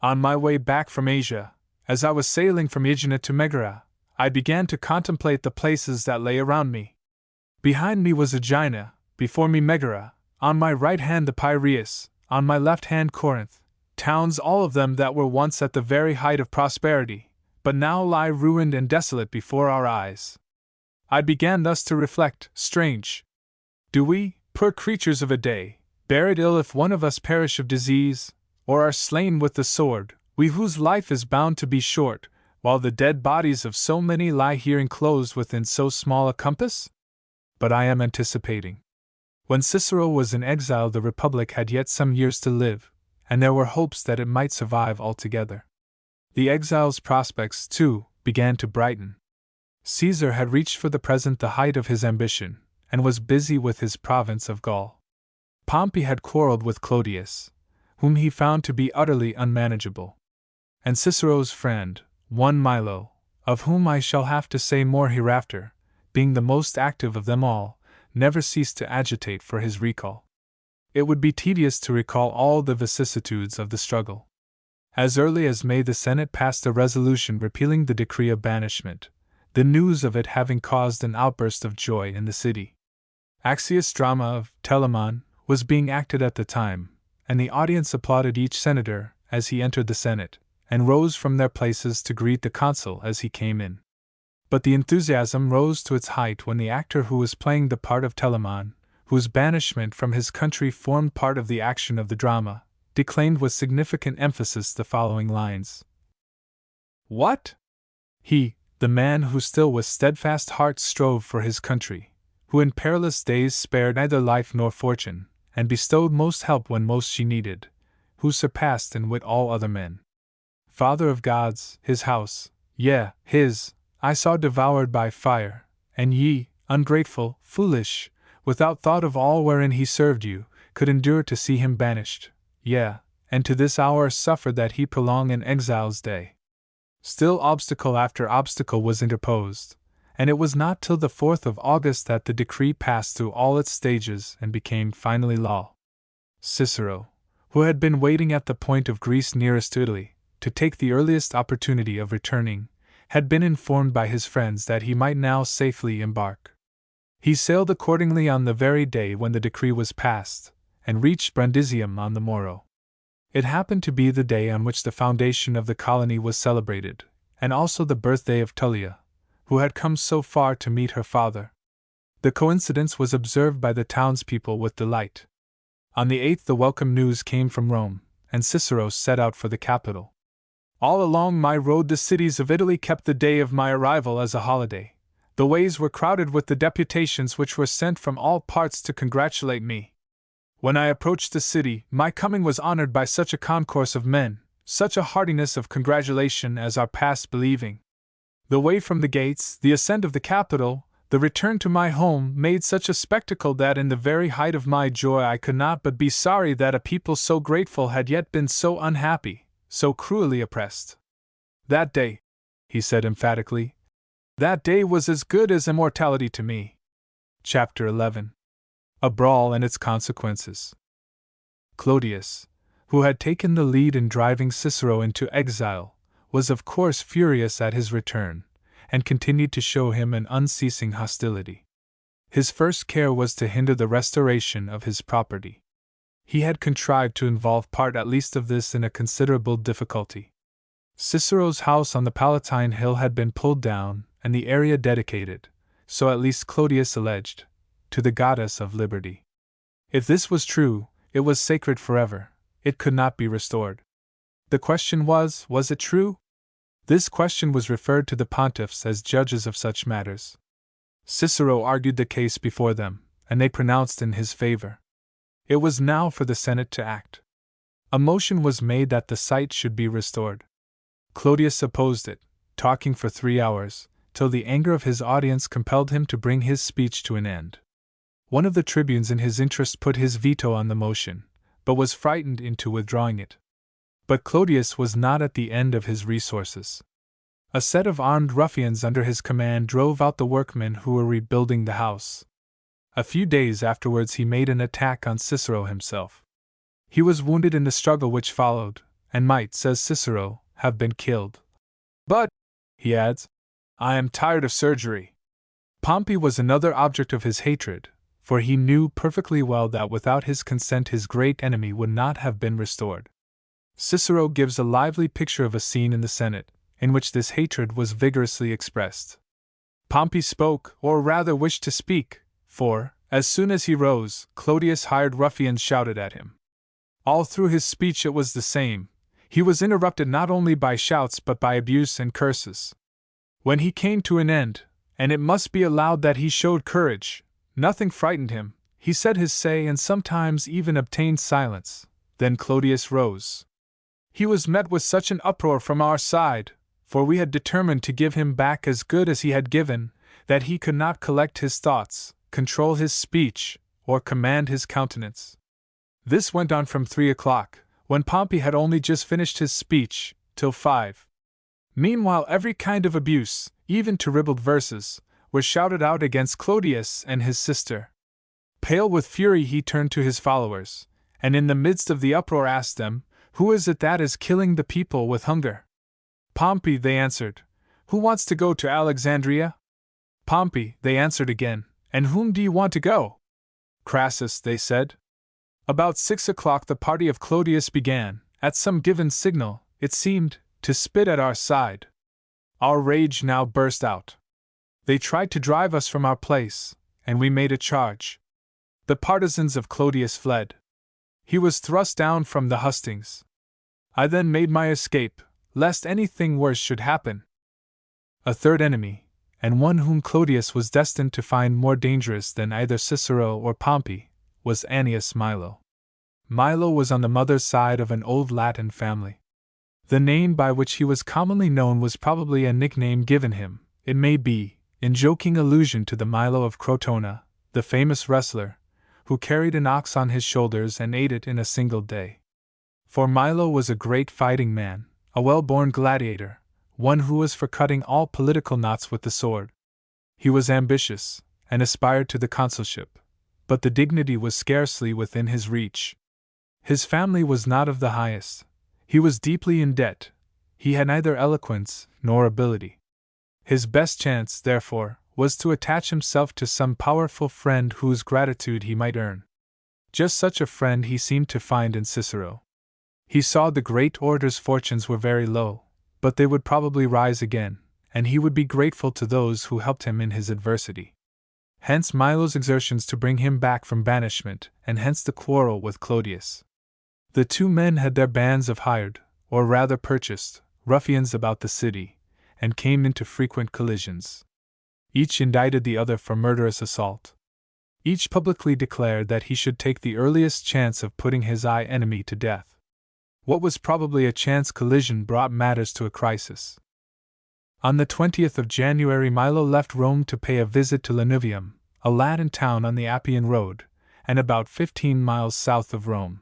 On my way back from Asia, as I was sailing from Aegina to Megara, I began to contemplate the places that lay around me. Behind me was Aegina, before me Megara, on my right hand the Piraeus, on my left hand Corinth, towns all of them that were once at the very height of prosperity, but now lie ruined and desolate before our eyes. I began thus to reflect, strange. Do we, poor creatures of a day, bear it ill if one of us perish of disease, or are slain with the sword, we whose life is bound to be short, while the dead bodies of so many lie here enclosed within so small a compass? But I am anticipating. When Cicero was in exile the Republic had yet some years to live, and there were hopes that it might survive altogether. The exile's prospects, too, began to brighten. Caesar had reached for the present the height of his ambition, and was busy with his province of Gaul. Pompey had quarreled with Clodius, whom he found to be utterly unmanageable. And Cicero's friend, one Milo, of whom I shall have to say more hereafter, being the most active of them all, never ceased to agitate for his recall. It would be tedious to recall all the vicissitudes of the struggle. As early as May the Senate passed a resolution repealing the decree of banishment, the news of it having caused an outburst of joy in the city. Axius' drama of Telamon was being acted at the time, and the audience applauded each senator as he entered the Senate, and rose from their places to greet the consul as he came in. But the enthusiasm rose to its height when the actor who was playing the part of Telamon, whose banishment from his country formed part of the action of the drama, declaimed with significant emphasis the following lines. What? He, the man who still with steadfast heart strove for his country, who in perilous days spared neither life nor fortune, and bestowed most help when most she needed, who surpassed in wit all other men. Father of gods, his house, I saw devoured by fire, and ye, ungrateful, foolish, without thought of all wherein he served you, could endure to see him banished, and to this hour suffer that he prolong an exile's day. Still obstacle after obstacle was interposed, and it was not till the 4th of August that the decree passed through all its stages and became finally law. Cicero, who had been waiting at the point of Greece nearest to Italy, to take the earliest opportunity of returning, had been informed by his friends that he might now safely embark. He sailed accordingly on the very day when the decree was passed, and reached Brundisium on the morrow. It happened to be the day on which the foundation of the colony was celebrated, and also the birthday of Tullia, who had come so far to meet her father. The coincidence was observed by the townspeople with delight. On the 8th the welcome news came from Rome, and Cicero set out for the capital. All along my road the cities of Italy kept the day of my arrival as a holiday. The ways were crowded with the deputations which were sent from all parts to congratulate me. When I approached the city, my coming was honored by such a concourse of men, such a heartiness of congratulation as are past believing. The way from the gates, the ascent of the Capitol, the return to my home made such a spectacle that in the very height of my joy I could not but be sorry that a people so grateful had yet been so unhappy, so cruelly oppressed. That day, he said emphatically, that day was as good as immortality to me. Chapter 11. A Brawl and Its Consequences. Clodius, who had taken the lead in driving Cicero into exile, was of course furious at his return, and continued to show him an unceasing hostility. His first care was to hinder the restoration of his property. He had contrived to involve part at least of this in a considerable difficulty. Cicero's house on the Palatine Hill had been pulled down, and the area dedicated, so at least Clodius alleged, to the goddess of liberty. If this was true, it was sacred forever, it could not be restored. The question was it true? This question was referred to the pontiffs as judges of such matters. Cicero argued the case before them, and they pronounced in his favor. It was now for the Senate to act. A motion was made that the site should be restored. Clodius opposed it, talking for 3 hours, till the anger of his audience compelled him to bring his speech to an end. One of the tribunes in his interest put his veto on the motion, but was frightened into withdrawing it. But Clodius was not at the end of his resources. A set of armed ruffians under his command drove out the workmen who were rebuilding the house. A few days afterwards he made an attack on Cicero himself. He was wounded in the struggle which followed, and might, says Cicero, have been killed. But, he adds, I am tired of surgery. Pompey was another object of his hatred, for he knew perfectly well that without his consent his great enemy would not have been restored. Cicero gives a lively picture of a scene in the Senate, in which this hatred was vigorously expressed. Pompey spoke, or rather wished to speak, for, as soon as he rose, Clodius' hired ruffians shouted at him. All through his speech it was the same. He was interrupted not only by shouts but by abuse and curses. When he came to an end, and it must be allowed that he showed courage, nothing frightened him, he said his say and sometimes even obtained silence. Then Clodius rose. He was met with such an uproar from our side, for we had determined to give him back as good as he had given, that he could not collect his thoughts, control his speech, or command his countenance. This went on from 3 o'clock, when Pompey had only just finished his speech, till 5. Meanwhile every kind of abuse, even to ribald verses, was shouted out against Clodius and his sister. Pale with fury he turned to his followers, and in the midst of the uproar asked them, Who is it that is killing the people with hunger? Pompey, they answered. Who wants to go to Alexandria? Pompey, they answered again. And whom do you want to go? Crassus, they said. About 6 o'clock the party of Clodius began, at some given signal, it seemed, to spit at our side. Our rage now burst out. They tried to drive us from our place, and we made a charge. The partisans of Clodius fled. He was thrust down from the hustings. I then made my escape, lest anything worse should happen. A third enemy, and one whom Clodius was destined to find more dangerous than either Cicero or Pompey, was Annius Milo. Milo was on the mother's side of an old Latin family. The name by which he was commonly known was probably a nickname given him, it may be, in joking allusion to the Milo of Crotona, the famous wrestler, who carried an ox on his shoulders and ate it in a single day. For Milo was a great fighting man, a well-born gladiator, one who was for cutting all political knots with the sword. He was ambitious, and aspired to the consulship, but the dignity was scarcely within his reach. His family was not of the highest. He was deeply in debt. He had neither eloquence nor ability. His best chance, therefore, was to attach himself to some powerful friend whose gratitude he might earn. Just such a friend he seemed to find in Cicero. He saw the great orator's fortunes were very low, but they would probably rise again, and he would be grateful to those who helped him in his adversity. Hence Milo's exertions to bring him back from banishment, and hence the quarrel with Clodius. The two men had their bands of hired, or rather purchased, ruffians about the city, and came into frequent collisions. Each indicted the other for murderous assault. Each publicly declared that he should take the earliest chance of putting his enemy to death. What was probably a chance collision brought matters to a crisis. On the 20th of January Milo left Rome to pay a visit to Lanuvium, a Latin town on the Appian Road, and about 15 miles south of Rome.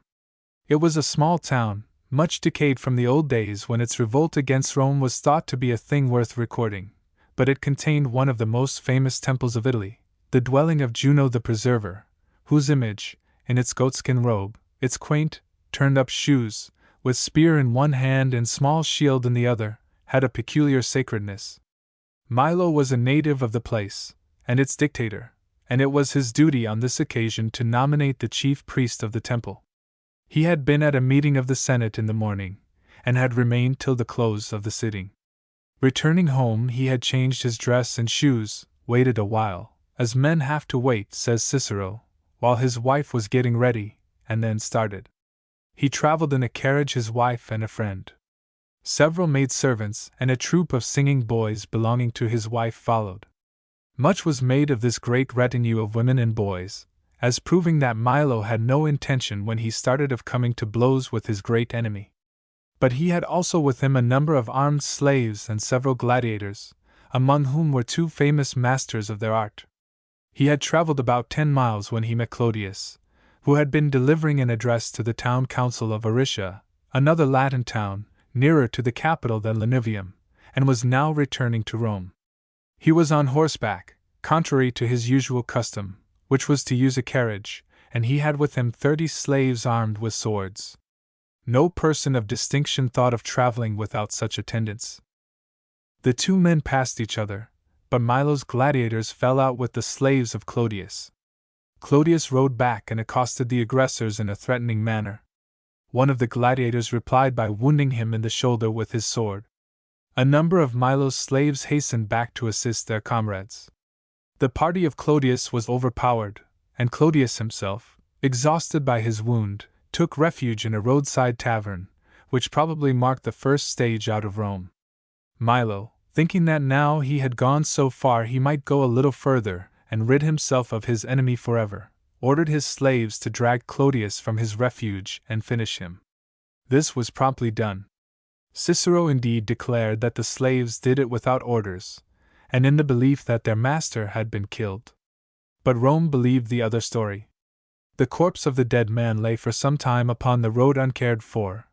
It was a small town, much decayed from the old days when its revolt against Rome was thought to be a thing worth recording, but it contained one of the most famous temples of Italy, the dwelling of Juno the Preserver, whose image, in its goatskin robe, its quaint, turned-up shoes, with spear in one hand and small shield in the other, had a peculiar sacredness. Milo was a native of the place, and its dictator, and it was his duty on this occasion to nominate the chief priest of the temple. He had been at a meeting of the Senate in the morning, and had remained till the close of the sitting. Returning home, he had changed his dress and shoes, waited a while, as men have to wait, says Cicero, while his wife was getting ready, and then started. He traveled in a carriage, his wife and a friend. Several maidservants and a troop of singing boys belonging to his wife followed. Much was made of this great retinue of women and boys, as proving that Milo had no intention when he started of coming to blows with his great enemy. But he had also with him a number of armed slaves and several gladiators, among whom were two famous masters of their art. He had traveled about 10 miles when he met Clodius, who had been delivering an address to the town council of Aricia, another Latin town, nearer to the capital than Lanuvium, and was now returning to Rome. He was on horseback, contrary to his usual custom, which was to use a carriage, and he had with him 30 slaves armed with swords. No person of distinction thought of traveling without such attendants. The two men passed each other, but Milo's gladiators fell out with the slaves of Clodius. Clodius rode back and accosted the aggressors in a threatening manner. One of the gladiators replied by wounding him in the shoulder with his sword. A number of Milo's slaves hastened back to assist their comrades. The party of Clodius was overpowered, and Clodius himself, exhausted by his wound, took refuge in a roadside tavern, which probably marked the first stage out of Rome. Milo, thinking that now he had gone so far he might go a little further and rid himself of his enemy forever, ordered his slaves to drag Clodius from his refuge and finish him. This was promptly done. Cicero indeed declared that the slaves did it without orders, and in the belief that their master had been killed. But Rome believed the other story. The corpse of the dead man lay for some time upon the road uncared for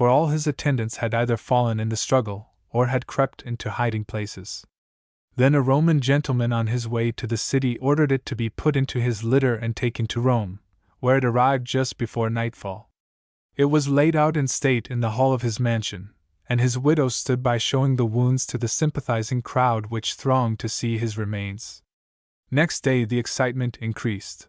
all his attendants had either fallen in the struggle, or had crept into hiding places. Then a Roman gentleman on his way to the city ordered it to be put into his litter and taken to Rome, where it arrived just before nightfall. It was laid out in state in the hall of his mansion, and his widow stood by showing the wounds to the sympathizing crowd which thronged to see his remains. Next day the excitement increased.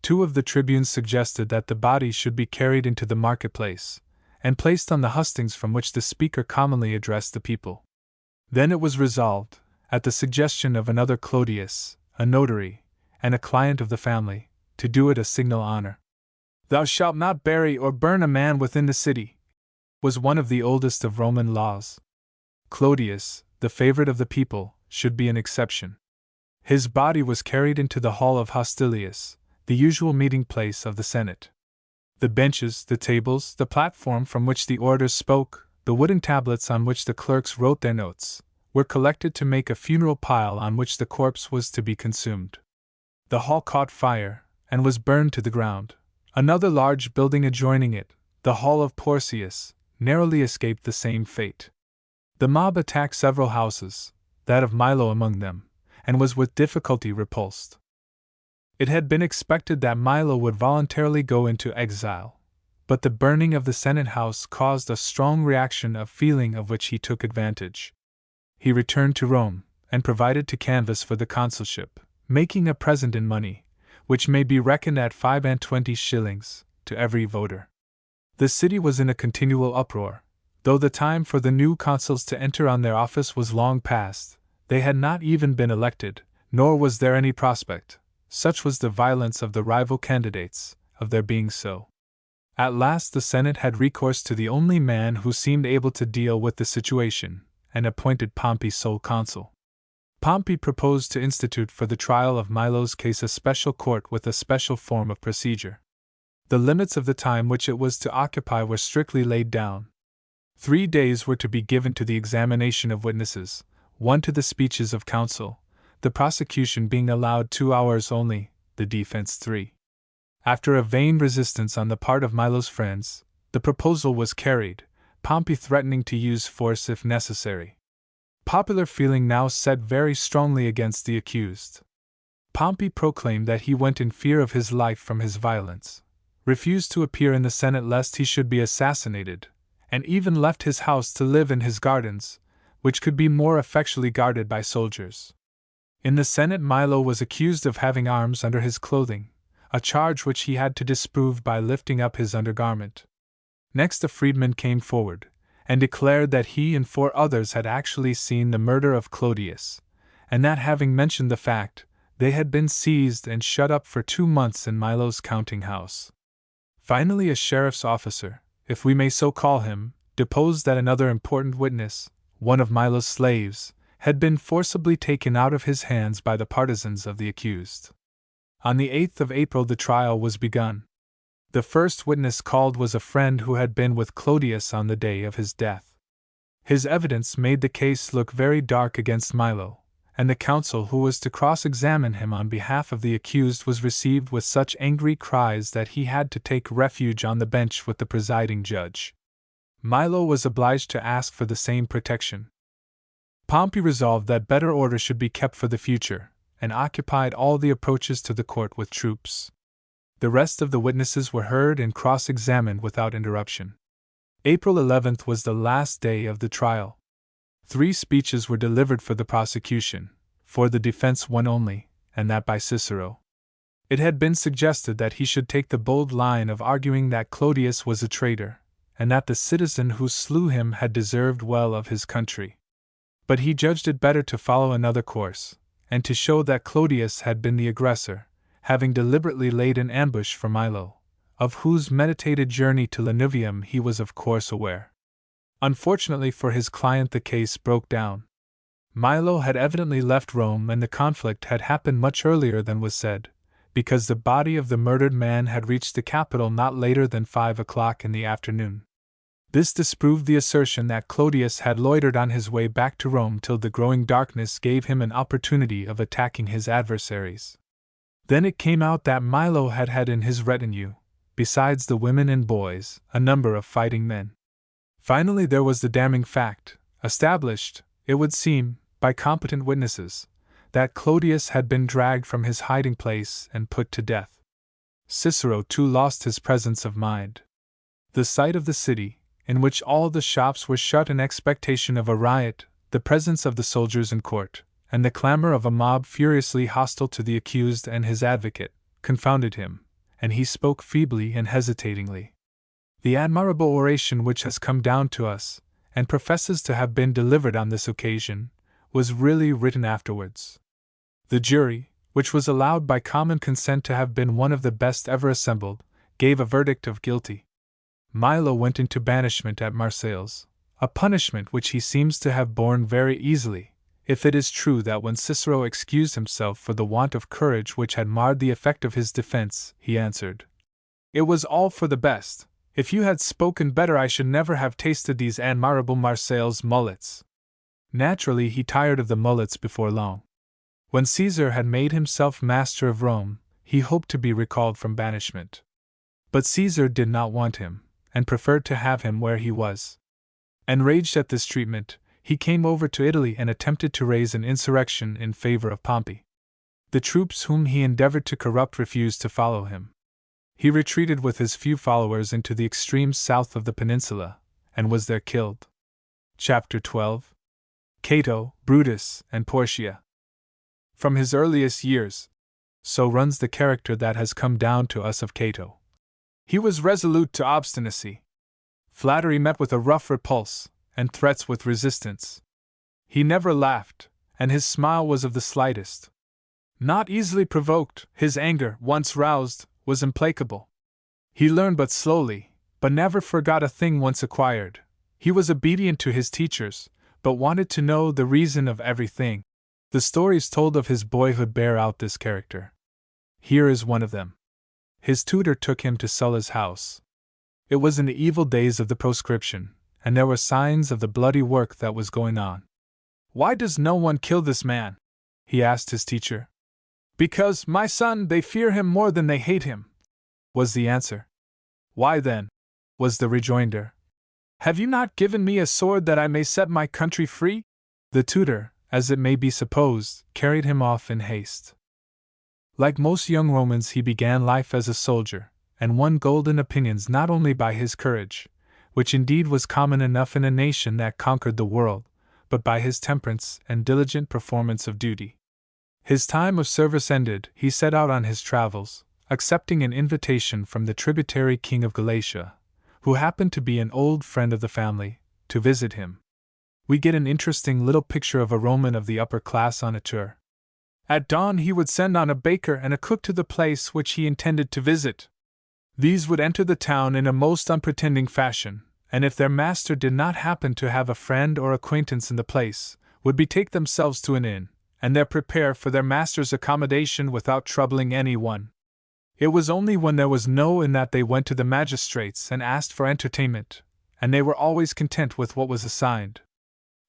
Two of the tribunes suggested that the body should be carried into the marketplace, and placed on the hustings from which the speaker commonly addressed the people. Then it was resolved, at the suggestion of another Clodius, a notary, and a client of the family, to do it a signal honor. "Thou shalt not bury or burn a man within the city," was one of the oldest of Roman laws. Clodius, the favorite of the people, should be an exception. His body was carried into the hall of Hostilius, the usual meeting place of the Senate. The benches, the tables, the platform from which the orators spoke, the wooden tablets on which the clerks wrote their notes, were collected to make a funeral pile on which the corpse was to be consumed. The hall caught fire, and was burned to the ground. Another large building adjoining it, the Hall of Porcius, narrowly escaped the same fate. The mob attacked several houses, that of Milo among them, and was with difficulty repulsed. It had been expected that Milo would voluntarily go into exile, but the burning of the Senate House caused a strong reaction of feeling of which he took advantage. He returned to Rome, and provided to canvass for the consulship, making a present in money, which may be reckoned at 25 shillings, to every voter. The city was in a continual uproar. Though the time for the new consuls to enter on their office was long past, they had not even been elected, nor was there any prospect, such was the violence of the rival candidates, of their being so. At last the Senate had recourse to the only man who seemed able to deal with the situation, and appointed Pompey sole consul. Pompey proposed to institute for the trial of Milo's case a special court with a special form of procedure. The limits of the time which it was to occupy were strictly laid down. 3 days were to be given to the examination of witnesses, 1 to the speeches of counsel, the prosecution being allowed 2 hours only, the defense 3. After a vain resistance on the part of Milo's friends, the proposal was carried, Pompey threatening to use force if necessary. Popular feeling now set very strongly against the accused. Pompey proclaimed that he went in fear of his life from his violence, refused to appear in the Senate lest he should be assassinated, and even left his house to live in his gardens, which could be more effectually guarded by soldiers. In the Senate Milo was accused of having arms under his clothing, a charge which he had to disprove by lifting up his undergarment. Next a freedman came forward, and declared that he and 4 others had actually seen the murder of Clodius, and that having mentioned the fact, they had been seized and shut up for 2 months in Milo's counting-house. Finally a sheriff's officer, if we may so call him, deposed that another important witness, one of Milo's slaves, had been forcibly taken out of his hands by the partisans of the accused. On the 8th of April the trial was begun. The first witness called was a friend who had been with Clodius on the day of his death. His evidence made the case look very dark against Milo, and the counsel who was to cross-examine him on behalf of the accused was received with such angry cries that he had to take refuge on the bench with the presiding judge. Milo was obliged to ask for the same protection. Pompey resolved that better order should be kept for the future, and occupied all the approaches to the court with troops. The rest of the witnesses were heard and cross-examined without interruption. April 11th was the last day of the trial. 3 speeches were delivered for the prosecution, for the defense 1 only, and that by Cicero. It had been suggested that he should take the bold line of arguing that Clodius was a traitor, and that the citizen who slew him had deserved well of his country. But he judged it better to follow another course, and to show that Clodius had been the aggressor, having deliberately laid an ambush for Milo, of whose meditated journey to Lanuvium he was of course aware. Unfortunately for his client the case broke down. Milo had evidently left Rome and the conflict had happened much earlier than was said, because the body of the murdered man had reached the capital not later than 5 o'clock in the afternoon. This disproved the assertion that Clodius had loitered on his way back to Rome till the growing darkness gave him an opportunity of attacking his adversaries. Then it came out that Milo had had in his retinue, besides the women and boys, a number of fighting men. Finally there was the damning fact, established, it would seem, by competent witnesses, that Clodius had been dragged from his hiding place and put to death. Cicero too lost his presence of mind. The sight of the city, in which all the shops were shut in expectation of a riot, the presence of the soldiers in court, and the clamor of a mob furiously hostile to the accused and his advocate, confounded him, and he spoke feebly and hesitatingly. The admirable oration which has come down to us, and professes to have been delivered on this occasion, was really written afterwards. The jury, which was allowed by common consent to have been one of the best ever assembled, gave a verdict of guilty. Milo went into banishment at Marseilles, a punishment which he seems to have borne very easily, if it is true that when Cicero excused himself for the want of courage which had marred the effect of his defense, he answered, It was all for the best. If you had spoken better, I should never have tasted these admirable Marseilles mullets. Naturally, he tired of the mullets before long. When Caesar had made himself master of Rome, he hoped to be recalled from banishment. But Caesar did not want him, and preferred to have him where he was. Enraged at this treatment, he came over to Italy and attempted to raise an insurrection in favor of Pompey. The troops whom he endeavored to corrupt refused to follow him. He retreated with his few followers into the extreme south of the peninsula, and was there killed. Chapter 12. Cato, Brutus, and Portia. From his earliest years, so runs the character that has come down to us of Cato. He was resolute to obstinacy. Flattery met with a rough repulse, and threats with resistance. He never laughed, and his smile was of the slightest. Not easily provoked, his anger, once roused, was implacable. He learned but slowly, but never forgot a thing once acquired. He was obedient to his teachers, but wanted to know the reason of everything. The stories told of his boyhood bear out this character. Here is one of them. His tutor took him to Sulla's house. It was in the evil days of the proscription, and there were signs of the bloody work that was going on. "Why does no one kill this man?" he asked his teacher. "Because, my son, they fear him more than they hate him," was the answer. "Why then?" was the rejoinder. "Have you not given me a sword that I may set my country free?" The tutor, as it may be supposed, carried him off in haste. Like most young Romans, he began life as a soldier, and won golden opinions not only by his courage, which indeed was common enough in a nation that conquered the world, but by his temperance and diligent performance of duty. His time of service ended, he set out on his travels, accepting an invitation from the tributary king of Galatia, who happened to be an old friend of the family, to visit him. We get an interesting little picture of a Roman of the upper class on a tour. At dawn he would send on a baker and a cook to the place which he intended to visit. These would enter the town in a most unpretending fashion, and if their master did not happen to have a friend or acquaintance in the place, would betake themselves to an inn, and there prepare for their master's accommodation without troubling anyone. It was only when there was no inn that they went to the magistrates and asked for entertainment, and they were always content with what was assigned.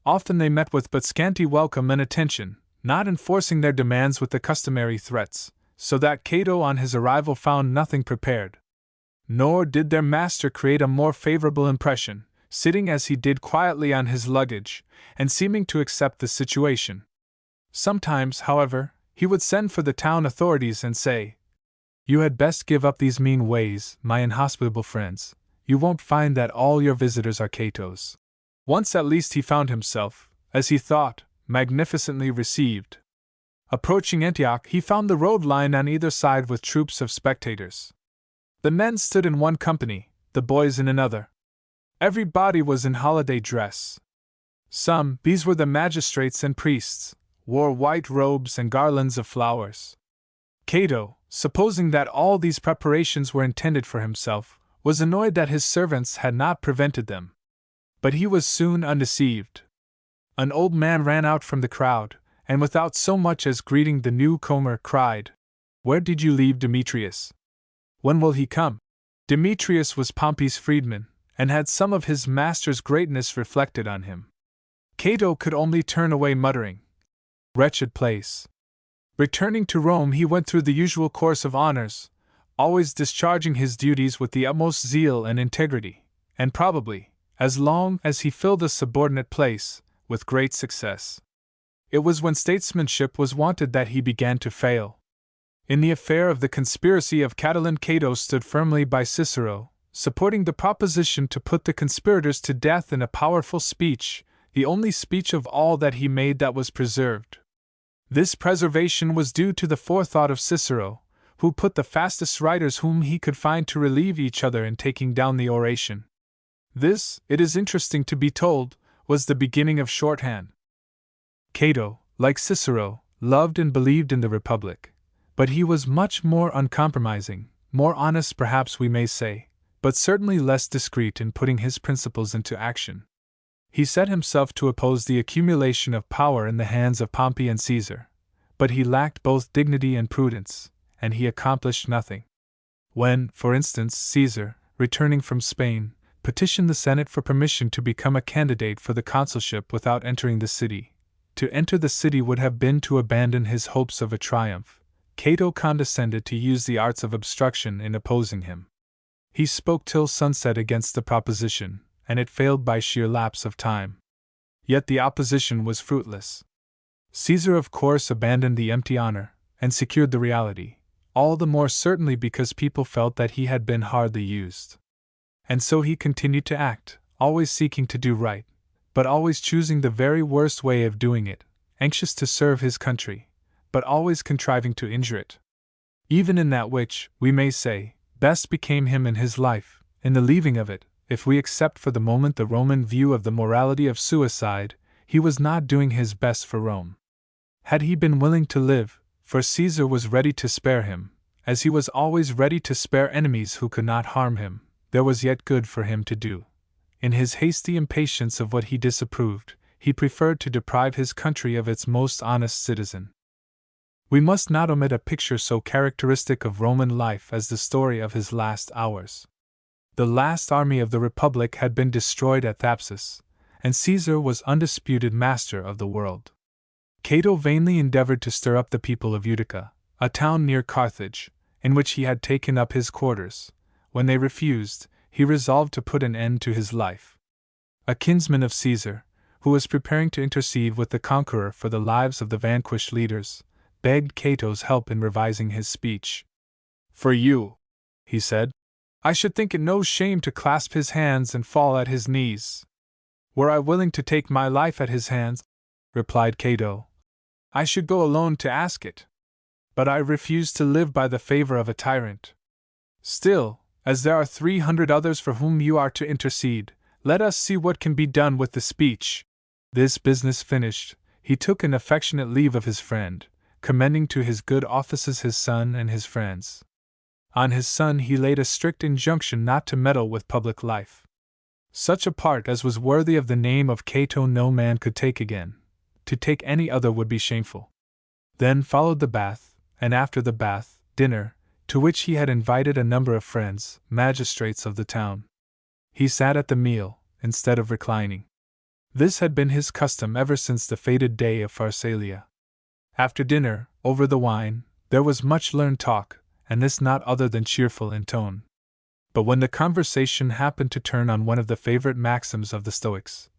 Often they met with but scanty welcome and attention, not enforcing their demands with the customary threats, so that Cato on his arrival found nothing prepared. Nor did their master create a more favorable impression, sitting as he did quietly on his luggage, and seeming to accept the situation. Sometimes, however, he would send for the town authorities and say, "You had best give up these mean ways, my inhospitable friends. You won't find that all your visitors are Catos." Once at least he found himself, as he thought, magnificently received. Approaching Antioch, he found the road lined on either side with troops of spectators. The men stood in one company, the boys in another. Everybody was in holiday dress. Some, these were the magistrates and priests, wore white robes and garlands of flowers. Cato, supposing that all these preparations were intended for himself, was annoyed that his servants had not prevented them. But he was soon undeceived. An old man ran out from the crowd, and without so much as greeting the newcomer, cried, "Where did you leave Demetrius? When will he come?" Demetrius was Pompey's freedman, and had some of his master's greatness reflected on him. Cato could only turn away muttering, "Wretched place." Returning to Rome, he went through the usual course of honors, always discharging his duties with the utmost zeal and integrity, and probably, as long as he filled a subordinate place, with great success. It was when statesmanship was wanted that he began to fail. In the affair of the conspiracy of Catiline, Cato stood firmly by Cicero, supporting the proposition to put the conspirators to death in a powerful speech, the only speech of all that he made that was preserved. This preservation was due to the forethought of Cicero, who put the fastest writers whom he could find to relieve each other in taking down the oration. This, it is interesting to be told, was the beginning of shorthand. Cato, like Cicero, loved and believed in the Republic, but he was much more uncompromising, more honest perhaps we may say, but certainly less discreet in putting his principles into action. He set himself to oppose the accumulation of power in the hands of Pompey and Caesar, but he lacked both dignity and prudence, and he accomplished nothing. When, for instance, Caesar, returning from Spain, petitioned the Senate for permission to become a candidate for the consulship without entering the city. To enter the city would have been to abandon his hopes of a triumph. Cato condescended to use the arts of obstruction in opposing him. He spoke till sunset against the proposition, and it failed by sheer lapse of time. Yet the opposition was fruitless. Caesar of course abandoned the empty honor, and secured the reality, all the more certainly because people felt that he had been hardly used. And so he continued to act, always seeking to do right, but always choosing the very worst way of doing it, anxious to serve his country, but always contriving to injure it. Even in that which, we may say, best became him in his life, in the leaving of it, if we accept for the moment the Roman view of the morality of suicide, he was not doing his best for Rome. Had he been willing to live, for Caesar was ready to spare him, as he was always ready to spare enemies who could not harm him, there was yet good for him to do. In his hasty impatience of what he disapproved, he preferred to deprive his country of its most honest citizen. We must not omit a picture so characteristic of Roman life as the story of his last hours. The last army of the Republic had been destroyed at Thapsus, and Caesar was undisputed master of the world. Cato vainly endeavored to stir up the people of Utica, a town near Carthage, in which he had taken up his quarters. When they refused, he resolved to put an end to his life. A kinsman of Caesar, who was preparing to intercede with the conqueror for the lives of the vanquished leaders, begged Cato's help in revising his speech. "For you," he said, "I should think it no shame to clasp his hands and fall at his knees." "Were I willing to take my life at his hands," replied Cato, "I should go alone to ask it. But I refuse to live by the favor of a tyrant. Still, as there are 300 others for whom you are to intercede, let us see what can be done with the speech." This business finished, he took an affectionate leave of his friend, commending to his good offices his son and his friends. On his son he laid a strict injunction not to meddle with public life. Such a part as was worthy of the name of Cato no man could take again. To take any other would be shameful. Then followed the bath, and after the bath, dinner, to which he had invited a number of friends, magistrates of the town. He sat at the meal, instead of reclining. This had been his custom ever since the fated day of Pharsalia. After dinner, over the wine, there was much learned talk, and this not other than cheerful in tone. But when the conversation happened to turn on one of the favorite maxims of the Stoics,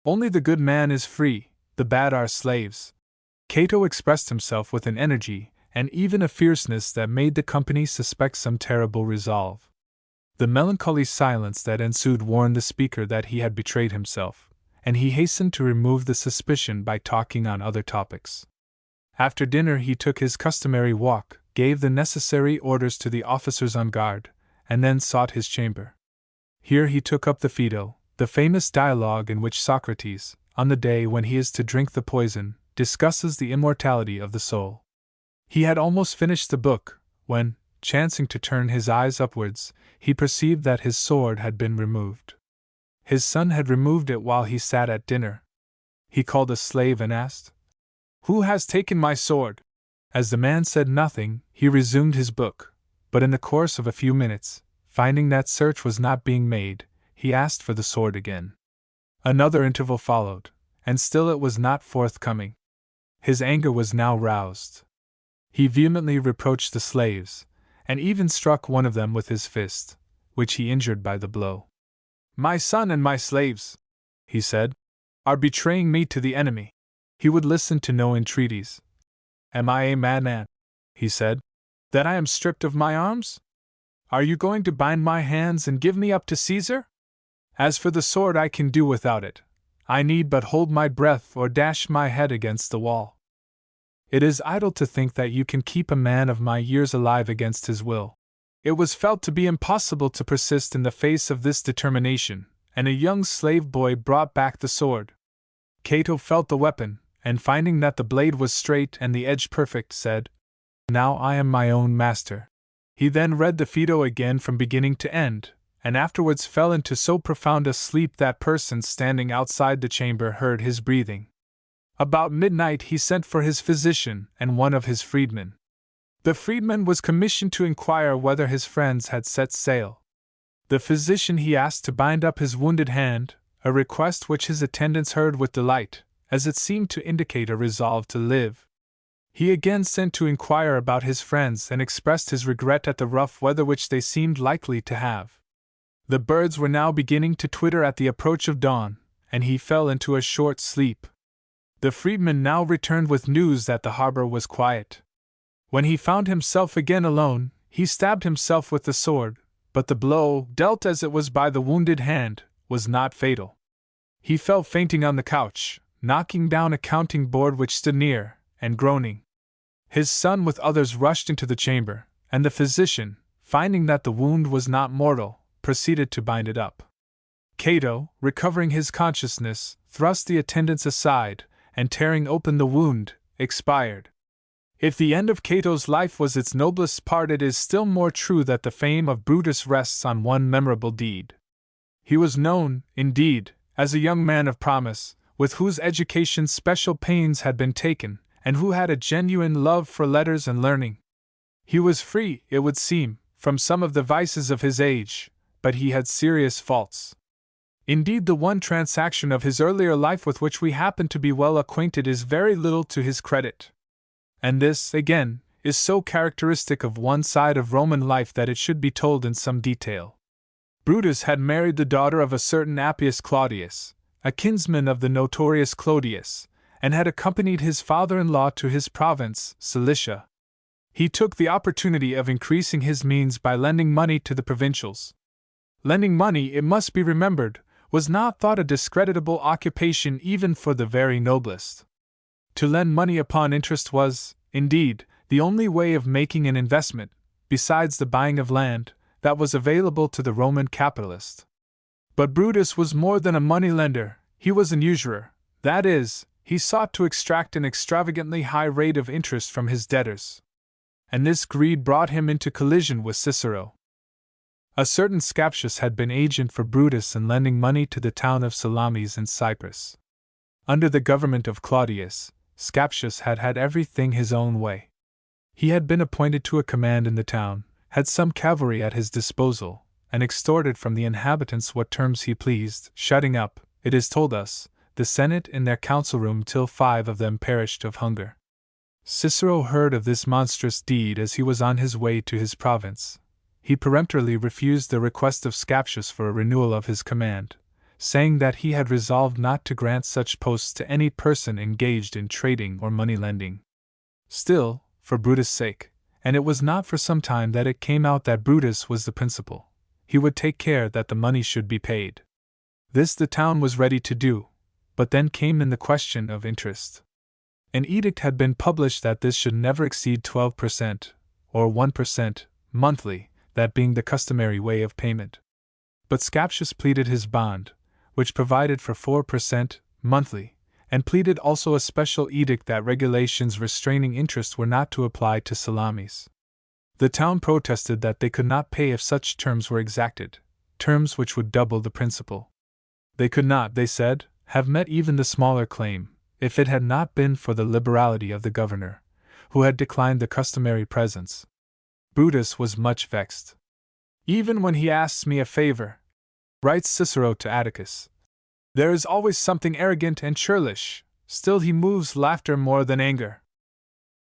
"Only the good man is free, the bad are slaves," Cato expressed himself with an energy and even a fierceness that made the company suspect some terrible resolve. The melancholy silence that ensued warned the speaker that he had betrayed himself, and he hastened to remove the suspicion by talking on other topics. After dinner he took his customary walk, gave the necessary orders to the officers on guard, and then sought his chamber. Here he took up the Phaedo, the famous dialogue in which Socrates, on the day when he is to drink the poison, discusses the immortality of the soul. He had almost finished the book, when, chancing to turn his eyes upwards, he perceived that his sword had been removed. His son had removed it while he sat at dinner. He called a slave and asked, "Who has taken my sword?" As the man said nothing, he resumed his book, but in the course of a few minutes, finding that search was not being made, he asked for the sword again. Another interval followed, and still it was not forthcoming. His anger was now roused. He vehemently reproached the slaves, and even struck one of them with his fist, which he injured by the blow. "My son and my slaves," he said, "are betraying me to the enemy." He would listen to no entreaties. "Am I a madman," he said, "that I am stripped of my arms? Are you going to bind my hands and give me up to Caesar? As for the sword, I can do without it. I need but hold my breath or dash my head against the wall. It is idle to think that you can keep a man of my years alive against his will." It was felt to be impossible to persist in the face of this determination, and a young slave boy brought back the sword. Cato felt the weapon, and finding that the blade was straight and the edge perfect, said, "Now I am my own master." He then read the Phaedo again from beginning to end, and afterwards fell into so profound a sleep that persons standing outside the chamber heard his breathing. About midnight he sent for his physician and one of his freedmen. The freedman was commissioned to inquire whether his friends had set sail. The physician he asked to bind up his wounded hand, a request which his attendants heard with delight, as it seemed to indicate a resolve to live. He again sent to inquire about his friends and expressed his regret at the rough weather which they seemed likely to have. The birds were now beginning to twitter at the approach of dawn, and he fell into a short sleep. The freedman now returned with news that the harbor was quiet. When he found himself again alone, he stabbed himself with the sword, but the blow, dealt as it was by the wounded hand, was not fatal. He fell fainting on the couch, knocking down a counting board which stood near, and groaning. His son with others rushed into the chamber, and the physician, finding that the wound was not mortal, proceeded to bind it up. Cato, recovering his consciousness, thrust the attendants aside, and tearing open the wound, expired. If the end of Cato's life was its noblest part, it is still more true that the fame of Brutus rests on one memorable deed. He was known, indeed, as a young man of promise, with whose education special pains had been taken, and who had a genuine love for letters and learning. He was free, it would seem, from some of the vices of his age, but he had serious faults. Indeed, the one transaction of his earlier life with which we happen to be well acquainted is very little to his credit. And this, again, is so characteristic of one side of Roman life that it should be told in some detail. Brutus had married the daughter of a certain Appius Claudius, a kinsman of the notorious Clodius, and had accompanied his father-in-law to his province, Cilicia. He took the opportunity of increasing his means by lending money to the provincials. Lending money, it must be remembered, was not thought a discreditable occupation even for the very noblest. To lend money upon interest was, indeed, the only way of making an investment, besides the buying of land, that was available to the Roman capitalist. But Brutus was more than a money-lender, he was an usurer, that is, he sought to extract an extravagantly high rate of interest from his debtors. And this greed brought him into collision with Cicero. A certain Scaptius had been agent for Brutus in lending money to the town of Salamis in Cyprus. Under the government of Claudius, Scaptius had had everything his own way. He had been appointed to a command in the town, had some cavalry at his disposal, and extorted from the inhabitants what terms he pleased, shutting up, it is told us, the Senate in their council room till 5 of them perished of hunger. Cicero heard of this monstrous deed as he was on his way to his province. He peremptorily refused the request of Scaptius for a renewal of his command, saying that he had resolved not to grant such posts to any person engaged in trading or money-lending. Still, for Brutus' sake, and it was not for some time that it came out that Brutus was the principal, he would take care that the money should be paid. This the town was ready to do, but then came in the question of interest. An edict had been published that this should never exceed 12%, or 1%, monthly, that being the customary way of payment. But Scaptius pleaded his bond, which provided for 4% monthly, and pleaded also a special edict that regulations restraining interest were not to apply to Salamis. The town protested that they could not pay if such terms were exacted, terms which would double the principal. They could not, they said, have met even the smaller claim, if it had not been for the liberality of the governor, who had declined the customary presents. Brutus was much vexed. Even when he asks me a favor, writes Cicero to Atticus, there is always something arrogant and churlish, still he moves laughter more than anger.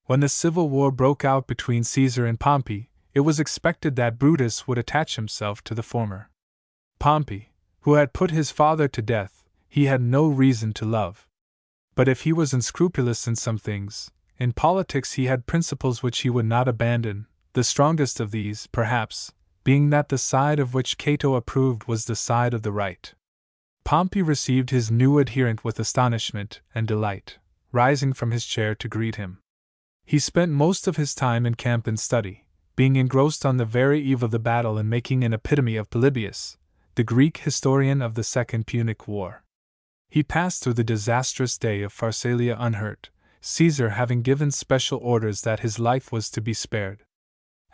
When the civil war broke out between Caesar and Pompey, it was expected that Brutus would attach himself to the former. Pompey, who had put his father to death, he had no reason to love. But if he was unscrupulous in some things, in politics he had principles which he would not abandon, the strongest of these, perhaps, being that the side of which Cato approved was the side of the right. Pompey received his new adherent with astonishment and delight, rising from his chair to greet him. He spent most of his time in camp in study, being engrossed on the very eve of the battle in making an epitome of Polybius, the Greek historian of the Second Punic War. He passed through the disastrous day of Pharsalia unhurt, Caesar having given special orders that his life was to be spared.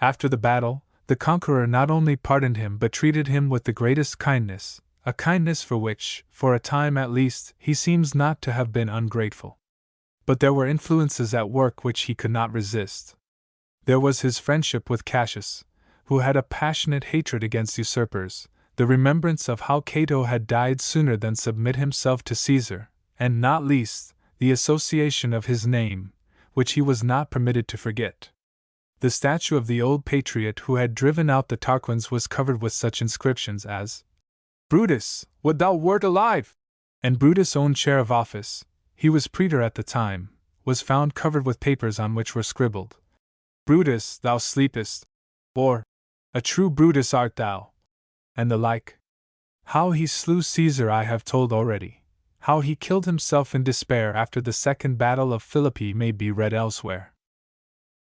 After the battle, the conqueror not only pardoned him but treated him with the greatest kindness, a kindness for which, for a time at least, he seems not to have been ungrateful. But there were influences at work which he could not resist. There was his friendship with Cassius, who had a passionate hatred against usurpers, the remembrance of how Cato had died sooner than submit himself to Caesar, and not least, the association of his name, which he was not permitted to forget. The statue of the old patriot who had driven out the Tarquins was covered with such inscriptions as, "Brutus, would thou wert alive!" And Brutus' own chair of office, he was praetor at the time, was found covered with papers on which were scribbled, "Brutus, thou sleepest," or, "A true Brutus art thou," and the like. How he slew Caesar I have told already. How he killed himself in despair after the second battle of Philippi may be read elsewhere.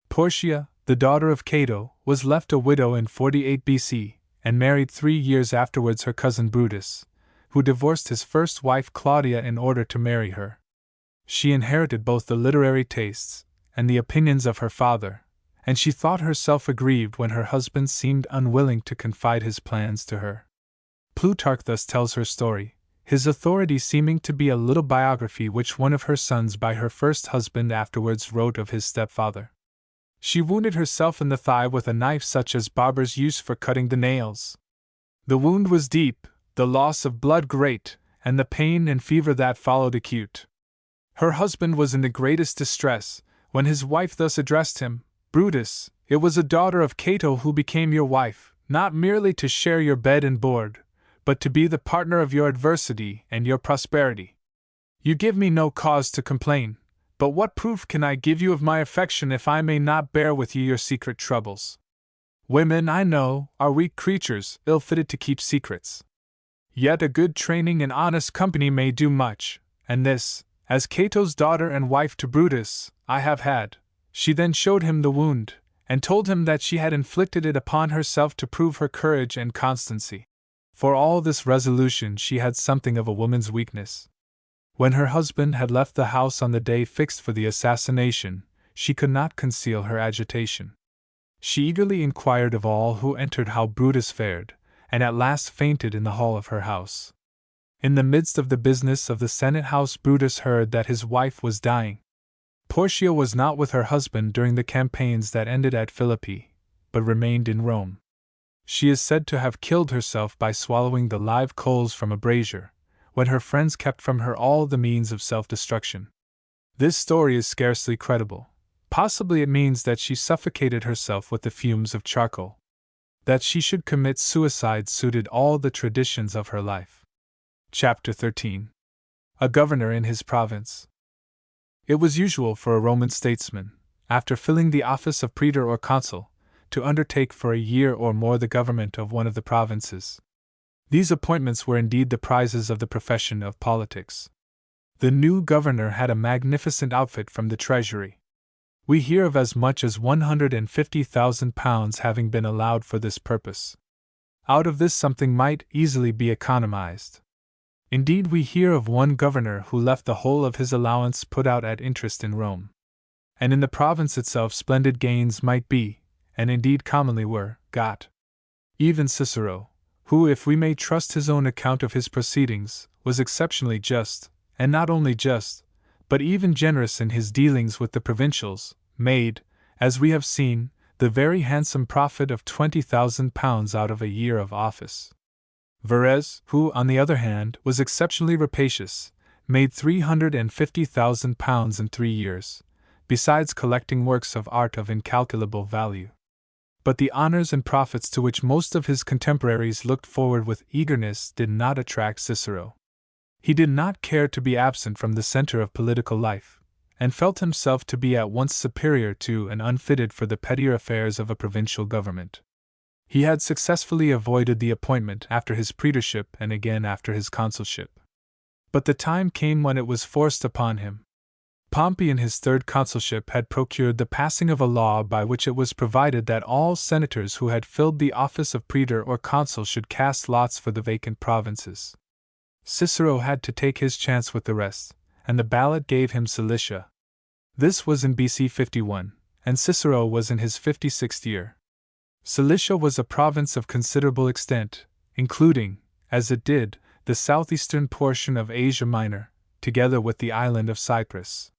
Portia, the daughter of Cato, was left a widow in 48 BC, and married 3 years afterwards her cousin Brutus, who divorced his first wife Claudia in order to marry her. She inherited both the literary tastes and the opinions of her father, and she thought herself aggrieved when her husband seemed unwilling to confide his plans to her. Plutarch thus tells her story, his authority seeming to be a little biography which one of her sons by her first husband afterwards wrote of his stepfather. She wounded herself in the thigh with a knife such as barbers use for cutting the nails. The wound was deep, the loss of blood great, and the pain and fever that followed acute. Her husband was in the greatest distress, when his wife thus addressed him, "Brutus, it was a daughter of Cato who became your wife, not merely to share your bed and board, but to be the partner of your adversity and your prosperity. You give me no cause to complain, but what proof can I give you of my affection if I may not bear with you your secret troubles? Women, I know, are weak creatures, ill-fitted to keep secrets. Yet a good training in honest company may do much, and this, as Cato's daughter and wife to Brutus, I have had." She then showed him the wound, and told him that she had inflicted it upon herself to prove her courage and constancy. For all this resolution she had something of a woman's weakness. When her husband had left the house on the day fixed for the assassination, she could not conceal her agitation. She eagerly inquired of all who entered how Brutus fared, and at last fainted in the hall of her house. In the midst of the business of the Senate house Brutus heard that his wife was dying. Portia was not with her husband during the campaigns that ended at Philippi, but remained in Rome. She is said to have killed herself by swallowing the live coals from a brazier, when her friends kept from her all the means of self-destruction. This story is scarcely credible. Possibly it means that she suffocated herself with the fumes of charcoal. That she should commit suicide suited all the traditions of her life. Chapter 13. A governor in his province. It was usual for a Roman statesman, after filling the office of praetor or consul, to undertake for a year or more the government of one of the provinces. These appointments were indeed the prizes of the profession of politics. The new governor had a magnificent outfit from the treasury. We hear of as much as £150,000 having been allowed for this purpose. Out of this something might easily be economized. Indeed, we hear of one governor who left the whole of his allowance put out at interest in Rome. And in the province itself splendid gains might be, and indeed commonly were, got. Even Cicero, who, if we may trust his own account of his proceedings, was exceptionally just, and not only just, but even generous in his dealings with the provincials, made, as we have seen, the very handsome profit of £20,000 out of a year of office. Verres, who, on the other hand, was exceptionally rapacious, made £350,000 in 3 years, besides collecting works of art of incalculable value. But the honors and profits to which most of his contemporaries looked forward with eagerness did not attract Cicero. He did not care to be absent from the center of political life, and felt himself to be at once superior to and unfitted for the pettier affairs of a provincial government. He had successfully avoided the appointment after his praetorship and again after his consulship. But the time came when it was forced upon him. Pompey in his third consulship had procured the passing of a law by which it was provided that all senators who had filled the office of praetor or consul should cast lots for the vacant provinces. Cicero had to take his chance with the rest, and the ballot gave him Cilicia. This was in BC 51, and Cicero was in his 56th year. Cilicia was a province of considerable extent, including, as it did, the southeastern portion of Asia Minor, together with the island of Cyprus.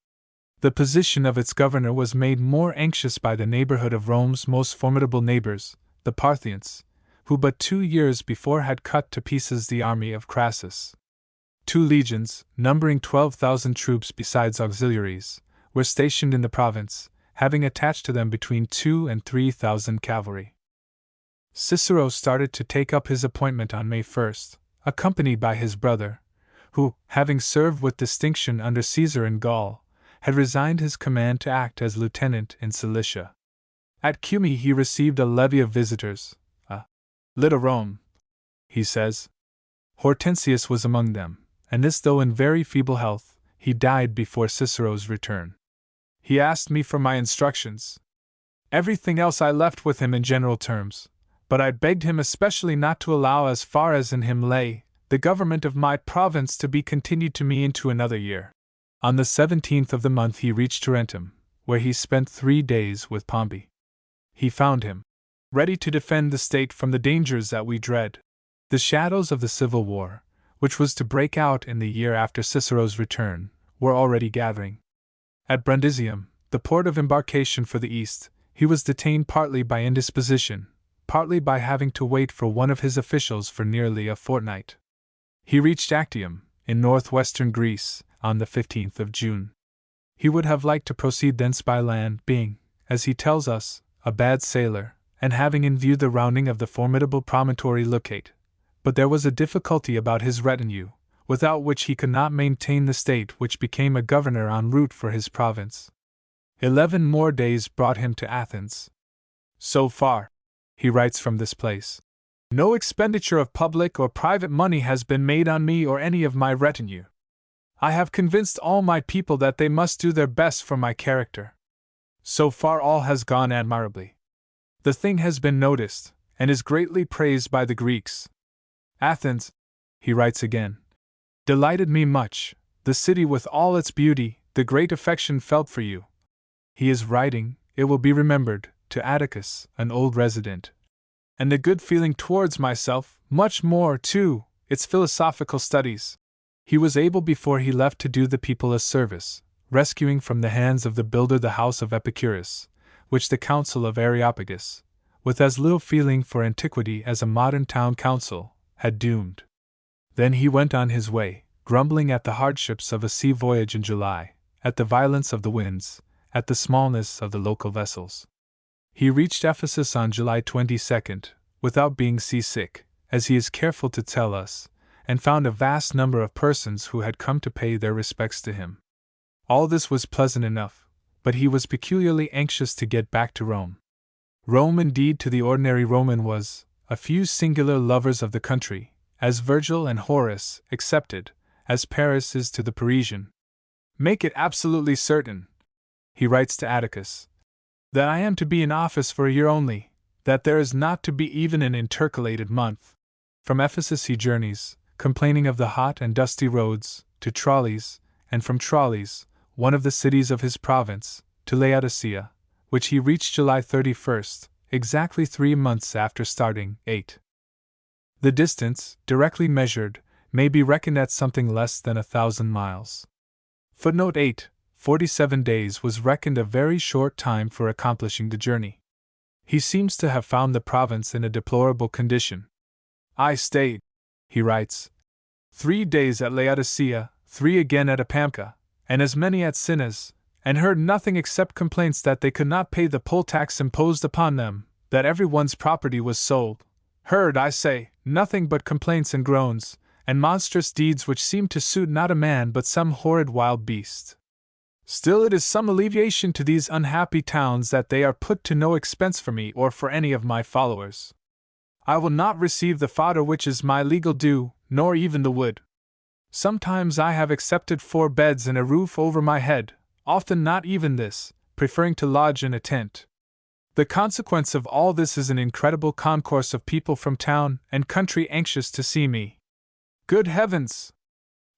The position of its governor was made more anxious by the neighborhood of Rome's most formidable neighbors, the Parthians, who but 2 years before had cut to pieces the army of Crassus. 2 legions, numbering 12,000 troops besides auxiliaries, were stationed in the province, having attached to them between 2,000 and 3,000 cavalry. Cicero started to take up his appointment on May 1st, accompanied by his brother, who, having served with distinction under Caesar in Gaul, had resigned his command to act as lieutenant in Cilicia. At Cumae he received a levy of visitors, a little Rome, he says. Hortensius was among them, and this though in very feeble health, he died before Cicero's return. He asked me for my instructions. Everything else I left with him in general terms, but I begged him especially not to allow, as far as in him lay, the government of my province to be continued to me into another year. On the 17th of the month he reached Tarentum, where he spent 3 days with Pompey. He found him ready to defend the state from the dangers that we dread. The shadows of the civil war, which was to break out in the year after Cicero's return, were already gathering. At Brundisium, the port of embarkation for the east, he was detained partly by indisposition, partly by having to wait for one of his officials for nearly a fortnight. He reached Actium, in northwestern Greece, on the 15th of June. He would have liked to proceed thence by land, being, as he tells us, a bad sailor, and having in view the rounding of the formidable promontory Leucate. But there was a difficulty about his retinue, without which he could not maintain the state which became a governor en route for his province. 11 more days brought him to Athens. So far, he writes from this place, no expenditure of public or private money has been made on me or any of my retinue. I have convinced all my people that they must do their best for my character. So far all has gone admirably. The thing has been noticed, and is greatly praised by the Greeks. Athens, he writes again, delighted me much, the city with all its beauty, the great affection felt for you. He is writing, it will be remembered, to Atticus, an old resident. And the good feeling towards myself, much more, too, its philosophical studies. He was able before he left to do the people a service, rescuing from the hands of the builder the house of Epicurus, which the council of Areopagus, with as little feeling for antiquity as a modern town council, had doomed. Then he went on his way, grumbling at the hardships of a sea voyage in July, at the violence of the winds, at the smallness of the local vessels. He reached Ephesus on July 22nd, without being seasick, as he is careful to tell us, and found a vast number of persons who had come to pay their respects to him. All this was pleasant enough, but he was peculiarly anxious to get back to Rome. Rome indeed to the ordinary Roman was, a few singular lovers of the country, as Virgil and Horace accepted, as Paris is to the Parisian. Make it absolutely certain, he writes to Atticus, that I am to be in office for a year only, that there is not to be even an intercalated month. From Ephesus he journeys, complaining of the hot and dusty roads, to Tralles, and from Tralles, one of the cities of his province, to Laodicea, which he reached July 31st, exactly 3 months after starting. 8. The distance, directly measured, may be reckoned at something less than 1,000 miles. Footnote 8. 47 days was reckoned a very short time for accomplishing the journey. He seems to have found the province in a deplorable condition. I stayed, he writes, 3 days at Laodicea, 3 again at Apamca, and as many at Sinas, and heard nothing except complaints that they could not pay the poll tax imposed upon them, that every one's property was sold. Heard, I say, nothing but complaints and groans, and monstrous deeds which seemed to suit not a man but some horrid wild beast. Still it is some alleviation to these unhappy towns that they are put to no expense for me or for any of my followers. I will not receive the fodder which is my legal due, nor even the wood. Sometimes I have accepted 4 beds and a roof over my head, often not even this, preferring to lodge in a tent. The consequence of all this is an incredible concourse of people from town and country anxious to see me. Good heavens!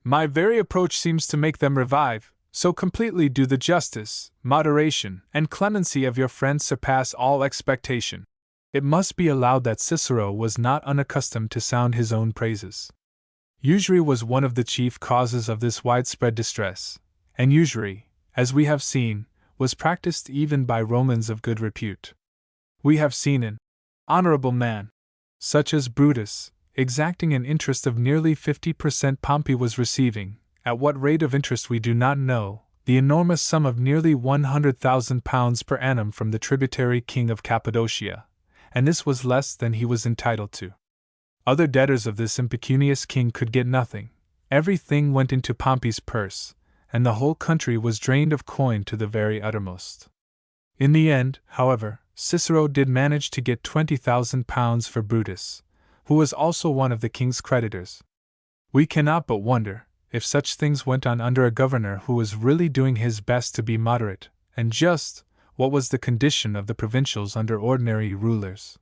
My very approach seems to make them revive, so completely do the justice, moderation, and clemency of your friends surpass all expectation. It must be allowed that Cicero was not unaccustomed to sound his own praises. Usury was one of the chief causes of this widespread distress, and usury, as we have seen, was practiced even by Romans of good repute. We have seen an honorable man, such as Brutus, exacting an interest of nearly 50%. Pompey was receiving, at what rate of interest we do not know, the enormous sum of nearly £100,000 per annum from the tributary king of Cappadocia, and this was less than he was entitled to. Other debtors of this impecunious king could get nothing. Everything went into Pompey's purse, and the whole country was drained of coin to the very uttermost. In the end, however, Cicero did manage to get £20,000 for Brutus, who was also one of the king's creditors. We cannot but wonder, if such things went on under a governor who was really doing his best to be moderate and just, what was the condition of the provincials under ordinary rulers.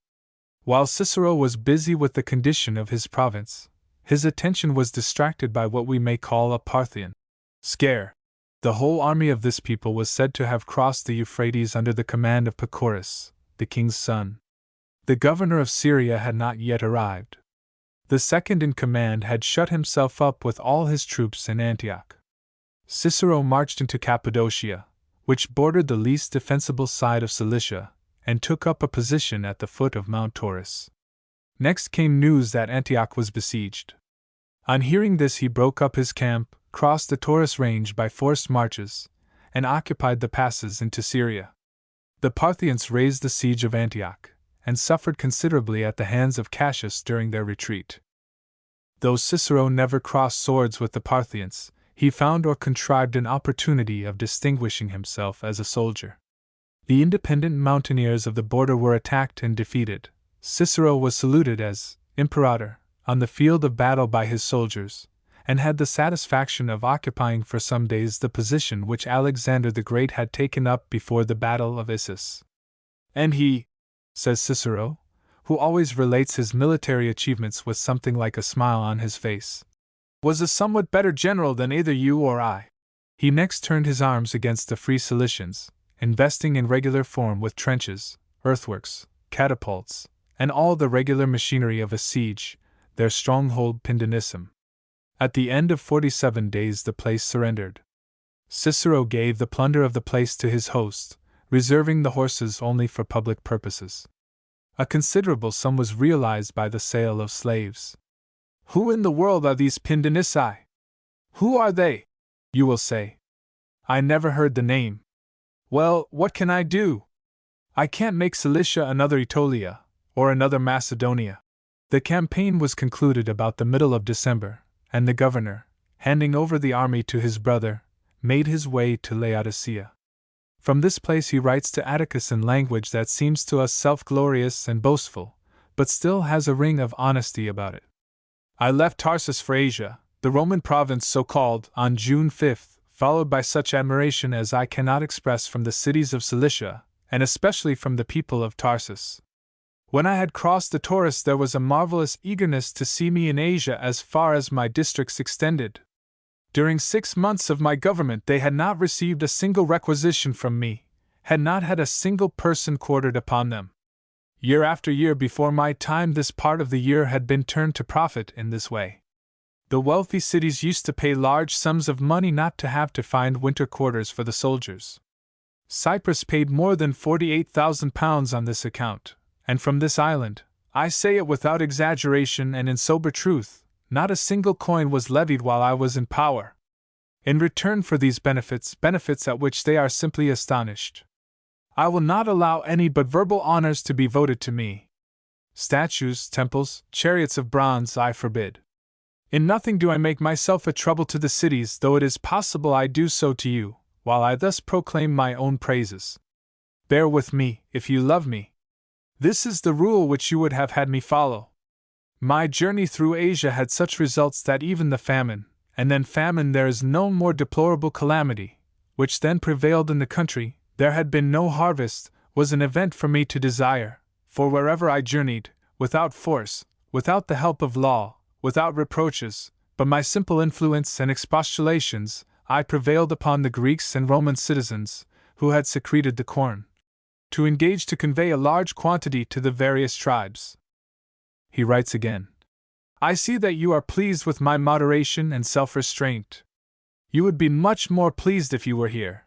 While Cicero was busy with the condition of his province, his attention was distracted by what we may call a Parthian scare. The whole army of this people was said to have crossed the Euphrates under the command of Pacorus, the king's son. The governor of Syria had not yet arrived. The second in command had shut himself up with all his troops in Antioch. Cicero marched into Cappadocia, which bordered the least defensible side of Cilicia, and took up a position at the foot of Mount Taurus. Next came news that Antioch was besieged. On hearing this, he broke up his camp, crossed the Taurus range by forced marches, and occupied the passes into Syria. The Parthians raised the siege of Antioch, and suffered considerably at the hands of Cassius during their retreat. Though Cicero never crossed swords with the Parthians, he found or contrived an opportunity of distinguishing himself as a soldier. The independent mountaineers of the border were attacked and defeated. Cicero was saluted as Imperator on the field of battle by his soldiers, and had the satisfaction of occupying for some days the position which Alexander the Great had taken up before the Battle of Issus. And he, says Cicero, who always relates his military achievements with something like a smile on his face, was a somewhat better general than either you or I. He next turned his arms against the free Cilicians, investing in regular form with trenches, earthworks, catapults, and all the regular machinery of a siege, their stronghold Pindenissum. At the end of 47 days the place surrendered. Cicero gave the plunder of the place to his host, reserving the horses only for public purposes. A considerable sum was realized by the sale of slaves. Who in the world are these Pindenissai? Who are they? You will say. I never heard the name. Well, what can I do? I can't make Cilicia another Aetolia, or another Macedonia. The campaign was concluded about the middle of December, and the governor, handing over the army to his brother, made his way to Laodicea. From this place he writes to Atticus in language that seems to us self-glorious and boastful, but still has a ring of honesty about it. I left Tarsus for Asia, the Roman province so called, on June 5, followed by such admiration as I cannot express from the cities of Cilicia, and especially from the people of Tarsus. When I had crossed the Taurus there was a marvelous eagerness to see me in Asia as far as my districts extended. During 6 months of my government they had not received a single requisition from me, had not had a single person quartered upon them. Year after year before my time this part of the year had been turned to profit in this way. The wealthy cities used to pay large sums of money not to have to find winter quarters for the soldiers. Cyprus paid more than £48,000 on this account, and from this island, I say it without exaggeration and in sober truth, not a single coin was levied while I was in power. In return for these benefits at which they are simply astonished, I will not allow any but verbal honors to be voted to me. Statues, temples, chariots of bronze I forbid. In nothing do I make myself a trouble to the cities, though it is possible I do so to you, while I thus proclaim my own praises. Bear with me, if you love me. This is the rule which you would have had me follow. My journey through Asia had such results that even the famine, and then famine there is no more deplorable calamity, which then prevailed in the country, there had been no harvest, was an event for me to desire, for wherever I journeyed, without force, without the help of law, without reproaches, but my simple influence and expostulations, I prevailed upon the Greeks and Roman citizens, who had secreted the corn, to engage to convey a large quantity to the various tribes. He writes again, I see that you are pleased with my moderation and self-restraint. You would be much more pleased if you were here.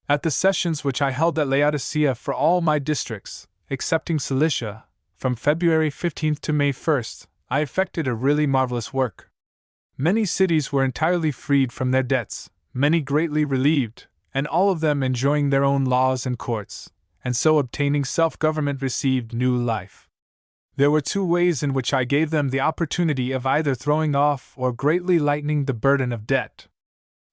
At the sessions which I held at Laodicea for all my districts, excepting Cilicia, from February 15th to May 1st, I effected a really marvelous work. Many cities were entirely freed from their debts, many greatly relieved, and all of them enjoying their own laws and courts, and so obtaining self-government received new life. There were two ways in which I gave them the opportunity of either throwing off or greatly lightening the burden of debt.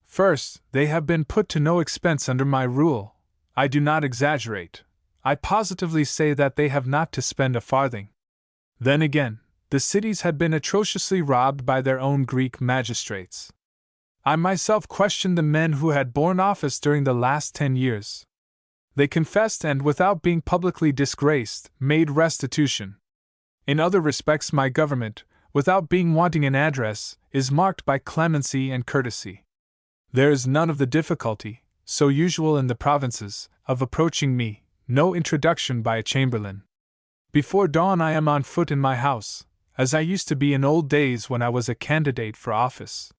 First, they have been put to no expense under my rule. I do not exaggerate. I positively say that they have not to spend a farthing. Then again, the cities had been atrociously robbed by their own Greek magistrates. I myself questioned the men who had borne office during the last 10 years. They confessed and, without being publicly disgraced, made restitution. In other respects, my government, without being wanting in address, is marked by clemency and courtesy. There is none of the difficulty, so usual in the provinces, of approaching me, no introduction by a chamberlain. Before dawn I am on foot in my house, as I used to be in old days when I was a candidate for office.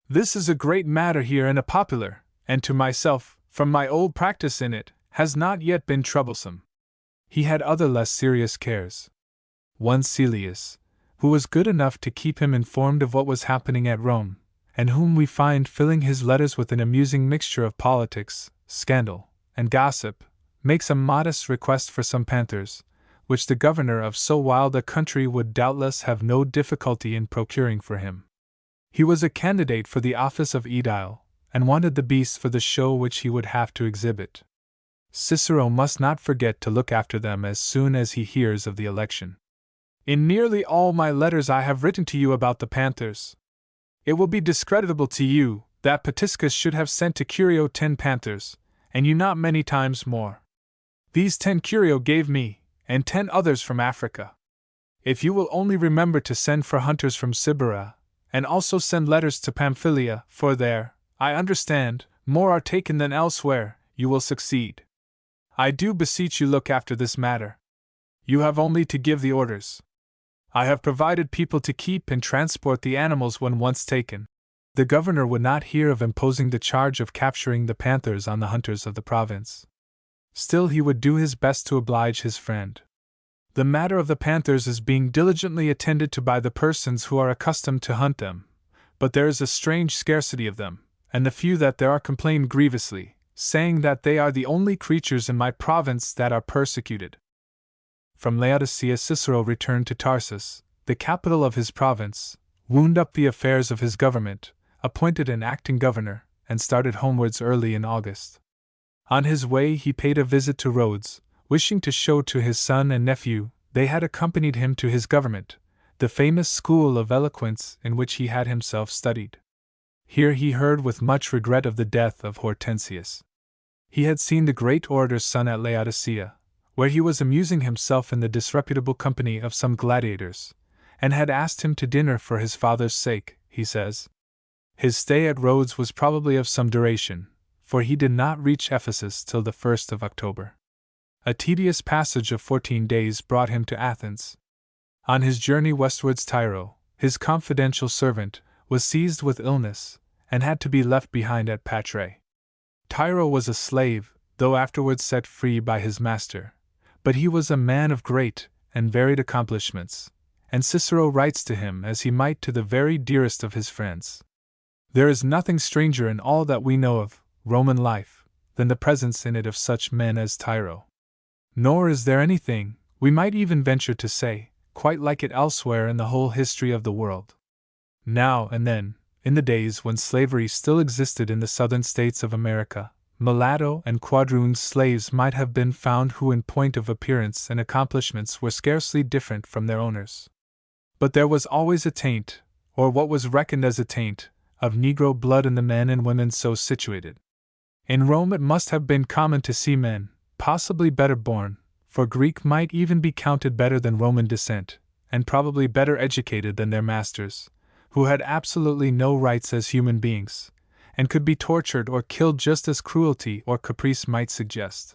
This is a great matter here and a popular, and to myself, from my old practice in it, has not yet been troublesome. He had other less serious cares. One Celius, who was good enough to keep him informed of what was happening at Rome, and whom we find filling his letters with an amusing mixture of politics, scandal, and gossip, makes a modest request for some panthers, which the governor of so wild a country would doubtless have no difficulty in procuring for him. He was a candidate for the office of aedile, and wanted the beasts for the show which he would have to exhibit. Cicero must not forget to look after them as soon as he hears of the election. In nearly all my letters I have written to you about the panthers. It will be discreditable to you that Patiscus should have sent to Curio 10 panthers, and you not many times more. These 10 Curio gave me, and 10 others from Africa. If you will only remember to send for hunters from Sybera, and also send letters to Pamphylia, for there, I understand, more are taken than elsewhere, you will succeed. I do beseech you look after this matter. You have only to give the orders. I have provided people to keep and transport the animals when once taken. The governor would not hear of imposing the charge of capturing the panthers on the hunters of the province. Still he would do his best to oblige his friend. The matter of the panthers is being diligently attended to by the persons who are accustomed to hunt them, but there is a strange scarcity of them, and the few that there are complain grievously, saying that they are the only creatures in my province that are persecuted. From Laodicea Cicero returned to Tarsus, the capital of his province, wound up the affairs of his government, appointed an acting governor, and started homewards early in August. On his way he paid a visit to Rhodes, wishing to show to his son and nephew they had accompanied him to his government, the famous school of eloquence in which he had himself studied. Here he heard with much regret of the death of Hortensius. He had seen the great orator's son at Laodicea, where he was amusing himself in the disreputable company of some gladiators, and had asked him to dinner for his father's sake, he says. His stay at Rhodes was probably of some duration, for he did not reach Ephesus till the 1st of October. A tedious passage of 14 days brought him to Athens. On his journey westwards, Tyro, his confidential servant, was seized with illness, and had to be left behind at Patrae. Tyro was a slave, though afterwards set free by his master, but he was a man of great and varied accomplishments, and Cicero writes to him as he might to the very dearest of his friends. There is nothing stranger in all that we know of Roman life than the presence in it of such men as Tyro. Nor is there anything, we might even venture to say, quite like it elsewhere in the whole history of the world. Now and then, in the days when slavery still existed in the southern states of America, mulatto and quadroon slaves might have been found who in point of appearance and accomplishments were scarcely different from their owners. But there was always a taint, or what was reckoned as a taint, of Negro blood in the men and women so situated. In Rome it must have been common to see men, possibly better born, for Greek might even be counted better than Roman descent, and probably better educated than their masters, who had absolutely no rights as human beings, and could be tortured or killed just as cruelty or caprice might suggest.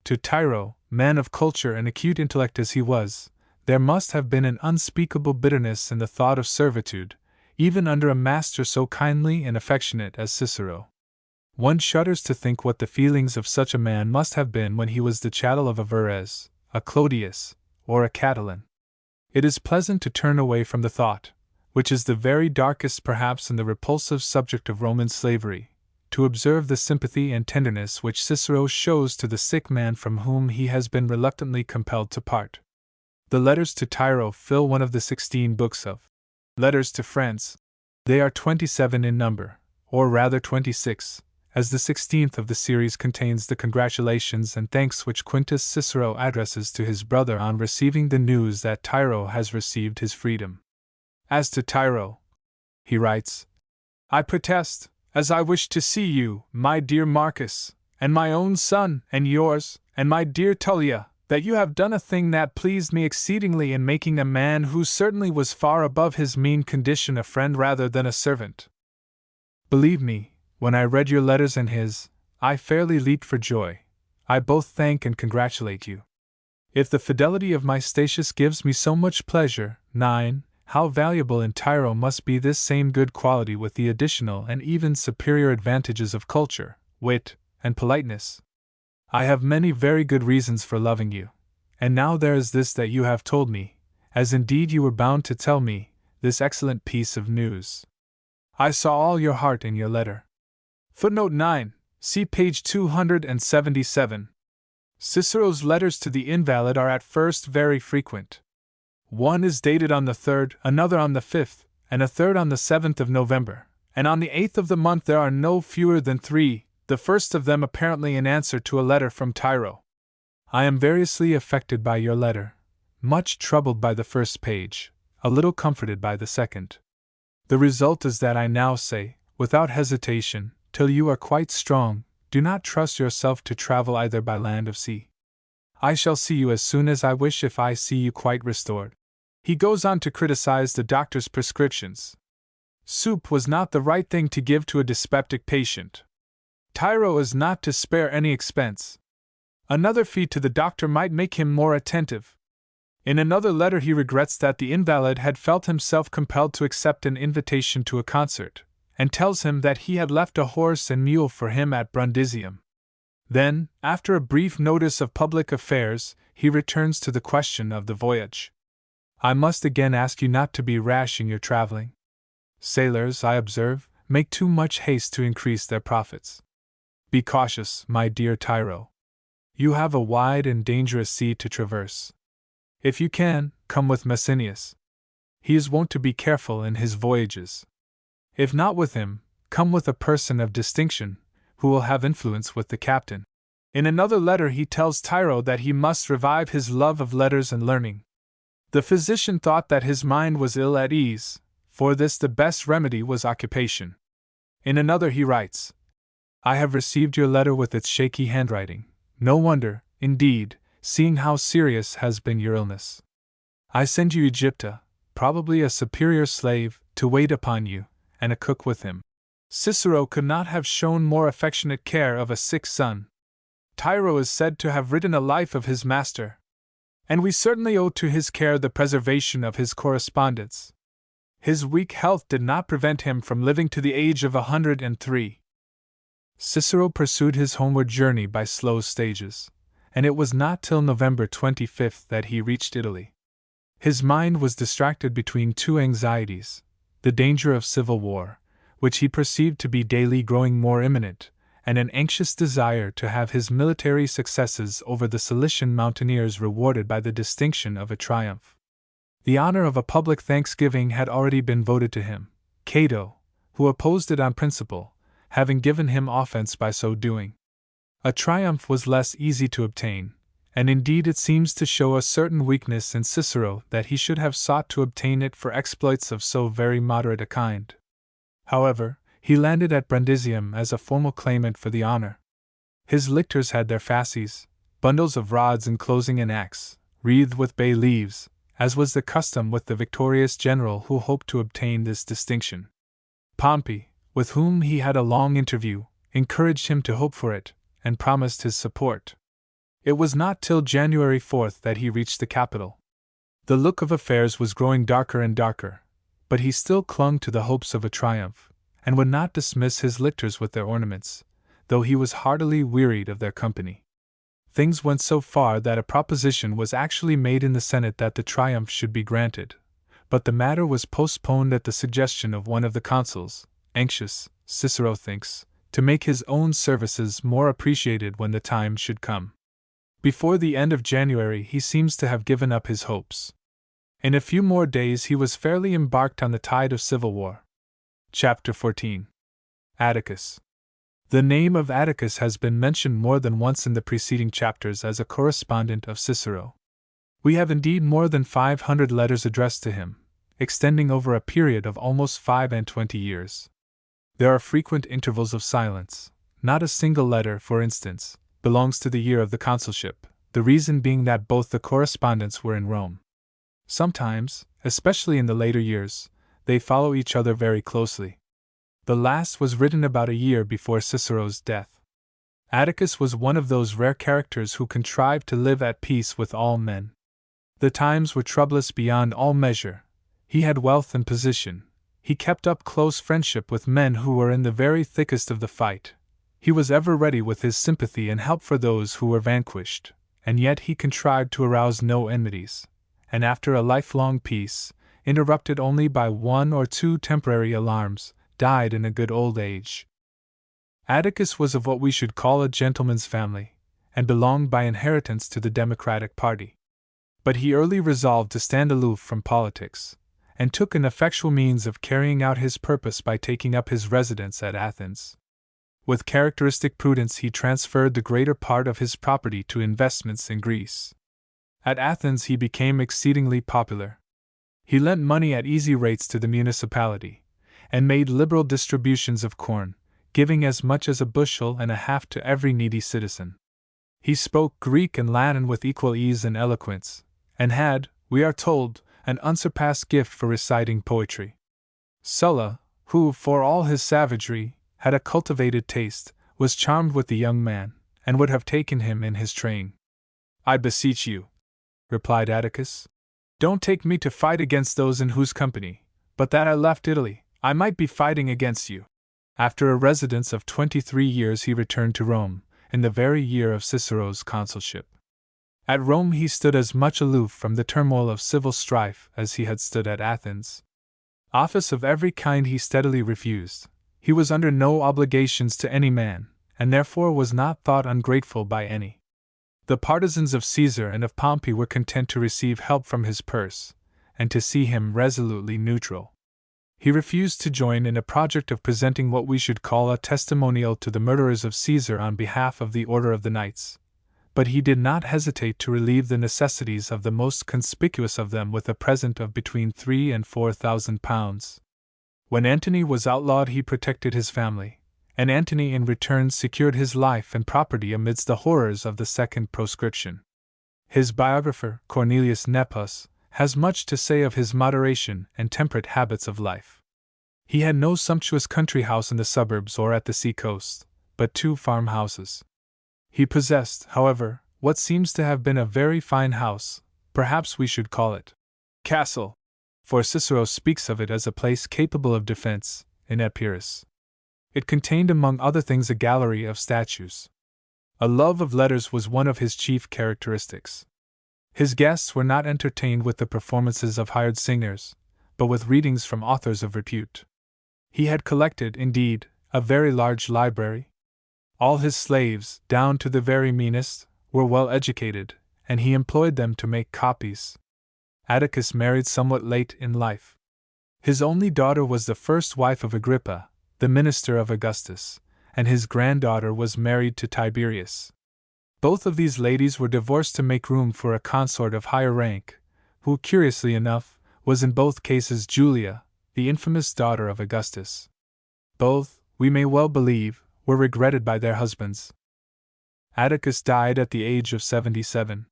To Tyro, man of culture and acute intellect as he was, there must have been an unspeakable bitterness in the thought of servitude, even under a master so kindly and affectionate as Cicero. One shudders to think what the feelings of such a man must have been when he was the chattel of a Verres, a Clodius, or a Catiline. It is pleasant to turn away from the thought, which is the very darkest perhaps in the repulsive subject of Roman slavery, to observe the sympathy and tenderness which Cicero shows to the sick man from whom he has been reluctantly compelled to part. The letters to Tiro fill one of the 16 books of Letters to Friends. They are 27 in number, or rather 26, as the 16th of the series contains the congratulations and thanks which Quintus Cicero addresses to his brother on receiving the news that Tiro has received his freedom. As to Tiro, he writes, I protest, as I wish to see you, my dear Marcus, and my own son, and yours, and my dear Tullia, that you have done a thing that pleased me exceedingly in making a man who certainly was far above his mean condition a friend rather than a servant. Believe me, when I read your letters and his, I fairly leaped for joy. I both thank and congratulate you. If the fidelity of my Statius gives me so much pleasure, 9. How valuable in Tiro must be this same good quality with the additional and even superior advantages of culture, wit, and politeness. I have many very good reasons for loving you, and now there is this that you have told me, as indeed you were bound to tell me, this excellent piece of news. I saw all your heart in your letter. Footnote 9, see page 277. Cicero's letters to the invalid are at first very frequent. One is dated on the 3rd, another on the 5th, and a third on the 7th of November, and on the 8th of the month there are no fewer than 3, the first of them apparently in answer to a letter from Tiro. I am variously affected by your letter, much troubled by the first page, a little comforted by the second. The result is that I now say, without hesitation, till you are quite strong, do not trust yourself to travel either by land or sea. I shall see you as soon as I wish if I see you quite restored. He goes on to criticize the doctor's prescriptions. Soup was not the right thing to give to a dyspeptic patient. Tiro is not to spare any expense. Another fee to the doctor might make him more attentive. In another letter he regrets that the invalid had felt himself compelled to accept an invitation to a concert, and tells him that he had left a horse and mule for him at Brundisium. Then, after a brief notice of public affairs, he returns to the question of the voyage. I must again ask you not to be rash in your traveling. Sailors, I observe, make too much haste to increase their profits. Be cautious, my dear Tiro. You have a wide and dangerous sea to traverse. If you can, come with Messenius. He is wont to be careful in his voyages. If not with him, come with a person of distinction, who will have influence with the captain. In another letter he tells Tiro that he must revive his love of letters and learning. The physician thought that his mind was ill at ease. For this the best remedy was occupation. In another he writes, I have received your letter with its shaky handwriting. No wonder, indeed, seeing how serious has been your illness. I send you Egypta, probably a superior slave, to wait upon you, and a cook with him. Cicero could not have shown more affectionate care of a sick son. Tiro is said to have written a life of his master, and we certainly owe to his care the preservation of his correspondence. His weak health did not prevent him from living to the age of 103. Cicero pursued his homeward journey by slow stages, and it was not till November 25 that he reached Italy. His mind was distracted between two anxieties: the danger of civil war, which he perceived to be daily growing more imminent, and an anxious desire to have his military successes over the Cilician mountaineers rewarded by the distinction of a triumph. The honor of a public thanksgiving had already been voted to him, Cato, who opposed it on principle, having given him offense by so doing. A triumph was less easy to obtain, and indeed it seems to show a certain weakness in Cicero that he should have sought to obtain it for exploits of so very moderate a kind. However, he landed at Brundisium as a formal claimant for the honor. His lictors had their fasces, bundles of rods enclosing an axe, wreathed with bay leaves, as was the custom with the victorious general who hoped to obtain this distinction. Pompey, with whom he had a long interview, encouraged him to hope for it, and promised his support. It was not till January 4th that he reached the capital. The look of affairs was growing darker and darker, but he still clung to the hopes of a triumph, and would not dismiss his lictors with their ornaments, though he was heartily wearied of their company. Things went so far that a proposition was actually made in the Senate that the triumph should be granted, but the matter was postponed at the suggestion of one of the consuls, anxious, Cicero thinks, to make his own services more appreciated when the time should come. Before the end of January he seems to have given up his hopes. In a few more days he was fairly embarked on the tide of civil war. Chapter 14. Atticus. The name of Atticus has been mentioned more than once in the preceding chapters as a correspondent of Cicero. We have indeed more than 500 letters addressed to him, extending over a period of almost 25 years. There are frequent intervals of silence. Not a single letter, for instance, belongs to the year of the consulship, the reason being that both the correspondents were in Rome. Sometimes, especially in the later years, they follow each other very closely. The last was written about a year before Cicero's death. Atticus was one of those rare characters who contrived to live at peace with all men. The times were troublous beyond all measure. He had wealth and position. He kept up close friendship with men who were in the very thickest of the fight. He was ever ready with his sympathy and help for those who were vanquished, and yet he contrived to arouse no enmities, and after a lifelong peace, interrupted only by one or two temporary alarms, died in a good old age. Atticus was of what we should call a gentleman's family, and belonged by inheritance to the Democratic party. But he early resolved to stand aloof from politics, and took an effectual means of carrying out his purpose by taking up his residence at Athens. With characteristic prudence he transferred the greater part of his property to investments in Greece. At Athens he became exceedingly popular. He lent money at easy rates to the municipality, and made liberal distributions of corn, giving as much as 1.5 bushels to every needy citizen. He spoke Greek and Latin with equal ease and eloquence, and had, we are told, an unsurpassed gift for reciting poetry. Sulla, who, for all his savagery, had a cultivated taste, was charmed with the young man, and would have taken him in his train. "I beseech you," replied Atticus, "don't take me to fight against those in whose company, but that I left Italy, I might be fighting against you." After a residence of 23 years he returned to Rome, in the very year of Cicero's consulship. At Rome he stood as much aloof from the turmoil of civil strife as he had stood at Athens. Office of every kind he steadily refused. He was under no obligations to any man, and therefore was not thought ungrateful by any. The partisans of Caesar and of Pompey were content to receive help from his purse, and to see him resolutely neutral. He refused to join in a project of presenting what we should call a testimonial to the murderers of Caesar on behalf of the Order of the Knights, but he did not hesitate to relieve the necessities of the most conspicuous of them with a present of between £3,000 and £4,000. When Antony was outlawed he protected his family, and Antony in return secured his life and property amidst the horrors of the second proscription. His biographer, Cornelius Nepos, has much to say of his moderation and temperate habits of life. He had no sumptuous country house in the suburbs or at the sea-coast, but 2 farmhouses. He possessed, however, what seems to have been a very fine house, perhaps we should call it castle, for Cicero speaks of it as a place capable of defense, in Epirus. It contained among other things a gallery of statues. A love of letters was one of his chief characteristics. His guests were not entertained with the performances of hired singers, but with readings from authors of repute. He had collected, indeed, a very large library. All his slaves, down to the very meanest, were well educated, and he employed them to make copies. Atticus married somewhat late in life. His only daughter was the first wife of Agrippa, the minister of Augustus, and his granddaughter was married to Tiberius. Both of these ladies were divorced to make room for a consort of higher rank, who, curiously enough, was in both cases Julia, the infamous daughter of Augustus. Both, we may well believe, were regretted by their husbands. Atticus died at the age of 77.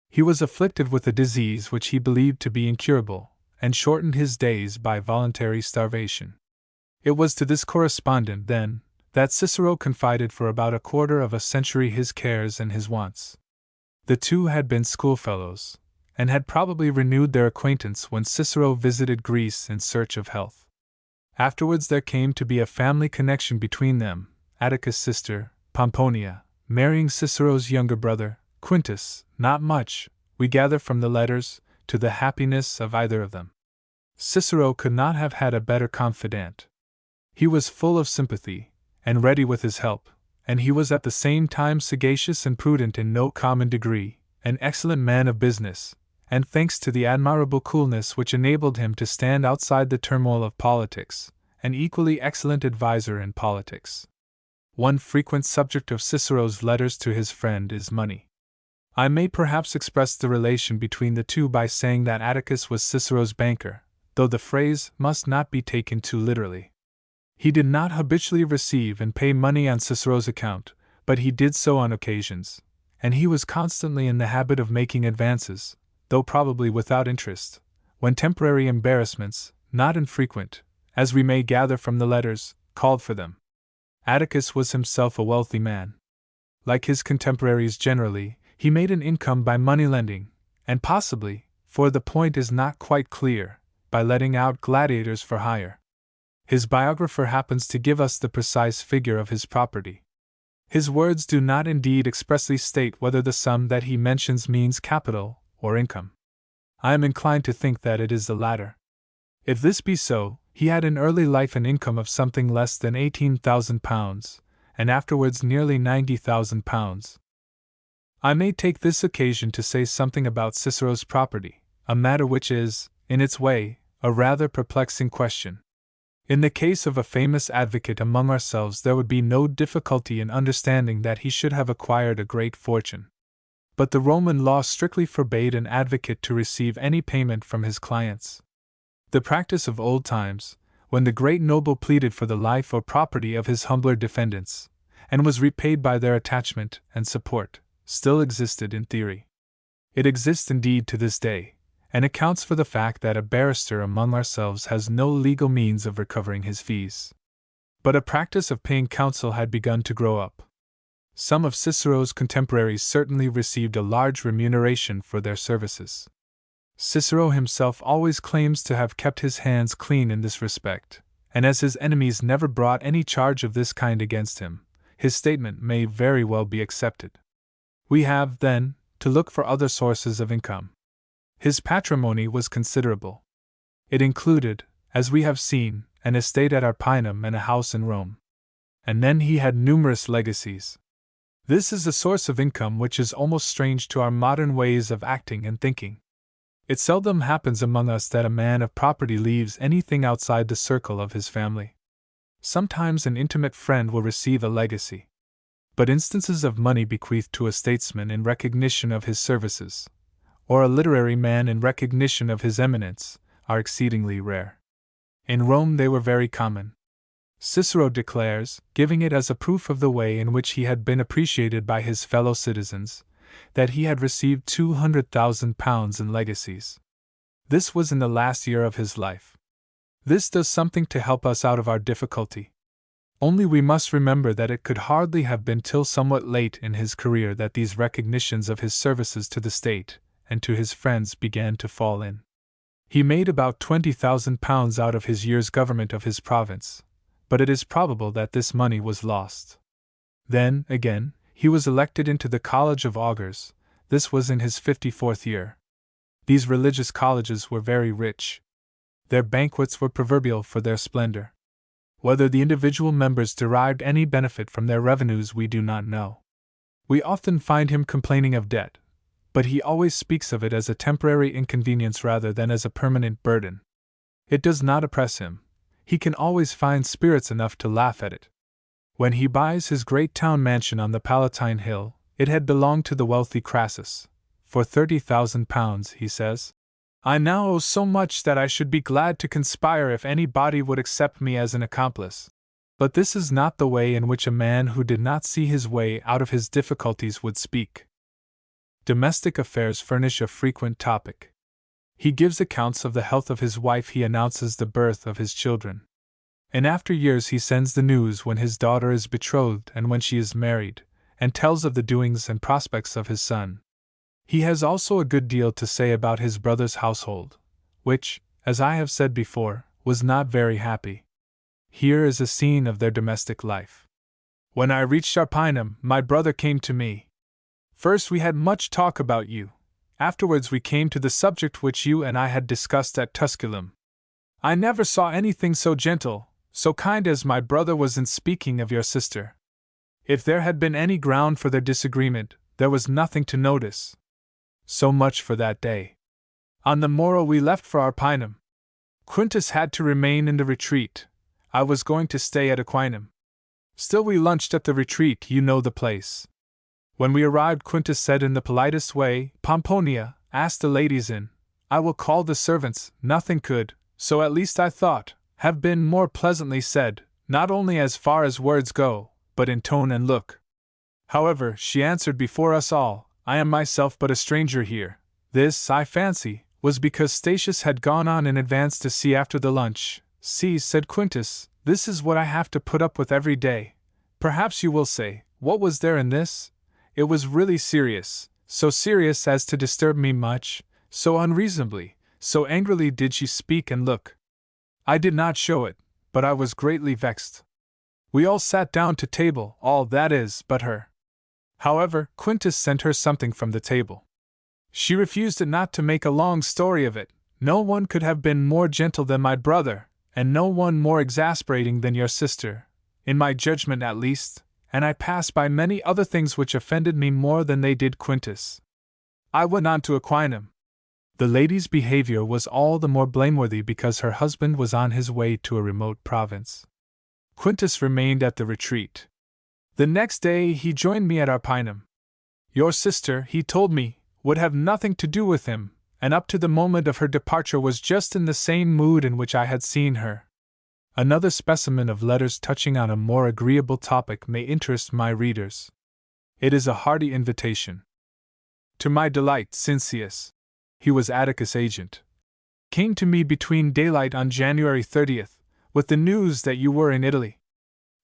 He was afflicted with a disease which he believed to be incurable, and shortened his days by voluntary starvation. It was to this correspondent, then, that Cicero confided for about a quarter of a century his cares and his wants. The two had been schoolfellows, and had probably renewed their acquaintance when Cicero visited Greece in search of health. Afterwards there came to be a family connection between them. Atticus' sister, Pomponia, marrying Cicero's younger brother, Quintus, not much, we gather from the letters, to the happiness of either of them. Cicero could not have had a better confidant. He was full of sympathy, and ready with his help, and he was at the same time sagacious and prudent in no common degree, an excellent man of business, and thanks to the admirable coolness which enabled him to stand outside the turmoil of politics, an equally excellent adviser in politics. One frequent subject of Cicero's letters to his friend is money. I may perhaps express the relation between the two by saying that Atticus was Cicero's banker, though the phrase must not be taken too literally. He did not habitually receive and pay money on Cicero's account, but he did so on occasions, and he was constantly in the habit of making advances, though probably without interest, when temporary embarrassments, not infrequent, as we may gather from the letters, called for them. Atticus was himself a wealthy man. Like his contemporaries generally, he made an income by money lending, and possibly, for the point is not quite clear, by letting out gladiators for hire. His biographer happens to give us the precise figure of his property. His words do not indeed expressly state whether the sum that he mentions means capital or income. I am inclined to think that it is the latter. If this be so, he had in early life an income of something less than £18,000, and afterwards nearly £90,000. I may take this occasion to say something about Cicero's property, a matter which is, in its way, a rather perplexing question. In the case of a famous advocate among ourselves, there would be no difficulty in understanding that he should have acquired a great fortune. But the Roman law strictly forbade an advocate to receive any payment from his clients. The practice of old times, when the great noble pleaded for the life or property of his humbler defendants, and was repaid by their attachment and support, still existed in theory. It exists indeed to this day, and accounts for the fact that a barrister among ourselves has no legal means of recovering his fees. But a practice of paying counsel had begun to grow up. Some of Cicero's contemporaries certainly received a large remuneration for their services. Cicero himself always claims to have kept his hands clean in this respect, and as his enemies never brought any charge of this kind against him, his statement may very well be accepted. We have, then, to look for other sources of income. His patrimony was considerable. It included, as we have seen, an estate at Arpinum and a house in Rome. And then he had numerous legacies. This is a source of income which is almost strange to our modern ways of acting and thinking. It seldom happens among us that a man of property leaves anything outside the circle of his family. Sometimes an intimate friend will receive a legacy. But instances of money bequeathed to a statesman in recognition of his services, or a literary man in recognition of his eminence, are exceedingly rare. In Rome they were very common. Cicero declares, giving it as a proof of the way in which he had been appreciated by his fellow citizens, that he had received £200,000 in legacies. This was in the last year of his life. This does something to help us out of our difficulty. Only we must remember that it could hardly have been till somewhat late in his career that these recognitions of his services to the state and to his friends began to fall in. He made about £20,000 out of his year's government of his province, but it is probable that this money was lost. Then, again, he was elected into the College of Augurs. This was in his 54th year. These religious colleges were very rich. Their banquets were proverbial for their splendor. Whether the individual members derived any benefit from their revenues we do not know. We often find him complaining of debt, but he always speaks of it as a temporary inconvenience rather than as a permanent burden. It does not oppress him. He can always find spirits enough to laugh at it. When he buys his great town mansion on the Palatine Hill, it had belonged to the wealthy Crassus. For £30,000, he says, "I now owe so much that I should be glad to conspire if any body would accept me as an accomplice." But this is not the way in which a man who did not see his way out of his difficulties would speak. Domestic affairs furnish a frequent topic. He gives accounts of the health of his wife, he announces the birth of his children. In after years he sends the news when his daughter is betrothed and when she is married, and tells of the doings and prospects of his son. He has also a good deal to say about his brother's household, which, as I have said before, was not very happy. Here is a scene of their domestic life. When I reached Arpinum, my brother came to me. First we had much talk about you. Afterwards we came to the subject which you and I had discussed at Tusculum. I never saw anything so gentle, so kind as my brother was in speaking of your sister. If there had been any ground for their disagreement, there was nothing to notice. So much for that day. On the morrow we left for Arpinum. Quintus had to remain in the retreat. I was going to stay at Aquinum. Still we lunched at the retreat, you know the place. When we arrived, Quintus said in the politest way, Pomponia, ask the ladies in. I will call the servants. Nothing could, so at least I thought, have been more pleasantly said, not only as far as words go, but in tone and look. However, she answered before us all, I am myself but a stranger here. This, I fancy, was because Statius had gone on in advance to see after the lunch. See, said Quintus, this is what I have to put up with every day. Perhaps you will say, what was there in this? It was really serious, so serious as to disturb me much, so unreasonably, so angrily did she speak and look. I did not show it, but I was greatly vexed. We all sat down to table, all that is, but her. However, Quintus sent her something from the table. She refused it, not to make a long story of it. No one could have been more gentle than my brother, and no one more exasperating than your sister, in my judgment at least, and I passed by many other things which offended me more than they did Quintus. I went on to Aquinum. The lady's behavior was all the more blameworthy because her husband was on his way to a remote province. Quintus remained at the retreat. The next day he joined me at Arpinum. Your sister, he told me, would have nothing to do with him, and up to the moment of her departure was just in the same mood in which I had seen her. Another specimen of letters touching on a more agreeable topic may interest my readers. It is a hearty invitation. To my delight, Cincius, he was Atticus' agent, came to me between daylight on January 30th, with the news that you were in Italy.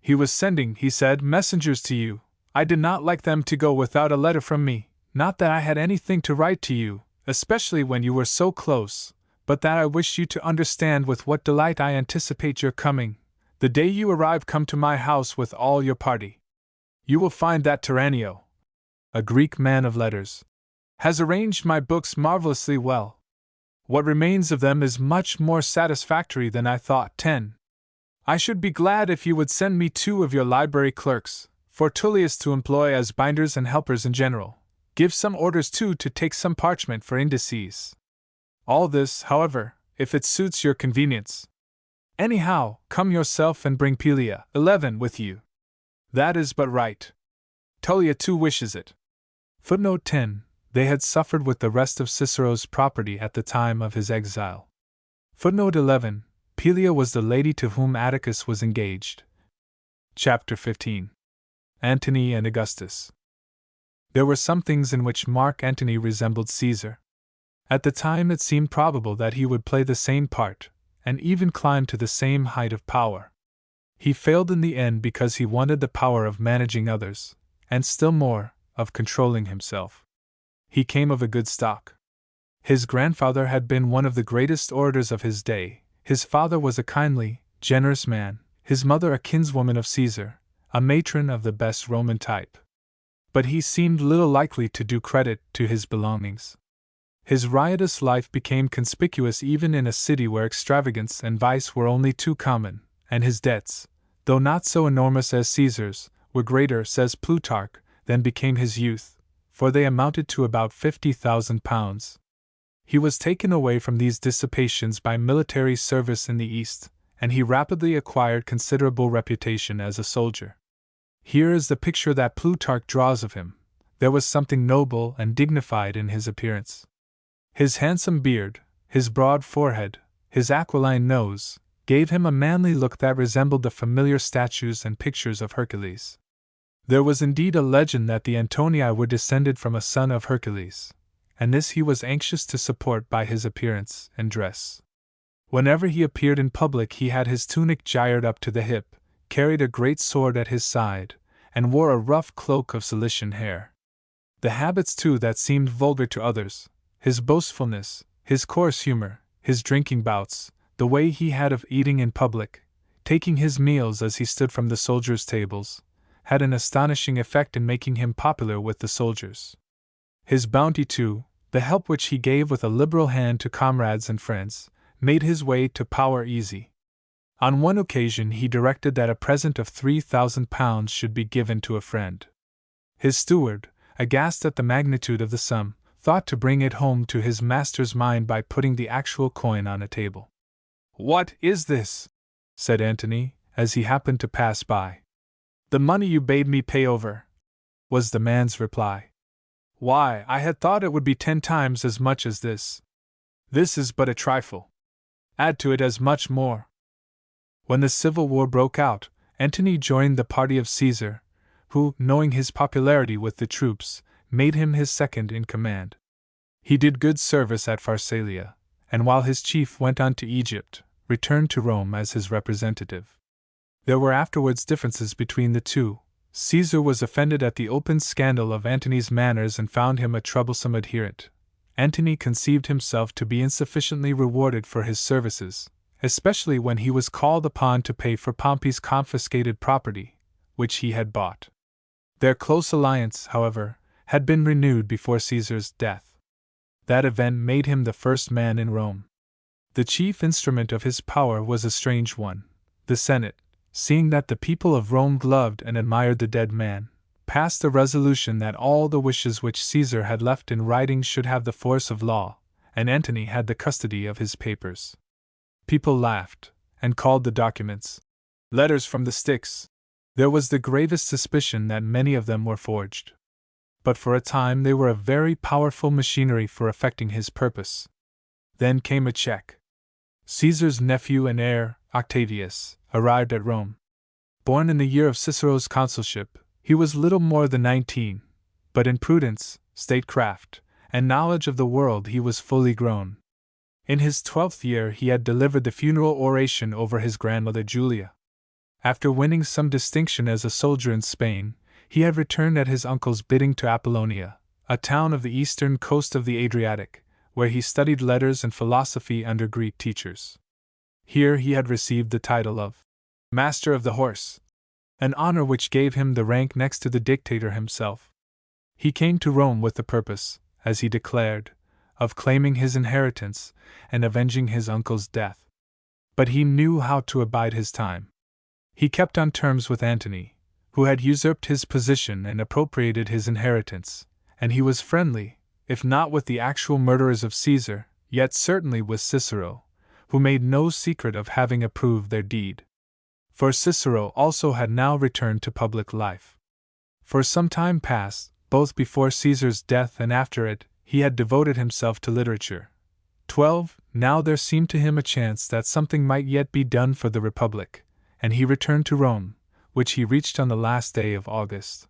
He was sending, he said, messengers to you. I did not like them to go without a letter from me, not that I had anything to write to you, especially when you were so close, but that I wish you to understand with what delight I anticipate your coming. The day you arrive, come to my house with all your party. You will find that Terranio, a Greek man of letters, has arranged my books marvelously well. What remains of them is much more satisfactory than I thought. 10. I should be glad if you would send me 2 of your library clerks, for Tullius to employ as binders and helpers in general. Give some orders too to take some parchment for indices. All this, however, if it suits your convenience. Anyhow, come yourself and bring Pelia, 11, with you. That is but right. Tullia too wishes it. Footnote 10. They had suffered with the rest of Cicero's property at the time of his exile. Footnote 11. Pelia was the lady to whom Atticus was engaged. Chapter 15. Antony and Augustus. There were some things in which Mark Antony resembled Caesar. At the time it seemed probable that he would play the same part, and even climb to the same height of power. He failed in the end because he wanted the power of managing others, and still more, of controlling himself. He came of a good stock. His grandfather had been one of the greatest orators of his day, his father was a kindly, generous man, his mother a kinswoman of Caesar, a matron of the best Roman type. But he seemed little likely to do credit to his belongings. His riotous life became conspicuous even in a city where extravagance and vice were only too common, and his debts, though not so enormous as Caesar's, were greater, says Plutarch, than became his youth, for they amounted to about £50,000. He was taken away from these dissipations by military service in the East, and he rapidly acquired considerable reputation as a soldier. Here is the picture that Plutarch draws of him. There was something noble and dignified in his appearance. His handsome beard, his broad forehead, his aquiline nose, gave him a manly look that resembled the familiar statues and pictures of Hercules. There was indeed a legend that the Antonii were descended from a son of Hercules, and this he was anxious to support by his appearance and dress. Whenever he appeared in public he had his tunic gyred up to the hip, carried a great sword at his side, and wore a rough cloak of Cilician hair. The habits too that seemed vulgar to others, his boastfulness, his coarse humor, his drinking bouts, the way he had of eating in public, taking his meals as he stood from the soldiers' tables, had an astonishing effect in making him popular with the soldiers. His bounty, too, the help which he gave with a liberal hand to comrades and friends, made his way to power easy. On one occasion he directed that a present of £3,000 should be given to a friend. His steward, aghast at the magnitude of the sum, thought to bring it home to his master's mind by putting the actual coin on a table. "What is this?" said Antony, as he happened to pass by. "The money you bade me pay over," was the man's reply. "Why, I had thought it would be 10 times as much as this. This is but a trifle. Add to it as much more." When the Civil War broke out, Antony joined the party of Caesar, who, knowing his popularity with the troops, made him his second in command. He did good service at Pharsalia, and while his chief went on to Egypt, returned to Rome as his representative. There were afterwards differences between the two. Caesar was offended at the open scandal of Antony's manners and found him a troublesome adherent. Antony conceived himself to be insufficiently rewarded for his services, especially when he was called upon to pay for Pompey's confiscated property, which he had bought. Their close alliance, however, had been renewed before Caesar's death. That event made him the first man in Rome. The chief instrument of his power was a strange one. The Senate, seeing that the people of Rome loved and admired the dead man, passed a resolution that all the wishes which Caesar had left in writing should have the force of law, and Antony had the custody of his papers. People laughed, and called the documents letters from the Styx. There was the gravest suspicion that many of them were forged. But for a time they were a very powerful machinery for effecting his purpose. Then came a check. Caesar's nephew and heir, Octavius, arrived at Rome. Born in the year of Cicero's consulship, he was little more than 19, but in prudence, statecraft, and knowledge of the world he was fully grown. In his 12th year he had delivered the funeral oration over his grandmother Julia. After winning some distinction as a soldier in Spain, he had returned at his uncle's bidding to Apollonia, a town of the eastern coast of the Adriatic, where he studied letters and philosophy under Greek teachers. Here he had received the title of Master of the Horse, an honor which gave him the rank next to the dictator himself. He came to Rome with the purpose, as he declared, of claiming his inheritance and avenging his uncle's death. But he knew how to abide his time. He kept on terms with Antony, who had usurped his position and appropriated his inheritance, and he was friendly, if not with the actual murderers of Caesar, yet certainly with Cicero, who made no secret of having approved their deed. For Cicero also had now returned to public life. For some time past, both before Caesar's death and after it, he had devoted himself to literature. 12. Now there seemed to him a chance that something might yet be done for the Republic, and he returned to Rome, which he reached on the last day of August.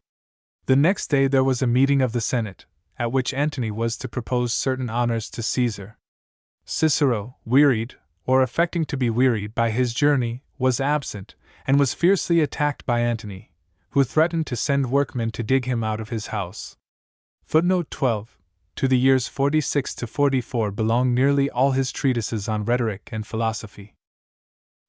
The next day there was a meeting of the Senate, at which Antony was to propose certain honors to Caesar. Cicero, wearied, or affecting to be wearied by his journey, was absent, and was fiercely attacked by Antony, who threatened to send workmen to dig him out of his house. Footnote 12. To the years 46 to 44 belong nearly all his treatises on rhetoric and philosophy.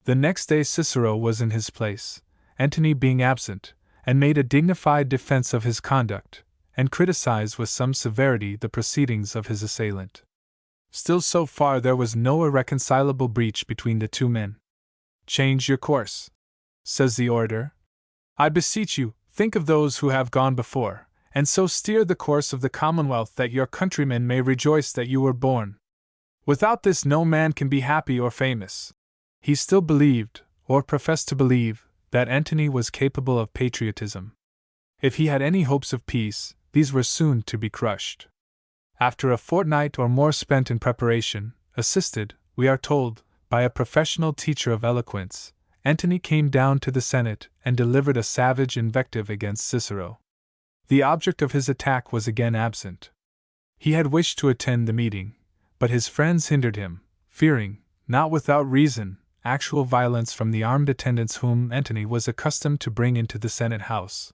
The next day Cicero was in his place, Antony being absent, and made a dignified defense of his conduct, and criticized with some severity the proceedings of his assailant. Still so far there was no irreconcilable breach between the two men. "Change your course," says the orator. "I beseech you, think of those who have gone before, and so steer the course of the Commonwealth that your countrymen may rejoice that you were born. Without this no man can be happy or famous." He still believed, or professed to believe, that Antony was capable of patriotism. If he had any hopes of peace, these were soon to be crushed. After a fortnight or more spent in preparation, assisted, we are told, by a professional teacher of eloquence, Antony came down to the Senate and delivered a savage invective against Cicero. The object of his attack was again absent. He had wished to attend the meeting, but his friends hindered him, fearing, not without reason, actual violence from the armed attendants whom Antony was accustomed to bring into the Senate house.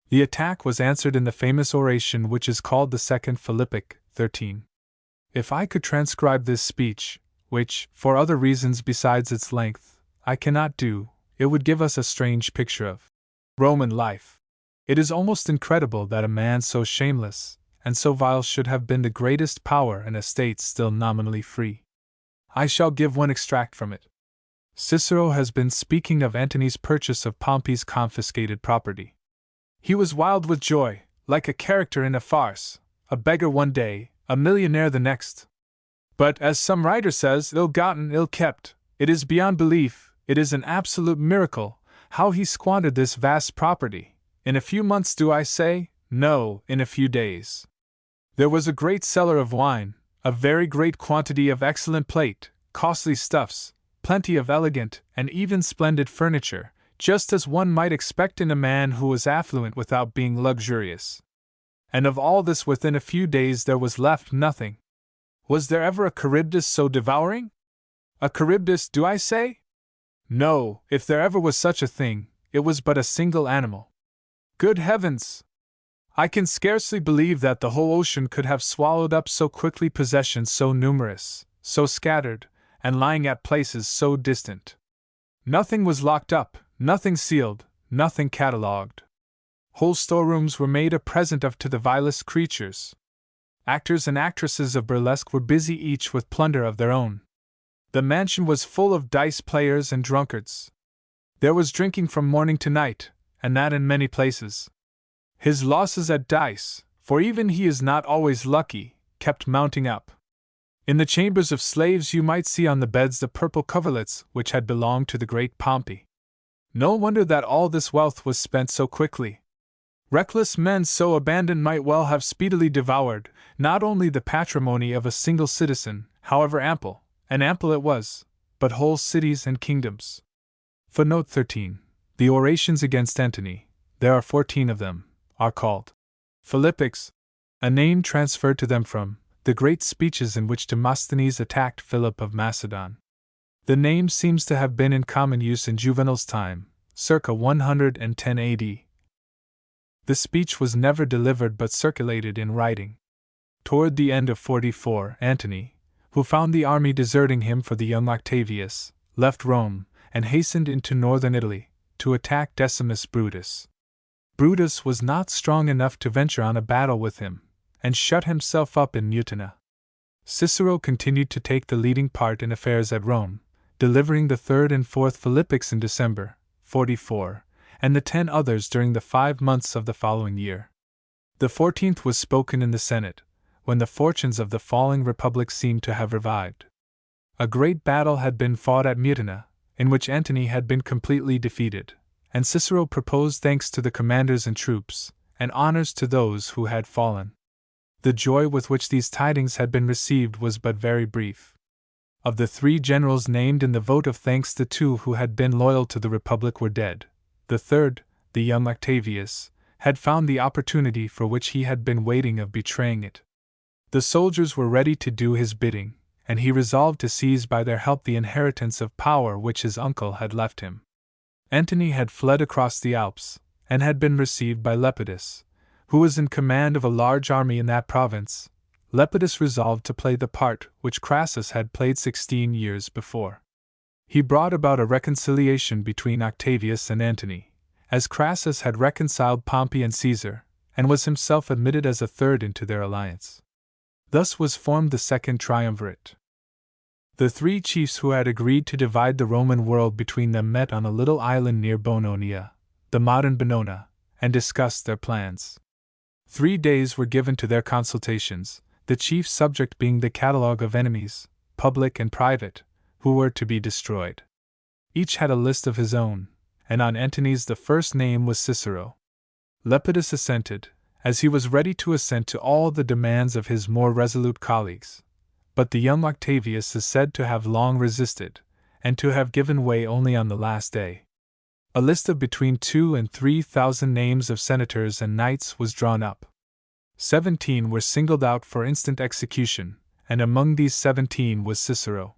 The attack was answered in the famous oration which is called the Second Philippic, 13. If I could transcribe this speech, which, for other reasons besides its length, I cannot do, it would give us a strange picture of Roman life. It is almost incredible that a man so shameless and so vile should have been the greatest power in a state still nominally free. I shall give one extract from it. Cicero has been speaking of Antony's purchase of Pompey's confiscated property. He was wild with joy, like a character in a farce, a beggar one day, a millionaire the next. But, as some writer says, ill-gotten, ill-kept, it is beyond belief, it is an absolute miracle, how he squandered this vast property. In a few months, do I say? No, in a few days. There was a great cellar of wine, a very great quantity of excellent plate, costly stuffs, plenty of elegant and even splendid furniture, just as one might expect in a man who was affluent without being luxurious. And of all this within a few days there was left nothing. Was there ever a Charybdis so devouring? A Charybdis, do I say? No, if there ever was such a thing, it was but a single animal. Good heavens! I can scarcely believe that the whole ocean could have swallowed up so quickly possessions so numerous, so scattered, and lying at places so distant. Nothing was locked up, nothing sealed, nothing catalogued. Whole storerooms were made a present of to the vilest creatures. Actors and actresses of burlesque were busy each with plunder of their own. The mansion was full of dice players and drunkards. There was drinking from morning to night, and that in many places. His losses at dice, for even he is not always lucky, kept mounting up. In the chambers of slaves you might see on the beds the purple coverlets which had belonged to the great Pompey. No wonder that all this wealth was spent so quickly. Reckless men so abandoned might well have speedily devoured, not only the patrimony of a single citizen, however ample, and ample it was, but whole cities and kingdoms. Footnote 13. The orations against Antony, there are 14 of them, are called Philippics, a name transferred to them from the great speeches in which Demosthenes attacked Philip of Macedon. The name seems to have been in common use in Juvenal's time, circa 110 AD. The speech was never delivered but circulated in writing. Toward the end of 44, Antony, who found the army deserting him for the young Octavius, left Rome and hastened into northern Italy to attack Decimus Brutus. Brutus was not strong enough to venture on a battle with him, and shut himself up in Mutina. Cicero continued to take the leading part in affairs at Rome, delivering the 3rd and 4th Philippics in December, 44, and the 10 others during the 5 months of the following year. The 14th was spoken in the Senate, when the fortunes of the falling republic seemed to have revived. A great battle had been fought at Mutina, in which Antony had been completely defeated, and Cicero proposed thanks to the commanders and troops, and honors to those who had fallen. The joy with which these tidings had been received was but very brief. Of the 3 generals named in the vote of thanks, the 2 who had been loyal to the Republic were dead. The 3rd, the young Octavius, had found the opportunity for which he had been waiting of betraying it. The soldiers were ready to do his bidding, and he resolved to seize by their help the inheritance of power which his uncle had left him. Antony had fled across the Alps, and had been received by Lepidus, who was in command of a large army in that province. Lepidus resolved to play the part which Crassus had played 16 years before. He brought about a reconciliation between Octavius and Antony, as Crassus had reconciled Pompey and Caesar, and was himself admitted as a third into their alliance. Thus was formed the second triumvirate. The 3 chiefs who had agreed to divide the Roman world between them met on a little island near Bononia, the modern Benona, and discussed their plans. 3 days were given to their consultations, the chief subject being the catalogue of enemies, public and private, who were to be destroyed. Each had a list of his own, and on Antony's the first name was Cicero. Lepidus assented, as he was ready to assent to all the demands of his more resolute colleagues. But the young Octavius is said to have long resisted, and to have given way only on the last day. A list of between 2,000 and 3,000 names of senators and knights was drawn up. 17 were singled out for instant execution, and among these 17 was Cicero.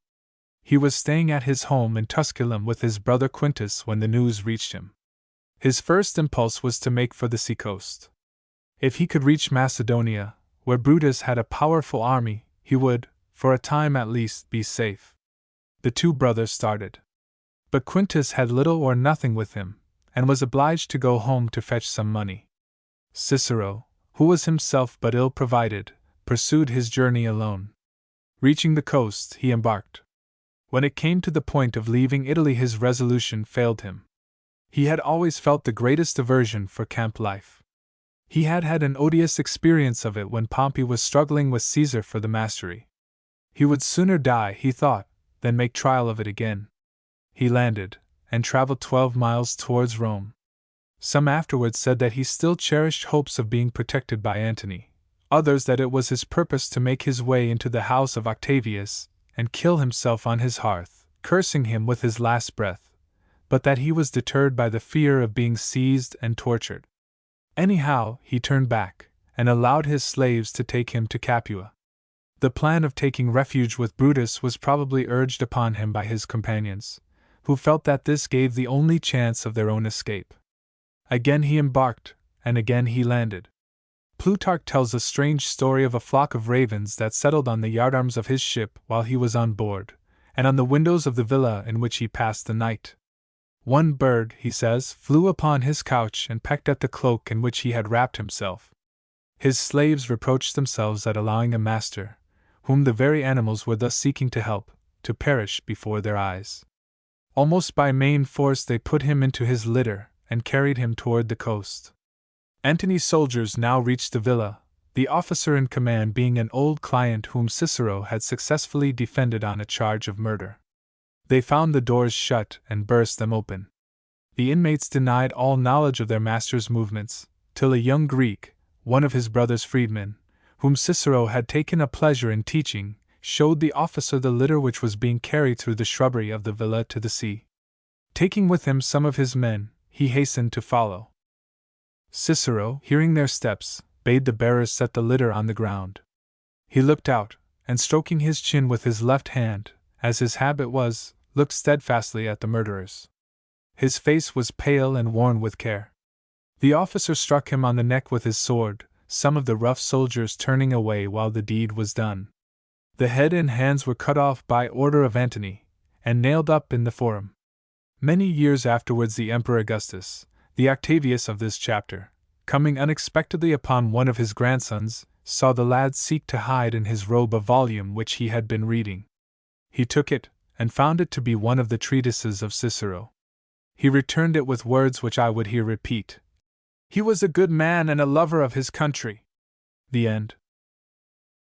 He was staying at his home in Tusculum with his brother Quintus when the news reached him. His first impulse was to make for the seacoast. If he could reach Macedonia, where Brutus had a powerful army, he would, for a time at least, be safe. The 2 brothers started. But Quintus had little or nothing with him, and was obliged to go home to fetch some money. Cicero, who was himself but ill provided, pursued his journey alone. Reaching the coast, he embarked. When it came to the point of leaving Italy, his resolution failed him. He had always felt the greatest aversion for camp life. He had had an odious experience of it when Pompey was struggling with Caesar for the mastery. He would sooner die, he thought, than make trial of it again. He landed, and traveled 12 miles towards Rome. Some afterwards said that he still cherished hopes of being protected by Antony, others that it was his purpose to make his way into the house of Octavius, and kill himself on his hearth, cursing him with his last breath, but that he was deterred by the fear of being seized and tortured. Anyhow, he turned back, and allowed his slaves to take him to Capua. The plan of taking refuge with Brutus was probably urged upon him by his companions, who felt that this gave the only chance of their own escape. Again he embarked, and again he landed. Plutarch tells a strange story of a flock of ravens that settled on the yardarms of his ship while he was on board, and on the windows of the villa in which he passed the night. One bird, he says, flew upon his couch and pecked at the cloak in which he had wrapped himself. His slaves reproached themselves at allowing a master, whom the very animals were thus seeking to help, to perish before their eyes. Almost by main force they put him into his litter, and carried him toward the coast. Antony's soldiers now reached the villa, the officer in command being an old client whom Cicero had successfully defended on a charge of murder. They found the doors shut and burst them open. The inmates denied all knowledge of their master's movements, till a young Greek, one of his brother's freedmen, whom Cicero had taken a pleasure in teaching, showed the officer the litter which was being carried through the shrubbery of the villa to the sea. Taking with him some of his men, he hastened to follow. Cicero, hearing their steps, bade the bearers set the litter on the ground. He looked out, and stroking his chin with his left hand, as his habit was, looked steadfastly at the murderers. His face was pale and worn with care. The officer struck him on the neck with his sword, some of the rough soldiers turning away while the deed was done. The head and hands were cut off by order of Antony, and nailed up in the Forum. Many years afterwards the Emperor Augustus, the Octavius of this chapter, coming unexpectedly upon one of his grandsons, saw the lad seek to hide in his robe a volume which he had been reading. He took it, and found it to be one of the treatises of Cicero. He returned it with words which I would here repeat. He was a good man and a lover of his country. The end.